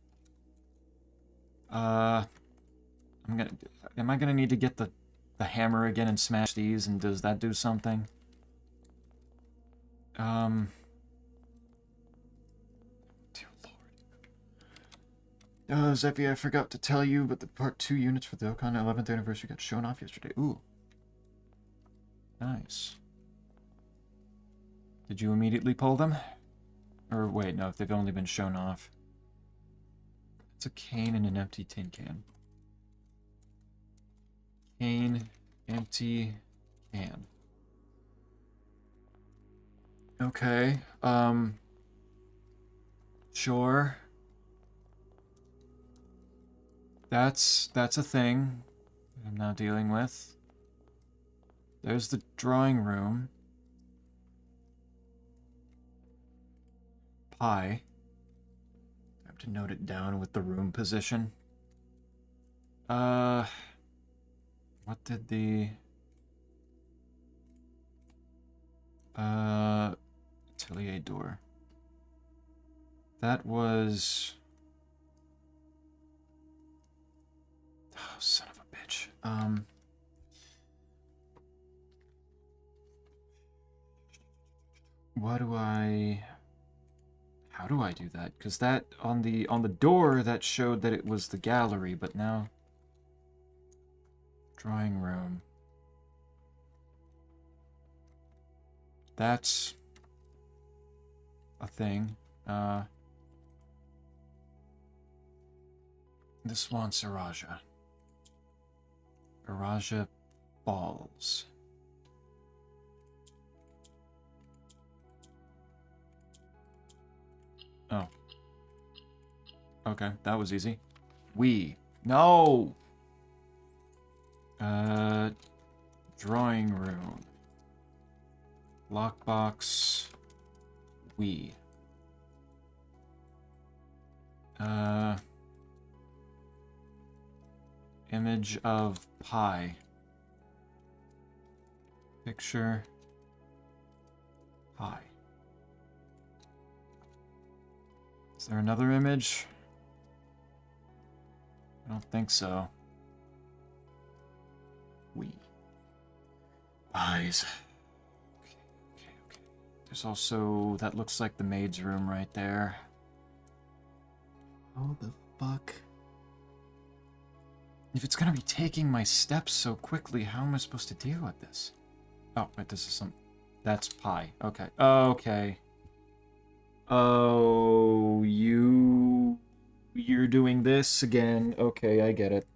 A: Am I gonna need to get the hammer again and smash these, and does that do something? Dear Lord. Zeppy, I forgot to tell you, but the Part 2 units for the Okon 11th anniversary got shown off yesterday. Ooh. Nice. Did you immediately pull them? Or wait, no, if they've only been shown off. It's a cane and an empty tin can. Cane, empty can. Okay, sure. That's a thing I'm now dealing with. There's the drawing room. Pi. I have to note it down with the room position. What did the... atelier door. That was... Oh, son of a bitch. What do I... How do I do that? Because that, on the door, that showed that it was the gallery, but now... Drawing room. That's... a thing. This wants Araja. Araja balls. Oh. Okay, that was easy. No! Drawing room. Lockbox. Image of pie. Picture. Pie. Is there another image? I don't think so. Pies. Okay. There's also... That looks like the maid's room right there. How the fuck? If it's gonna be taking my steps so quickly, how am I supposed to deal with this? Oh, wait, this is some... That's pie. Okay. Okay. Oh, you're doing this again. Okay, I get it.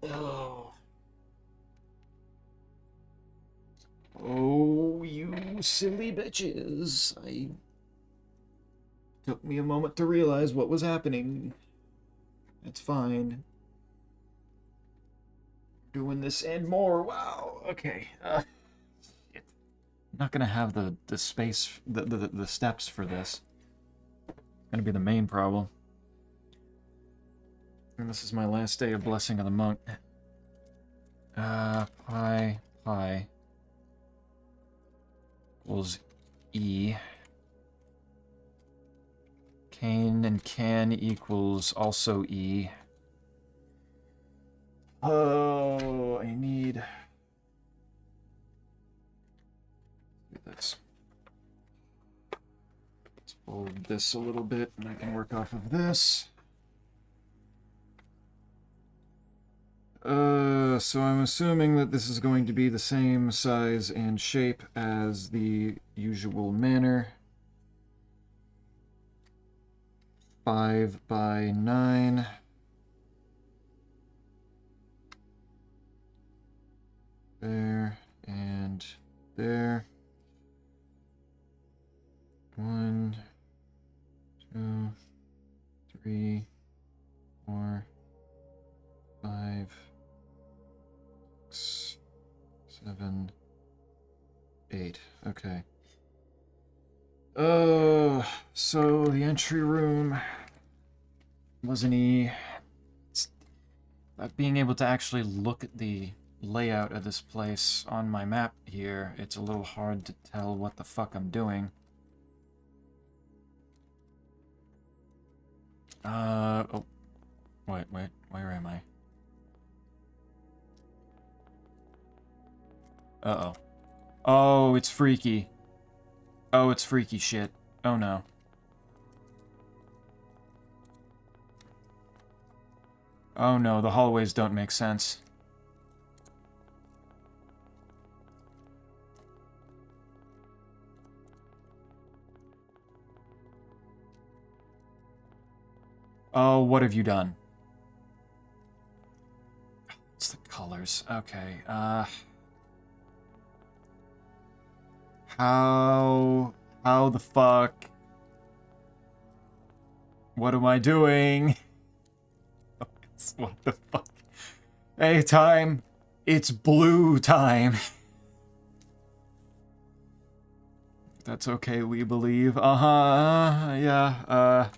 A: Oh. Oh, you silly bitches. Took me a moment to realize what was happening. That's fine. Doing this and more. Wow. Okay. Shit. I'm not gonna have the space, the steps for this. It's gonna be the main problem. And this is my last day of Blessing of the Monk. Pi equals E. Cane and can equals also E. Oh, I need... Let's fold this a little bit and I can work off of this. So I'm assuming that this is going to be the same size and shape as the usual manor. 5 by 9. There and there. 1, 2, 3, 4, 5, 6, 7, 8. Okay. So the entry room was an E. Being able to actually look at the layout of this place on my map here, it's a little hard to tell what the fuck I'm doing. Oh. Wait, where am I? Uh-oh. Oh, it's freaky. Oh, it's freaky shit. Oh no. Oh no, the hallways don't make sense. Oh, what have you done? It's the colors. Okay, How the fuck? What am I doing? What the fuck? Hey, time! It's blue time. That's okay, we believe. Yeah,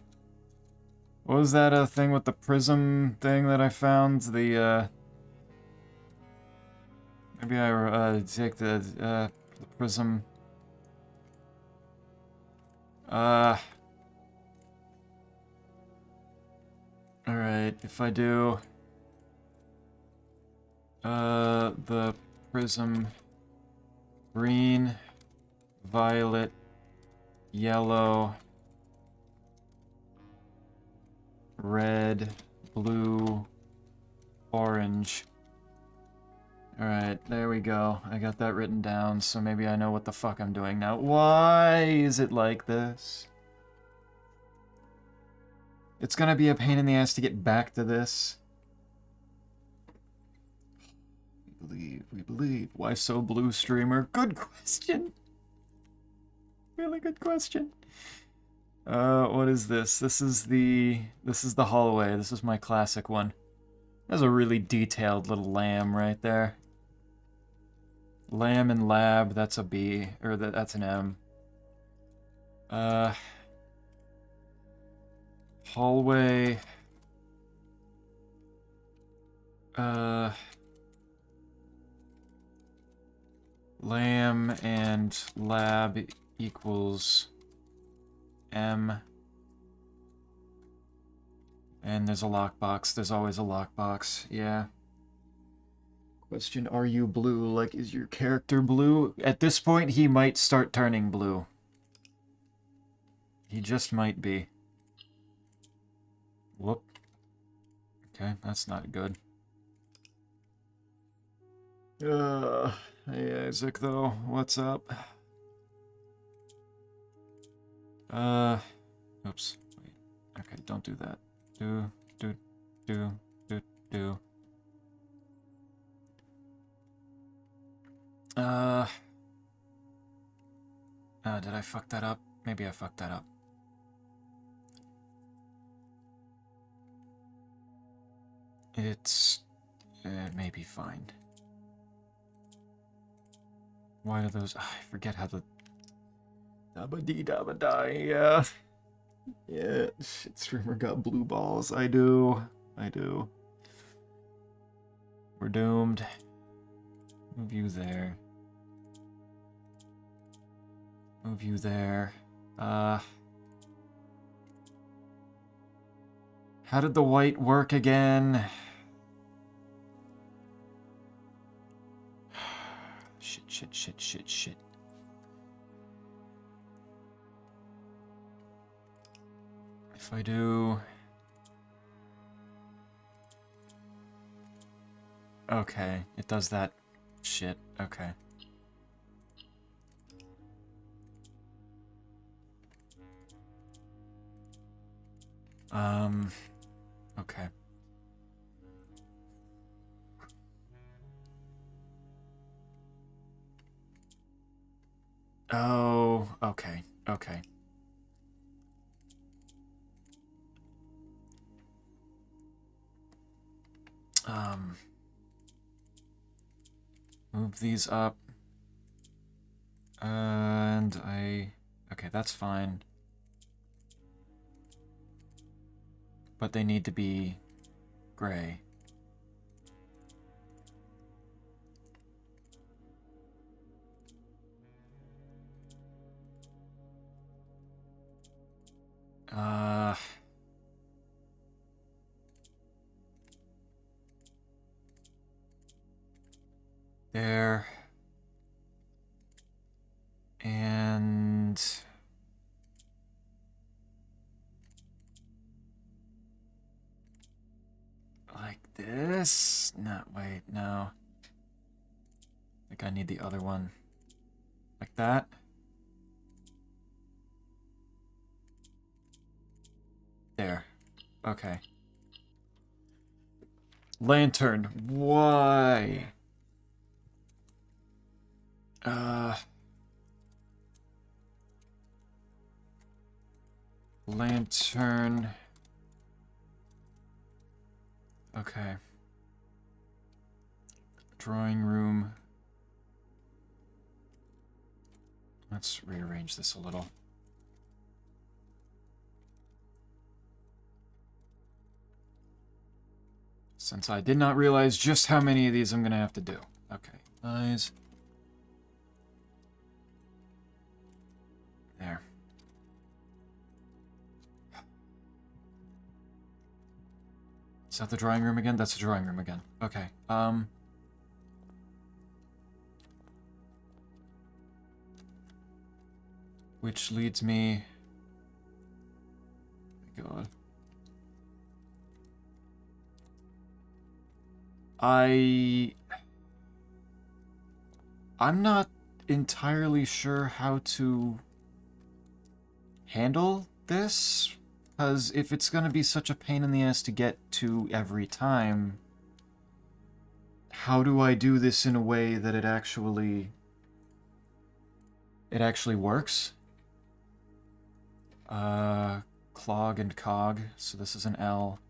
A: what was that, thing with the prism thing that I found? The, maybe I, take the prism. Alright, if I do... the prism... green, violet, yellow, red, blue, orange. Alright, there we go. I got that written down, so maybe I know what the fuck I'm doing now. Why is it like this? It's gonna be a pain in the ass to get back to this. We believe. Why so, blue streamer? Good question. Really good question. What is this? This is the hallway. This is my classic one. There's a really detailed little lamb right there. Lamb and lab, that's a B, or that's an M. Hallway. Lamb and lab equals M. And there's a lockbox. There's always a lockbox. Yeah. Question, are you blue? Like, is your character blue? At this point, he might start turning blue. He just might be. Whoop. Okay, that's not good. Hey Isaac, though. What's up? Oops. Wait. Okay, don't do that. Do. Did I fuck that up? Maybe I fucked that up. It's... it may be fine. Why do those... I forget how the... Dabba-dee-dabba-die, yeah. Yeah, shit streamer got blue balls. I do. We're doomed. Move you there. Move you there. How did the white work again? Shit. If I do... Okay, it does that shit. Okay. Okay. Oh, okay. Move these up. And okay, that's fine. But they need to be gray. There. And... like this? No, wait, no. I think I need the other one. Like that? There. Okay. Lantern. Why? Lantern. Okay. Drawing room. Let's rearrange this a little. Since I did not realize just how many of these I'm going to have to do. Okay, eyes. There. Is that the drawing room again? That's the drawing room again. Okay, which leads me... God. I'm not entirely sure how to handle this, because if it's going to be such a pain in the ass to get to every time, how do I do this in a way that it actually works? Clog and cog, so this is an L.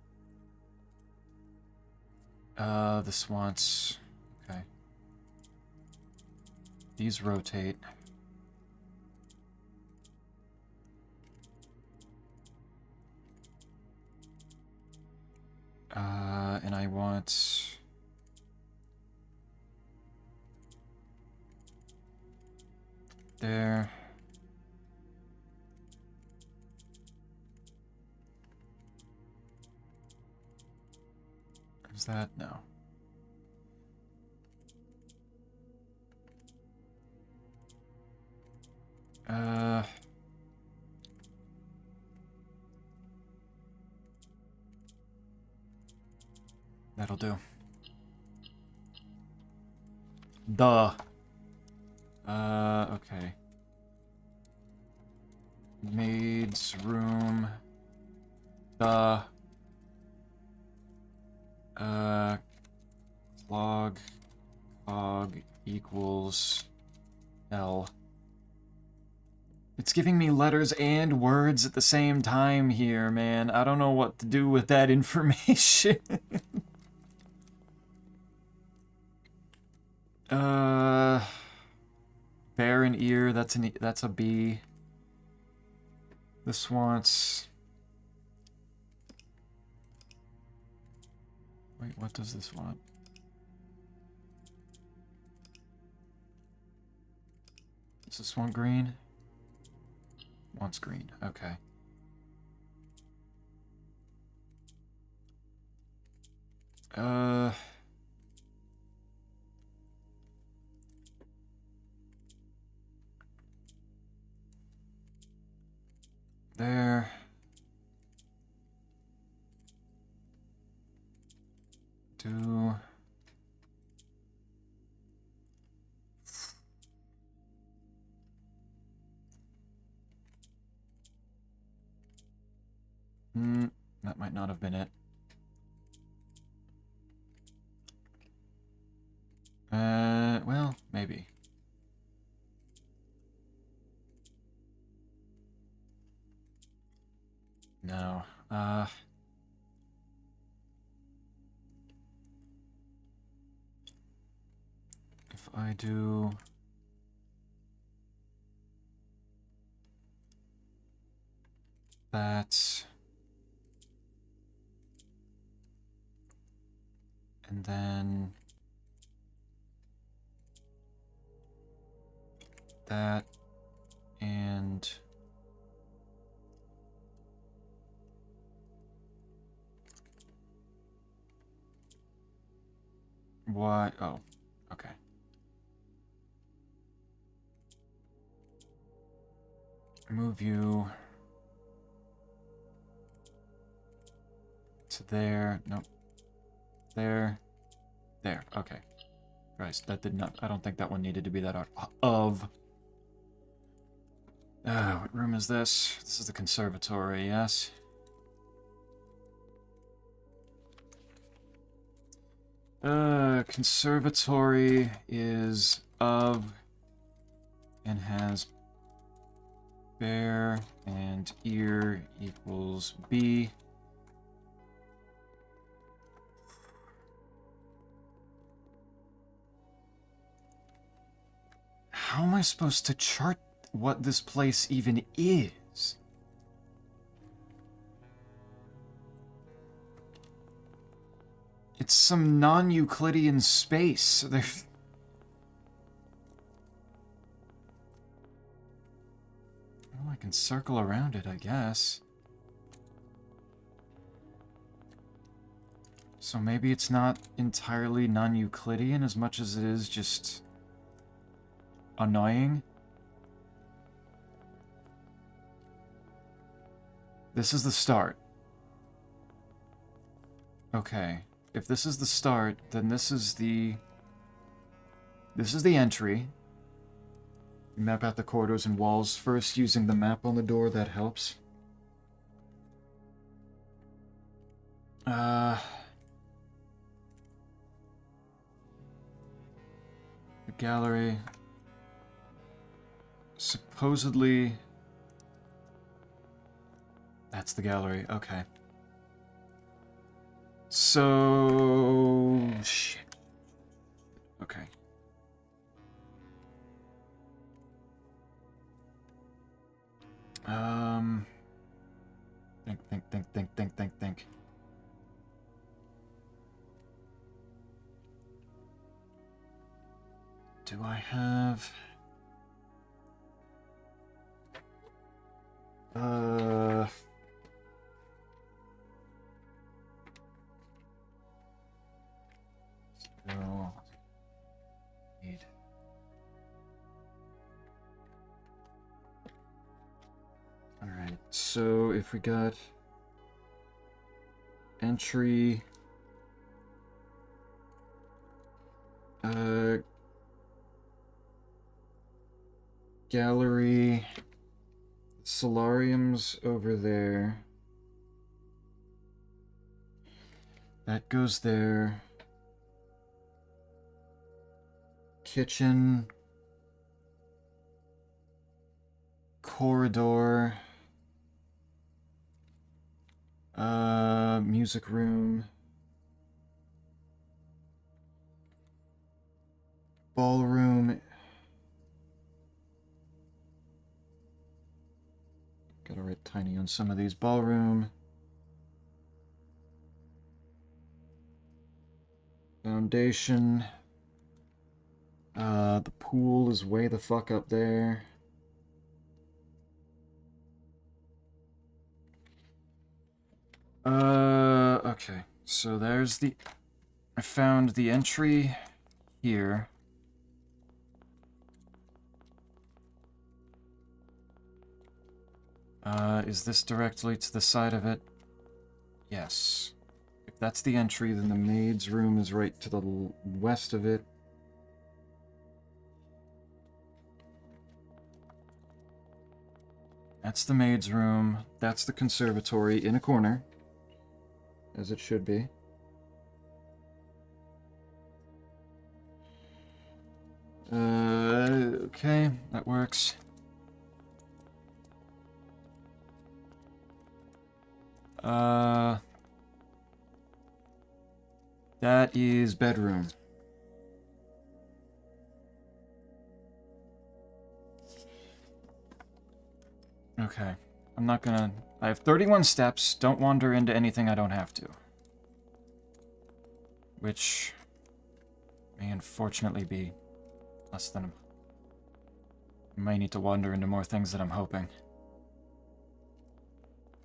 A: This wants... okay. These rotate. And I want... there. Is that? No. That'll do. Duh. Okay. Maid's room. Duh. Clog. Cog equals L. It's giving me letters and words at the same time here, man. I don't know what to do with that information. Bear and ear, that's a B. This wants... wait, what does this want? Does this want green? Wants green, okay. There. Do... that might not have been it. Well, maybe. No, if I do... that... and then... that... and... why? Oh, okay. Move you to there. Nope. There. There. Okay. Christ, that did not... I don't think that one needed to be that of. What room is this? This is the conservatory, yes? Conservatory is of and has bear and ear equals B. How am I supposed to chart what this place even is? It's some non-Euclidean space. Well, I can circle around it, I guess. So maybe it's not entirely non-Euclidean as much as it is just annoying. This is the start. Okay. If this is the start, then this is the entry. You map out the corridors and walls first using the map on the door, that helps. The gallery. Supposedly... That's the gallery, okay. So... Shit. Okay. Think. Do I have... No. Need. Alright, so if we got entry, gallery, solarium's over there. That goes there. Kitchen. Corridor. Music room. Ballroom. Gotta write tiny on some of these. Ballroom. Foundation. The pool is way the fuck up there. Okay. So there's the... I found the entry here. Is this directly to the side of it? Yes. If that's the entry, then the maid's room is right to the west of it. That's the maid's room. That's the conservatory in a corner. As it should be. Okay, that works. That is bedroom. Okay. I'm not gonna... I have 31 steps. Don't wander into anything I don't have to. Which may unfortunately be less than... I may need to wander into more things than I'm hoping.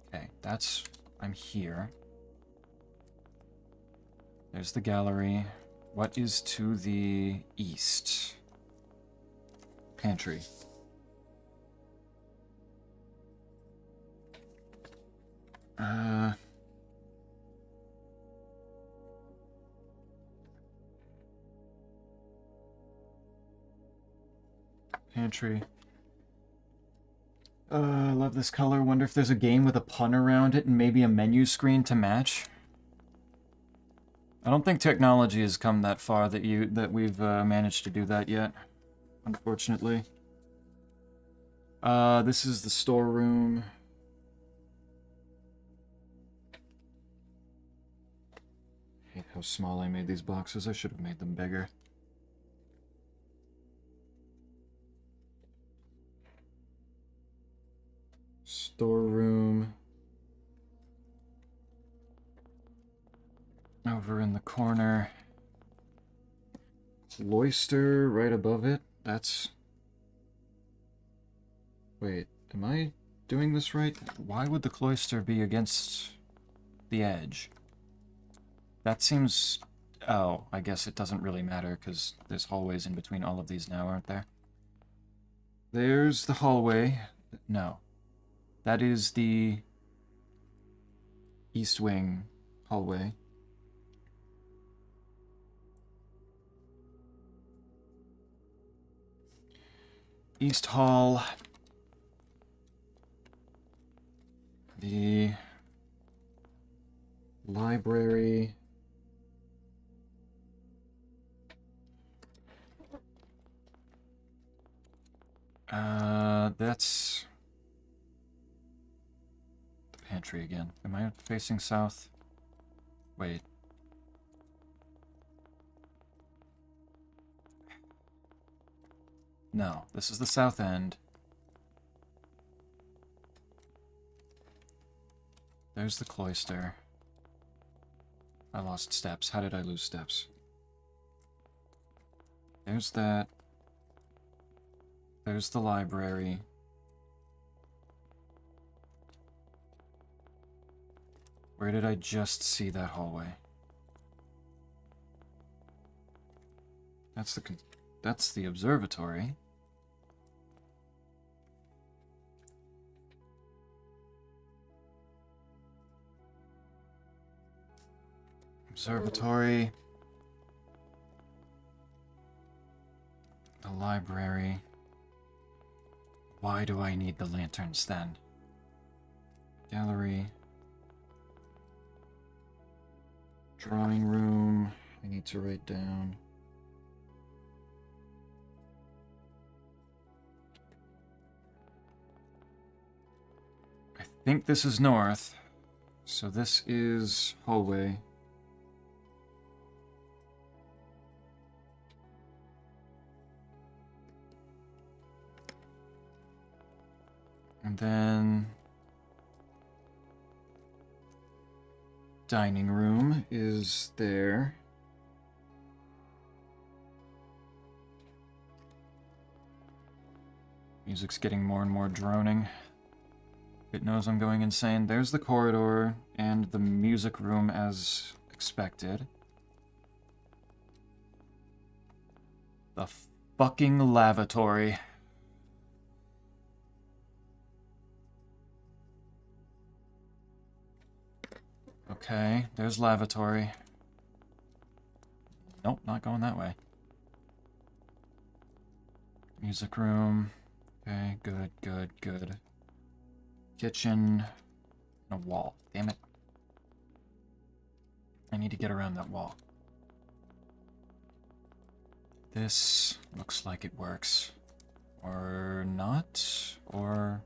A: Okay, that's... I'm here. There's the gallery. What is to the east? Pantry. Pantry. I love this color. Wonder if there's a game with a pun around it and maybe a menu screen to match. I don't think technology has come that far that we've managed to do that yet, unfortunately. This is the storeroom. I hate how small I made these boxes. I should have made them bigger. Storeroom. Over in the corner. Cloister right above it. That's... Wait, am I doing this right? Why would the cloister be against the edge? That seems... Oh, I guess it doesn't really matter, because there's hallways in between all of these now, aren't there? There's the hallway. No. That is the East Wing hallway. East Hall. The library. That's the pantry again. Am I facing south? Wait. No, this is the south end. There's the cloister. I lost steps. How did I lose steps? There's that. There's the library. Where did I just see that hallway? That's the observatory. Observatory. The library. Why do I need the lanterns then? Gallery. Drawing room. I need to write down. I think this is north. So this is hallway. And then dining room is there. Music's getting more and more droning. It knows I'm going insane. There's the corridor and the music room as expected. The fucking lavatory. Okay, there's lavatory. Nope, not going that way. Music room. Okay, good, good, good. Kitchen. A wall. Damn it. I need to get around that wall. This looks like it works. Or not. Or...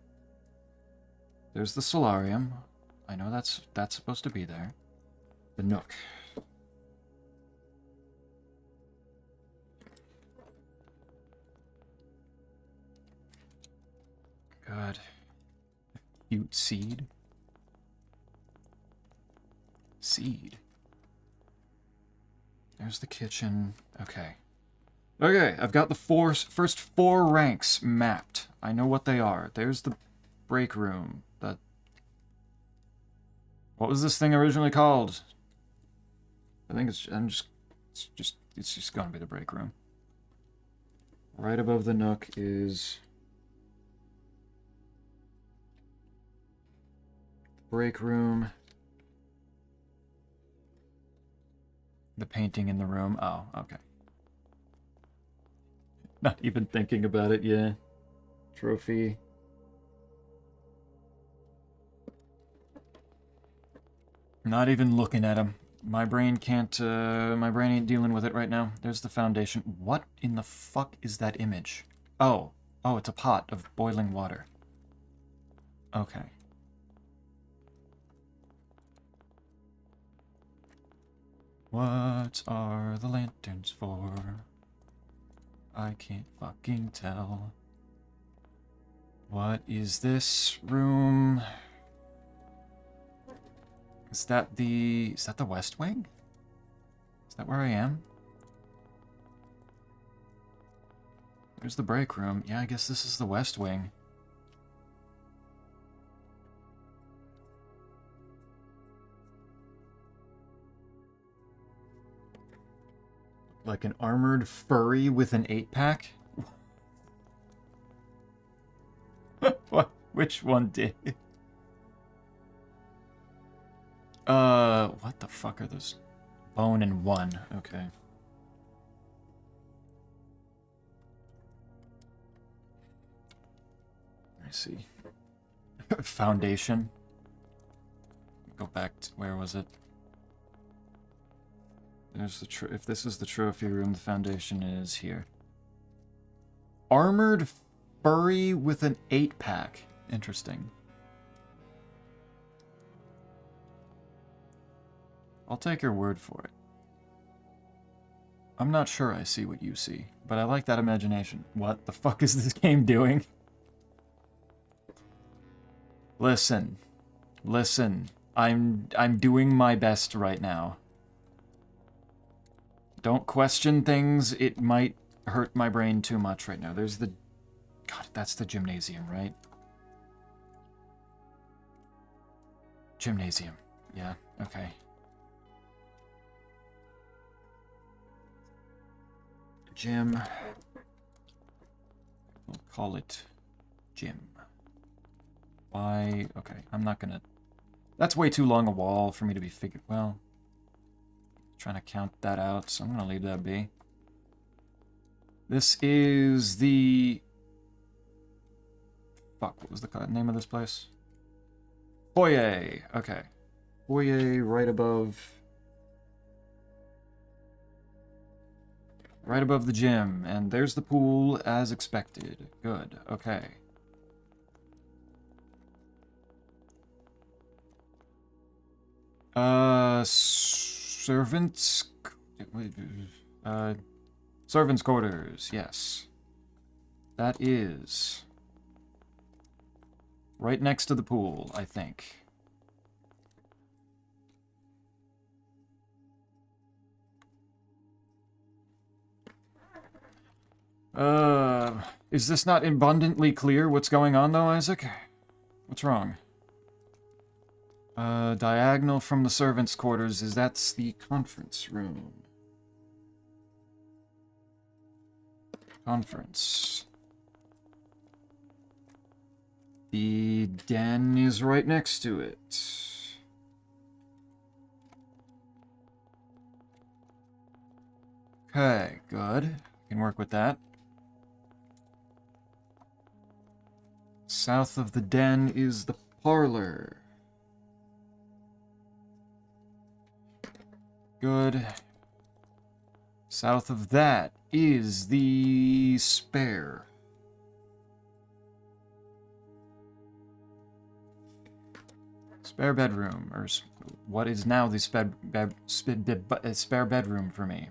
A: There's the solarium. I know that's supposed to be there. The nook. Good. Cute seed. Seed. There's the kitchen. Okay. Okay, I've got the first four ranks mapped. I know what they are. There's the break room. What was this thing originally called? I think it's just gonna be the break room. Right above the nook is the break room. The painting in the room. Oh, okay. Not even thinking about it, yeah. Trophy. Not even looking at him. My brain can't, my brain ain't dealing with it right now. There's the foundation. What in the fuck is that image? Oh. Oh, it's a pot of boiling water. Okay. What are the lanterns for? I can't fucking tell. What is this room? Is that the West Wing? Is that where I am? There's the break room. Yeah, I guess this is the West Wing. Like an armored furry with an 8-pack? What? Which one did? What the fuck are those? Bone and 1. Okay. I see. Foundation. Go back to, where was it? There's the if this is the trophy room, the foundation is here. Armored furry with an 8-pack. Interesting. I'll take your word for it. I'm not sure I see what you see, but I like that imagination. What the fuck is this game doing? Listen. Listen. I'm doing my best right now. Don't question things. It might hurt my brain too much right now. There's the... God, that's the gymnasium, right? Gymnasium. Yeah, okay. Gym. We'll call it gym. Why? Okay, I'm not gonna... That's way too long a wall for me to be figured... Well, trying to count that out, so I'm gonna leave that be. This is the... Fuck, what was the name of this place? Foyer. Okay. Foyer right above... Right above the gym, and there's the pool as expected. Good, okay. Servants... servants' quarters, yes. That is... right next to the pool, I think. Is this not abundantly clear what's going on, though, Isaac? What's wrong? Diagonal from the servants' quarters that's the conference room. Conference. The den is right next to it. Okay, good. Can work with that. South of the den is the parlor. Good. South of that is the spare. Spare bedroom, or what is now the spare bedroom for me.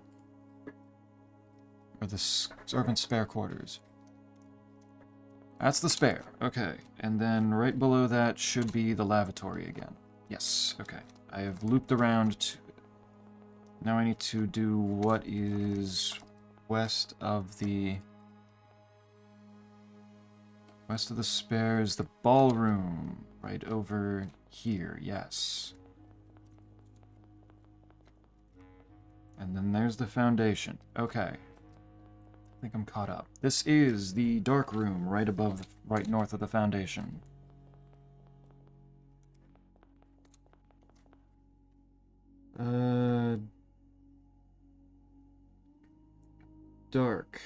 A: Or the servant's spare quarters. That's the spare, okay. And then right below that should be the lavatory again. Yes, okay. I have looped around to... Now I need to do what is west of the... West of the spare is the ballroom. Right over here, yes. And then there's the foundation. Okay. I think I'm caught up. This is the dark room right above, right north of the foundation. Dark.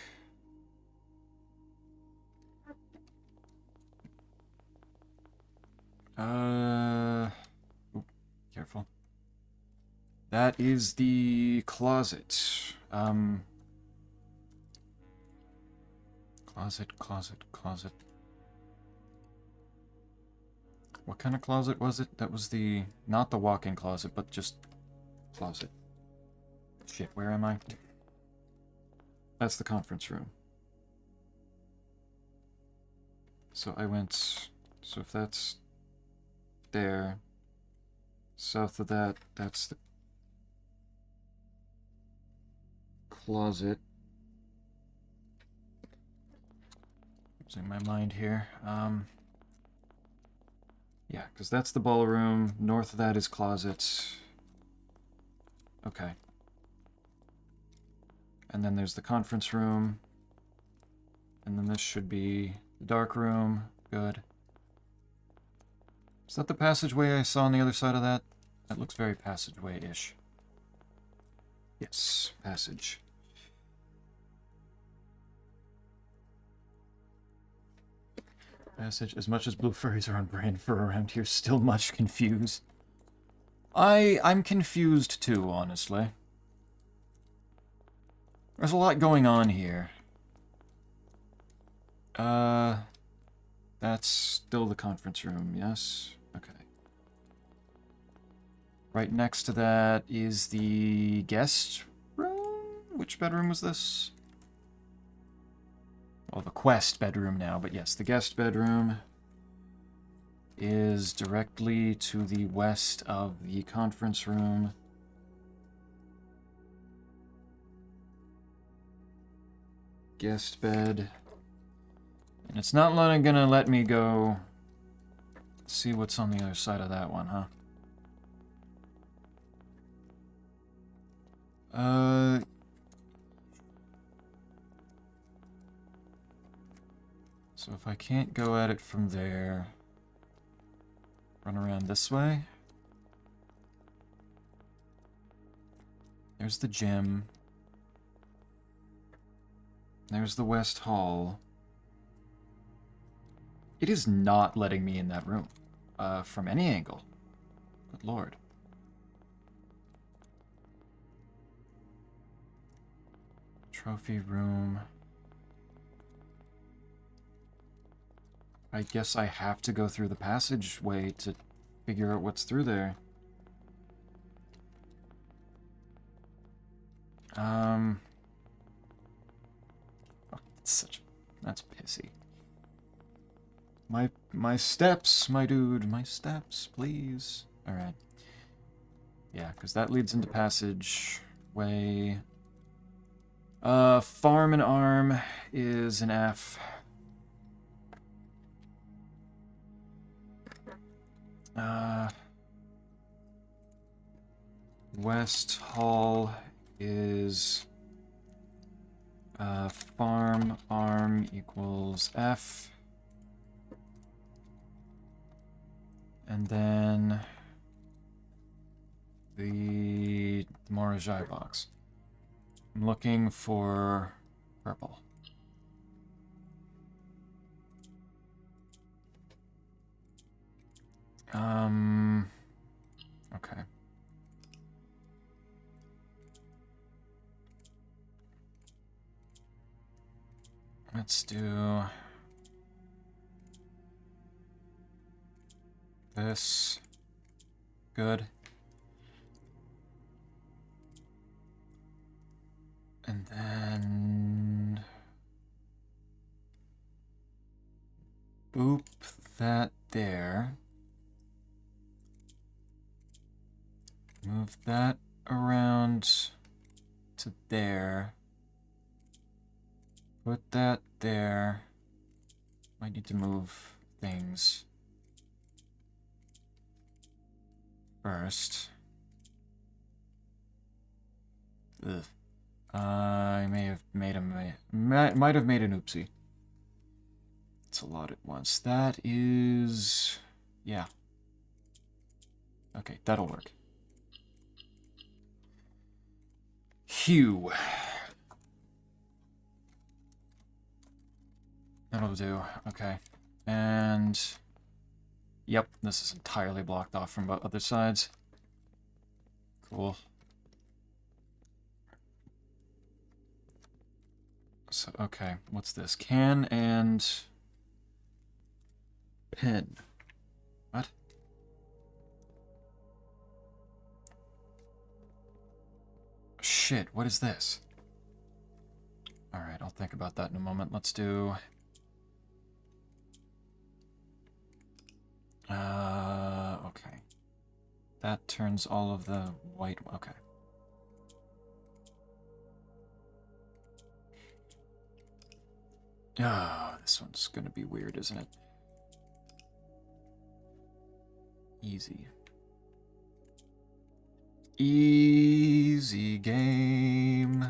A: Ooh, careful. That is the closet. Closet. What kind of closet was it? That was the... Not the walk-in closet, but just... Closet. Shit, where am I? That's the conference room. So I went... So if that's there, south of that, that's the closet. Losing my mind here. Yeah, because that's the ballroom. North of that is closets. Okay. And then there's the conference room. And then this should be the dark room. Good. Is that the passageway I saw on the other side of that? That looks very passageway-ish. Yes, passage. Passage. As much as blue furries are on brand for around here, still much confused. I'm confused too, honestly. There's a lot going on here. That's still the conference room, yes? Okay. Right next to that is the guest room? Which bedroom was this? Well, the quest bedroom now, but yes, the guest bedroom is directly to the west of the conference room. Guest bed. And it's not gonna let me go see what's on the other side of that one, huh? So if I can't go at it from there, run around this way. There's the gym. There's the West Hall. It is not letting me in that room, from any angle. Good lord. Trophy room. I guess I have to go through the passageway to figure out what's through there. Oh, that's pissy. My steps, my dude, my steps, please. Alright. Yeah, because that leads into passageway. Farm and arm is an F. West Hall is farm arm equals F. And then the Morajai box. I'm looking for purple. Okay. Let's do this. Good. And then boop that there. Move that around to there. Put that there. Might need to move things first. Ugh. I may have made might have made an oopsie. It's a lot at once. That is... yeah. Okay, that'll work. Hue. That'll do. Okay. And... yep, this is entirely blocked off from other sides. Cool. So, okay, what's this? Can and... pen. What? Shit, what is this? Alright, I'll think about that in a moment. Let's do... that turns all of the white... Okay. Ah, this one's gonna be weird, isn't it? Easy. Easy game.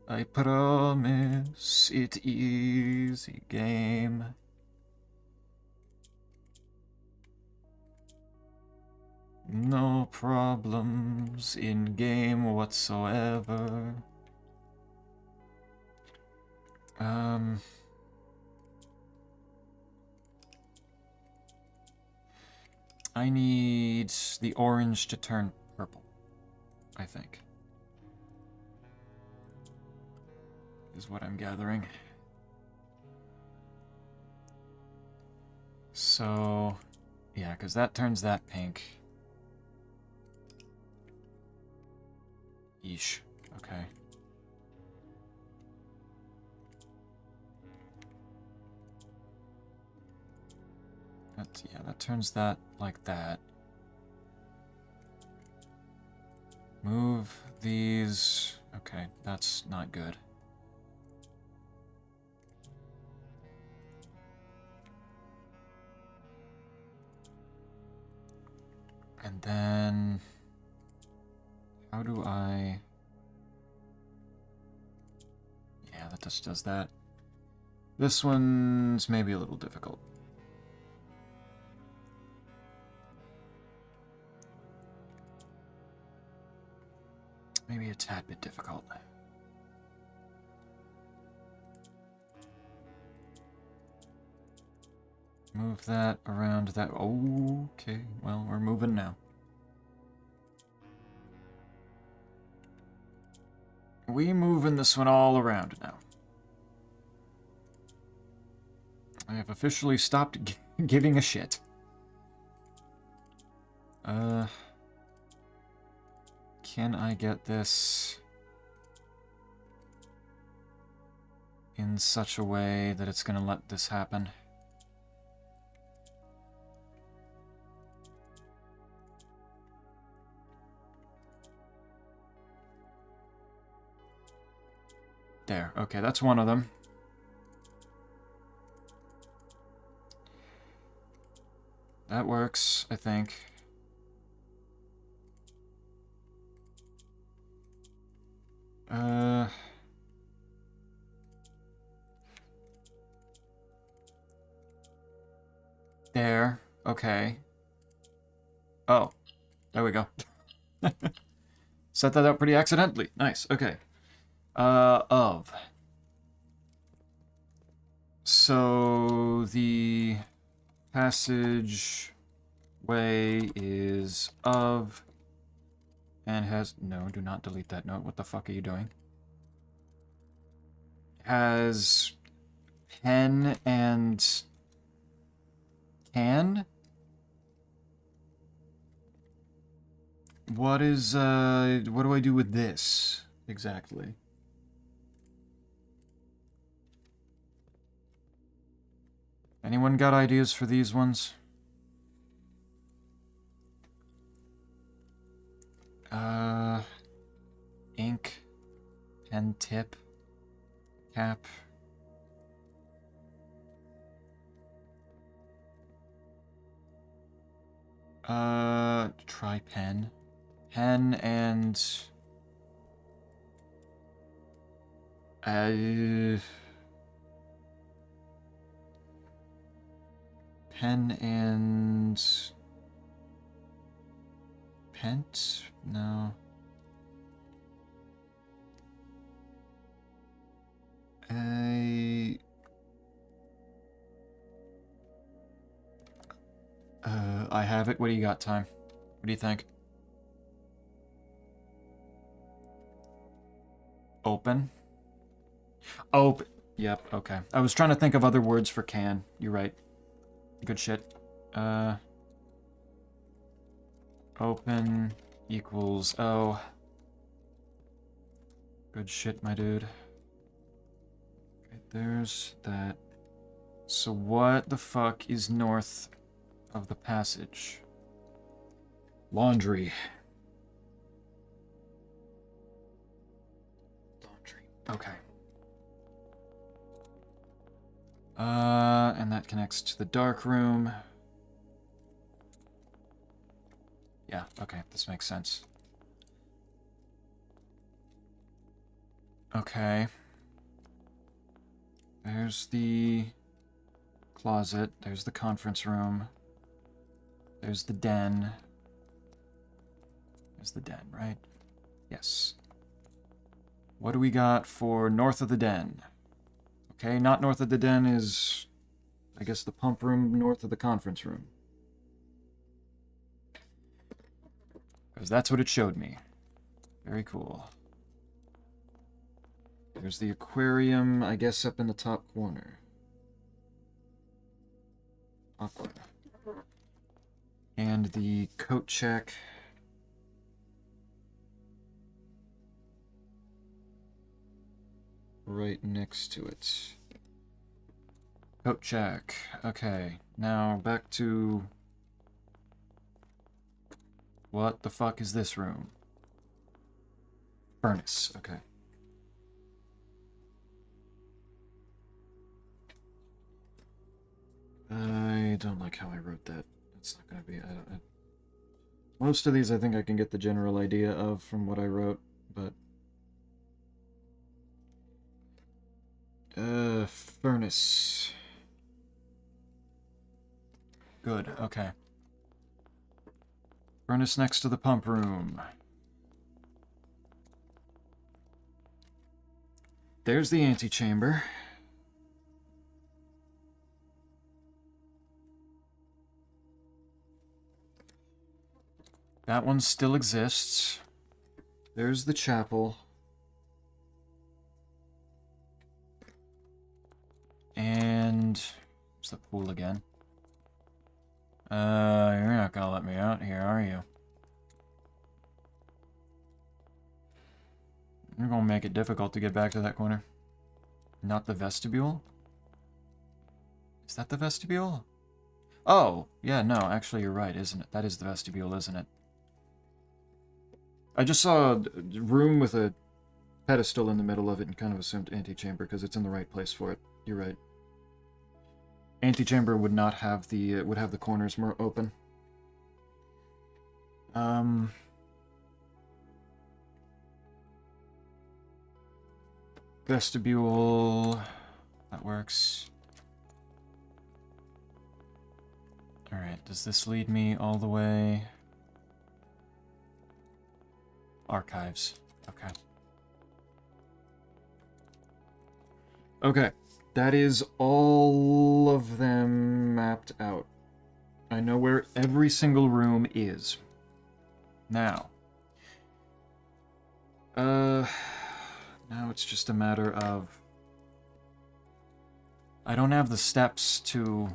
A: I promise it easy game. No problems in game whatsoever. I need the orange to turn purple, I think. Is what I'm gathering. So, yeah, because that turns that pink. Yeesh. Okay. Yeah, that turns that like that. Move these. Okay, that's not good. And then... how do I... yeah, that just does that. This one's maybe a little difficult. Maybe a tad bit difficult. Move that around that. Okay, well, we're moving now. We moving this one all around now. I have officially stopped giving a shit. Can I get this in such a way that it's gonna let this happen? There, okay, that's one of them. That works, I think. There, okay. Oh, there we go. Set that up pretty accidentally. Nice, okay. Of. So, the passage way is of, and has... no, do not delete that note. What the fuck are you doing? Has pen and can? What is, what do I do with this, exactly? Anyone got ideas for these ones? Ink, pen tip, cap. Try pen. Pen and... pen and... pent? No. I have it. What do you got, Time? What do you think? Open. Open. Yep, okay. I was trying to think of other words for can. You're right. Good shit. Open equals O. Good shit, my dude. Okay, there's that. So what the fuck is north of the passage? Laundry. Okay. And that connects to the dark room. Yeah, okay, this makes sense. Okay. There's the closet. There's the conference room. There's the den. There's the den, right? Yes. What do we got for north of the den? Okay, not north of the den is, I guess, the pump room north of the conference room. Because that's what it showed me. Very cool. There's the aquarium, I guess, up in the top corner. Aqua. And the coat check. Right next to it. Coat check. Okay, now back to... What the fuck is this room? Furnace, okay. I don't like how I wrote that. It's not gonna be... most of these I think I can get the general idea of from what I wrote, but... Furnace. Good, okay. Furnace next to the pump room. There's the antechamber. That one still exists. There's the chapel. And... there's the pool again. You're not gonna let me out here, are you? You're gonna make it difficult to get back to that corner. Not the vestibule? Is that the vestibule? Oh, yeah, no, actually you're right, isn't it? That is the vestibule, isn't it? I just saw a room with a pedestal in the middle of it and kind of assumed antechamber because it's in the right place for it. You're right. Antechamber would not have the would have the corners more open. Vestibule, that works. All right, does this lead me all the way? Archives. Okay. Okay. That is all of them mapped out. I know where every single room is. Now. Now it's just a matter of... I don't have the steps to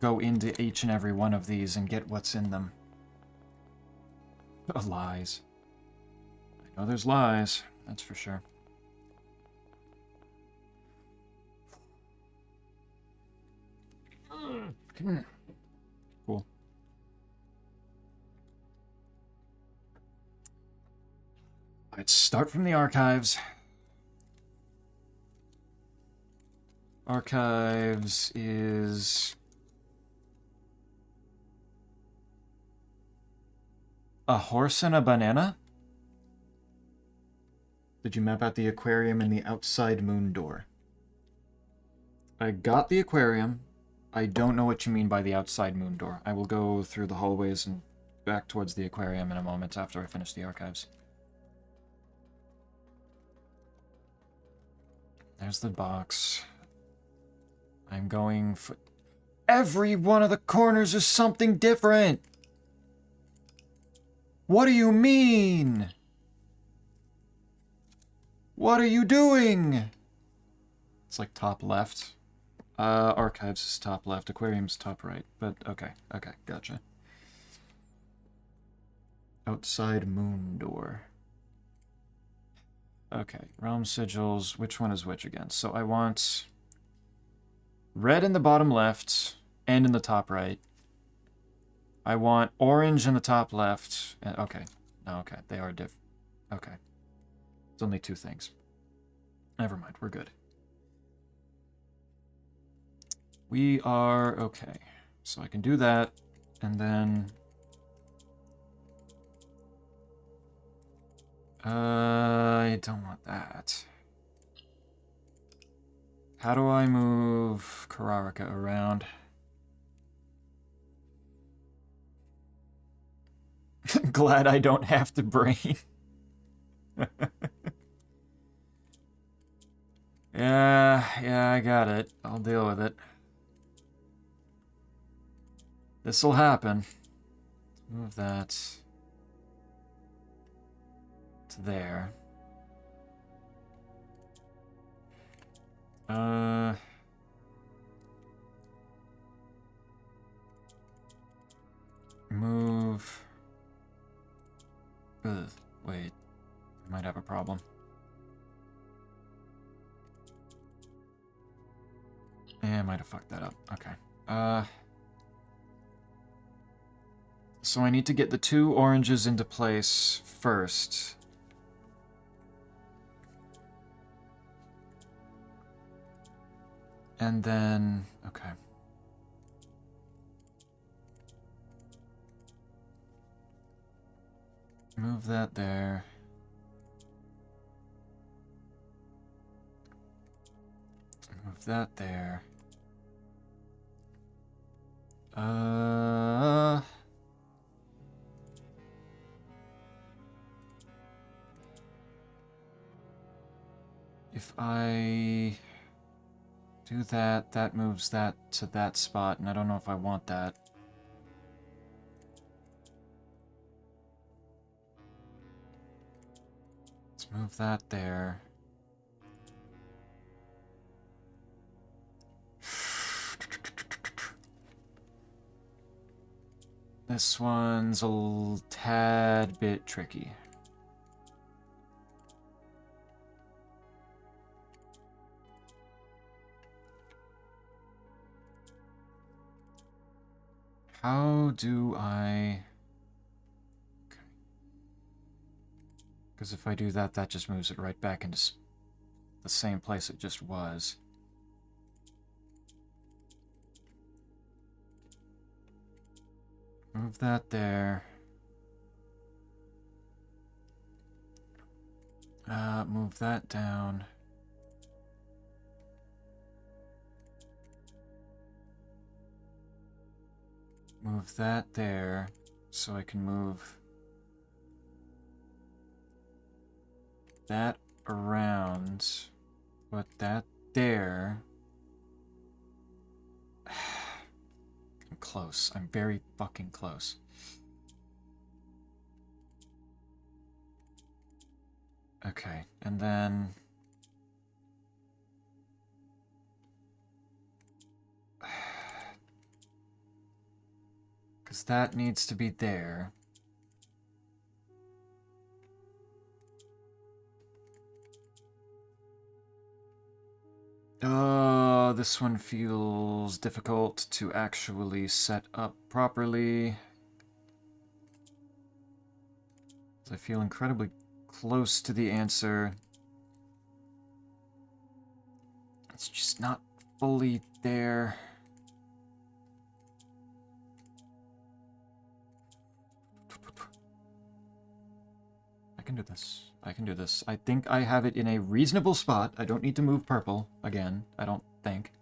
A: go into each and every one of these and get what's in them. Lies. I know there's lies, that's for sure. Cool. Let's start from the archives. Archives is... a horse and a banana? Did you map out the aquarium and the outside moon door? I got the aquarium. I don't know what you mean by the outside moon door. I will go through the hallways and back towards the aquarium in a moment after I finish the archives. There's the box. I'm going for... Every one of the corners is something different! What do you mean? What are you doing? It's like top left. Archives is top left. Aquarium's top right. But okay, gotcha. Outside moon door. Okay, realm sigils. Which one is which again? So I want red in the bottom left and in the top right. I want orange in the top left. Okay. No, okay. They are different. Okay. It's only two things. Never mind. We're good. We are okay. So I can do that, and then... I don't want that. How do I move Kararika around? Glad I don't have to brain. Yeah, I got it. I'll deal with it. This'll happen. Move that to there. Move. Ugh, wait. I might have a problem. Yeah, I might have fucked that up. Okay. So I need to get the two oranges into place first. And then... okay. Move that there. Move that there. If I do that, that moves that to that spot, and I don't know if I want that. Let's move that there. This one's a tad bit tricky. How do I... okay. Because if I do that, that just moves it right back into the same place it just was. Move that there. Move that down. Move that there, so I can move that around. Put that there. I'm close. I'm very fucking close. Okay, and then... because that needs to be there. Oh, this one feels difficult to actually set up properly. I feel incredibly close to the answer. It's just not fully there. I can do this. I can do this. I think I have it in a reasonable spot. I don't need to move purple again. I don't think.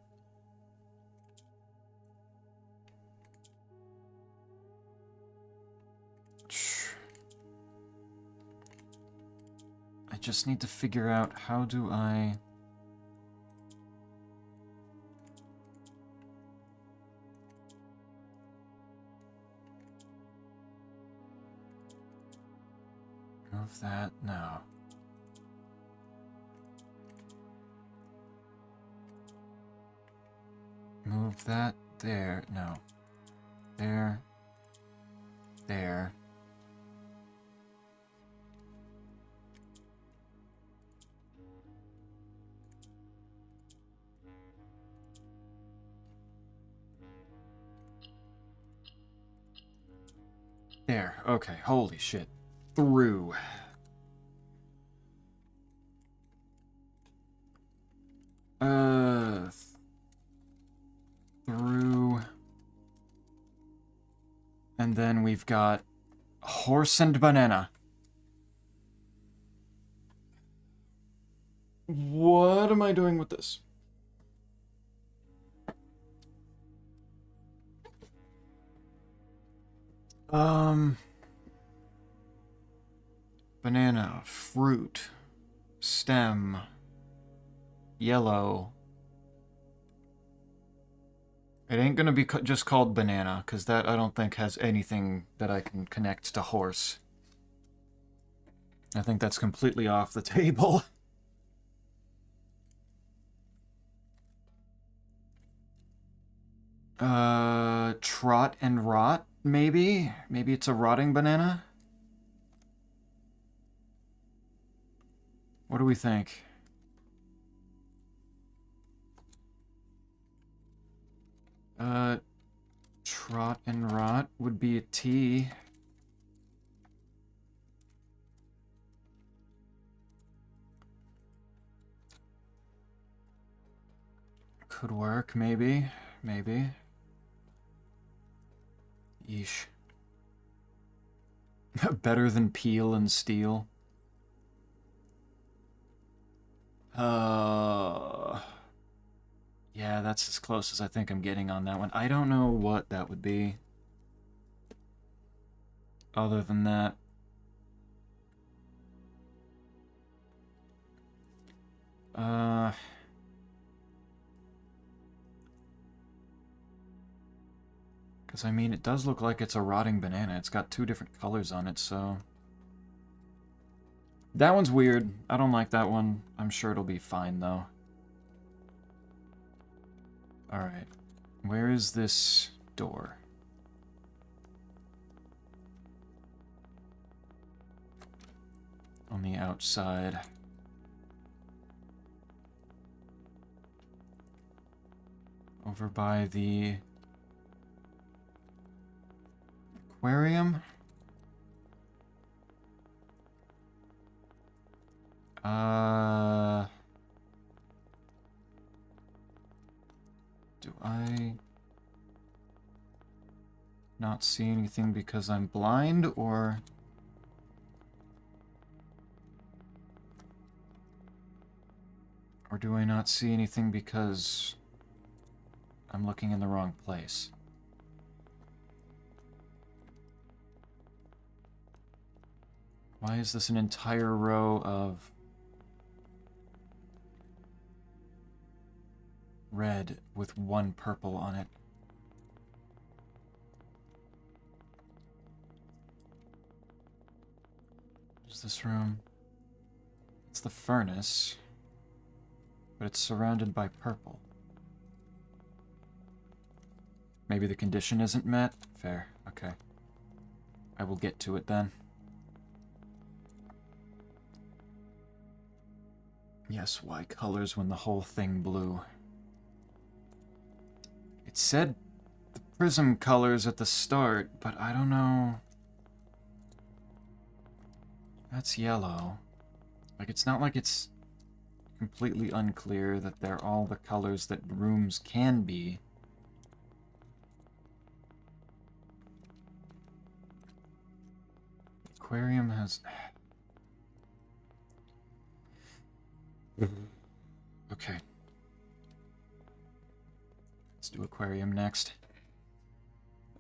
A: I just need to figure out how do I... move that? No. Move that there. No. There. There. There. Okay. Holy shit. Through. Through. And then we've got horse and banana. What am I doing with this? Banana, fruit, stem, yellow. It ain't gonna be just called banana, because that I don't think has anything that I can connect to horse. I think that's completely off the table. Trot and rot, maybe? Maybe it's a rotting banana? What do we think? Trot and rot would be a T. Could work, maybe. Maybe. Yeesh. Better than peel and steel. Yeah, that's as close as I think I'm getting on that one. I don't know what that would be. Other than that. Because, I mean, it does look like it's a rotting banana. It's got two different colors on it, so... That one's weird. I don't like that one. I'm sure it'll be fine, though. Alright. Where is this door? On the outside. Over by the... aquarium? Do I not see anything because I'm blind, or... Or do I not see anything because I'm looking in the wrong place? Why is this an entire row of red with one purple on it? What's this room? It's the furnace, but it's surrounded by purple. Maybe the condition isn't met? Fair, okay. I will get to it then. Yes, why colors when the whole thing blue? It said the prism colors at the start, but I don't know. That's yellow. Like, it's not like it's completely unclear that they're all the colors that rooms can be. Aquarium has... Okay. Let's do aquarium next.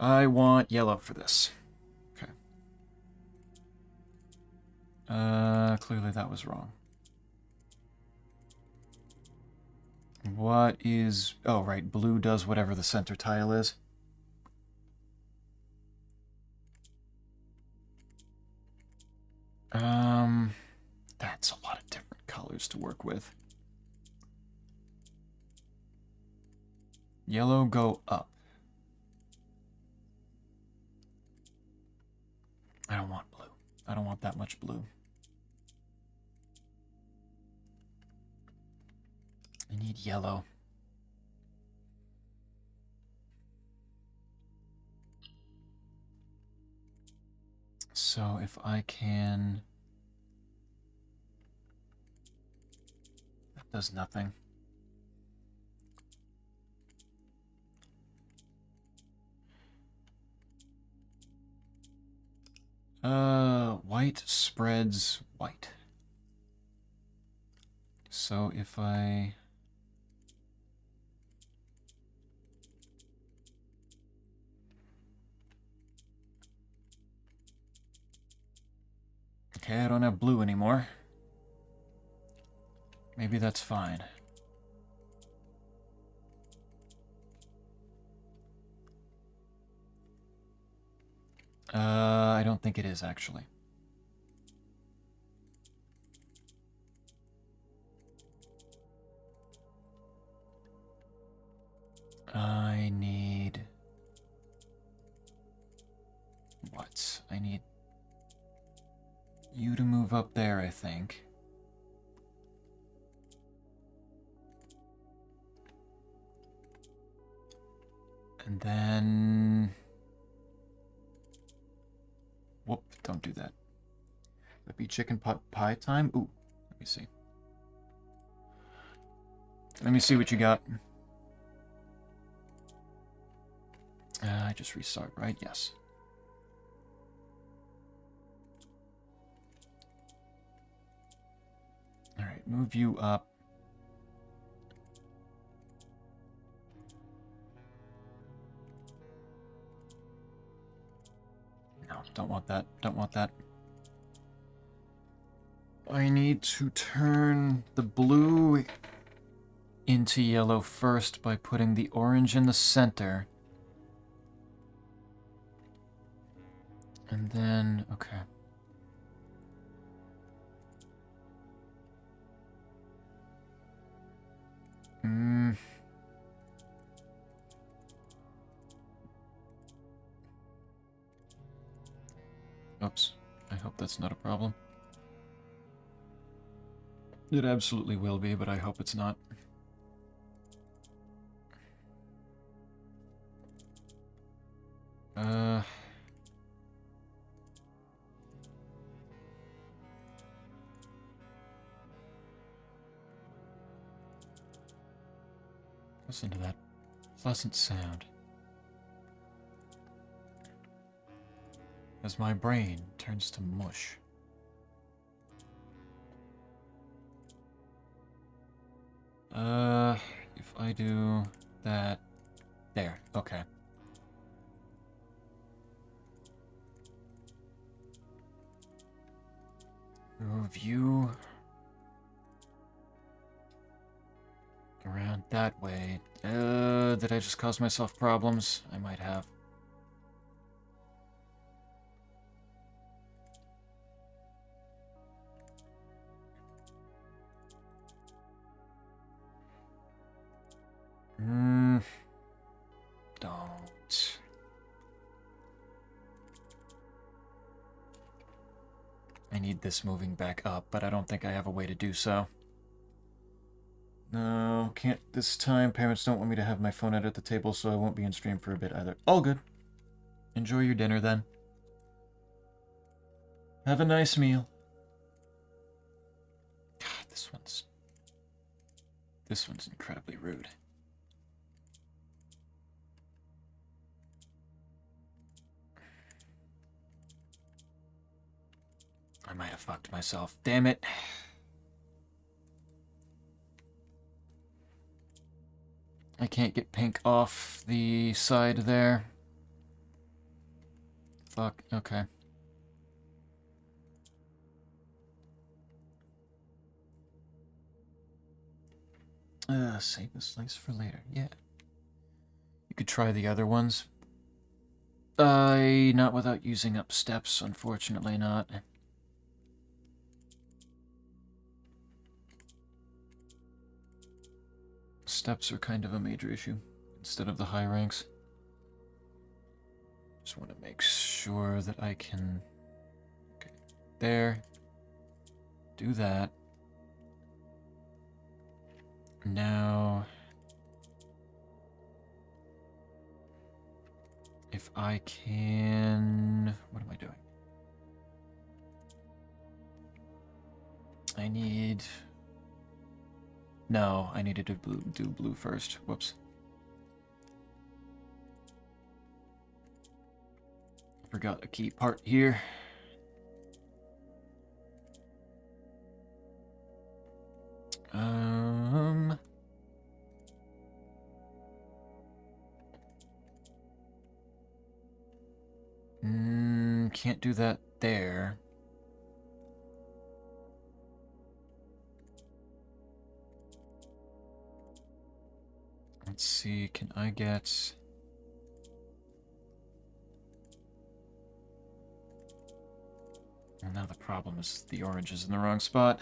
A: I want yellow for this. Okay. Clearly that was wrong. What is... Oh, right. Blue does whatever the center tile is. That's a lot of different colors to work with. Yellow, go up. I don't want blue. I don't want that much blue. I need yellow. So if I can... That does nothing. White spreads white. So if I... Okay, I don't have blue anymore. Maybe that's fine. I don't think it is, actually. I need... What? I need you to move up there, I think. And then... Whoop, don't do that. That'd be chicken pot pie time? Ooh, let me see. Let me see what you got. I just restart, right? Yes. Alright, move you up. No, don't want that. Don't want that. I need to turn the blue into yellow first by putting the orange in the center. And then, okay. Oops. I hope that's not a problem. It absolutely will be, but I hope it's not. Listen to that pleasant sound. As my brain turns to mush. If I do that... There, okay. Move you... around that way. Did I just cause myself problems? I might have. Don't. I need this moving back up, but I don't think I have a way to do so. No, can't this time. Parents don't want me to have my phone out at the table, so I won't be in stream for a bit either. All good. Enjoy your dinner, then. Have a nice meal. God, this one's incredibly rude. I might have fucked myself. Damn it. I can't get pink off the side there. Fuck, okay. Save the slice for later. Yeah. You could try the other ones. Not without using up steps, unfortunately not. Steps are kind of a major issue instead of the high ranks. Just want to make sure that I can... Okay, there. Do that. Now... If I can... What am I doing? I need... No, I needed to do blue first. Whoops. Forgot a key part here. Can't do that there. Let's see, can I get... Well, now the problem is the orange is in the wrong spot.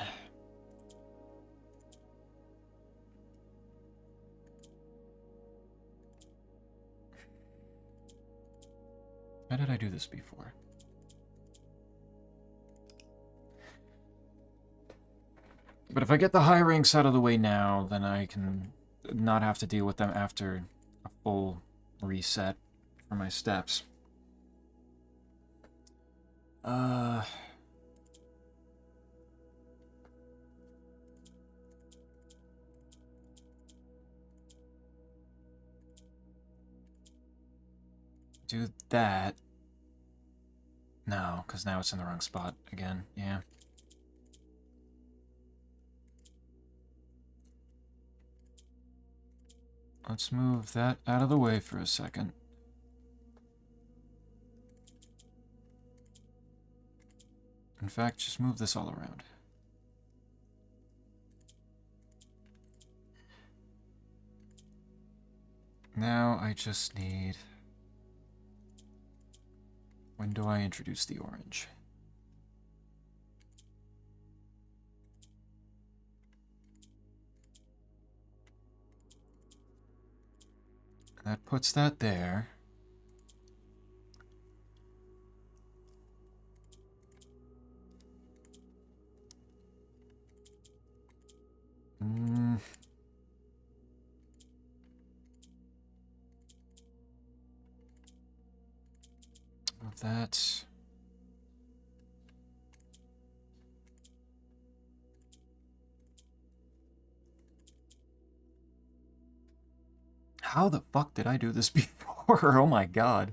A: How did I do this before? But if I get the high ranks out of the way now, then I can not have to deal with them after a full reset for my steps. Do that. No, because now it's in the wrong spot again. Yeah. Let's move that out of the way for a second. In fact, just move this all around. Now I just need... When do I introduce the orange? That puts that there. Of that. How the fuck did I do this before? Oh my god.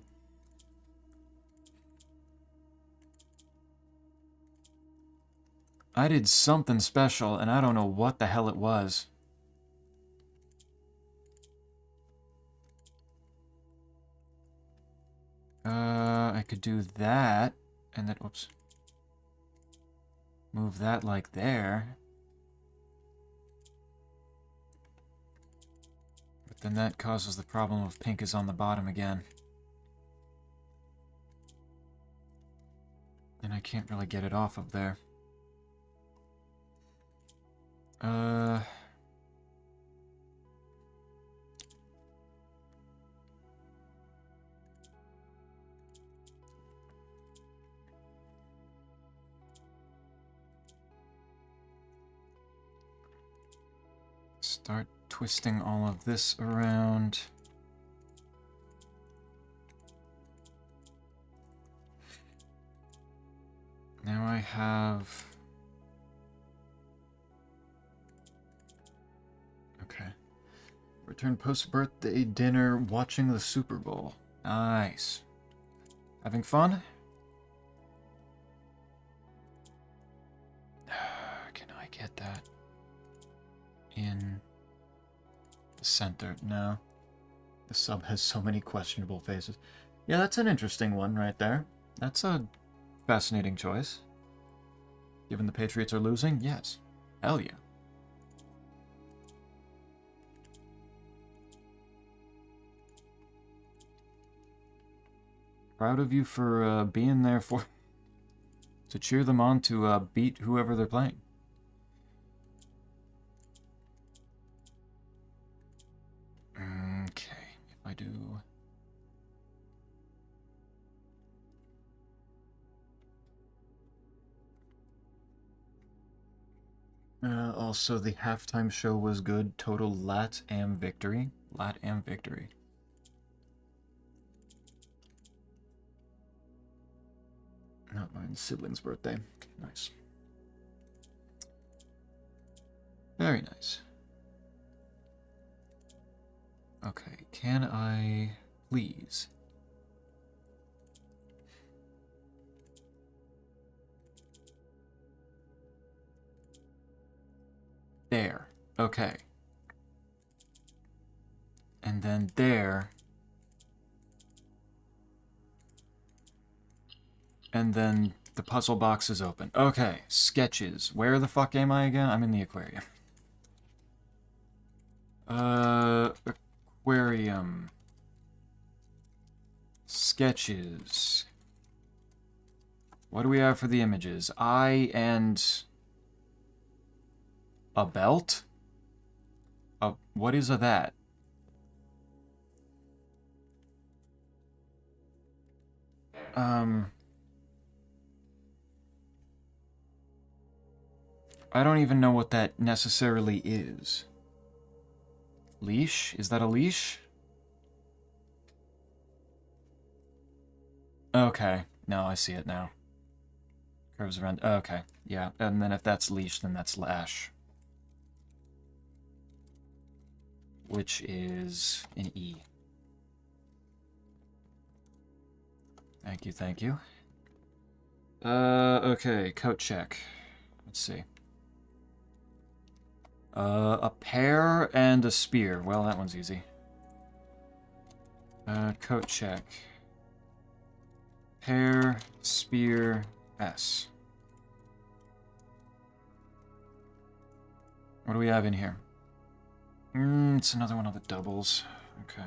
A: I did something special, and I don't know what the hell it was. I could do that, and then, whoops. Move that like there. But then that causes the problem of pink is on the bottom again. And I can't really get it off of there. Start twisting all of this around. Now I have... Okay. Return post-birthday dinner watching the Super Bowl. Nice. Having fun? Can I get that in the center? No. The sub has so many questionable faces. Yeah, that's an interesting one right there. That's a fascinating choice. Given the Patriots are losing, yes. Hell yeah. Proud of you for being there for... to cheer them on to beat whoever they're playing. Okay, if I do... also, the halftime show was good. Total Lat-Am victory. Lat-Am victory. Not mine. Sibling's birthday. Nice. Very nice. Okay, can I please? There. Okay. And then there. And then the puzzle box is open. Okay, sketches. Where the fuck am I again? I'm in the aquarium. Aquarium. Sketches. What do we have for the images? Eye and... a belt? What is that? I don't even know what that necessarily is. Leash? Is that a leash? Okay. No, I see it now. Curves around. Okay. Yeah. And then if that's leash, then that's lash. Which is an E. Thank you, thank you. Okay. Coat check. Let's see. A pear and a spear. Well, that one's easy. Coat check. Pear, spear, S. What do we have in here? It's another one of the doubles. Okay.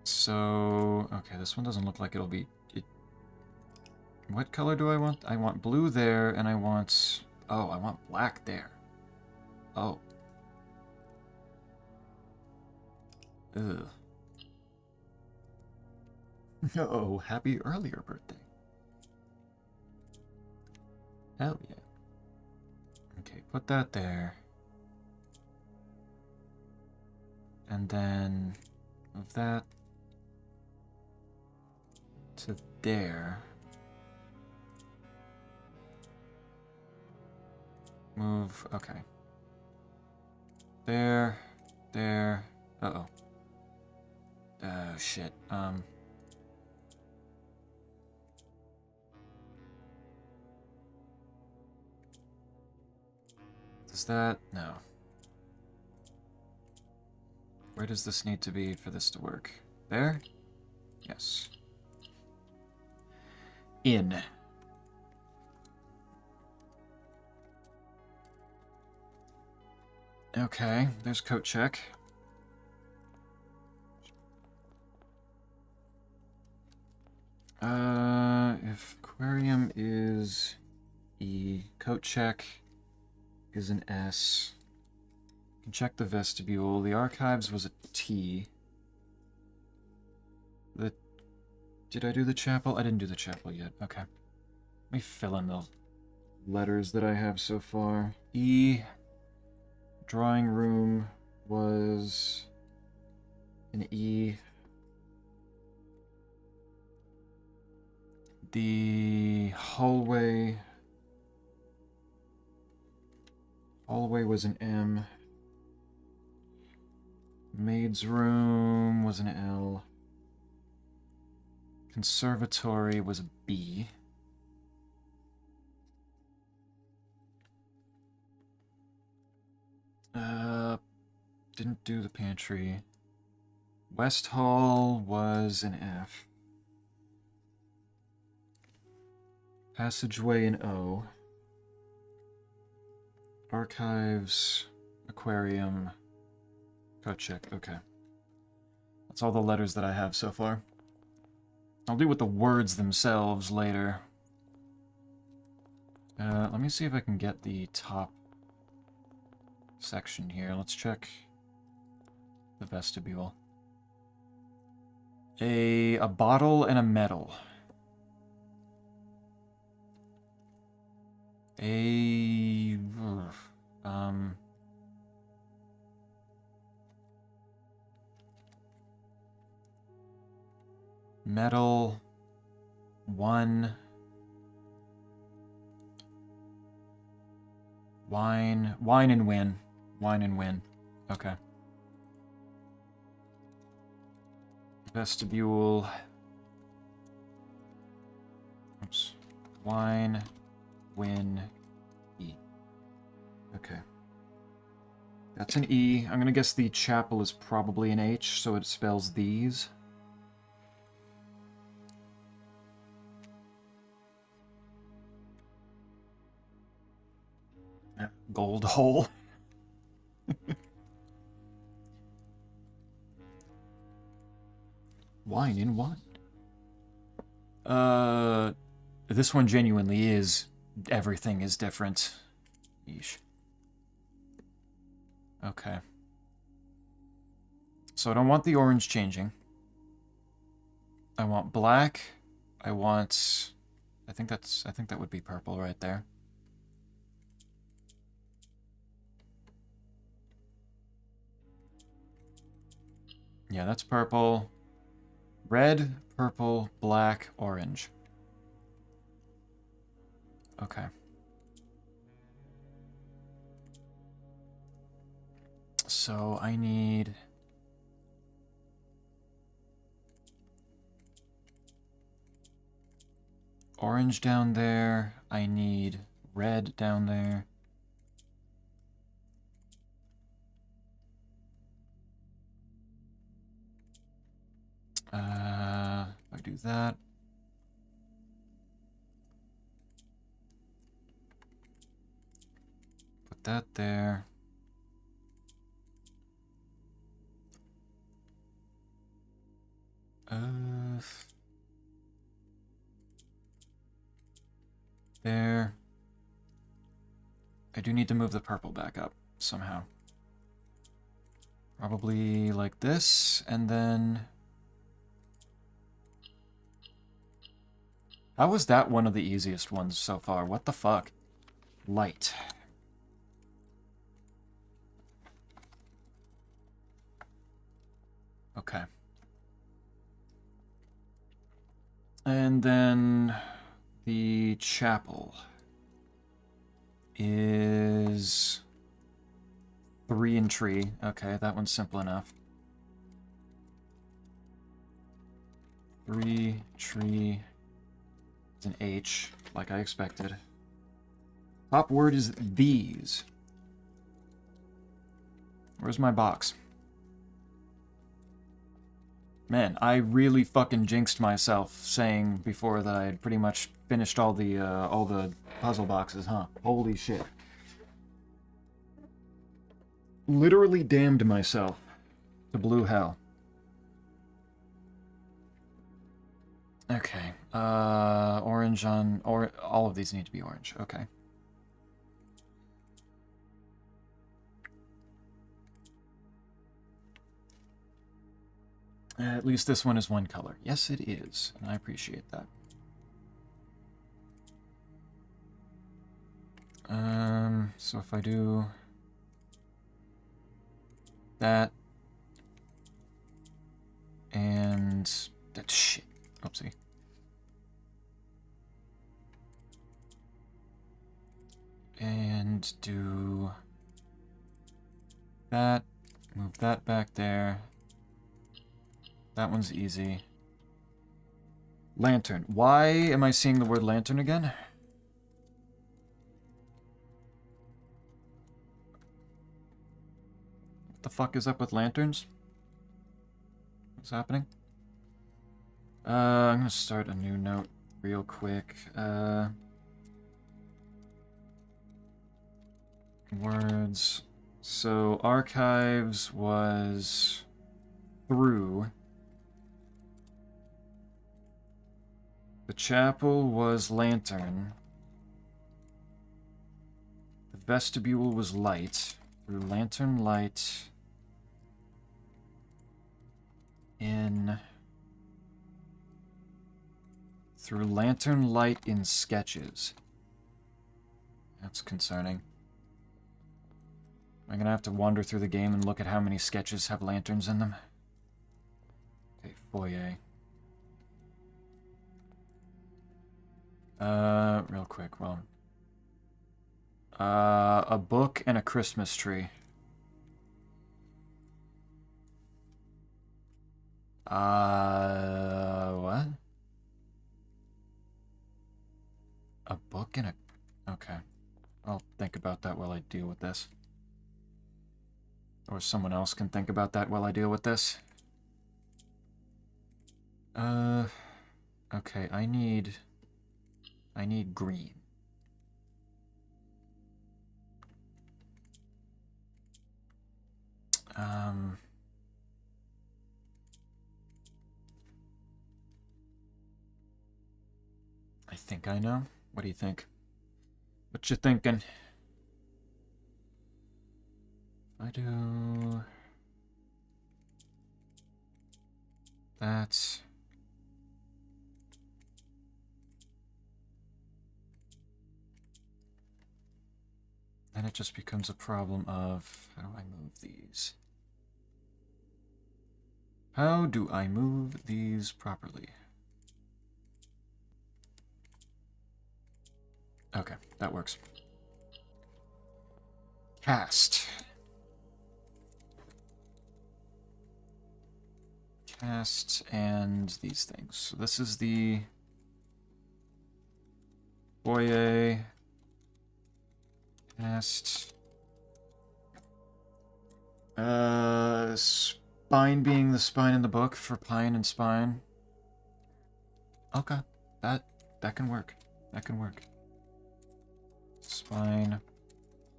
A: So, okay, this one doesn't look like it'll be... What color do I want? I want blue there, and I want... Oh, I want black there. Oh. Ugh. No, happy earlier birthday. Hell yeah. Okay, put that there. And then move that to there. Move, okay. There, there, uh-oh. Oh, shit, Does that, no. Where does this need to be for this to work? There? Yes. In. Okay, there's coat check. If aquarium is E, coat check is an S. You can check the vestibule. The archives was a T. Did I do the chapel? I didn't do the chapel yet. Okay. Let me fill in the letters that I have so far. E. Drawing room was an E. The hallway was an M. Maid's room was an L. Conservatory was a B. Didn't do the pantry. West Hall was an F. Passageway an O. Archives, aquarium, coat check. Okay. That's all the letters that I have so far. I'll deal with the words themselves later. Let me see if I can get the top section here. Let's check the vestibule. A bottle and a medal. Metal, 1. Wine and win. Wine and win. Okay. Vestibule. Oops. Wine, win, E. Okay. That's an E. I'm gonna guess the chapel is probably an H, so it spells these. Gold hole. Wine in one. This one genuinely is. Everything is different. Yeesh. Okay. So I don't want the orange changing. I want black. I want. I think that would be purple right there. Yeah, that's purple. Red, purple, black, orange. Okay. So I need... orange down there. I need red down there. If I do that. Put that there. There. I do need to move the purple back up somehow. Probably like this, and then... How was that one of the easiest ones so far? What the fuck? Light. Okay. And then the chapel is 3 and tree. Okay, that one's simple enough. 3, tree, it's an H, like I expected. Top word is these. Where's my box? Man, I really fucking jinxed myself saying before that I had pretty much finished all the puzzle boxes, huh? Holy shit. Literally damned myself to blue hell. Okay, orange on, or all of these need to be orange, okay. At least this one is one color. Yes, it is, and I appreciate that. So if I do that and that shit, oopsie. And do that, move that back there. That one's easy. Lantern. Why am I seeing the word lantern again? What the fuck is up with lanterns? What's happening? I'm gonna start a new note real quick. Words. So archives was through. The chapel was lantern. The vestibule was light. Through lantern, light. In. Through lantern, light in sketches. That's concerning. Am I gonna have to wander through the game and look at how many sketches have lanterns in them? Okay, foyer. Real quick, well. A book and a Christmas tree. What? A book and a... Okay. I'll think about that while I deal with this. Or someone else can think about that while I deal with this. Okay, I need green. I think I know. What do you think? What you thinking? I do... That's... Then it just becomes a problem of... How do I move these? How do I move these properly? Okay, that works. Cast. Cast and these things. So this is the foyer. Cast. Spine being the spine in the book for pine and spine. Okay, that can work. That can work. Spine,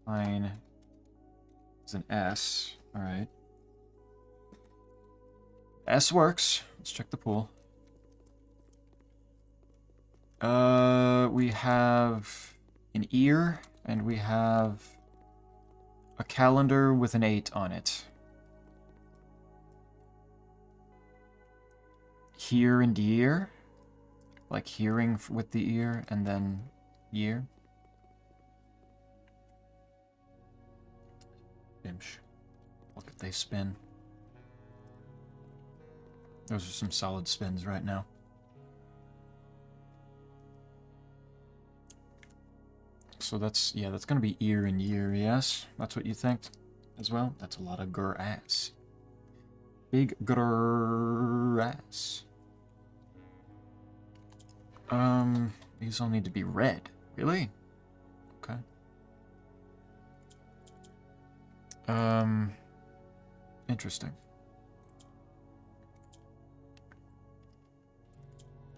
A: pine is an S. All right. S works. Let's check the pool. We have an ear, and we have a calendar with an 8 on it. Hear and year? Like hearing with the ear, and then year? Bimsh. Look if they spin. Those are some solid spins right now. So that's, yeah, that's gonna be ear and year, yes? That's what you think as well? That's a lot of grass. Big grass. These all need to be red. Really? Okay. Interesting.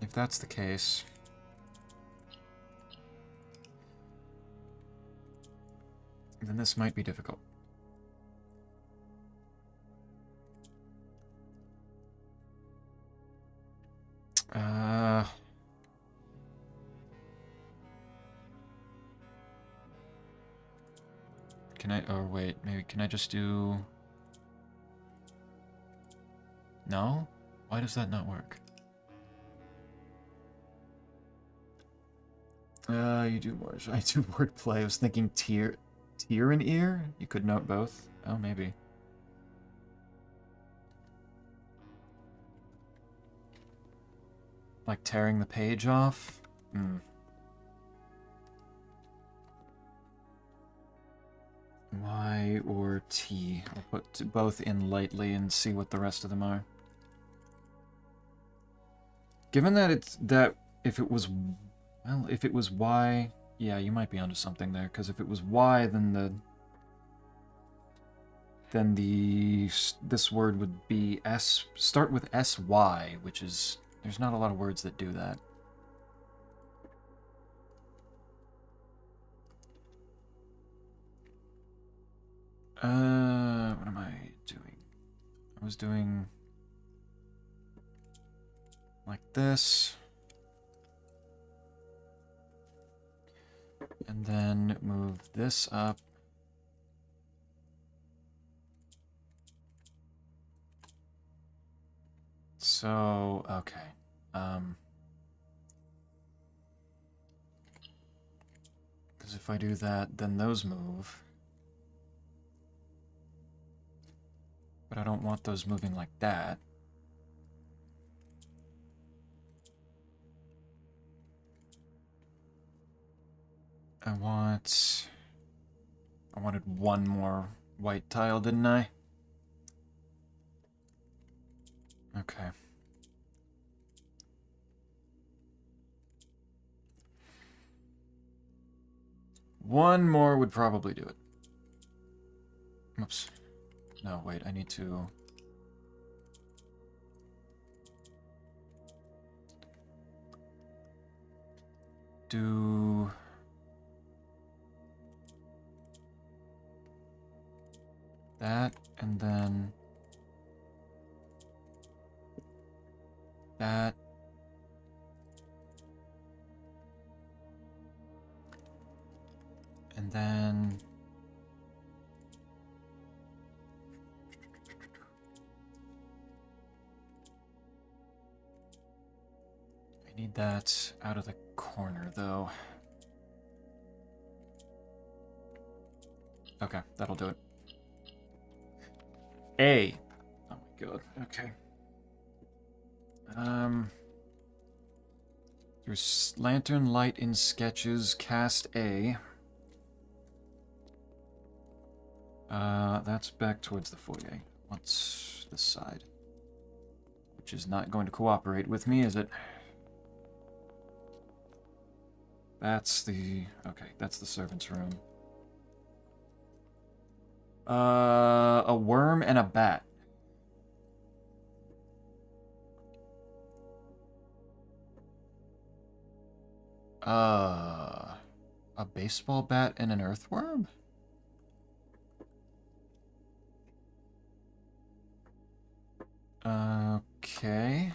A: If that's the case... then this might be difficult. Can I... oh, wait. Maybe can I just do... No? Why does that not work? You do more. I do wordplay. I was thinking tear and ear? You could note both? Oh, maybe. Like tearing the page off? Hmm. Y or T. I'll put both in lightly and see what the rest of them are. Given that it's that if it was, well, if it was Y, yeah, you might be onto something there. Because if it was Y, then this word would be S. Start with SY, which is there's not a lot of words that do that. What am I doing? I was doing like this. And then move this up. So, okay. Because if I do that, then those move. But I don't want those moving like that. I wanted one more white tile, didn't I? Okay. One more would probably do it. Oops. No, wait, I need to... do... that, and then... that... and then... I need that out of the corner, though. Okay, that'll do it. A. Oh my god, okay. Through lantern light in sketches, cast A. That's back towards the foyer. What's this side? Which is not going to cooperate with me, is it? That's the... okay, that's the servant's room. A worm and a bat. A baseball bat and an earthworm? Okay.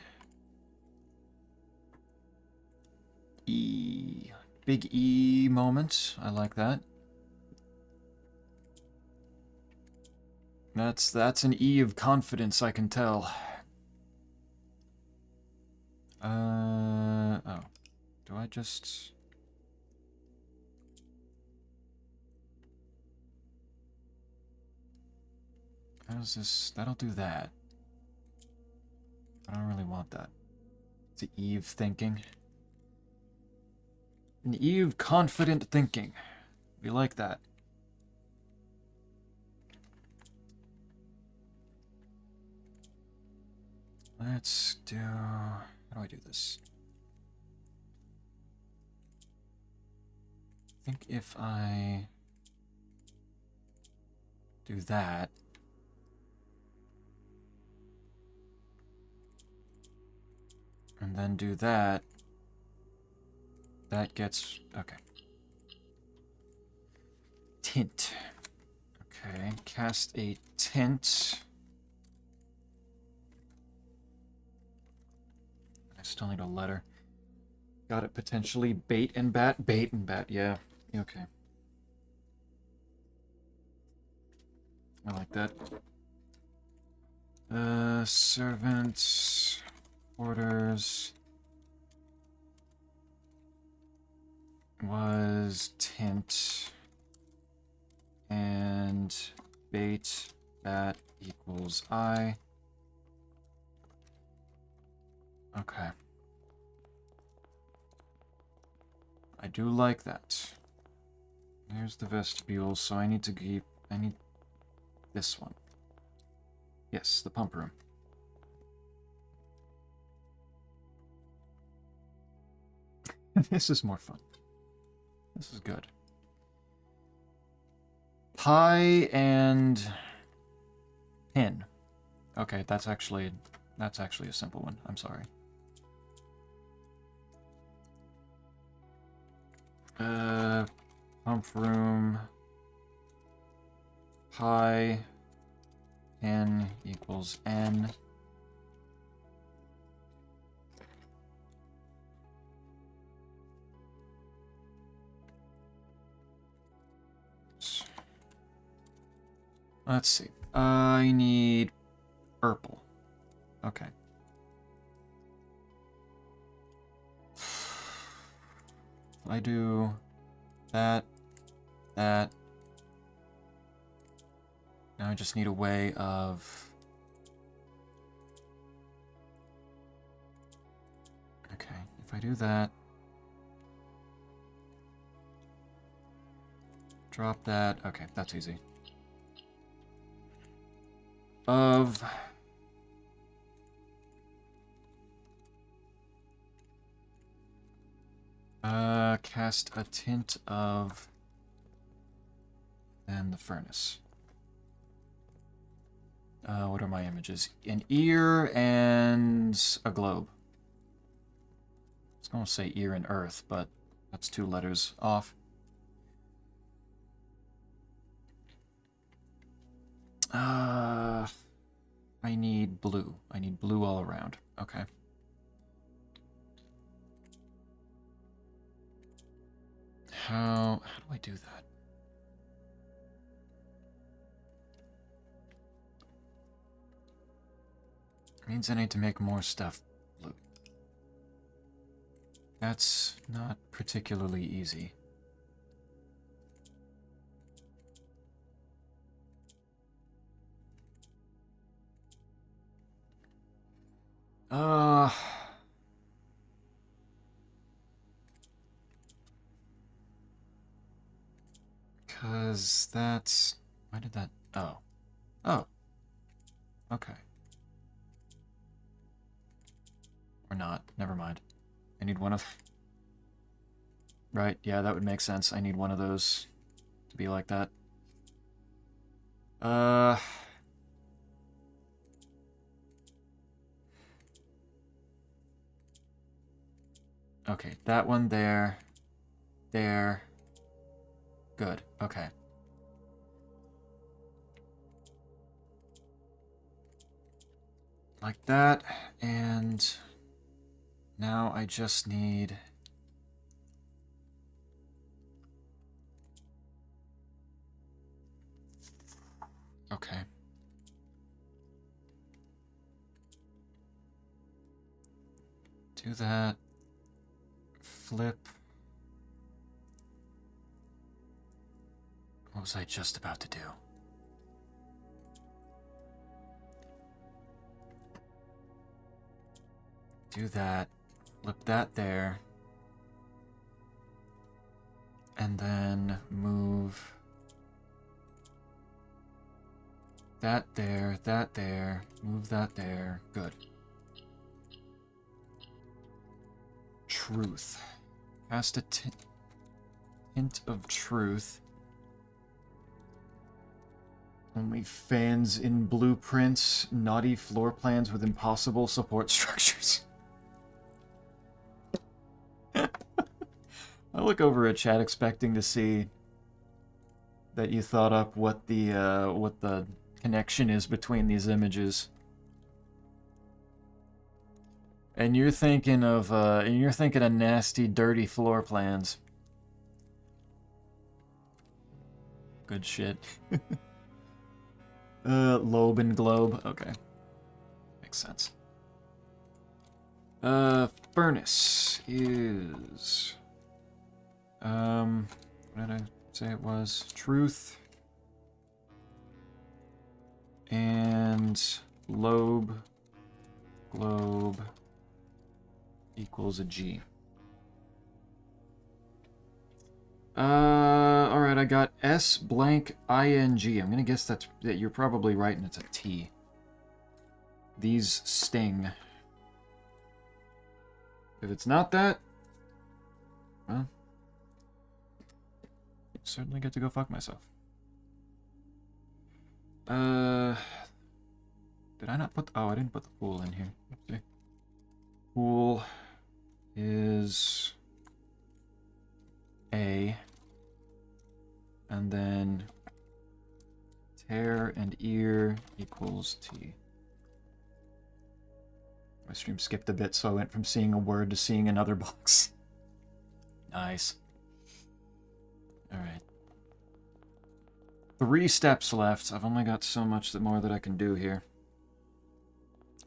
A: E. Big E moment. I like that. That's an E of confidence, I can tell. Oh. Do I just... how's this? That'll do that. I don't really want that. It's an E of thinking. An E of confident thinking. We like that. Let's do... how do I do this? I think if I do that... and then do that... that gets... okay. Tint. Okay, cast a tint. I still need a letter. Got it, potentially bait and bat? Bait and bat, yeah. Okay. I like that. Servants... orders... was tint... and bait bat equals I. Okay. I do like that. Here's the vestibule, so I need to keep... I need this one. Yes, the pump room. This is more fun. This is good. Pie and pin. Okay, that's actually a simple one. I'm sorry. Pump room. Pi n equals n. Let's see. I need purple. Okay. I do that, that. Now I just need a way of... okay, if I do that... Drop that. Okay, that's easy. Of... cast a tint of... Then the furnace. What are my images? An ear and a globe. I was going to say ear and earth, but that's 2 letters off. I need blue. I need blue all around. Okay. How do I do that? Means I need to make more stuff blue. That's not particularly easy. Cause that's... Why did that... Oh. Oh. Okay. Or not. Never mind. I need one of... Right, yeah, that would make sense. I need one of those to be like that. Okay, that one there. There. Good, okay. Like that, and now I just need... Okay. Do that. Flip. What was I just about to do? Do that. Flip that there. And then move that there, move that there. Good. Truth. Cast a hint of truth. Only fans in blueprints, naughty floor plans with impossible support structures. I look over at chat expecting to see that you thought up what the connection is between these images. And you're thinking of nasty, dirty floor plans. Good shit. Lobe and globe. Okay. Makes sense. Furnace is... what did I say it was? Truth. And lobe, globe equals a G. Alright, I got S blank ING. I'm gonna guess that you're probably right and it's a T. These sting. If it's not that, well, certainly get to go fuck myself. Did I not put... Oh, I didn't put the pool in here. Oopsie. Pool is A. And then tear and ear equals T. My stream skipped a bit, so I went from seeing a word to seeing another box. Nice. Alright. 3 steps left. I've only got so much more that I can do here.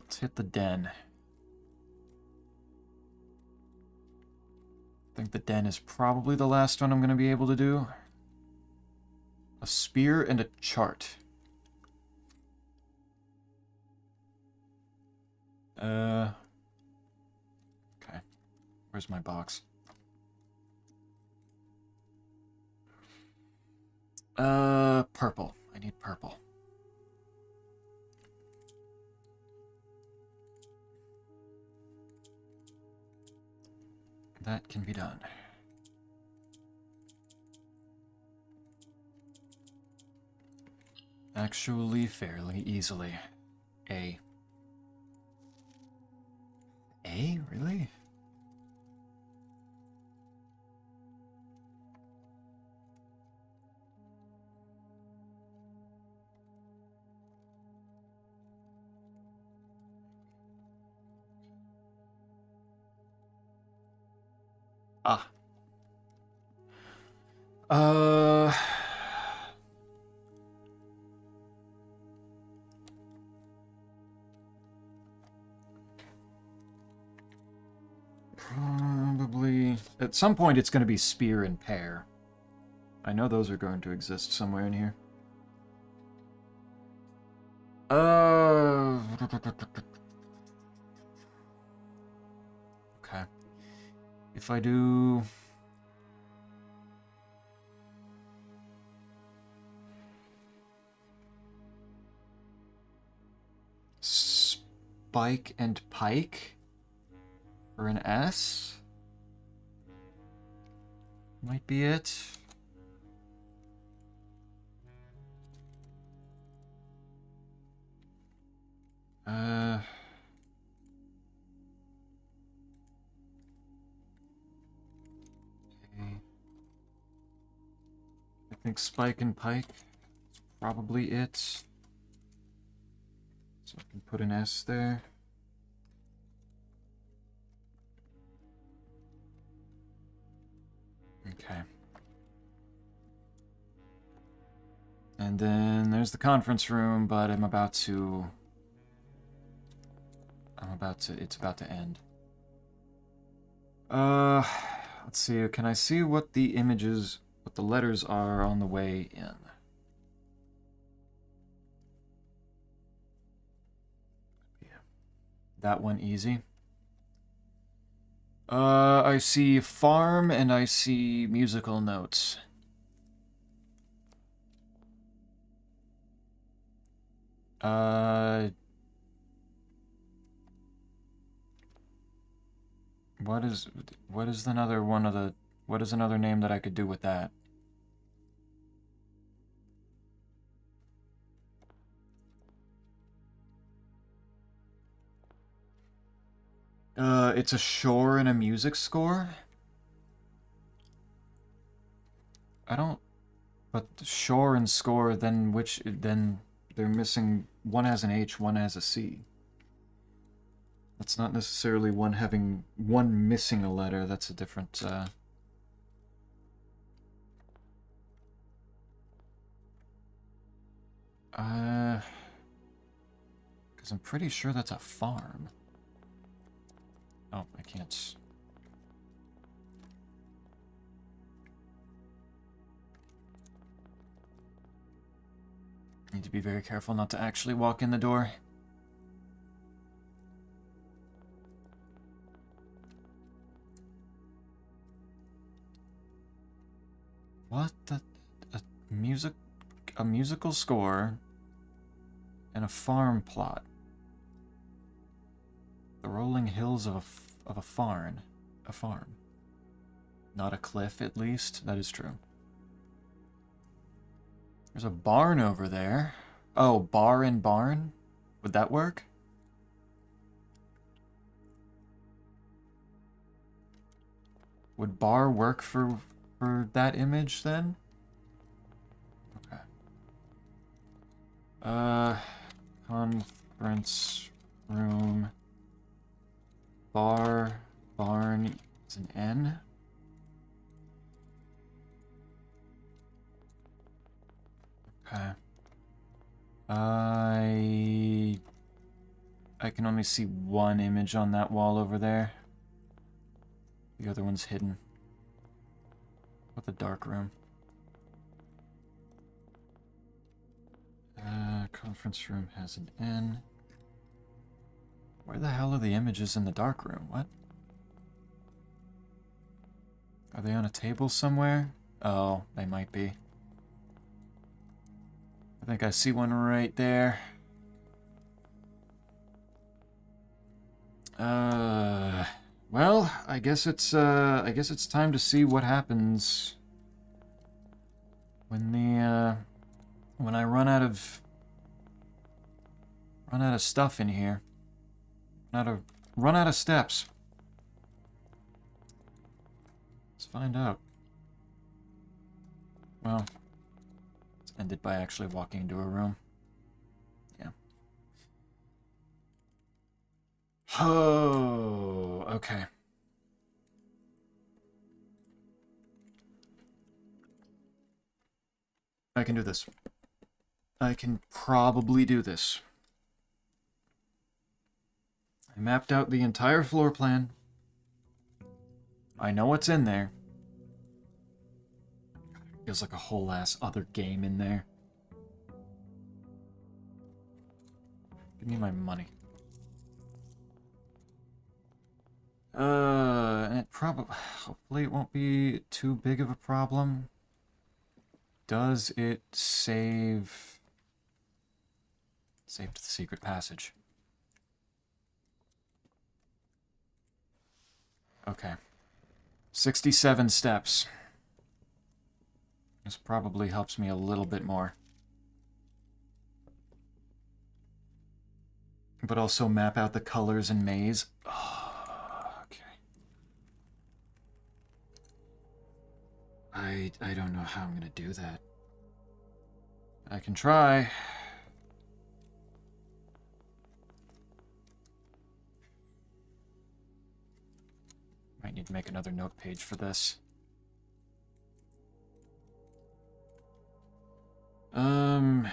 A: Let's hit the den. I think the den is probably the last one I'm going to be able to do. A spear and a chart. Okay. Where's my box? Purple. I need purple. That can be done. Actually, fairly easily. A. A? Really? Ah. Probably... At some point, it's going to be spear and pear. I know those are going to exist somewhere in here. Okay. If I do... Spike and pike for an S? Might be it. I think Spike and Pike is probably it. So I can put an S there. Okay. And then there's the conference room, but it's about to end. Let's see, can I see what the letters are on the way in? Yeah. That one easy. I see farm and I see musical notes. What is another name that I could do with that? It's a shore and a music score? But shore and score, then they're missing, one has an H, one has a C. That's not necessarily one missing a letter, that's a different, because I'm pretty sure that's a farm. Oh, I can't. Need to be very careful not to actually walk in the door. What the... A musical score and a farm plot. The rolling hills of a farm. A farm. Not a cliff, at least. That is true. There's a barn over there. Oh, bar and barn? Would that work? Would bar work for that image then? Okay. Conference room. Bar, barn is an N. Okay. I can only see one image on that wall over there. The other one's hidden. What the dark room? Conference room has an N. Where the hell are the images in the dark room? What? Are they on a table somewhere? Oh, they might be. think I see one right there. Well, I guess it's time to see what happens when when I run out of stuff in here. Run out of steps. Let's find out. Well, it's ended by actually walking into a room. Yeah. Oh, okay. I can do this. I can probably do this. I mapped out the entire floor plan. I know what's in there. Feels like a whole ass other game in there. Give me my money. And it hopefully it won't be too big of a problem. Does it save to the secret passage? Okay. 67 steps. This probably helps me a little bit more. But also map out the colors and maze. Oh, okay. I don't know how I'm gonna do that. I can try. Might need to make another note page for this. Okay.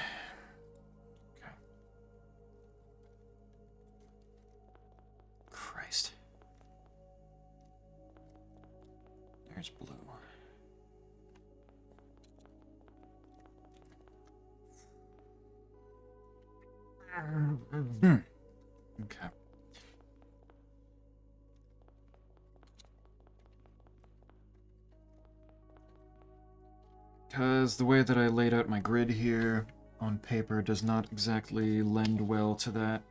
A: Christ. There's blue. Okay. Because the way that I laid out my grid here on paper does not exactly lend well to that.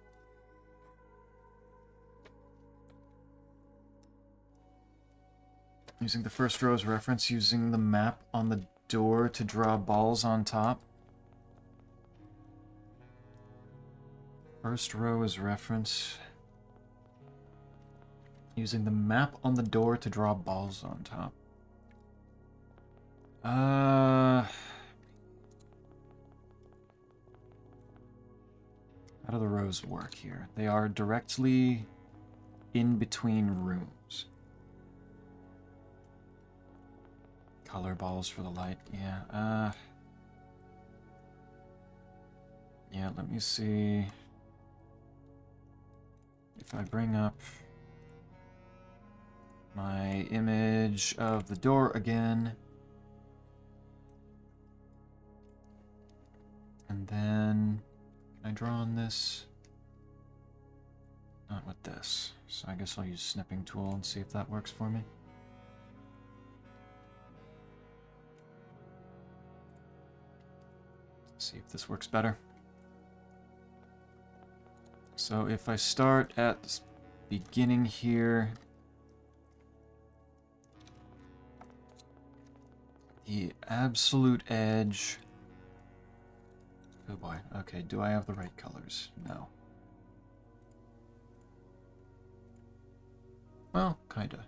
A: Using the first row as reference, using the map on the door to draw balls on top. First row as reference. Using the map on the door to draw balls on top. How do the rows work here? They are directly in between rooms. Color balls for the light. Yeah, yeah, let me see. If I bring up my image of the door again, and then can I draw on this? Not with this. So I guess I'll use snipping tool and see if that works for me. See if this works better. So if I start at the beginning here, the absolute edge. Oh boy. Okay, do I have the right colors? No. Well, kinda.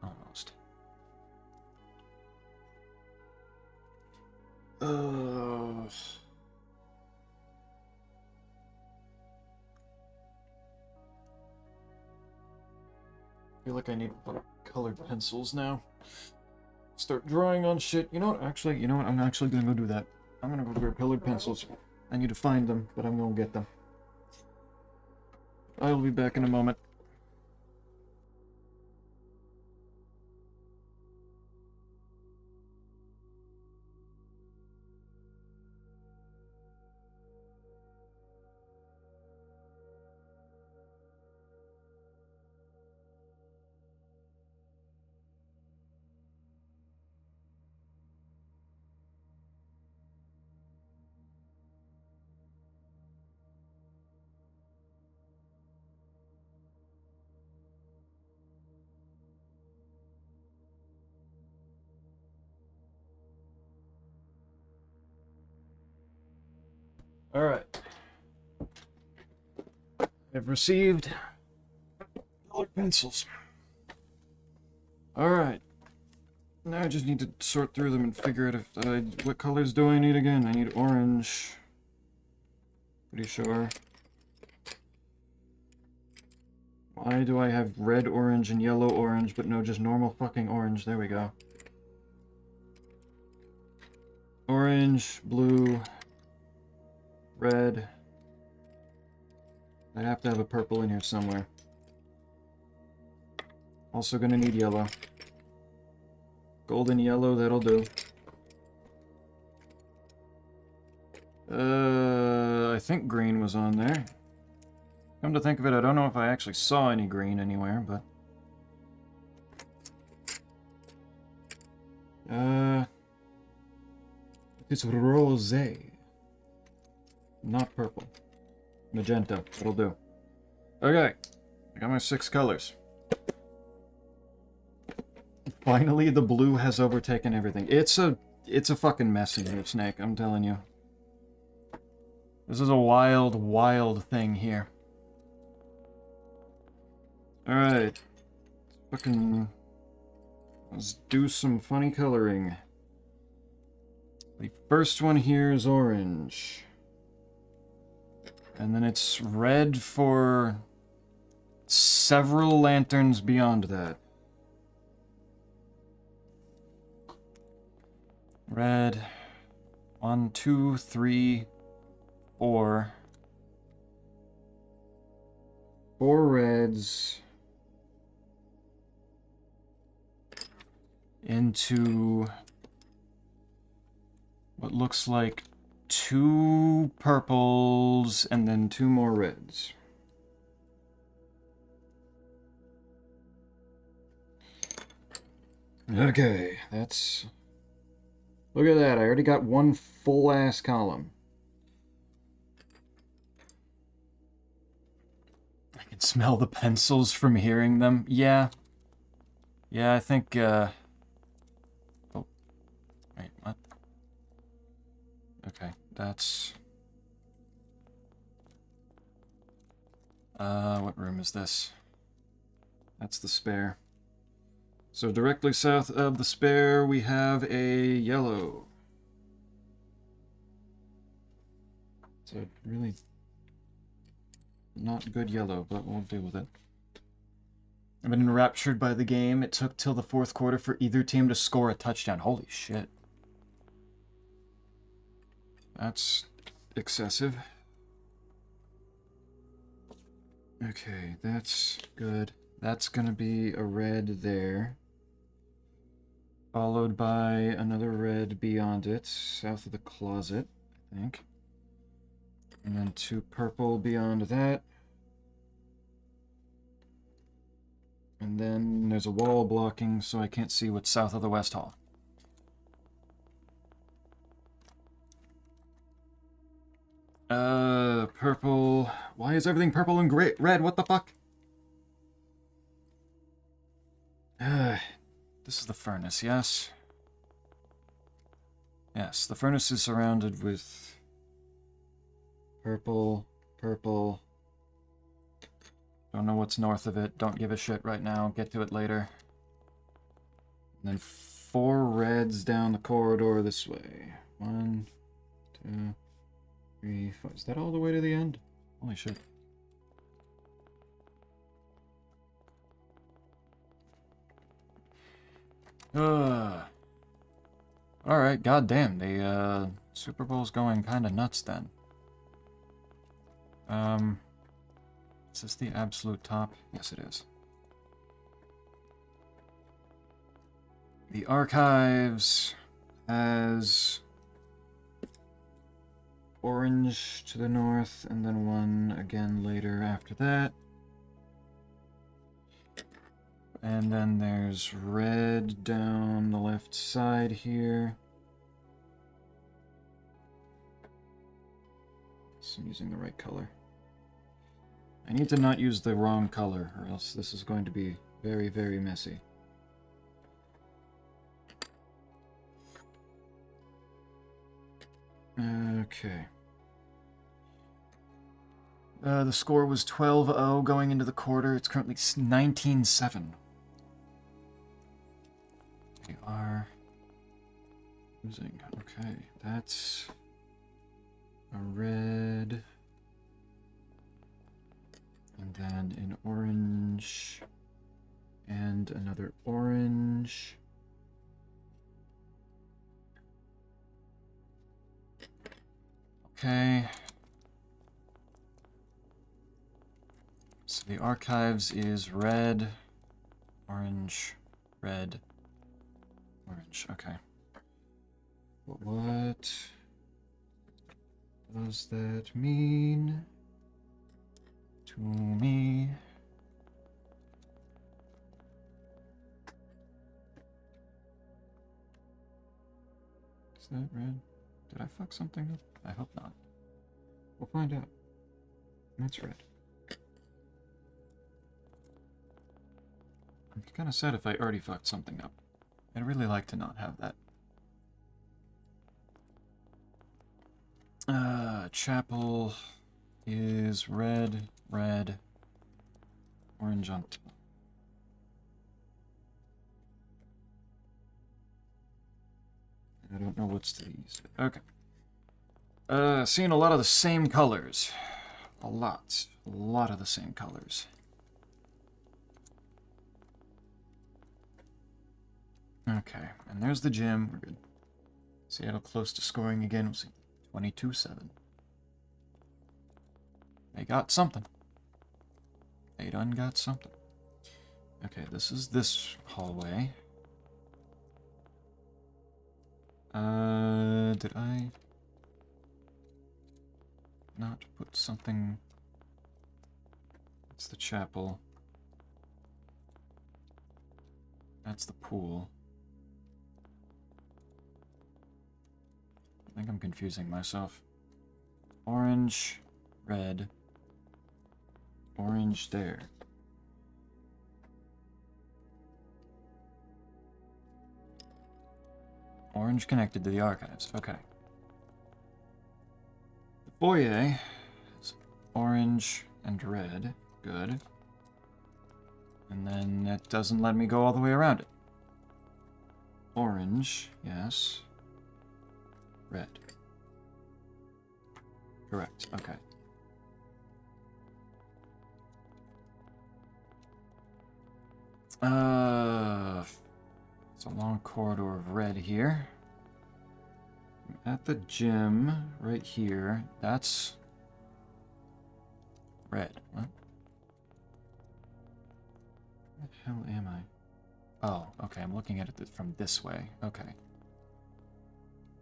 A: Almost. I feel like I need colored pencils now. Start drawing on shit. You know what? Actually, you know what? I'm actually gonna go do that. I'm gonna go grab colored pencils. I need to find them, but I'm gonna get them. I'll be back in a moment. Alright. I've received colored pencils. Alright. Now I just need to sort through them and figure out if what colors do I need again? I need orange. Pretty sure. Why do I have red orange and yellow orange, but no, just normal fucking orange? There we go. Orange, blue, red. I have to have a purple in here somewhere. Also gonna need yellow. Golden yellow, that'll do. I think green was on there. Come to think of it, I don't know if I actually saw any green anywhere, but... It's rosé. Not purple. Magenta, that'll do. Okay, I got my 6 colors. Finally, the blue has overtaken everything. It's a fucking mess in here, Snake, I'm telling you. This is a wild, wild thing here. Alright. Let's do some funny coloring. The first one here is orange. And then it's red for several lanterns beyond that. Red. 1, 2, 3, 4. 4 reds. Into what looks like 2 purples and then 2 more reds. Okay, that's... Look at that, I already got 1 full-ass column. I can smell the pencils from hearing them. Yeah. Yeah, I think, Oh. Wait, what? Okay, that's... what room is this? That's the spare. So directly south of the spare, we have a yellow. It's a really not good yellow, but we'll deal with it. I've been enraptured by the game. It took till the 4th quarter for either team to score a touchdown. Holy shit. That's excessive. Okay, that's good. That's gonna be a red there. Followed by another red beyond it, south of the closet, I think. And then 2 purple beyond that. And then there's a wall blocking, so I can't see what's south of the West Hall. Purple. Why is everything purple and gray, red? What the fuck? This is the furnace, yes? Yes, the furnace is surrounded with purple, purple. Don't know what's north of it. Don't give a shit right now. Get to it later. And then 4 reds down the corridor this way. 1, 2, 3, 4. Is that all the way to the end? Holy shit. Alright, goddamn. The Super Bowl's going kinda nuts then. Is this the absolute top? Yes, it is. The archives has orange to the north, and then 1 again later after that. And then there's red down the left side here. So I'm using the right color. I need to not use the wrong color, or else this is going to be very, very messy. Okay. The score was 12-0 going into the quarter. It's currently 19-7. We are losing. Okay, that's a red. And then an orange. And another orange. Okay. So the archives is red, orange, red, orange. Okay. What does that mean to me? Is that red? Did I fuck something up? I hope not. We'll find out. That's red. I'm kind of sad if I already fucked something up. I'd really like to not have that. Chapel is red, red, orange on top. I don't know what's to these. Okay. Seeing a lot of the same colors. A lot of the same colors. Okay, and there's the gym. We're good. Seattle close to scoring again. We'll see. 22-7. They got something. They done got something. Okay, this is this hallway. Did I not put something? It's the chapel. That's the pool. I think I'm confusing myself. Orange, red, orange there. Orange connected to the archives. Okay. The foyer is orange and red. Good. And then it doesn't let me go all the way around it. Orange, yes. Red. Correct, okay. It's a long corridor of red here. I'm at the gym, right here. That's red. What? Where the hell am I? Oh, okay, I'm looking at it from this way. Okay.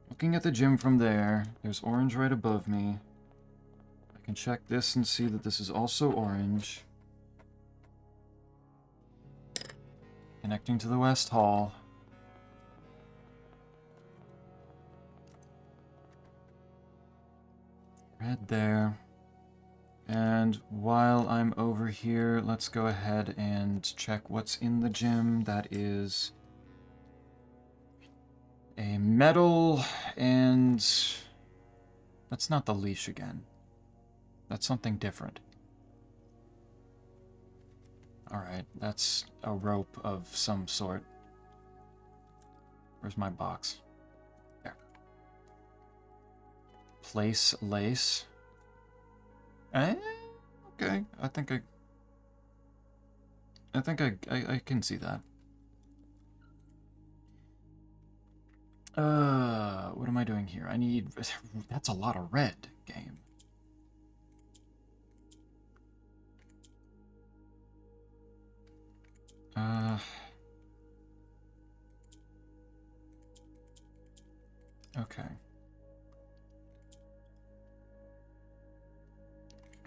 A: Looking at the gym from there, there's orange right above me. I can check this and see that this is also orange. Connecting to the West Hall. Red there. And while I'm over here, let's go ahead and check what's in the gym. That is a medal, and that's not the leash again. That's something different. Alright, that's a rope of some sort. Where's my box? There. Place lace. Okay, I think I can see that. What am I doing here? I need... That's a lot of red, game. Okay.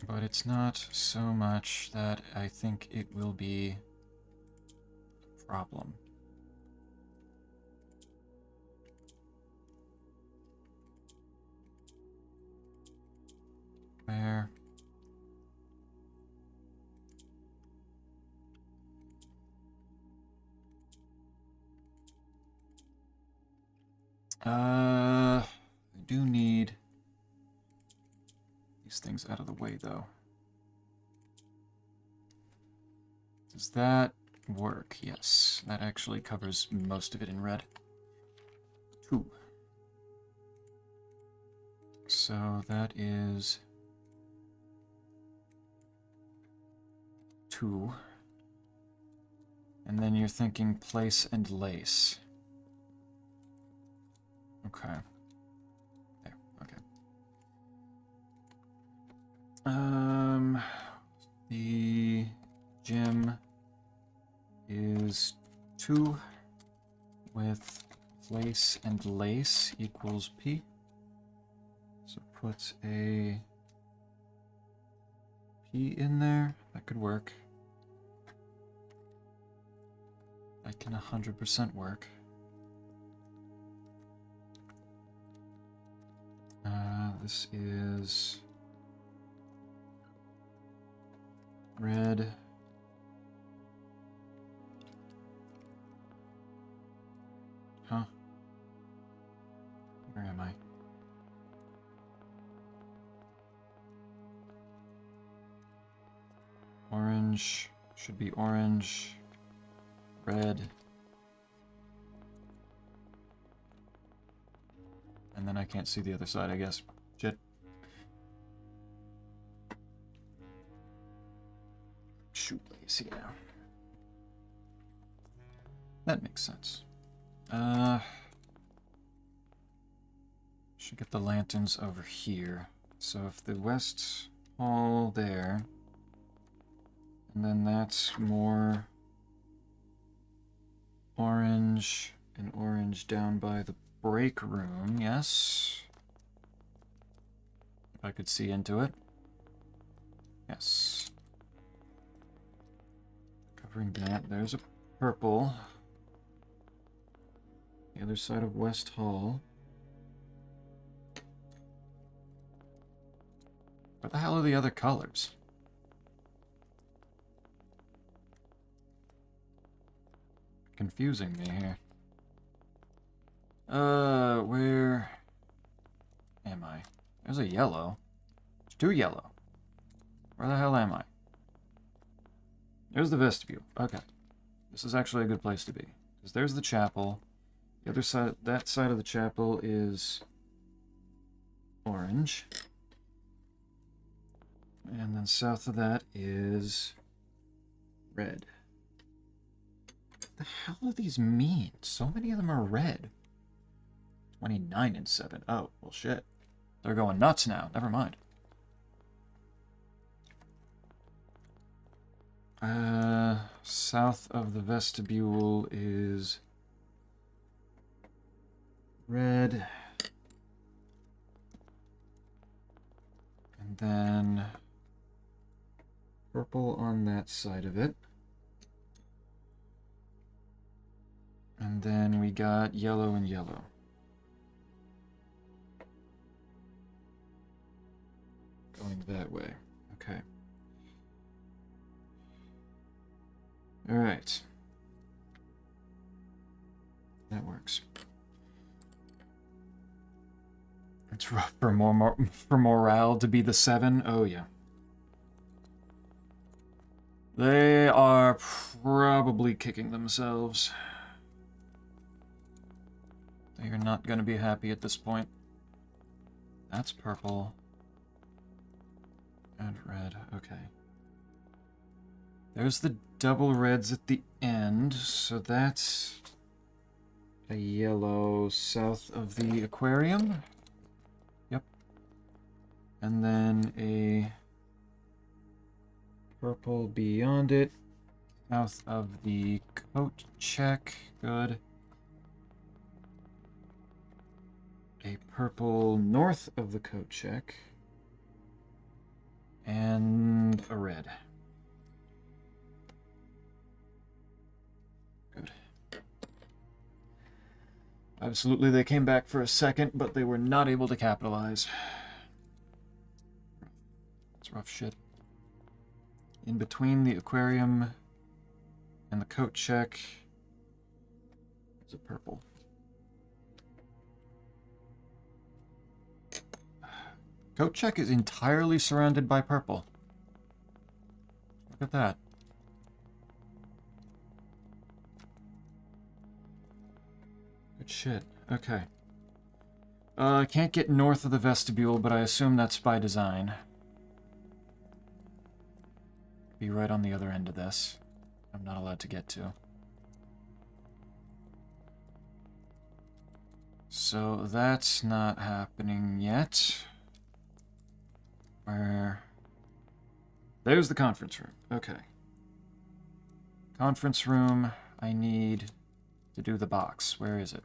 A: But it's not so much that I think it will be a problem. Where? I do need these things out of the way, though. Does that work? Yes. That actually covers most of it in red. 2. So that is 2. And then you're thinking place and lace. Okay. There, okay. The gem is 2 with place and lace equals P. So put a P in there. That could work. That can 100% work. This is red. Huh? Where am I? Orange. Should be orange. Red. And then I can't see the other side, I guess. Shit. Shoelace, yeah. That makes sense. Should get the lanterns over here. So if the west hall there, and then that's more orange and orange down by the break room, yes. If I could see into it. Yes. Covering that, there's a purple. The other side of West Hall. Where the hell are the other colors? Confusing me here. Where am I? There's a yellow. There's 2 yellow. Where the hell am I? There's the vestibule. Okay. This is actually a good place to be. Because there's the chapel. The other side, that side of the chapel is orange. And then south of that is red. What the hell do these mean? So many of them are red. 29 and 7. Oh, well shit. They're going nuts now. Never mind. South of the vestibule is red. And then purple on that side of it. And then we got yellow and yellow. Going that way. Okay. Alright. That works. It's rough for morale to be the 7. Oh, yeah. They are probably kicking themselves. They are not going to be happy at this point. That's purple. And red. Okay. There's the double reds at the end, so that's a yellow south of the aquarium. Yep. And then a purple beyond it, south of the coat check. Good. A purple north of the coat check. And a red. Good. Absolutely, they came back for a second, but they were not able to capitalize. It's rough shit. In between the aquarium and the coat check is a purple. Coat check is entirely surrounded by purple. Look at that. Shit. Okay. I can't get north of the vestibule, but I assume that's by design. Be right on the other end of this. I'm not allowed to get to. So that's not happening yet. Where? There's the conference room. Okay. Conference room. I need to do the box. Where is it?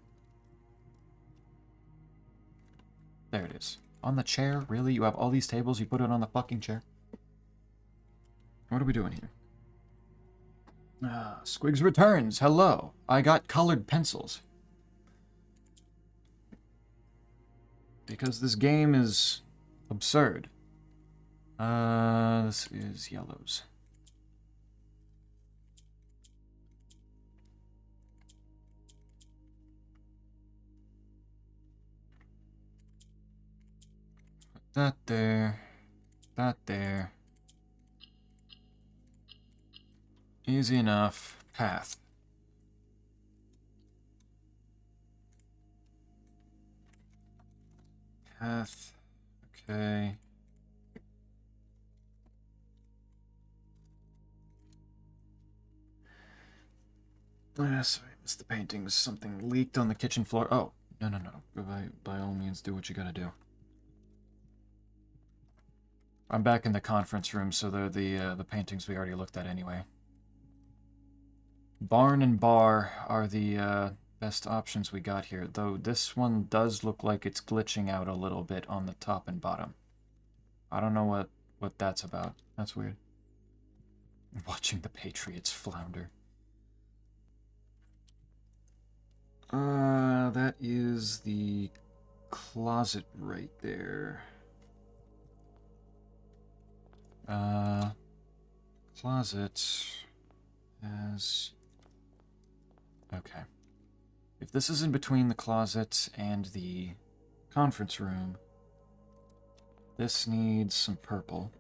A: There it is. On the chair? Really? You have all these tables? You put it on the fucking chair? What are we doing here? Squigs returns. Hello. I got colored pencils. Because this game is absurd. This is yellows. Put that there. That there. Easy enough. Path. Path. Okay. Sorry, I missed the paintings. Something leaked on the kitchen floor. Oh, no. By all means, do what you gotta do. I'm back in the conference room, so they're the paintings we already looked at anyway. Barn and bar are the best options we got here, though this one does look like it's glitching out a little bit on the top and bottom. I don't know what that's about. That's weird. Watching the Patriots flounder. That is the closet right there. Closet has... Okay. If this is in between the closet and the conference room, this needs some purple.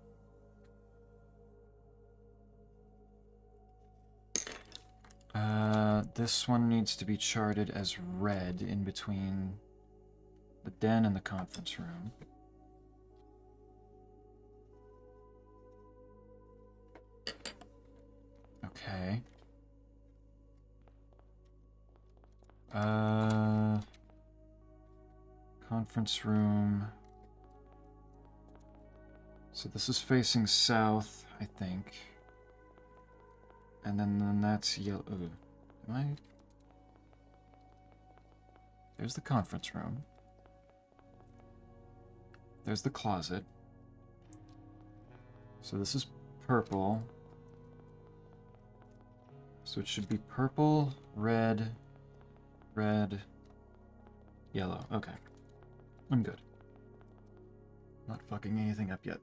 A: This one needs to be charted as red in between the den and the conference room. Okay. Conference room. So this is facing south, I think. And then that's yellow. Ooh. Am I? There's the conference room. There's the closet. So this is purple. So it should be purple, red, red, yellow. Okay. I'm good. Not fucking anything up yet.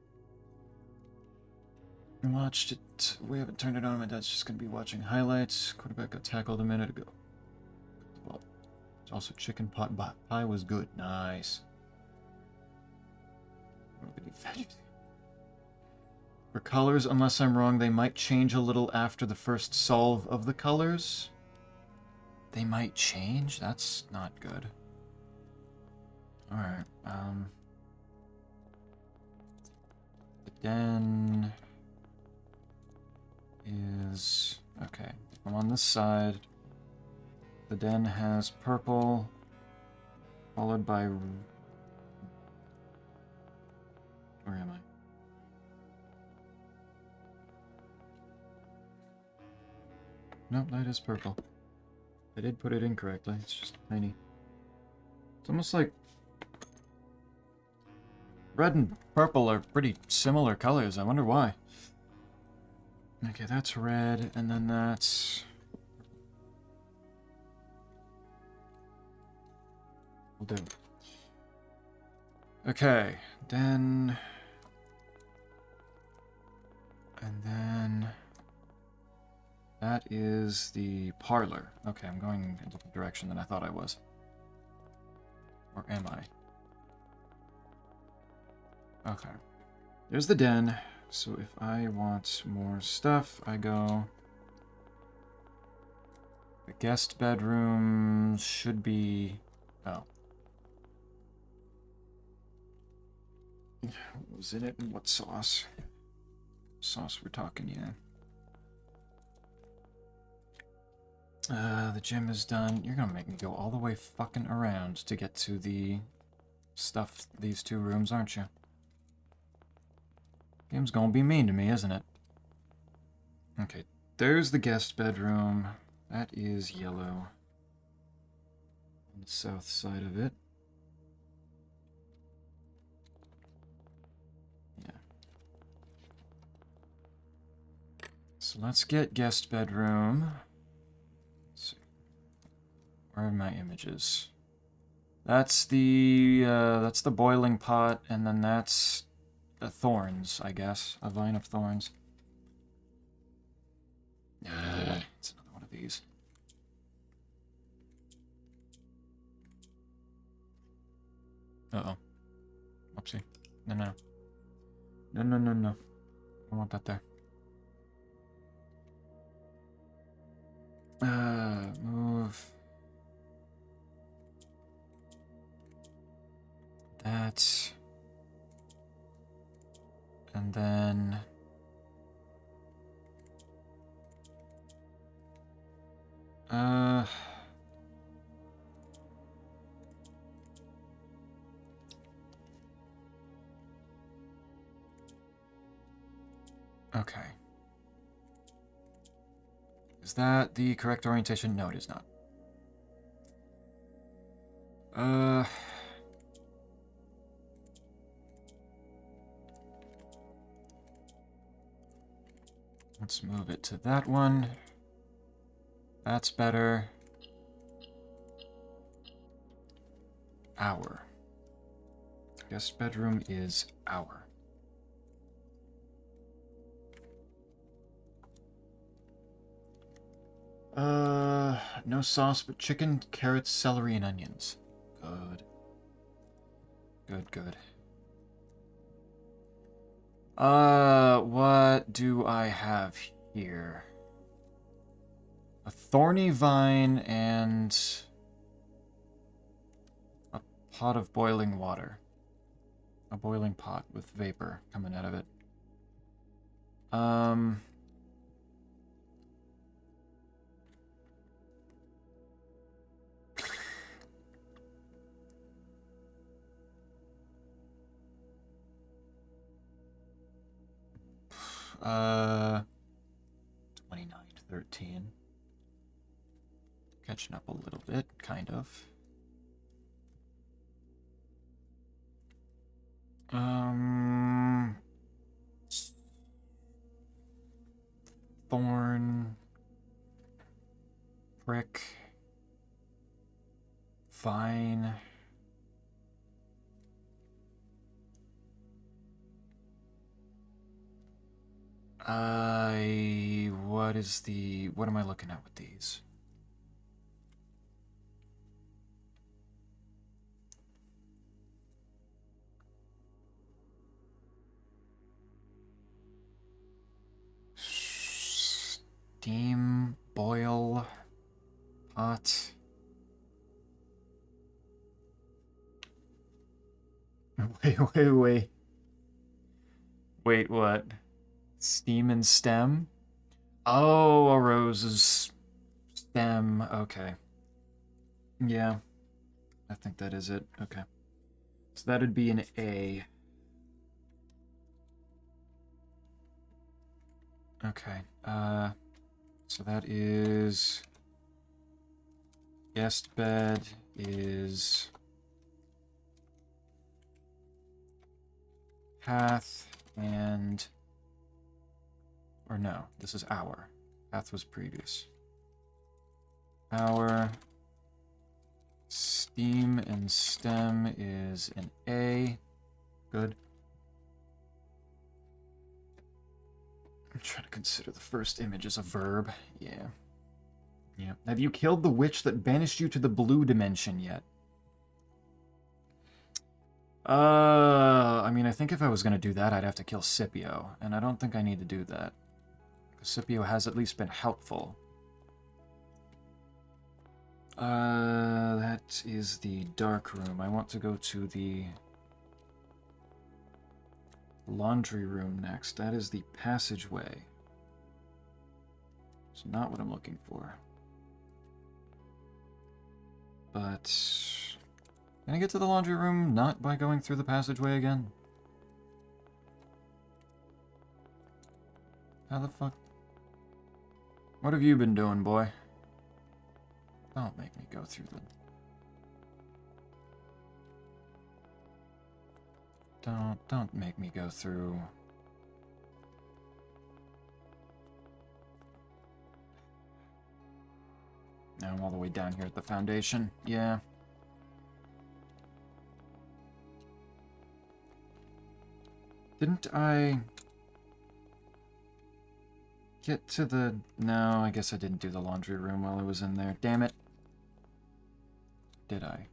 A: Watched it. We haven't turned it on. My dad's just gonna be watching highlights. Quarterback got tackled a minute ago. Well, also chicken pot pie was good. Nice. For colors, unless I'm wrong, they might change a little after the first solve of the colors. They might change? That's not good. Alright, the den is... Okay, if I'm on this side, the den has purple, followed by... Where am I? Nope, that is purple. I did put it in correctly, it's just tiny. It's almost like... Red and purple are pretty similar colors, I wonder why. Okay, that's red, and then that's... Will do. Okay, then... And then... That is the parlor. Okay, I'm going in a different direction than I thought I was. Or am I? Okay. There's the den. So if I want more stuff, I go... The guest bedroom should be... Oh. What was in it and what sauce? Sauce we're talking, yeah. The gym is done. You're gonna make me go all the way fucking around to get to the stuff, these two rooms, aren't you? Game's gonna be mean to me, isn't it? Okay, there's the guest bedroom. That is yellow. On the south side of it. Yeah. So let's get guest bedroom. Let's see. Where are my images? That's the boiling pot, and then that's the thorns, I guess. A vine of thorns. It's another one of these. Uh-oh. Oopsie. No. No. I don't want that there. Move. That. And then... Okay. Is that the correct orientation? No, it is not. Let's move it to that one. That's better. Hour. Guest bedroom is hour. No sauce, but chicken, carrots, celery, and onions. Good. What do I have here? A thorny vine and a pot of boiling water. A boiling pot with vapor coming out of it. Uh, 29-13. Catching up a little bit, kind of. Thorn. Brick. Vine. What am I looking at with these? Steam, boil, pot. Wait. Wait, what? Steam and stem? Oh, a rose's stem. Okay. Yeah. I think that is it. Okay. So that'd be an A. Okay. So that is... Guest bed is... Path and... Or no, this is hour. Path was previous. Hour. Steam and stem is an A. Good. I'm trying to consider the first image as a verb. Yeah. Have you killed the witch that banished you to the blue dimension yet? I mean, I think if I was going to do that, I'd have to kill Scipio, and I don't think I need to do that. Scipio has at least been helpful. That is the dark room. I want to go to the laundry room next. That is the passageway. It's not what I'm looking for. But can I get to the laundry room not by going through the passageway again? How the fuck? What have you been doing, boy? Don't make me go through the... Don't make me go through... Now I'm all the way down here at the foundation. Yeah. Didn't I... get to the... No, I guess I didn't do the laundry room while I was in there. Damn it. Did I?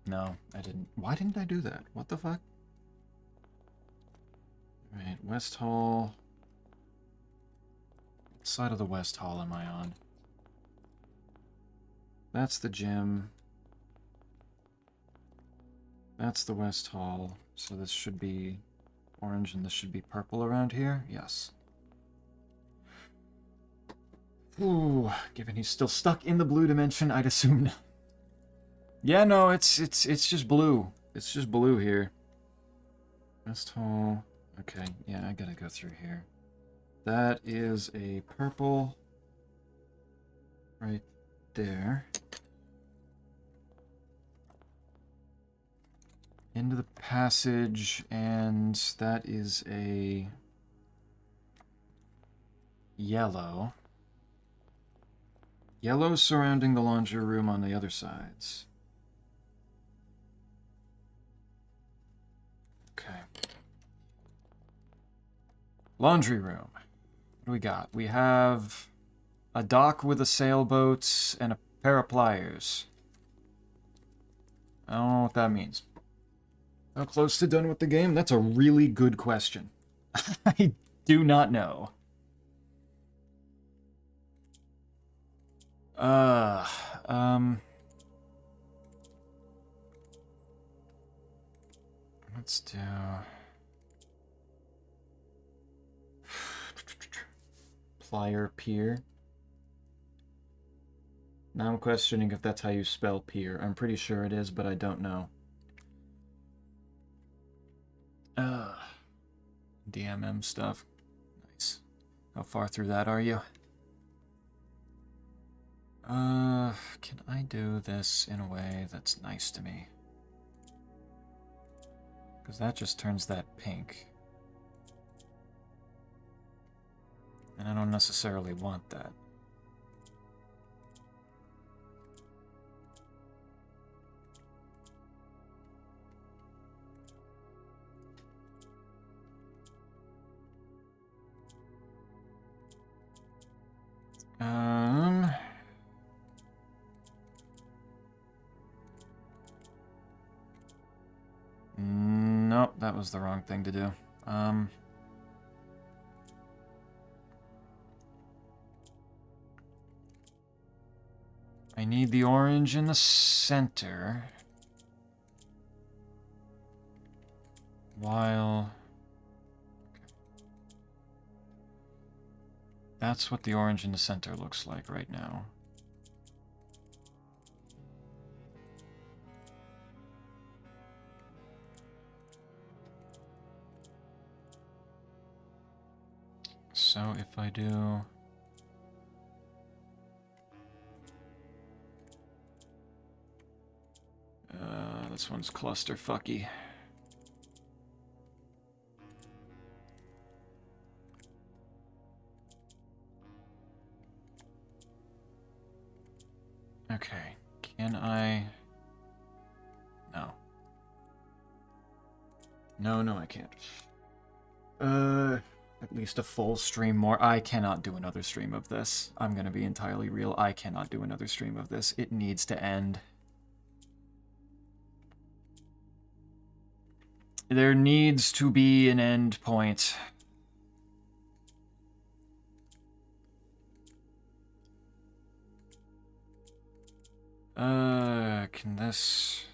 A: No, I didn't. Why didn't I do that? What the fuck? Right, West Hall. What side of the West Hall am I on? That's the gym. That's the West Hall. So this should be orange and this should be purple around here? Yes. Ooh, given he's still stuck in the blue dimension, I'd assume... Yeah, no, it's just blue. It's just blue here. West Hall. Okay, yeah, I gotta go through here. That is a purple right there. Into the passage, and that is a yellow. Yellow surrounding the laundry room on the other sides. Okay. Laundry room. What do we got? We have a dock with a sailboat and a pair of pliers. I don't know what that means. How close to done with the game? That's a really good question. I do not know. Let's do... Plier pier. Now I'm questioning if that's how you spell pier. I'm pretty sure it is, but I don't know. DMM stuff. Nice. How far through that are you? Can I do this in a way that's nice to me? Because that just turns that pink. And I don't necessarily want that. Nope, that was the wrong thing to do. I need the orange in the center. While... That's what the orange in the center looks like right now. So if I do... this one's clusterfucky. Okay, can I... No. No, I can't. At least a full stream more. I cannot do another stream of this. I'm gonna be entirely real. I cannot do another stream of this. It needs to end. There needs to be an end point. Can this...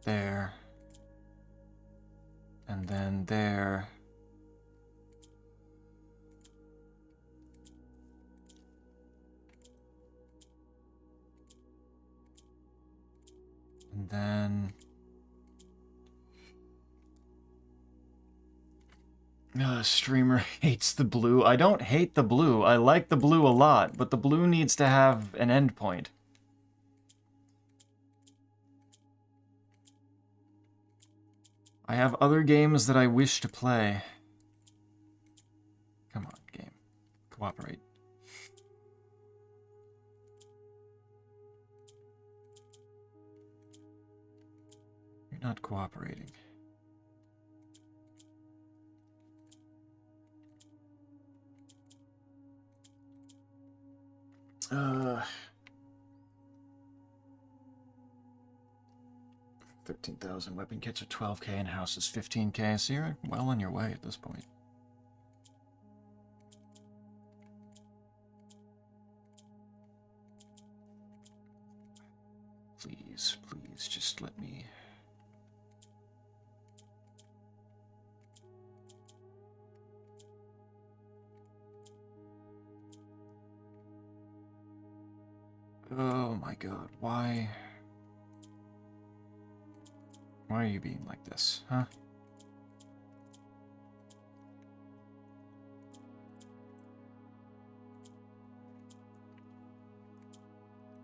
A: There. And then there. And then... Streamer hates the blue. I don't hate the blue. I like the blue a lot, but the blue needs to have an endpoint. I have other games that I wish to play. Come on, game. Cooperate. You're not cooperating. Uh... 13,000 weapon kits are 12k and house is 15k, so you're well on your way at this point. Please, please, just let me... Oh my god, why... Why are you being like this, huh?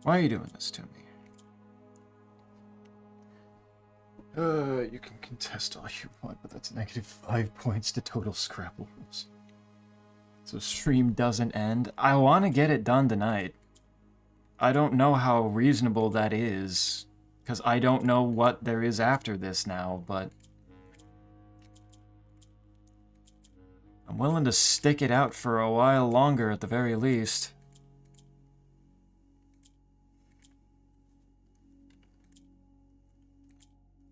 A: Why are you doing this to me? You can contest all you want, but that's -5 points to total Scrabble rules. So stream doesn't end. I want to get it done tonight. I don't know how reasonable that is, because I don't know what there is after this now, but... I'm willing to stick it out for a while longer at the very least.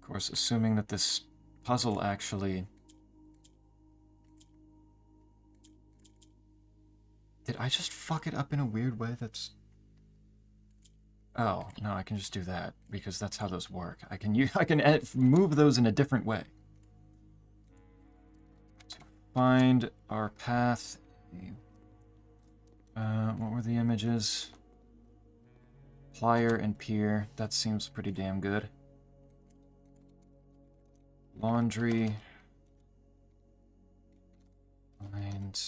A: Of course, assuming that this puzzle actually... Did I just fuck it up in a weird way that's... Oh, no, I can just do that, because that's how those work. I can move those in a different way. To find our path... what were the images? Plier and pier. That seems pretty damn good. Laundry. Find...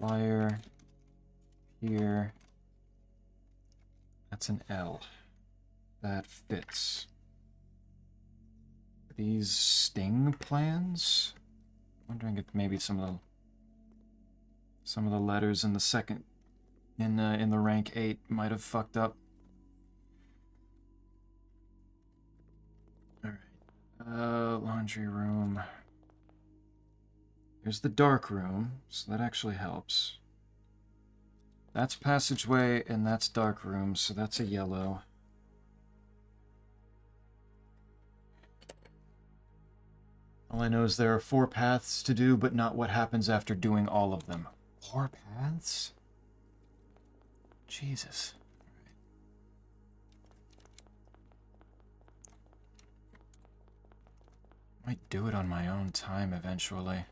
A: Plier. Pier. That's an L. That fits. These sting plans? I'm wondering if maybe some of the letters in the second in the rank 8 might have fucked up. Alright. Laundry room. Here's the dark room, so that actually helps. That's passageway, and that's dark room, so that's a yellow. All I know is there are 4 paths to do, but not what happens after doing all of them. 4 paths? Jesus. Might do it on my own time eventually.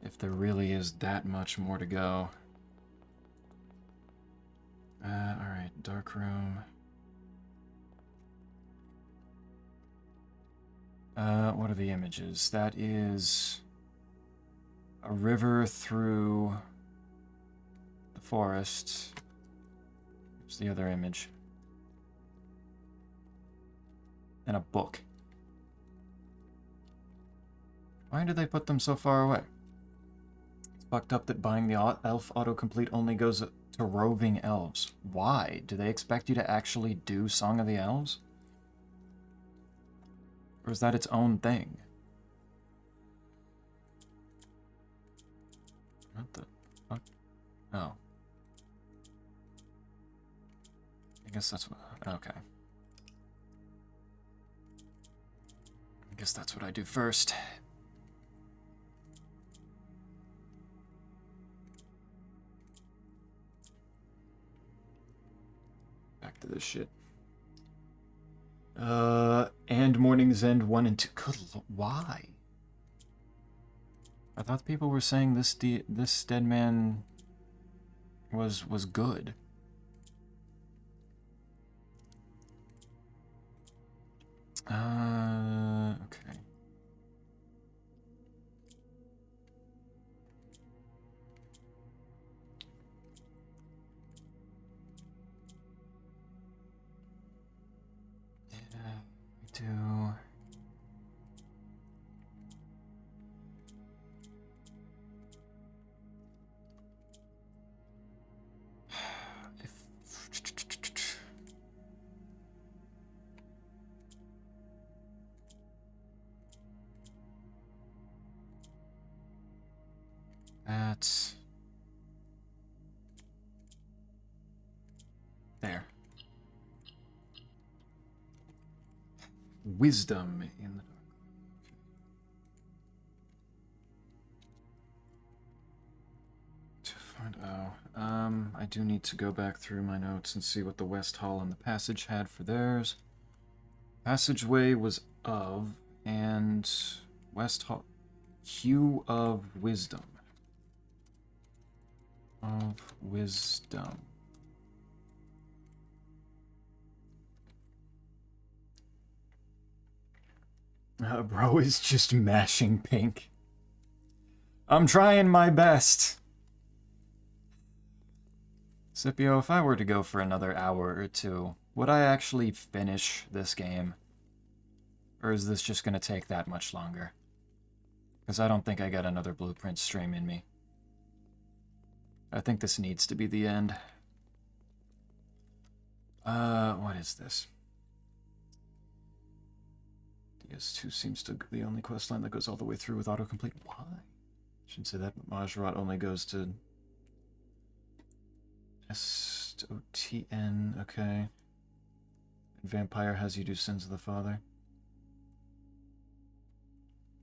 A: If there really is that much more to go. Alright, dark room. What are the images? That is a river through the forest. Here's the other image. And a book. Why did they put them so far away? It's fucked up that buying the elf autocomplete only goes to roving elves. Why? Do they expect you to actually do Song of the Elves? Or is that its own thing? What the fuck? Oh. I guess that's what... Okay. Guess that's what I do first. Back to this shit. And Morning's End 1 and 2. Why? I thought people were saying this dead man was good. Okay. Yeah, we do. That's there. Wisdom in the dark. To find I do need to go back through my notes and see what the West Hall and the Passage had for theirs. Passageway was of, and West Hall, Hue of Wisdom. Of Wisdom. Bro is just mashing pink. I'm trying my best. Scipio, if I were to go for another hour or two, would I actually finish this game? Or is this just going to take that much longer? Because I don't think I got another Blueprint stream in me. I think this needs to be the end. What is this? DS2 seems to be the only questline that goes all the way through with autocomplete. Why? Shouldn't say that, but Majrat only goes to S-O-T-N, okay. And Vampire has you do Sins of the Father.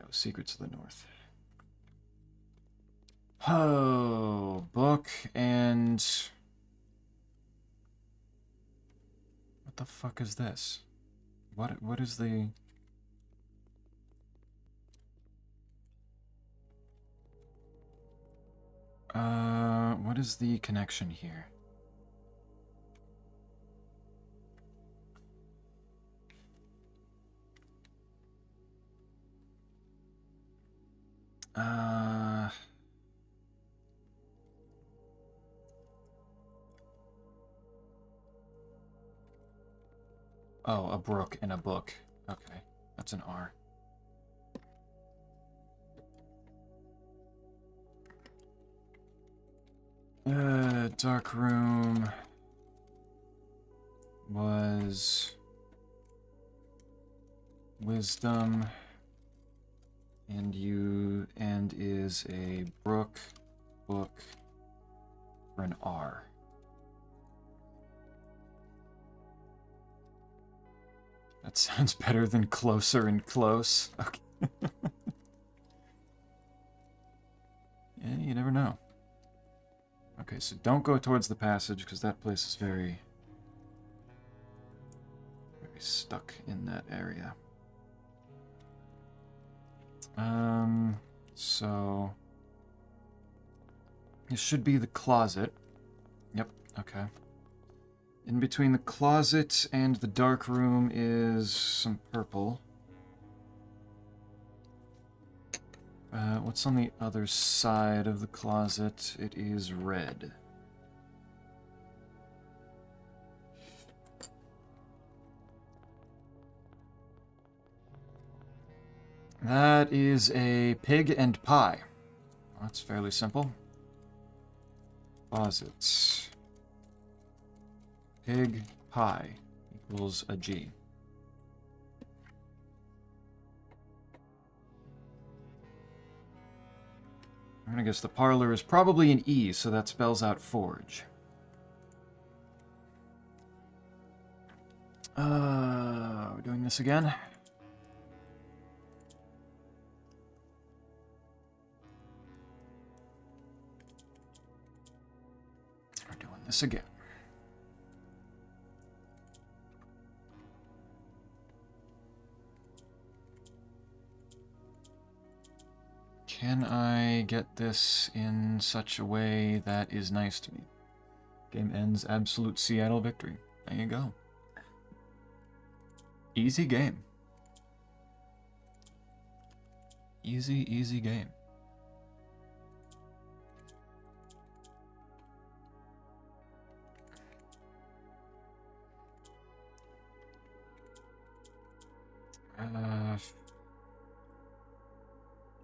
A: Oh, Secrets of the North. Oh, book and... What the fuck is this? What is the... what is the connection here? Oh, a brook and a book. Okay, that's an R. Dark room was wisdom, and is a book for an R. That sounds better than closer and close. Okay. Yeah, you never know. Okay, so don't go towards the passage, because that place is very stuck in that area. So... It should be the closet. Yep, okay. In between the closet and the dark room is some purple. What's on the other side of the closet? It is red. That is a pig and pie. That's fairly simple. Closets. Pig, pie equals a G. I'm gonna guess the parlor is probably an E, so that spells out forge. We're doing this again? this again. Can I get this in such a way that is nice to me? Game ends absolute Seattle victory. There you go. Easy game. Easy, easy game.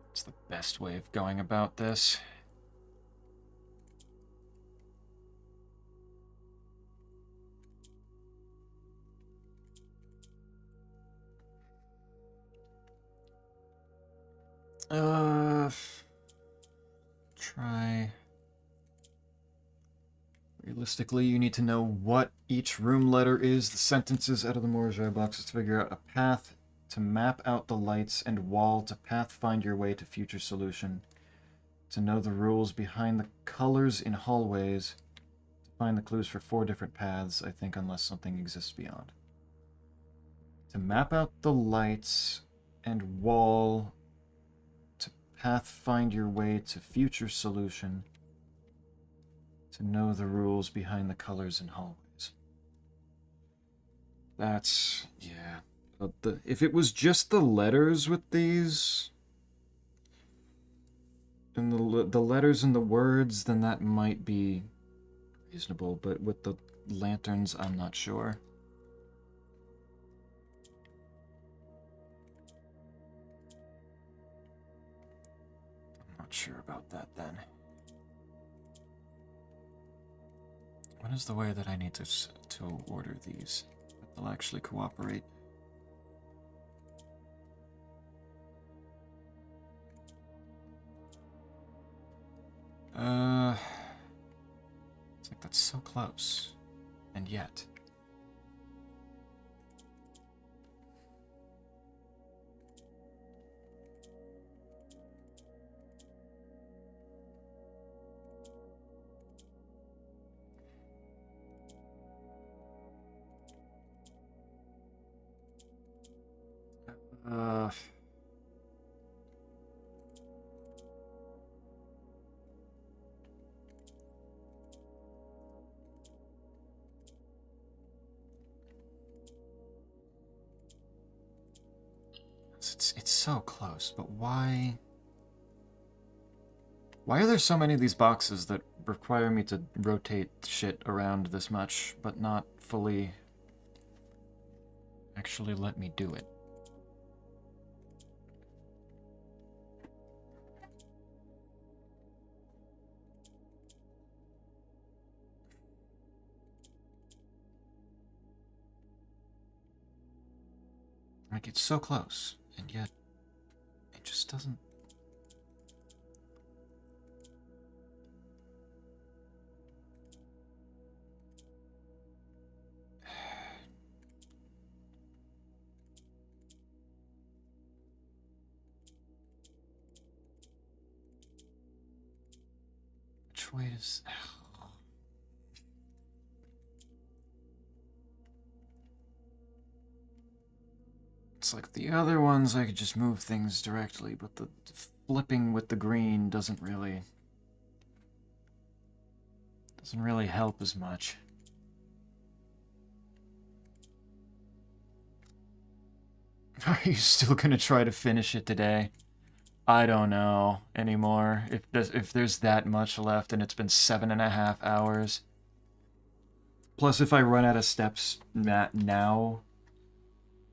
A: What's the best way of going about this? Try... Realistically, you need to know what each room letter is, the sentences out of the Morajai boxes to figure out a path, to map out the lights and wall, to pathfind your way to future solution, to know the rules behind the colors in hallways, to find the clues for 4 different paths, I think, unless something exists beyond. To map out the lights and wall, to pathfind your way to future solution, to know the rules behind the colors in hallways. That's... yeah. If it was just the letters with these, and the letters and the words, then that might be reasonable, but with the lanterns, I'm not sure. I'm not sure about that, then. What is the way that I need to order these? That they'll actually cooperate. It's like that's so close, and yet. It's so close, but why? Why are there so many of these boxes that require me to rotate shit around this much, but not fully actually let me do it? Like, it's so close, and yet it just doesn't... Which way does... It's like the other ones, I could just move things directly, but the flipping with the green doesn't really help as much. Are you still gonna try to finish it today? I don't know anymore. If there's that much left and it's been 7.5 hours. Plus, if I run out of steps now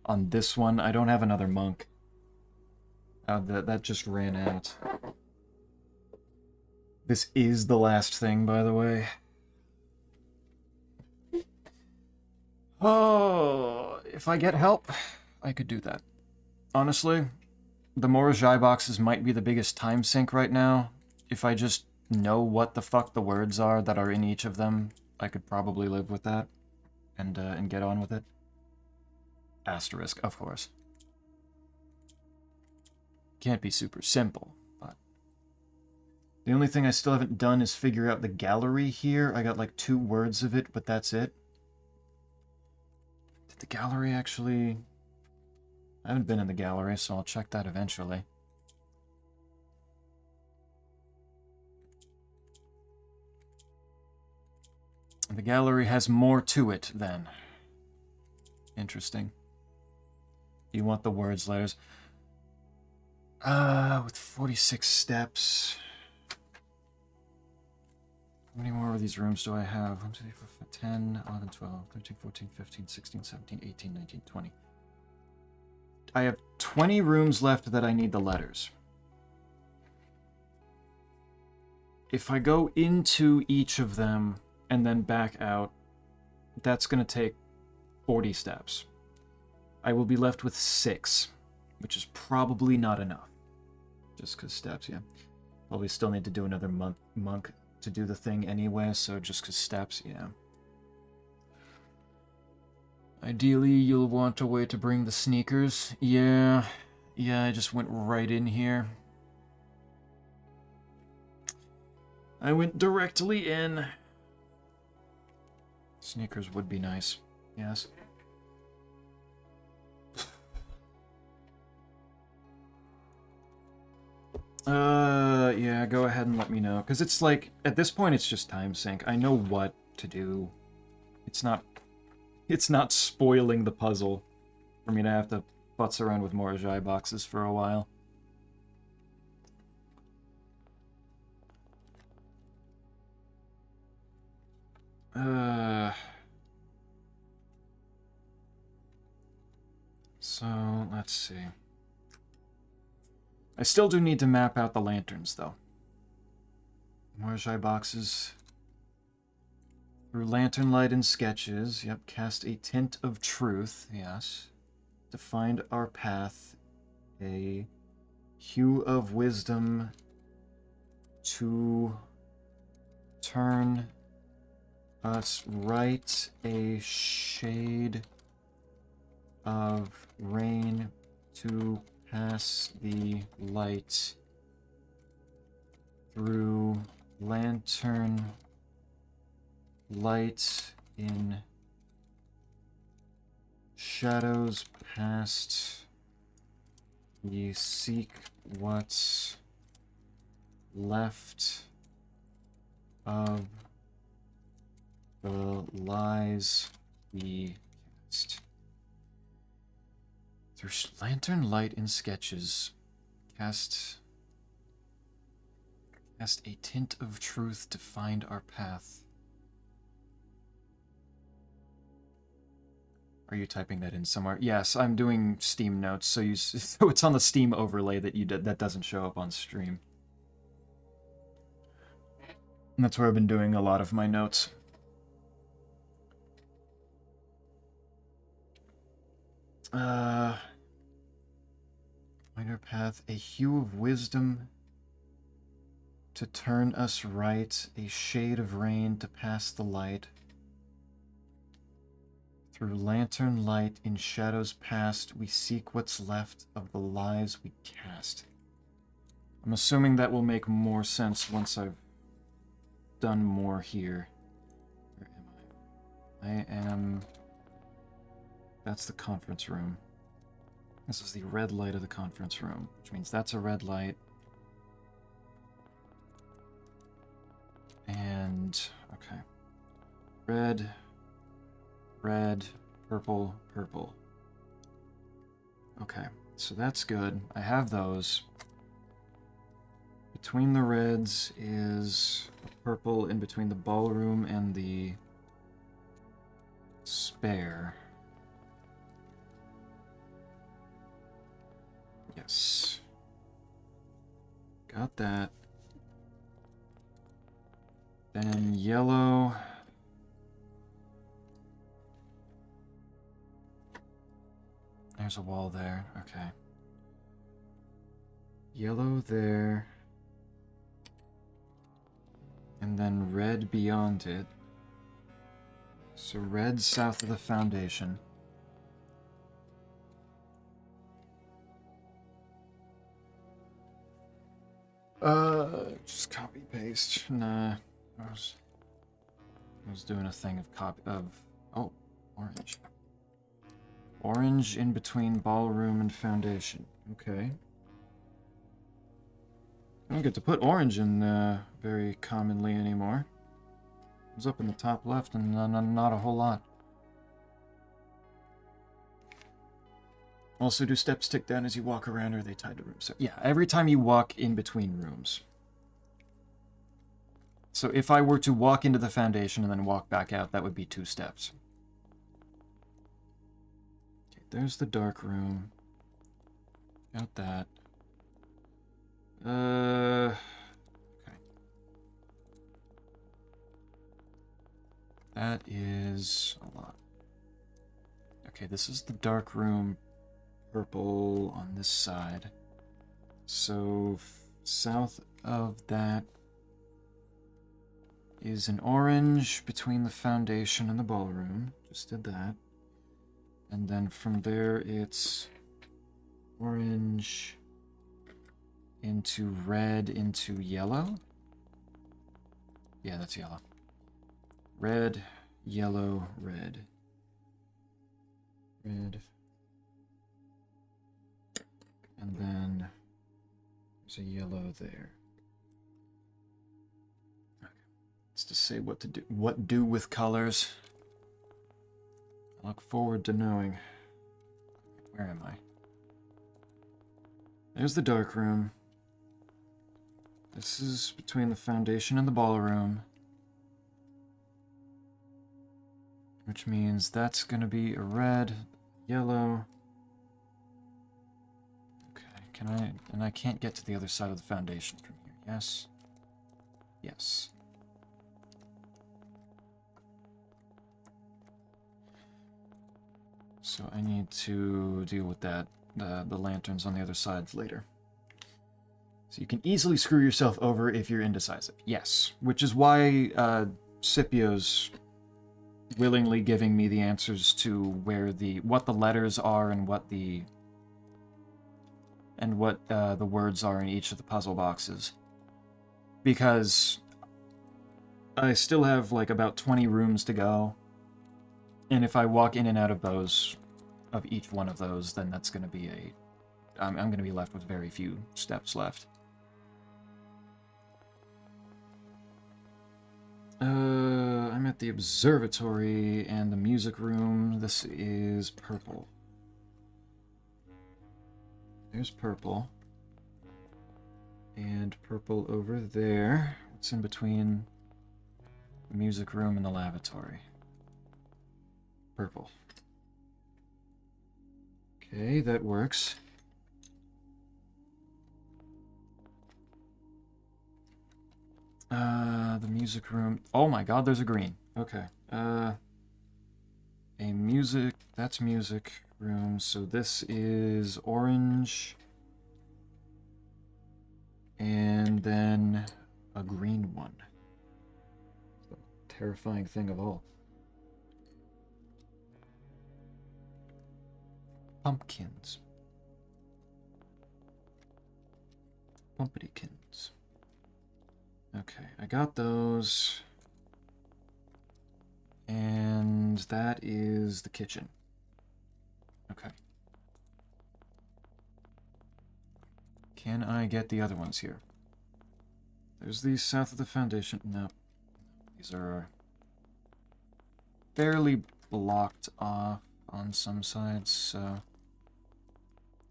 A: on this one, I don't have another monk. That just ran out. This is the last thing, by the way. Oh, if I get help, I could do that. Honestly, the Morajai boxes might be the biggest time sink right now. If I just know what the fuck the words are that are in each of them, I could probably live with that and get on with it. Asterisk, of course. Can't be super simple, but The only thing I still haven't done is figure out the gallery here. I got like 2 words of it, but that's it. Did the gallery actually... I haven't been in the gallery, so I'll check that eventually. The gallery has more to it, then. Interesting. You want the words, letters. With 46 steps... How many more of these rooms do I have? 1, 2, 3, 4, 5, 10, 11, 12, 13, 14, 15, 16, 17, 18, 19, 20. I have 20 rooms left that I need the letters. If I go into each of them and then back out, that's going to take 40 steps. I will be left with 6, which is probably not enough. Just because steps, yeah. Probably still need to do another monk to do the thing anyway, so just because steps, yeah. Ideally, you'll want a way to bring the sneakers. Yeah, I just went right in here. I went directly in. Sneakers would be nice, yes. Yeah, go ahead and let me know. Because it's like, at this point, it's just time sync. I know what to do. It's not spoiling the puzzle for me to have to futz around with more Ajay boxes for a while. So, let's see. I still do need to map out the lanterns, though. More Ajay boxes. Through lantern light and sketches. Yep, cast a tint of truth. Yes. To find our path. A hue of wisdom. To turn us right. A shade of rain. To pass the light through lantern light in shadows past. We seek what's left of the lies we cast. Through lantern light in sketches, cast a tint of truth to find our path. Are you typing that in somewhere? Yes, I'm doing Steam notes, so so it's on the Steam overlay that you did that doesn't show up on stream. And that's where I've been doing a lot of my notes. Find our path, a hue of wisdom to turn us right, a shade of rain to pass the light. Through lantern light in shadows past, we seek what's left of the lies we cast. I'm assuming that will make more sense once I've done more here. Where am I? I am... That's the conference room. This is the red light of the conference room, which means that's a red light. And, okay. Red, red, purple, purple. Okay, so that's good. I have those. Between the reds is a purple in between the ballroom and the spare. Yes. Got that. Then yellow. There's a wall there. Okay. Yellow there. And then red beyond it. So red south of the foundation. Just copy paste. Nah, I was doing a thing of oh, orange. Orange in between ballroom and foundation. Okay. I don't get to put orange in very commonly anymore. It was up in the top left and not a whole lot. Also, do steps tick down as you walk around, or are they tied to rooms? So, yeah, every time you walk in between rooms. So if I were to walk into the foundation and then walk back out, that would be 2 steps. Okay, there's the dark room. Got that. Okay. That is a lot. Okay, this is the dark room. Purple on this side. So south of that is an orange between the foundation and the ballroom. Just did that. And then from there it's orange into red into yellow. Yeah, that's yellow. Red, yellow, red. Red. And then there's a yellow there. Okay. It's to say what to do, what do with colors. I look forward to knowing. Where am I? There's the dark room. This is between the foundation and the ballroom. Which means that's going to be a red, yellow. Okay, and I can't get to the other side of the foundation from here. Yes? Yes. So I need to deal with that, the lanterns on the other side later. So you can easily screw yourself over if you're indecisive. Yes, which is why Scipio's willingly giving me the answers to what the letters are and what the words are in each of the puzzle boxes. Because I still have like about 20 rooms to go. And if I walk in and out of each one of those, then that's going to be I'm going to be left with very few steps left. I'm at the observatory and the music room. This is purple. There's purple. And purple over there. It's in between the music room and the lavatory. Purple. Okay, that works. The music room. Oh my god, there's a green. Okay. That's music room. So this is orange. And then a green one. The terrifying thing of all. Pumpkins. Pumpkins. Okay, I got those. And that is the kitchen. Okay. Can I get the other ones here? There's these south of the foundation. No. These are fairly blocked off on some sides, so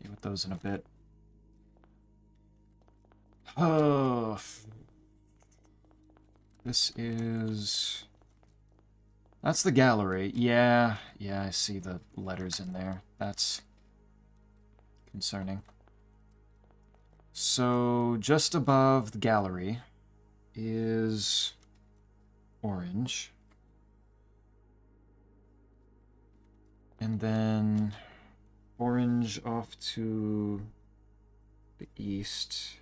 A: deal with those in a bit. Oh. This is... That's the gallery. Yeah, I see the letters in there. That's concerning. So, just above the gallery is orange. And then orange off to the east.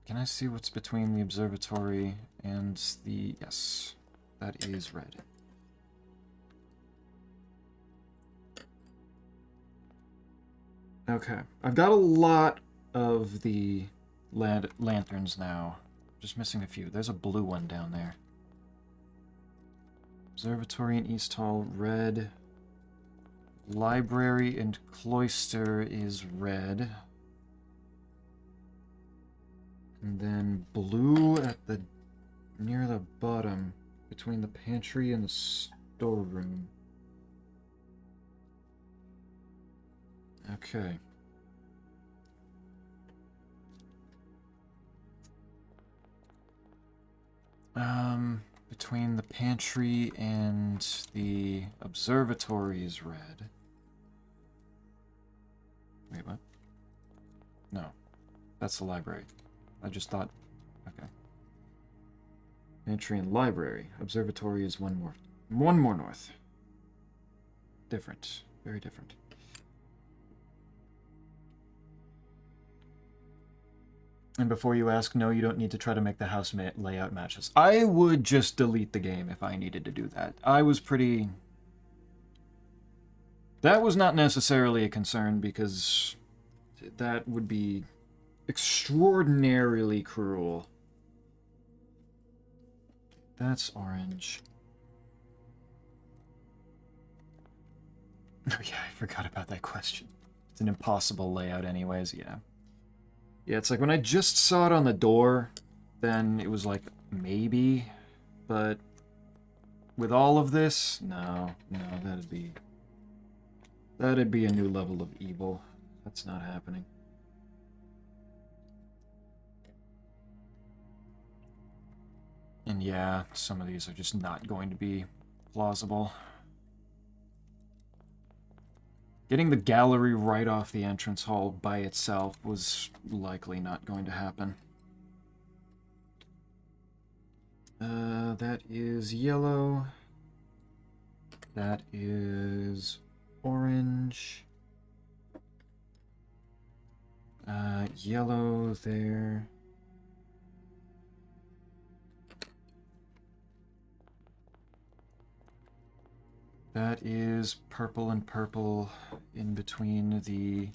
A: Can I see what's between the observatory and the... Yes, that is red. Okay. I've got a lot of the lanterns now. Just missing a few. There's a blue one down there. Observatory in East Hall, red. Library and cloister is red. And then blue at the near the bottom, between the pantry and the storeroom. Okay. Between the pantry and the observatory is red. Wait, what? No. That's the library. I just thought... Okay. Pantry and library. Observatory is one more north. Different. Very different. And before you ask, no, you don't need to try to make the house layout matches. I would just delete the game if I needed to do that. I was pretty... That was not necessarily a concern because that would be extraordinarily cruel. That's orange. Oh yeah, I forgot about that question. It's an impossible layout anyways, yeah. Yeah, it's like when I just saw it on the door, then it was like, maybe, but with all of this, no, that'd be a new level of evil. That's not happening. And yeah, some of these are just not going to be plausible. Getting the gallery right off the entrance hall by itself was likely not going to happen. That is yellow. That is orange. Yellow there. That is purple and purple in between the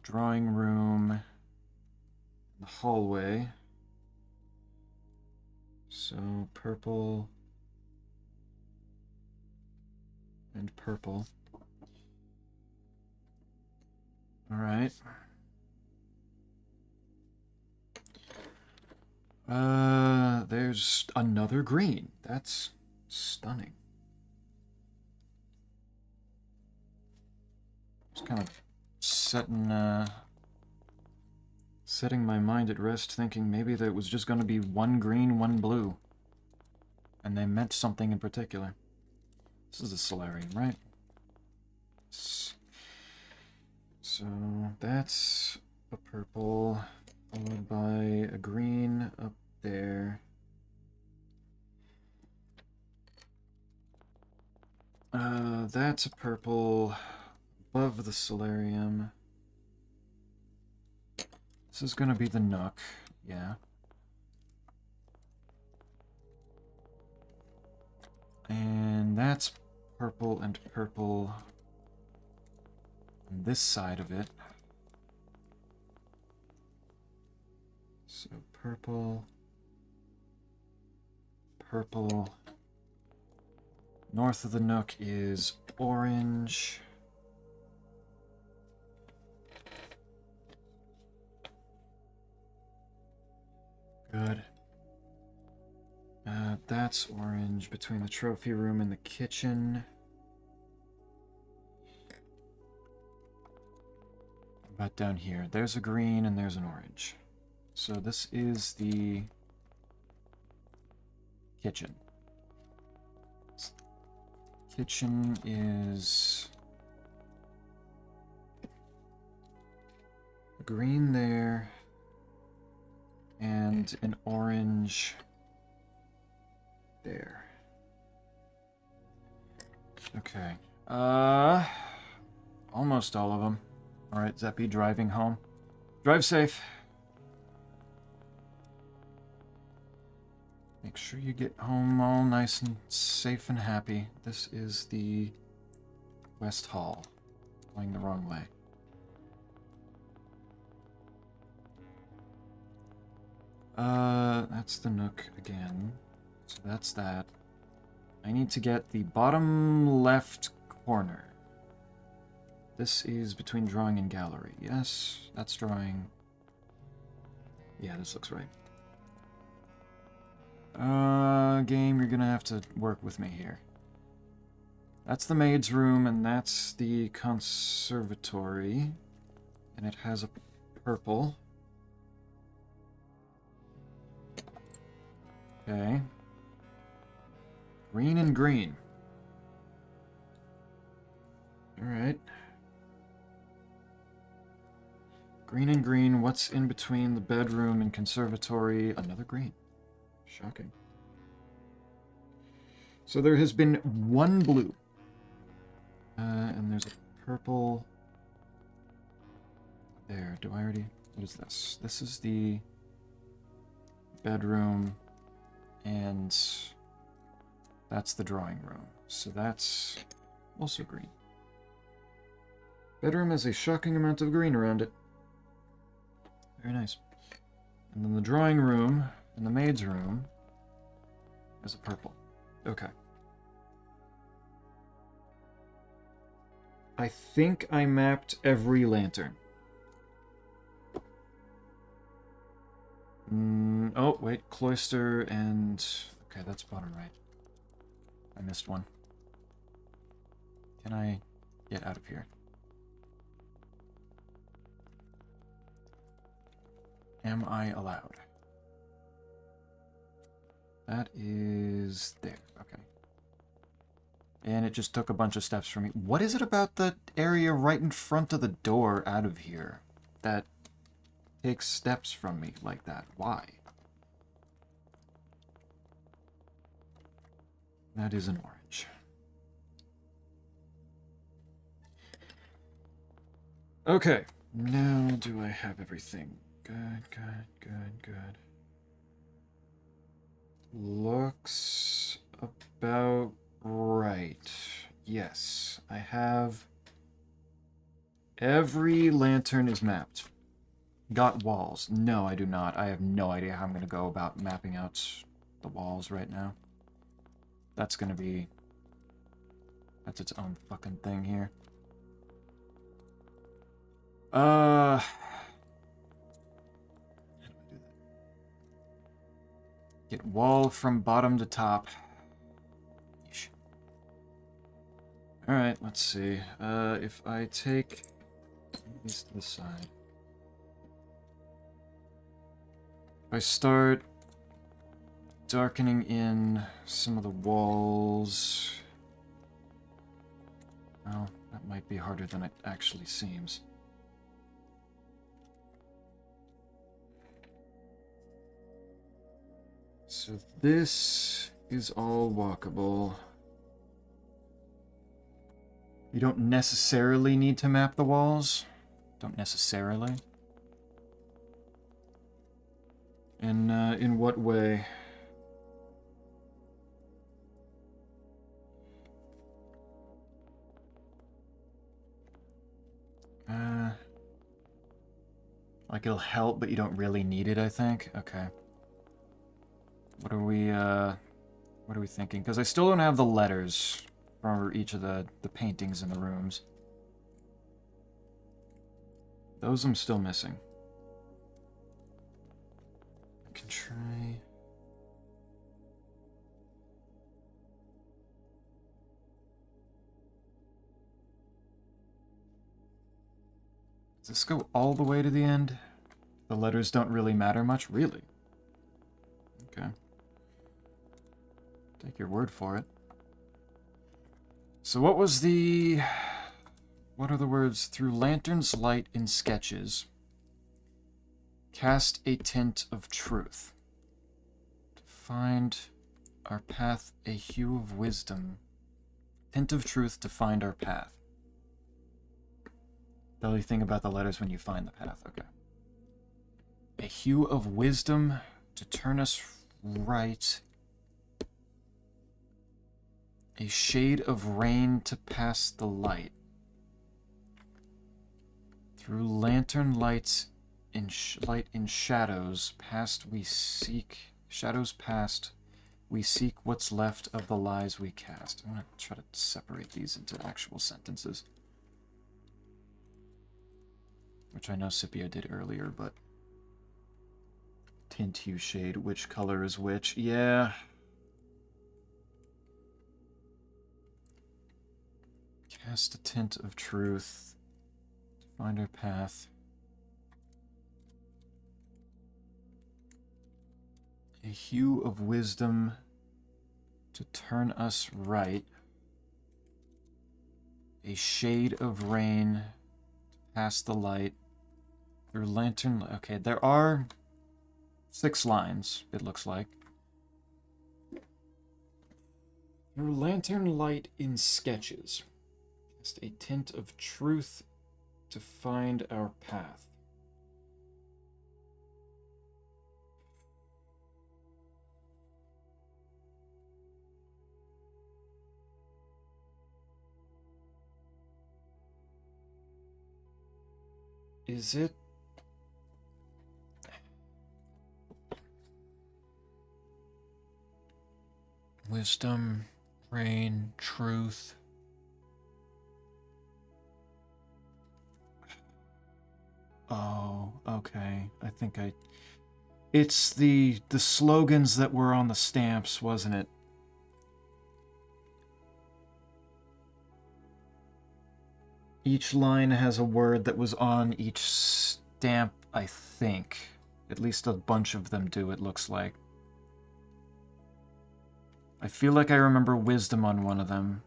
A: drawing room and the hallway. So purple and purple. All right. There's another green. That's stunning. Just kind of setting my mind at rest, thinking maybe that it was just going to be one green, one blue. And they meant something in particular. This is a solarium, right? So that's a purple, followed by a green up there. That's a purple above the solarium. This is gonna be the nook, yeah. And that's purple and purple on this side of it. So purple, purple. North of the nook is orange. Good. That's orange between the trophy room and the kitchen. About down here, there's a green and there's an orange. So this is the kitchen. Kitchen is green there and an orange there. Okay. Almost all of them. All right, Zeppy, driving home. Drive safe. Make sure you get home all nice and safe and happy. This is the West Hall. Going the wrong way. That's the nook again. So that's that. I need to get the bottom left corner. This is between drawing and gallery. Yes, that's drawing. Yeah, this looks right. Game, you're gonna have to work with me here. That's the maid's room, and that's the conservatory. And it has a purple. Okay. Green and green. Alright. Green and green. What's in between the bedroom and conservatory? Another green. Shocking. So there has been one blue. And there's a purple. There. Do I already... What is this? This is the bedroom. And that's the drawing room. So that's also green. Bedroom has a shocking amount of green around it. Very nice. And then the drawing room and the maid's room has a purple. Okay. I think I mapped every lantern. Oh, wait. Cloister and... Okay, that's bottom right. I missed one. Can I get out of here? Am I allowed? That is there. Okay. And it just took a bunch of steps for me. What is it about the area right in front of the door out of here that takes steps from me like that? Why? That is an orange. Okay. Now do I have everything? Good, good, good, good. Looks about right. Yes, I have... Every lantern is mapped. Got walls. No, I do not. I have no idea how I'm going to go about mapping out the walls right now. That's going to be... That's its own fucking thing here. How do I do that? Get wall from bottom to top. Yeesh. Alright, let's see. If I take these to the side. If I start darkening in some of the walls... Well, that might be harder than it actually seems. So this is all walkable. You don't necessarily need to map the walls. Don't necessarily. In what way? Like it'll help, but you don't really need it, I think. Okay. What are we thinking? Because I still don't have the letters for each of the paintings in the rooms. Those I'm still missing. I can try... Does this go all the way to the end? The letters don't really matter much? Really? Okay. Take your word for it. So what was the... What are the words? Through lantern's light in sketches, cast a tint of truth. To find our path, a hue of wisdom. Tint of truth to find our path. The only thing about the letters when you find the path, okay. A hue of wisdom to turn us right. A shade of rain to pass the light. Through lantern lights light in shadows. Past we seek... Shadows past. We seek what's left of the lies we cast. I'm going to try to separate these into actual sentences. Which I know Scipio did earlier, but... Tint hue shade, which color is which? Yeah. Cast a tint of truth. Find our path. A hue of wisdom to turn us right. A shade of rain to pass the light. Through lantern... Okay, there are 6 lines, it looks like. Through lantern light in sketches. Cast a tint of truth to find our path. Is it... Wisdom, rain, truth... Oh, okay. I think I... It's the slogans that were on the stamps, wasn't it? Each line has a word that was on each stamp, I think. At least a bunch of them do, it looks like. I feel like I remember wisdom on one of them.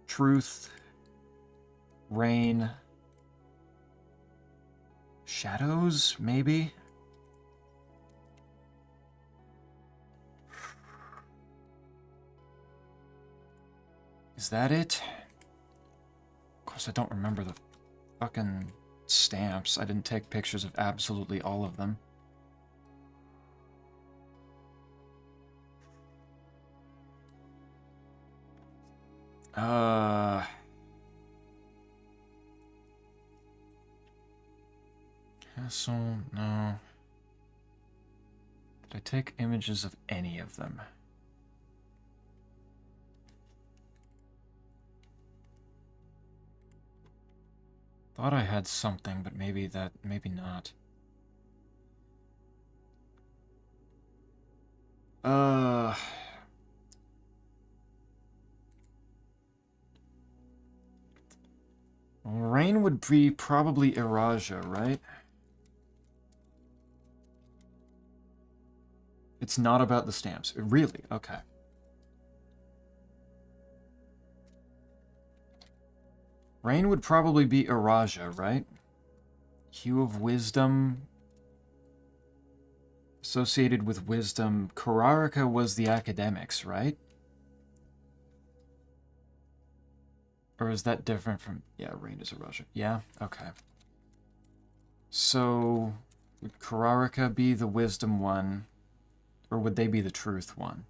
A: Truth. Rain. Shadows, maybe? Is that it? Of course, I don't remember the fucking stamps. I didn't take pictures of absolutely all of them. Castle, no. Did I take images of any of them? Thought I had something, but maybe not. Rain would be probably Iraja, right? It's not about the stamps. Really? Okay. Rain would probably be Iraja, right? Hue of Wisdom. Associated with Wisdom. Kararika was the academics, right? Or is that different from... Yeah, Rain is Iraja. Yeah? Okay. So, would Kararika be the Wisdom one? Or would they be the Truth one?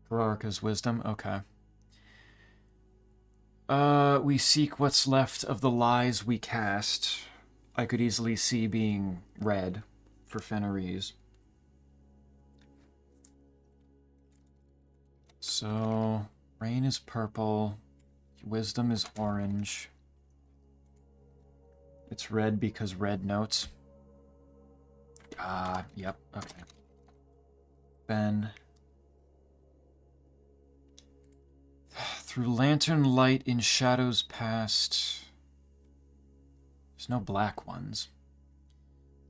A: Kararika's Wisdom? Okay. We seek what's left of the lies we cast. I could easily see being red for Fenris. So, Rain is purple. Wisdom is orange. It's red because red notes. Yep, okay. Ben. Through lantern light in shadows past. There's no black ones.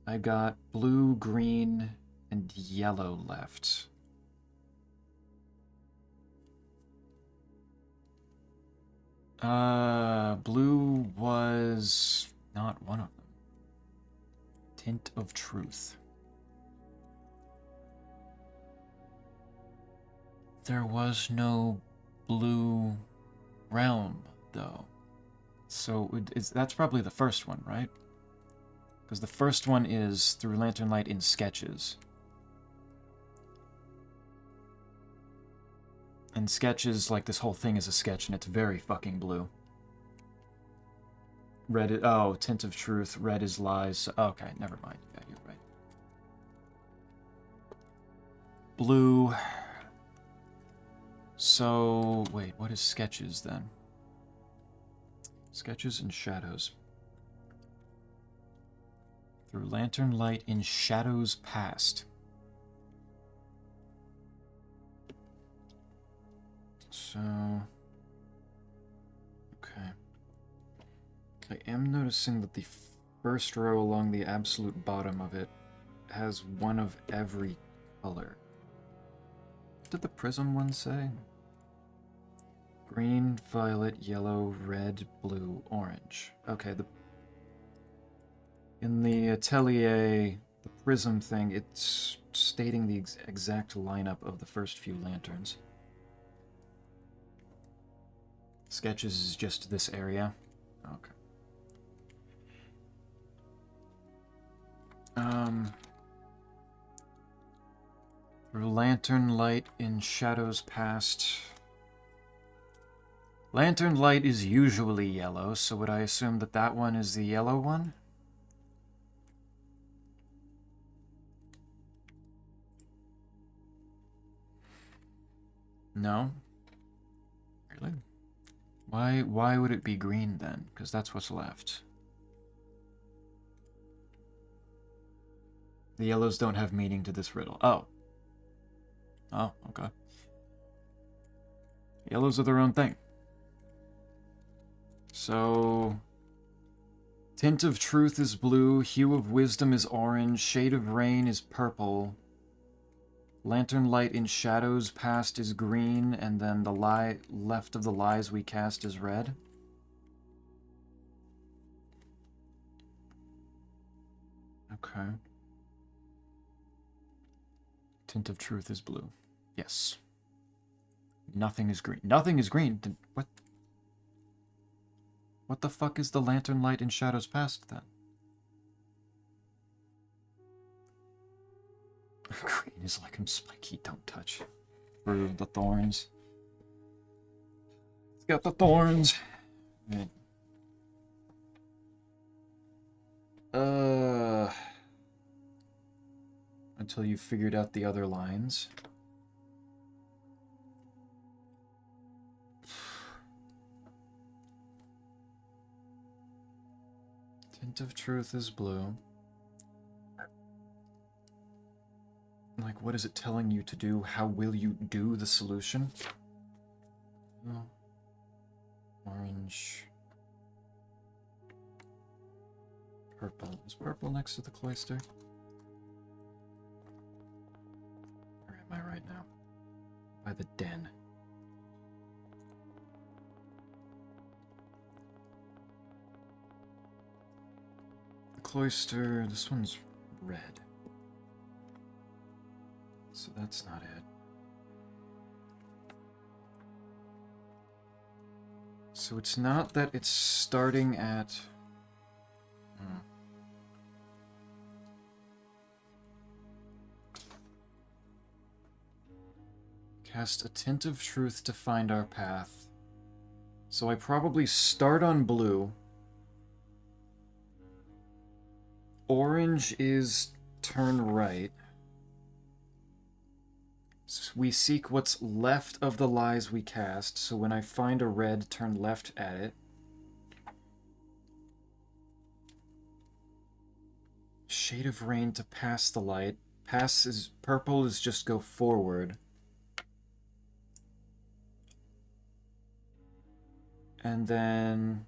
A: I got blue, green, and yellow left. Blue was not one of them. Tint of Truth. There was no blue realm, though. So that's probably the first one, right? Because the first one is Through Lantern Light in Sketches. And sketches, like this whole thing is a sketch and it's very fucking blue. Red is, oh, tint of truth, red is lies. Okay, never mind. Yeah, you're right. Blue. So, wait, what is sketches then? Sketches and shadows. Through lantern light in shadows past. So, okay. I am noticing that the first row along the absolute bottom of it has one of every color. What did the prism one say? Green, violet, yellow, red, blue, orange. Okay, in the atelier, the prism thing, it's stating the exact lineup of the first few lanterns. Sketches is just this area. Okay. Through lantern light in shadows past. Lantern light is usually yellow, so would I assume that that one is the yellow one? No? Really? Why would it be green then? Because that's what's left. The yellows don't have meaning to this riddle. Oh. Oh, okay. Yellows are their own thing. So, tint of truth is blue, hue of wisdom is orange, shade of rain is purple, lantern light in shadows past is green, and then the left of the lies we cast is red. Okay. Tint of truth is blue. Yes. Nothing is green. Nothing is green. What? What the fuck is the lantern light in shadows past then? Green is like I'm spiky. Don't touch. Through the thorns. It's got the thorns. Right. Until you figured out the other lines. Tint of truth is blue. Like, what is it telling you to do? How will you do the solution? Oh. Orange. Purple. Is purple next to the cloister? Where am I right now? By the den. The cloister, this one's red. So that's not it. So it's not that it's starting at... Cast a tint of truth to find our path. So I probably start on blue. Orange is turn right. So we seek what's left of the lies we cast, so when I find a red, turn left at it. Shade of rain to pass the light. Pass is... purple is just go forward. And then...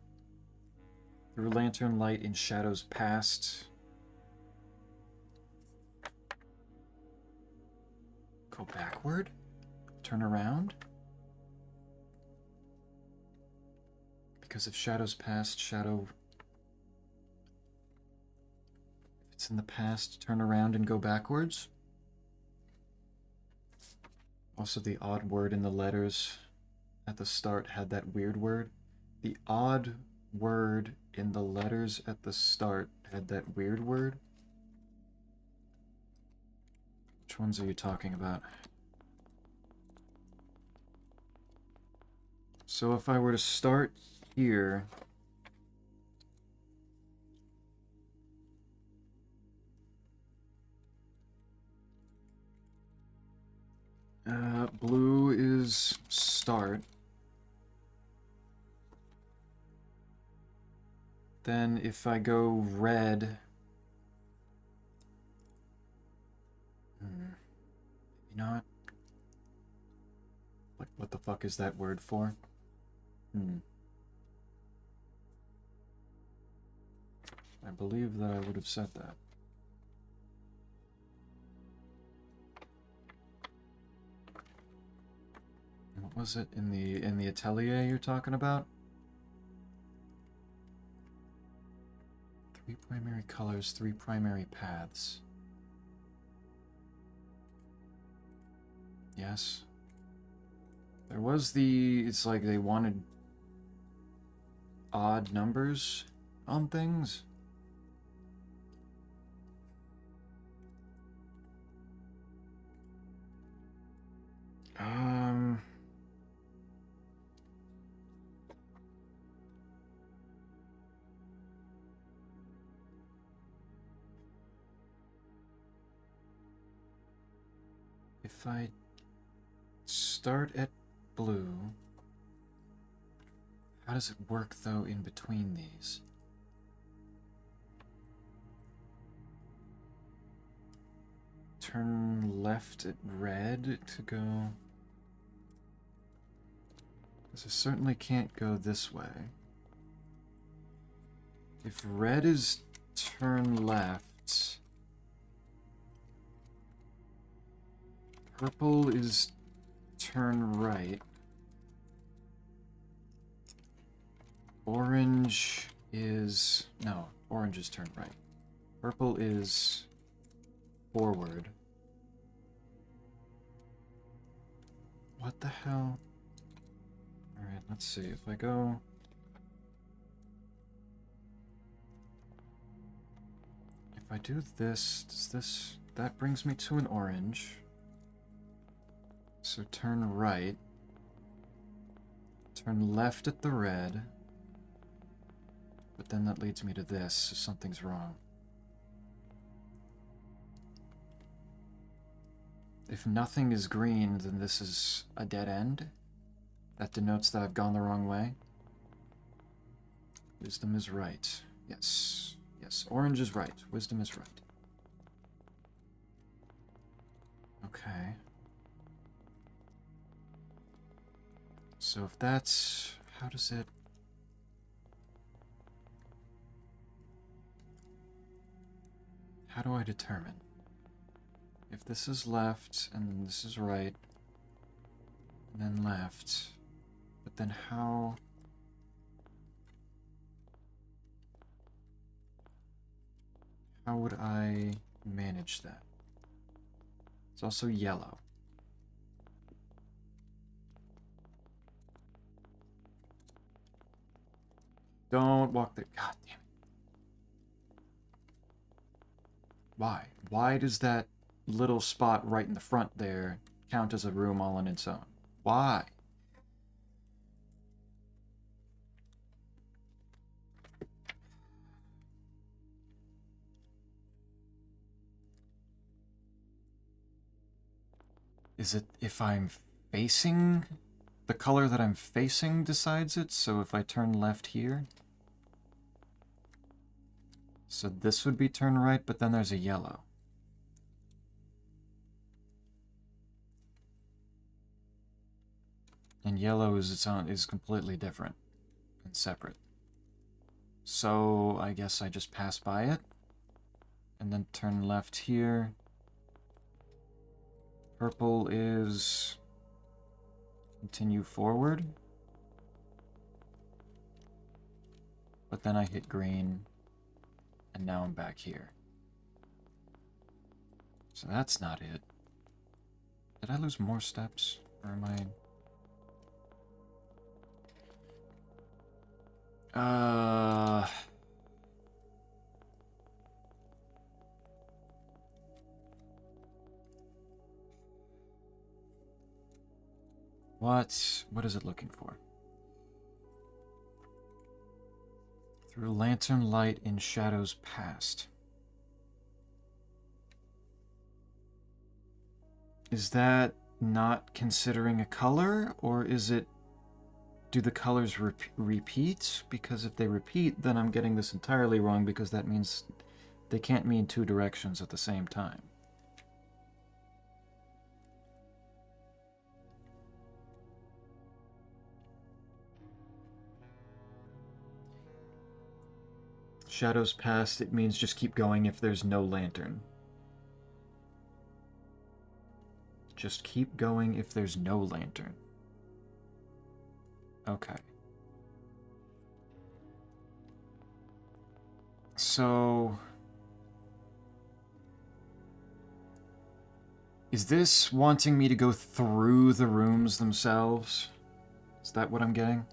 A: through lantern light in shadows past... Go backward? Turn around? Because if shadows past, shadow... If it's in the past, turn around and go backwards? Also, the odd word in the letters at the start had that weird word. The odd word in the letters at the start had that weird word. Which ones are you talking about? So if I were to start here... blue is start. Then if I go red... You know what? What the fuck is that word for? I believe that I would have said that. What was it in the atelier you're talking about? 3 primary colors, 3 primary paths. Yes. There was it's like they wanted odd numbers on things. If I start at blue, how does it work though in between these? Turn left at red to go... Because I certainly can't go this way. If red is turn left... Purple is turn right. Orange is... No, orange is turn right. Purple is forward. What the hell? Alright, let's see. If I go... If I do this, does this... That brings me to an orange. So turn right. Turn left at the red. But then that leads me to this, so something's wrong. If nothing is green, then this is a dead end. That denotes that I've gone the wrong way. Wisdom is right. Yes. Yes, orange is right. Wisdom is right. Okay. So if that's... How does it... How do I determine? If this is left, and then this is right, and then left, but then how... How would I manage that? It's also yellow. Don't walk the... God damn it. Why? Why does that little spot right in the front there count as a room all on its own? Why? Is it if I'm facing... The color that I'm facing decides it, so if I turn left here... So this would be turn right, but then there's a yellow. And yellow is completely different and separate. So I guess I just pass by it. And then turn left here. Purple is... Continue forward. But then I hit green. And now I'm back here. So that's not it. Did I lose more steps? Or am I... What is it looking for? Through lantern light in shadows past. Is that not considering a color, or is it... Do the colors repeat? Because if they repeat, then I'm getting this entirely wrong, because that means they can't mean two directions at the same time. Shadows past, it means just keep going if there's no lantern. Just keep going if there's no lantern. Okay. So... Is this wanting me to go through the rooms themselves? Is that what I'm getting?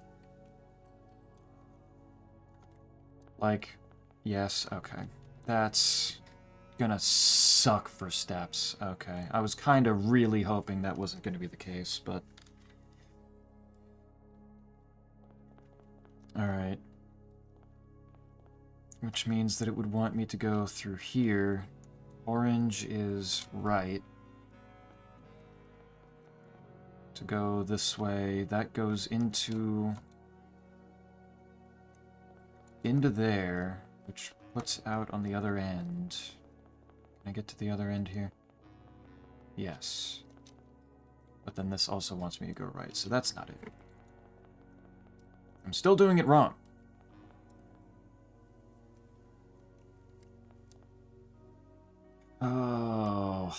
A: Like, yes, okay. That's gonna suck for steps. Okay. I was kind of really hoping that wasn't gonna be the case, but... Alright. Which means that it would want me to go through here. Orange is right. To go this way. That goes into there, which puts out on the other end. Can I get to the other end here? Yes. But then this also wants me to go right, so that's not it. I'm still doing it wrong. Oh.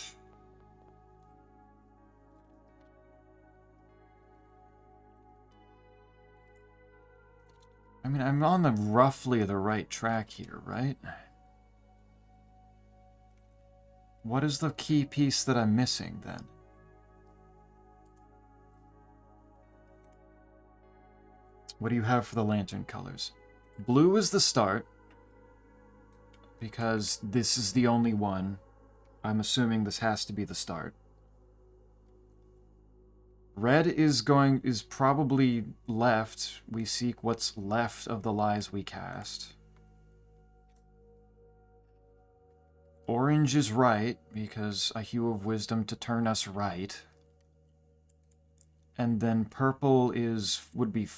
A: I mean, I'm on the roughly the right track here, right? What is the key piece that I'm missing, then? What do you have for the lantern colors? Blue is the start, because this is the only one. I'm assuming this has to be the start. Red is probably left. We seek what's left of the lies we cast. Orange is right, because a hue of wisdom to turn us right. And then purple would be...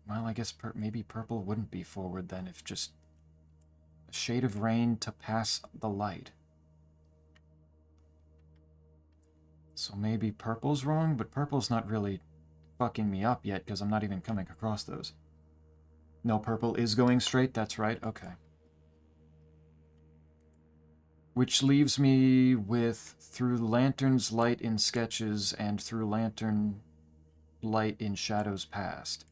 A: Well, I guess maybe purple wouldn't be forward then, if just a shade of rain to pass the light. So maybe purple's wrong, but purple's not really fucking me up yet, because I'm not even coming across those. No, purple is going straight, that's right, okay. Which leaves me with through lantern's light in sketches and through lantern light in shadows past.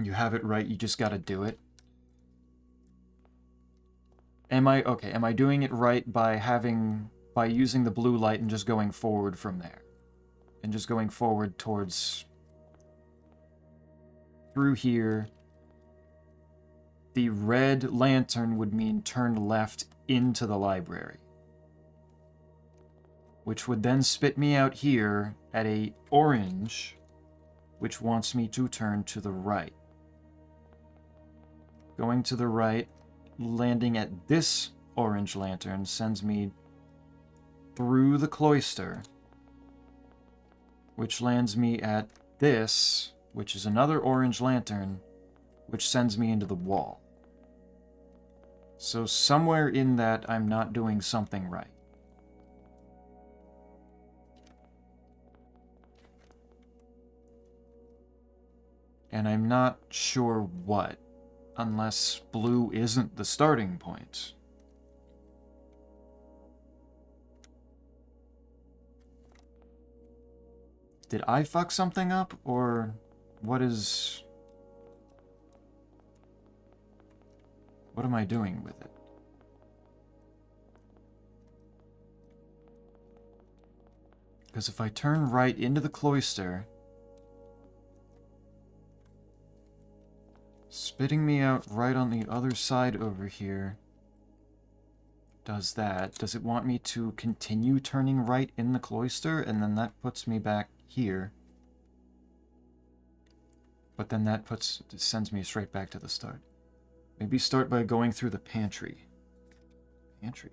A: You have it right, you just gotta do it. Am I doing it right by using the blue light and just going forward from there? And just going forward towards... through here. The red lantern would mean turn left into the library. Which would then spit me out here at a orange, which wants me to turn to the right. Going to the right, landing at this orange lantern sends me through the cloister, which lands me at this, which is another orange lantern, which sends me into the wall. So somewhere in that, I'm not doing something right. And I'm not sure what, unless blue isn't the starting point. Did I fuck something up, or what is... What am I doing with it? Because if I turn right into the cloister, spitting me out right on the other side over here does that. Does it want me to continue turning right in the cloister, and then that puts me back here. But then that sends me straight back to the start. Maybe start by going through the pantry. Pantry?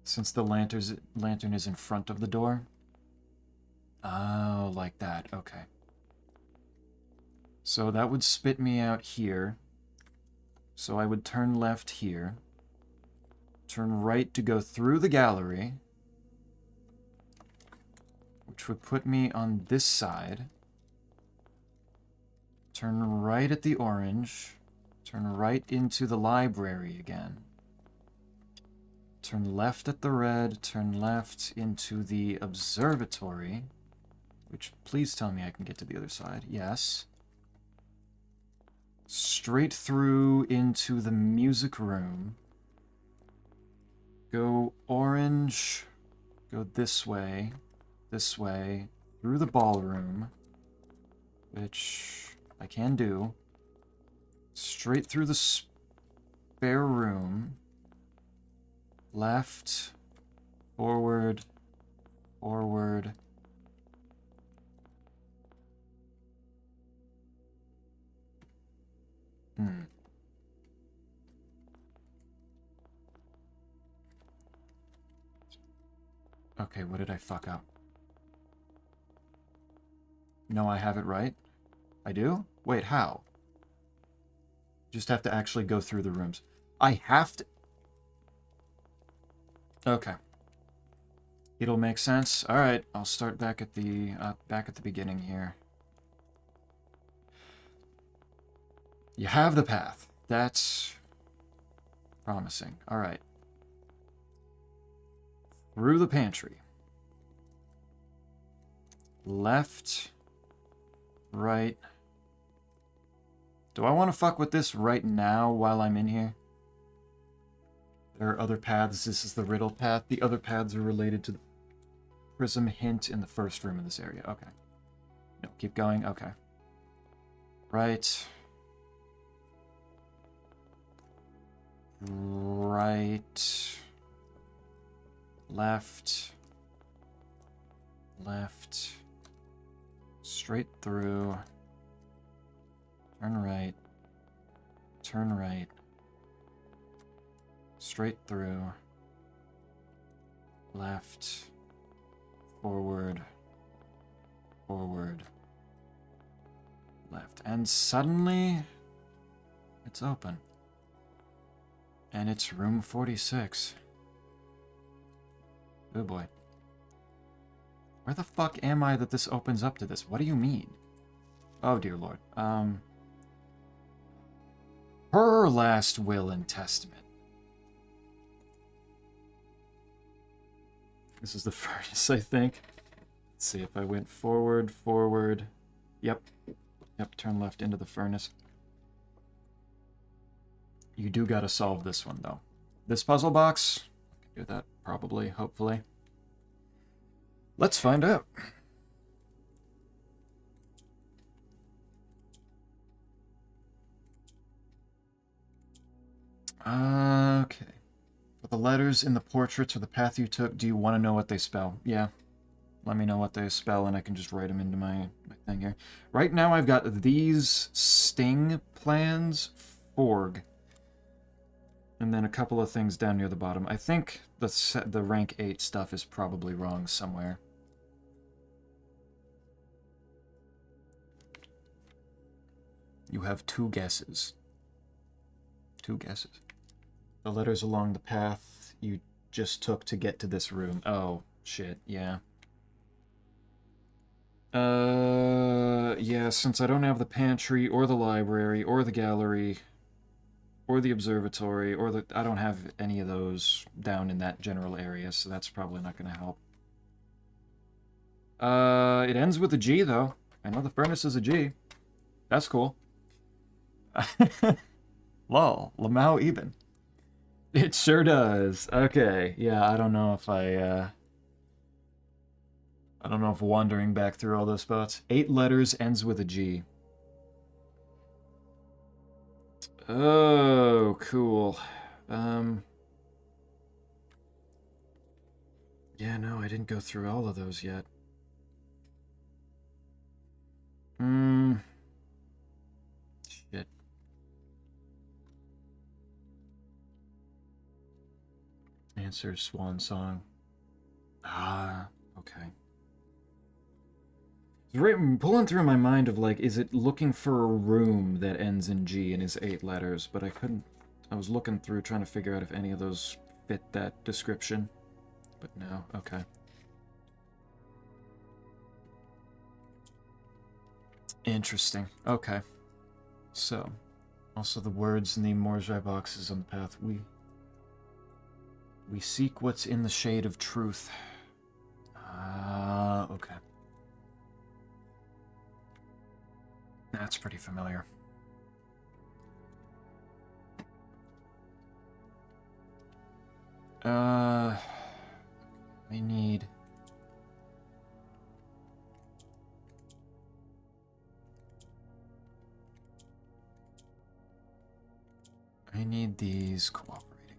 A: Since the lantern is in front of the door? Oh, like that. Okay. So that would spit me out here. So I would turn left here. Turn right to go through the gallery. Which would put me on this side. Turn right at the orange. Turn right into the library again. Turn left at the red. Turn left into the observatory. Which, please tell me I can get to the other side. Yes. Straight through into the music room. Go orange. Go this way. This way. Through the ballroom. Which I can do. Straight through the spare room. Left. Forward. Forward. Okay, what did I fuck up? No, I have it right? I do? Wait, how? Just have to actually go through the rooms. I have to... Okay. It'll make sense. Alright, I'll start back at the beginning here. You have the path. That's promising. Alright. Through the pantry. Left. Right. Do I want to fuck with this right now while I'm in here? There are other paths. This is the riddle path. The other paths are related to the prism hint in the first room in this area. Okay. No, keep going. Okay. Right. Right. Left. Left. Straight through. Turn right. Turn right. Straight through. Left. Forward. Forward. Left. And suddenly, it's open. And it's room 46. Oh boy. Where the fuck am I that this opens up to this? What do you mean? Oh dear lord. Her last will and testament. This is the furnace, I think. Let's see if I went forward, forward. Yep. Yep, turn left into the furnace. You do gotta solve this one, though. This puzzle box, I can do that, probably, hopefully. Let's find out. Okay. For the letters in the portraits or the path you took, do you want to know what they spell? Yeah. Let me know what they spell, and I can just write them into my thing here. Right now, I've got these Sting plans, Forg. And then a couple of things down near the bottom. I think the rank 8 stuff is probably wrong somewhere. You have 2 guesses. 2 guesses. The letters along the path you just took to get to this room. Oh, shit, yeah. Yeah, since I don't have the pantry, or the library, or the gallery, or the observatory, or the... I don't have any of those down in that general area, so that's probably not going to help. It ends with a G, though. I know the furnace is a G. That's cool. Lol, Lamau even. It sure does. Okay, yeah, I don't know if I don't know if wandering back through all those spots. 8 letters, ends with a G. Oh, cool. Yeah, no, I didn't go through all of those yet. Shit. Answer Swan Song. Ah, okay. Pulling through my mind of, like, is it looking for a room that ends in G and is 8 letters, but I couldn't... I was looking through trying to figure out if any of those fit that description. But no, okay. Interesting. Okay. So, also the words in the Morzai boxes on the path. We seek what's in the shade of truth. Ah, okay. That's pretty familiar. We need... I need these cooperating.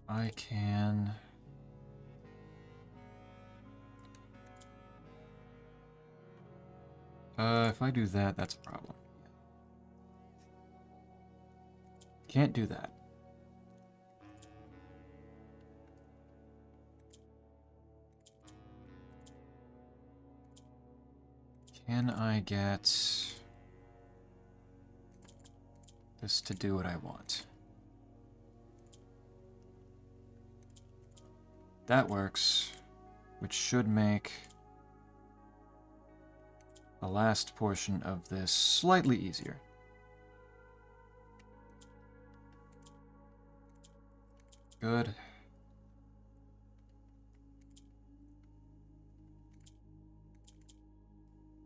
A: I can... if I do that, that's a problem. Can't do that. Can I get this to do what I want? That works, which should make the last portion of this slightly easier. Good.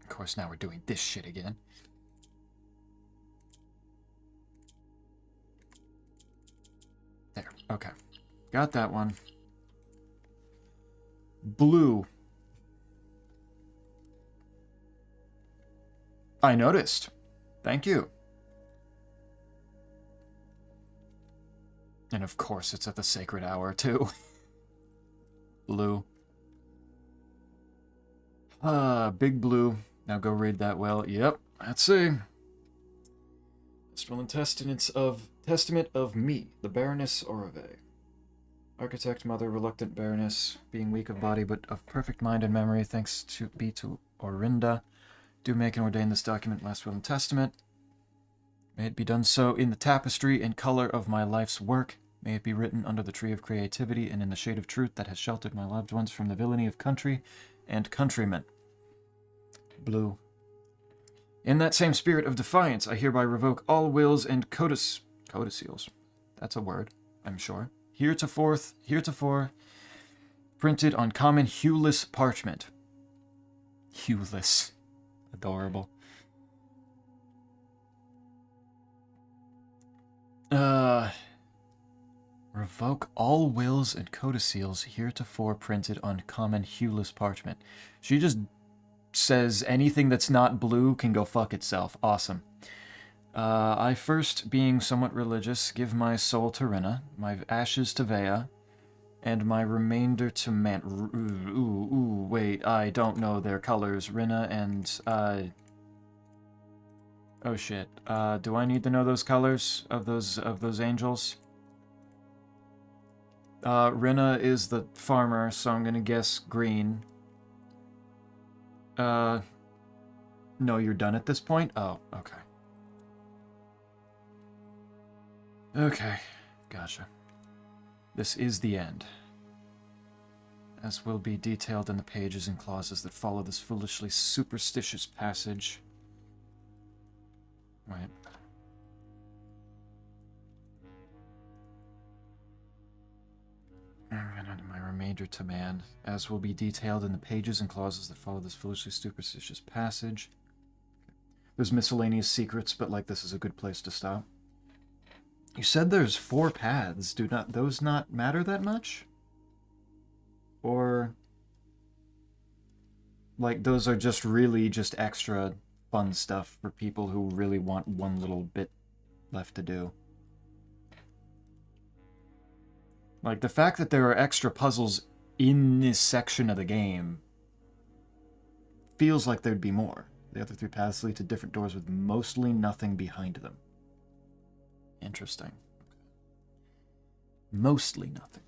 A: Of course, now we're doing this shit again. There, okay. Got that one. Blue. I noticed. Thank you. And of course, it's at the sacred hour, too. Blue. Big blue. Now go read that well. Yep, let's see. Astral Testament of me, the Baroness Orove. Architect, mother, reluctant Baroness, being weak of body but of perfect mind and memory, thanks to Orinda. Do make and ordain this document, last will and testament. May it be done so in the tapestry and color of my life's work. May it be written under the tree of creativity and in the shade of truth that has sheltered my loved ones from the villainy of country and countrymen. Blue. In that same spirit of defiance, I hereby revoke all wills and codicils. That's a word, I'm sure. Heretofore, printed on common hueless parchment. Hueless. Adorable. Revoke all wills and codicils heretofore printed on common hueless parchment. She just says anything that's not blue can go fuck itself. Awesome. I first, being somewhat religious, give my soul to Rinna, my ashes to Vea, and my remainder to Man... wait, I don't know their colors. Rinna and, oh shit. Do I need to know those colors of those angels? Rinna is the farmer, so I'm gonna guess green. No, you're done at this point? Oh, okay. Okay, gotcha. This is the end, as will be detailed in the pages and clauses that follow this foolishly superstitious passage. Wait. And my remainder to man, as will be detailed in the pages and clauses that follow this foolishly superstitious passage. There's miscellaneous secrets, but, like, this is a good place to stop. You said there's 4 paths. Do not those not matter that much? Or, like, those are just really just extra fun stuff for people who really want one little bit left to do. Like, the fact that there are extra puzzles in this section of the game feels like there'd be more. The other 3 paths lead to different doors with mostly nothing behind them. Interesting. Mostly nothing.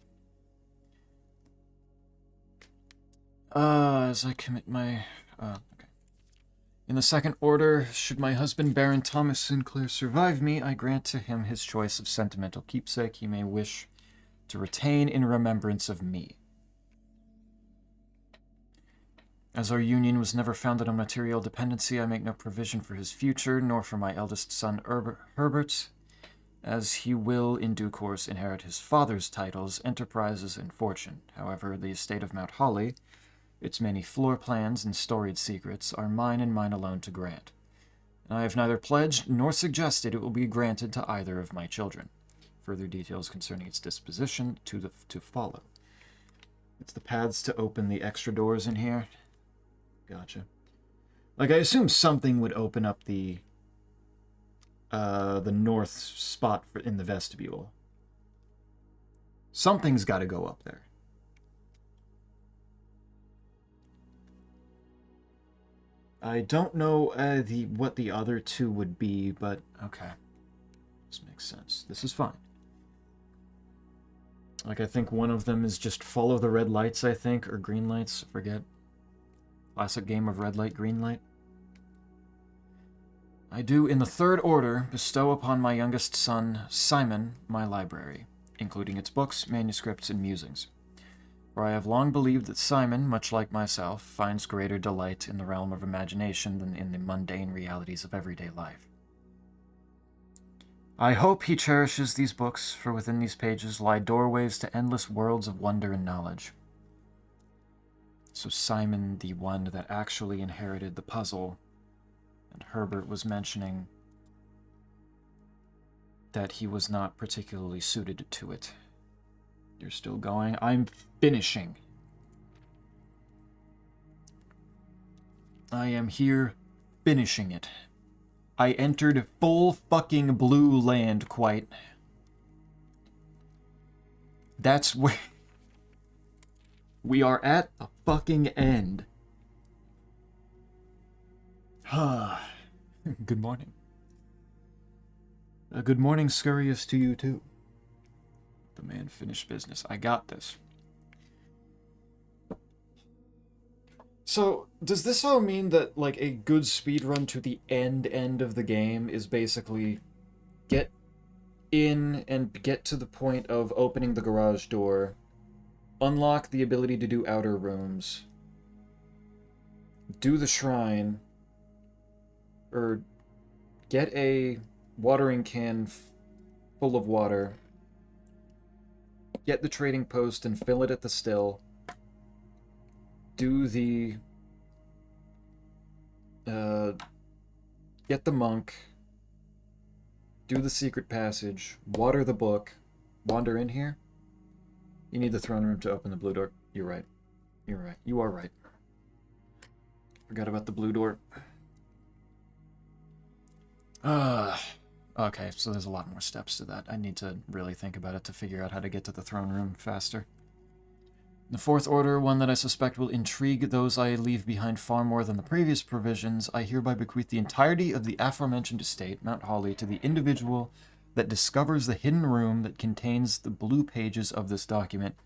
A: As I commit my... okay. In the second order, should my husband Baron Thomas Sinclair survive me, I grant to him his choice of sentimental keepsake he may wish to retain in remembrance of me. As our union was never founded on material dependency, I make no provision for his future, nor for my eldest son Herbert, as he will in due course inherit his father's titles, enterprises, and fortune. However, the estate of Mount Holly, its many floor plans and storied secrets, are mine and mine alone to grant. And I have neither pledged nor suggested it will be granted to either of my children. Further details concerning its disposition to follow. It's the paths to open the extra doors in here. Gotcha. Like, I assume something would open up the north spot in the vestibule. Something's got to go up there. I don't know what the other 2 would be, but okay. This makes sense. This is fine. Like, I think one of them is just follow the red lights, I think, or green lights, I forget. Classic game of red light, green light. I do, in the third order, bestow upon my youngest son, Simon, my library, including its books, manuscripts, and musings. For I have long believed that Simon, much like myself, finds greater delight in the realm of imagination than in the mundane realities of everyday life. I hope he cherishes these books, for within these pages lie doorways to endless worlds of wonder and knowledge. So Simon, the one that actually inherited the puzzle, and Herbert was mentioning that he was not particularly suited to it. You're still going? I'm finishing. I am here finishing it. I entered full fucking blue land, quite. That's where... we are at the fucking end. Good morning. Good morning, Scurrius, to you, too. The man finished business. I got this. So, does this all mean that, like, a good speedrun to the end of the game is basically get in and get to the point of opening the garage door, unlock the ability to do outer rooms, do the shrine, or get a watering can full of water, get the trading post and fill it at the still, do the... get the monk, do the secret passage, water the book, wander in here. You need the throne room to open the blue door. You're right. You're right. You are right. Forgot about the blue door. Okay, so there's a lot more steps to that. I need to really think about it to figure out how to get to the throne room faster. The fourth order, one that I suspect will intrigue those I leave behind far more than the previous provisions, I hereby bequeath the entirety of the aforementioned estate, Mount Holly, to the individual that discovers the hidden room that contains the blue pages of this document,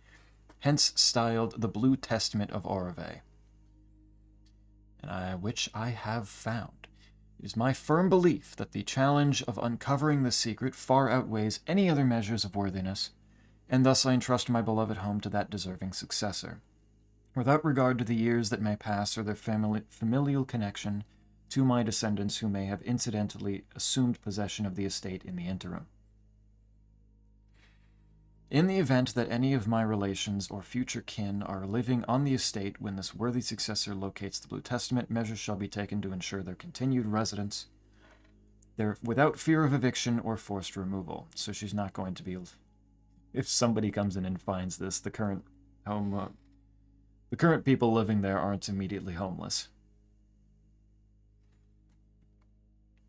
A: hence styled the Blue Testament of Orave, which I have found. It is my firm belief that the challenge of uncovering this secret far outweighs any other measures of worthiness, and thus I entrust my beloved home to that deserving successor, without regard to the years that may pass or their familial connection to my descendants who may have incidentally assumed possession of the estate in the interim. In the event that any of my relations or future kin are living on the estate when this worthy successor locates the Blue Testament, measures shall be taken to ensure their continued residence there without fear of eviction or forced removal. So she's not going to be... If somebody comes in and finds this, the current people living there aren't immediately homeless.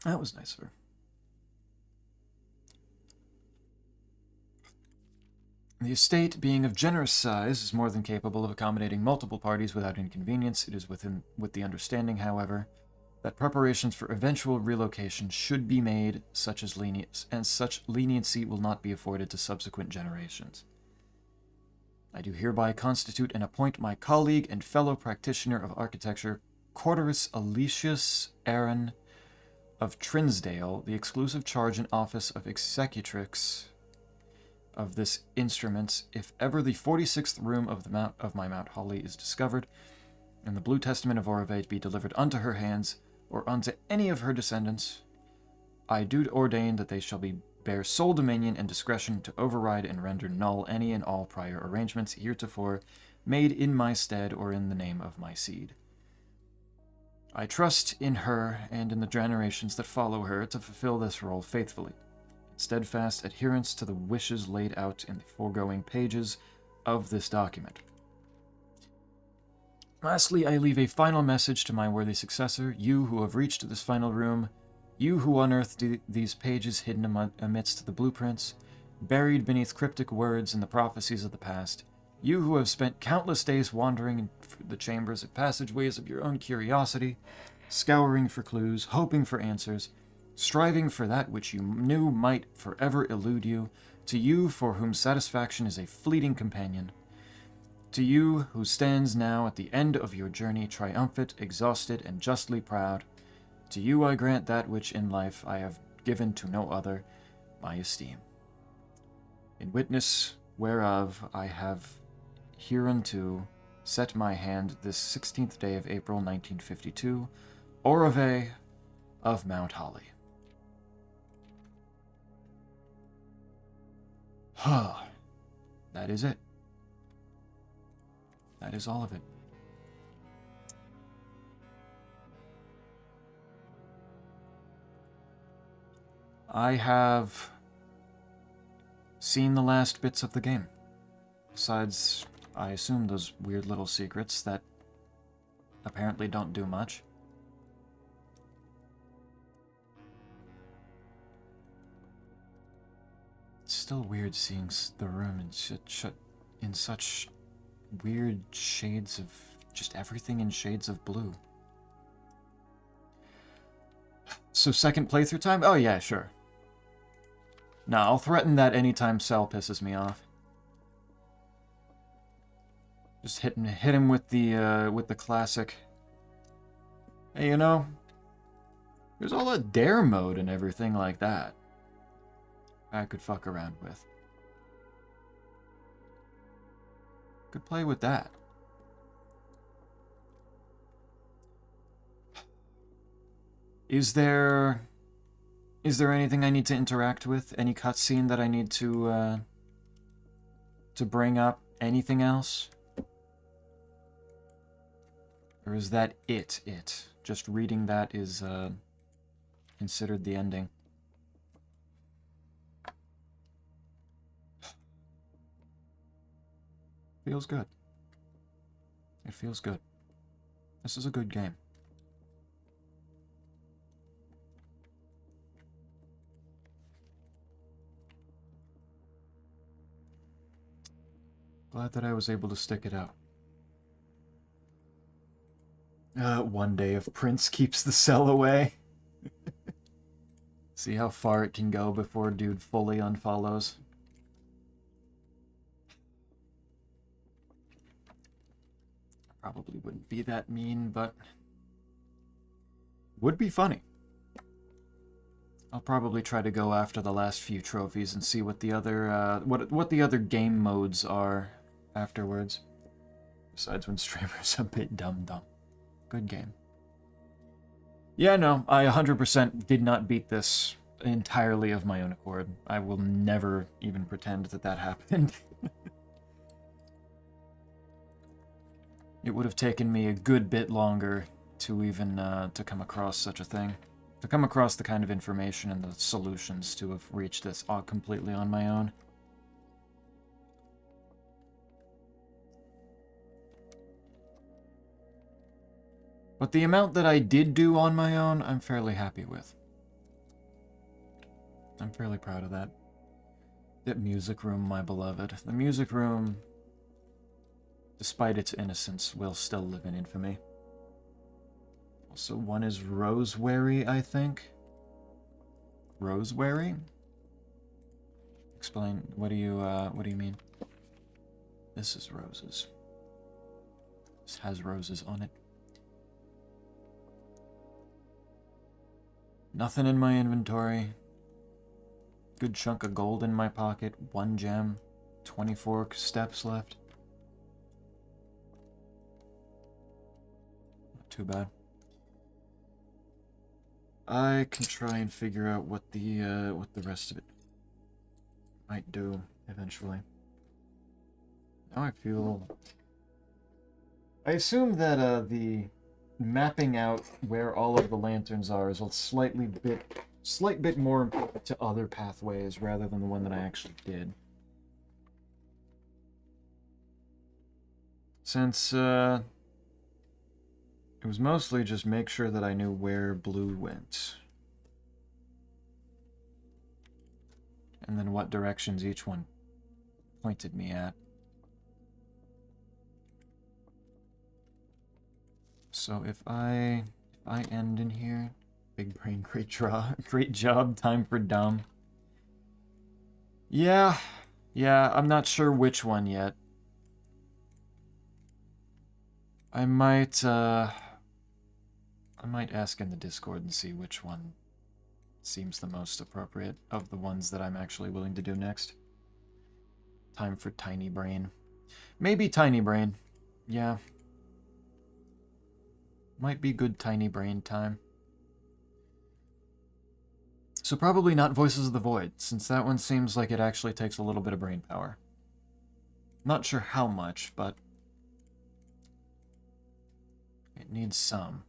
A: That was nice of her. The estate, being of generous size, is more than capable of accommodating multiple parties without inconvenience. It is with the understanding, however, that preparations for eventual relocation should be made, such leniency will not be afforded to subsequent generations. I do hereby constitute and appoint my colleague and fellow practitioner of architecture, Corderus Aloysius Aaron of Trinsdale, the exclusive charge and office of executrix of this instrument, if ever the 46th room of my Mount Holly is discovered, and the Blue Testament of Orvade be delivered unto her hands, or unto any of her descendants, I do ordain that they shall bear sole dominion and discretion to override and render null any and all prior arrangements heretofore made in my stead or in the name of my seed. I trust in her and in the generations that follow her to fulfill this role faithfully, in steadfast adherence to the wishes laid out in the foregoing pages of this document. Lastly, I leave a final message to my worthy successor, you who have reached this final room, you who unearthed these pages hidden amidst the blueprints, buried beneath cryptic words and the prophecies of the past, you who have spent countless days wandering in the chambers and passageways of your own curiosity, scouring for clues, hoping for answers, striving for that which you knew might forever elude you, to you for whom satisfaction is a fleeting companion, to you who stands now at the end of your journey, triumphant, exhausted, and justly proud, to you I grant that which in life I have given to no other, my esteem. In witness whereof I have hereunto set my hand this 16th day of April, 1952, Orvade of Mount Holly. That is it. That is all of it. I have seen the last bits of the game. Besides, I assume those weird little secrets that apparently don't do much. It's still weird seeing the room in such weird shades of just everything in shades of blue. So second playthrough time? Oh yeah, sure. Nah, I'll threaten that anytime Cell pisses me off. Just hit him with the classic. Hey, you know, there's all that dare mode and everything like that. I could fuck around with. Could play with that. Is there anything I need to interact with? Any cutscene that I need to bring up? Anything else? Or is that it? Just reading that is considered the ending. Feels good. It feels good. This is a good game. Glad that I was able to stick it out. One day if Prince keeps the cell away. See how far it can go before dude fully unfollows. Probably wouldn't be that mean, but would be funny. I'll probably try to go after the last few trophies and see what the other what the other game modes are afterwards. Besides when streamers a bit dumb. Good game. Yeah, no, I 100% did not beat this entirely of my own accord. I will never even pretend that that happened. It would have taken me a good bit longer to even to come across such a thing. To come across the kind of information and the solutions to have reached this completely on my own. But the amount that I did do on my own, I'm fairly happy with. I'm fairly proud of that. The music room, my beloved. The music room, despite its innocence, will still live in infamy. Also, one is Rosewary, I think. Rosewary? Explain. What do you mean? This is roses. This has roses on it. Nothing in my inventory. Good chunk of gold in my pocket. 1 gem. 24 steps left. Not too bad. I can try and figure out what the rest of it might do eventually. Now I feel... I assume that the mapping out where all of the lanterns are is a slight bit more important to other pathways rather than the one that I actually did. Since it was mostly just make sure that I knew where blue went. And then what directions each one pointed me at. So if I end in here, big brain, great job, time for dumb. Yeah, I'm not sure which one yet. I might ask in the Discord and see which one seems the most appropriate of the ones that I'm actually willing to do next. Time for Tiny Brain. Maybe Tiny Brain. Yeah. Might be good Tiny Brain time. So probably not Voices of the Void, since that one seems like it actually takes a little bit of brain power. Not sure how much, but it needs some.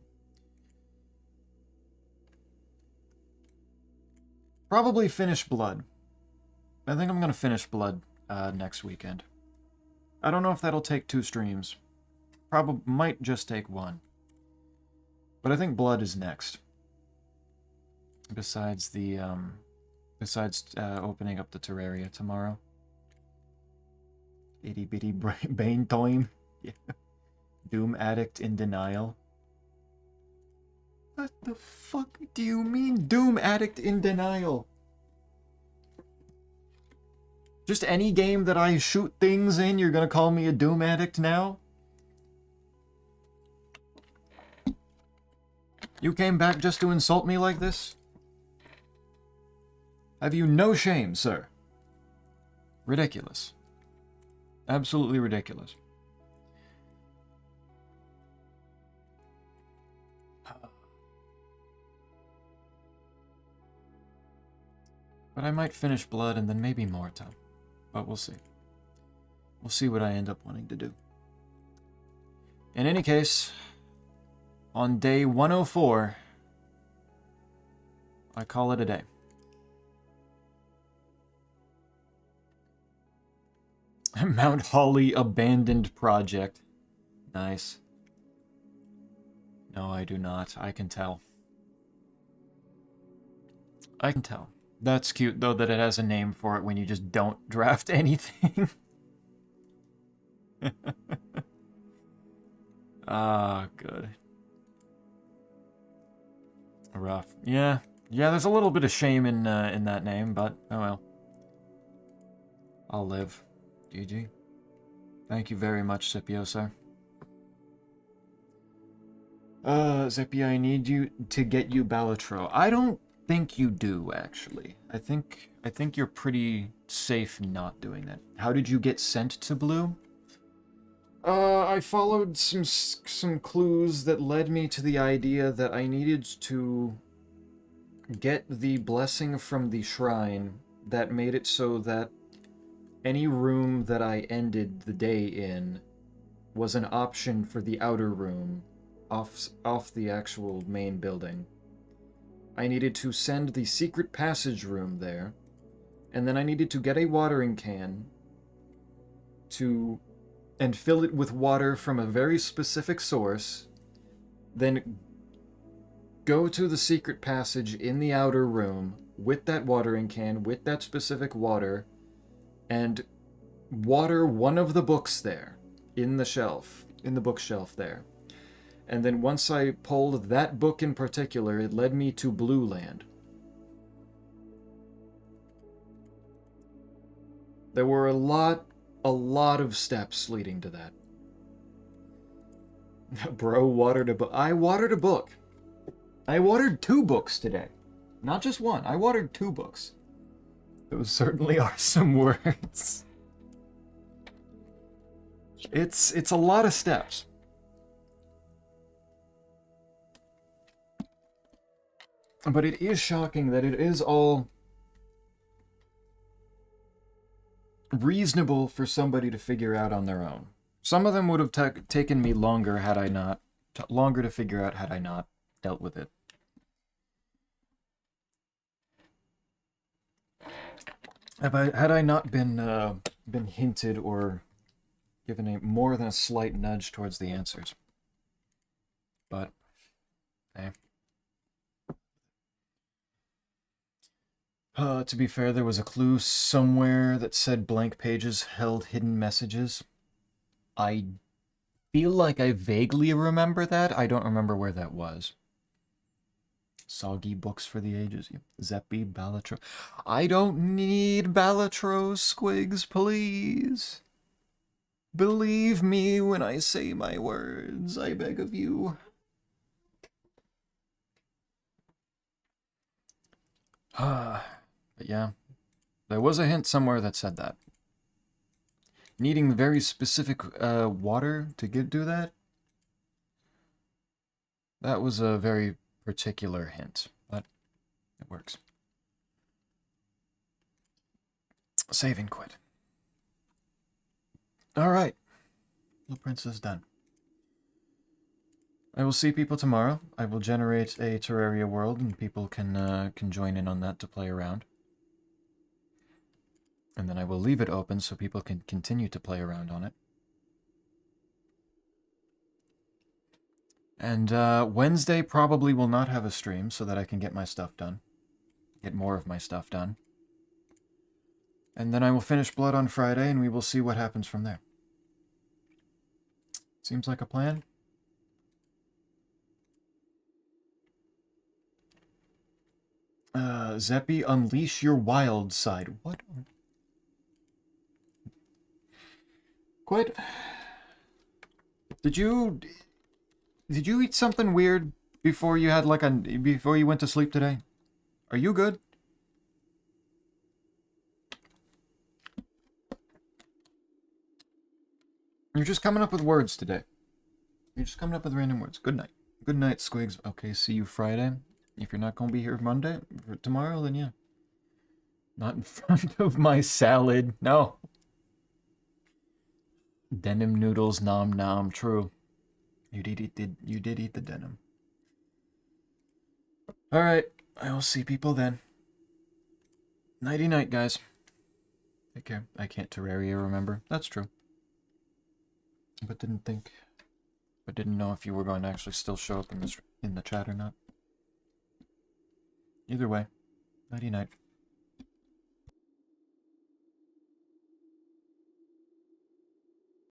A: Probably finish Blood. I think I'm gonna finish Blood next weekend. I don't know if that'll take 2 streams. Probably might just take 1. But I think Blood is next. Besides the opening up the Terraria tomorrow. Itty bitty Bane time. Yeah. Doom Addict in denial. What the fuck do you mean, Doom Addict in denial? Just any game that I shoot things in, you're gonna call me a Doom Addict now? You came back just to insult me like this? Have you no shame, sir? Ridiculous. Absolutely ridiculous. But I might finish Blood and then maybe more time. But we'll see. We'll see what I end up wanting to do. In any case, on day 104, I call it a day. Mount Holly Abandoned Project. Nice. No, I do not. I can tell. I can tell. That's cute, though, that it has a name for it when you just don't draft anything. Ah, good. Rough. Yeah, there's a little bit of shame in that name, but oh well. I'll live. GG. Thank you very much, Scipio, sir. Zippy, I need you to get you Balatro. I don't think you do, actually. I think you're pretty safe not doing that. How did you get sent to Blue? I followed some clues that led me to the idea that I needed to get the blessing from the shrine that made it so that any room that I ended the day in was an option for the outer room off the actual main building. I needed to send the secret passage room there, and then I needed to get a watering can and fill it with water from a very specific source, then go to the secret passage in the outer room with that watering can, with that specific water, and water one of the books there in the bookshelf there. And then once I pulled that book in particular, it led me to Blue Land. There were a lot of steps leading to that. Bro watered a book. I watered a book. I watered 2 books today. Not just one. I watered 2 books. Those certainly are some words. It's a lot of steps. But it is shocking that it is all reasonable for somebody to figure out on their own. Some of them would have taken me longer had I not... longer to figure out had I not dealt with it. Had I not been hinted or given a more than a slight nudge towards the answers. But, hey. To be fair, there was a clue somewhere that said blank pages held hidden messages. I feel like I vaguely remember that. I don't remember where that was. Soggy books for the ages. Zeppi, Balatro. I don't need Balatros, Squigs, please. Believe me when I say my words, I beg of you. But yeah, there was a hint somewhere that said that. Needing very specific water to do that? That was a very particular hint, but it works. Save and quit. Alright. The Prince is done. I will see people tomorrow. I will generate a Terraria world, and people can join in on that to play around. And then I will leave it open so people can continue to play around on it. And Wednesday probably will not have a stream so that I can get my stuff done. Get more of my stuff done. And then I will finish Blood on Friday, and we will see what happens from there. Seems like a plan. Zeppi, unleash your wild side. What? Quit. Did you eat something weird before you had before you went to sleep today? Are you good? You're just coming up with words today. You're just coming up with random words. Good night. Good night, Squigs. Okay, see you Friday. If you're not going to be here Monday, tomorrow, then yeah. Not in front of my salad. No. Denim noodles, nom nom. True. You did eat the denim. Alright. I will see people then. Nighty night, guys. Take care. I can't Terraria remember. That's true. But didn't know if you were going to actually still show up in the chat or not. Either way, nighty night.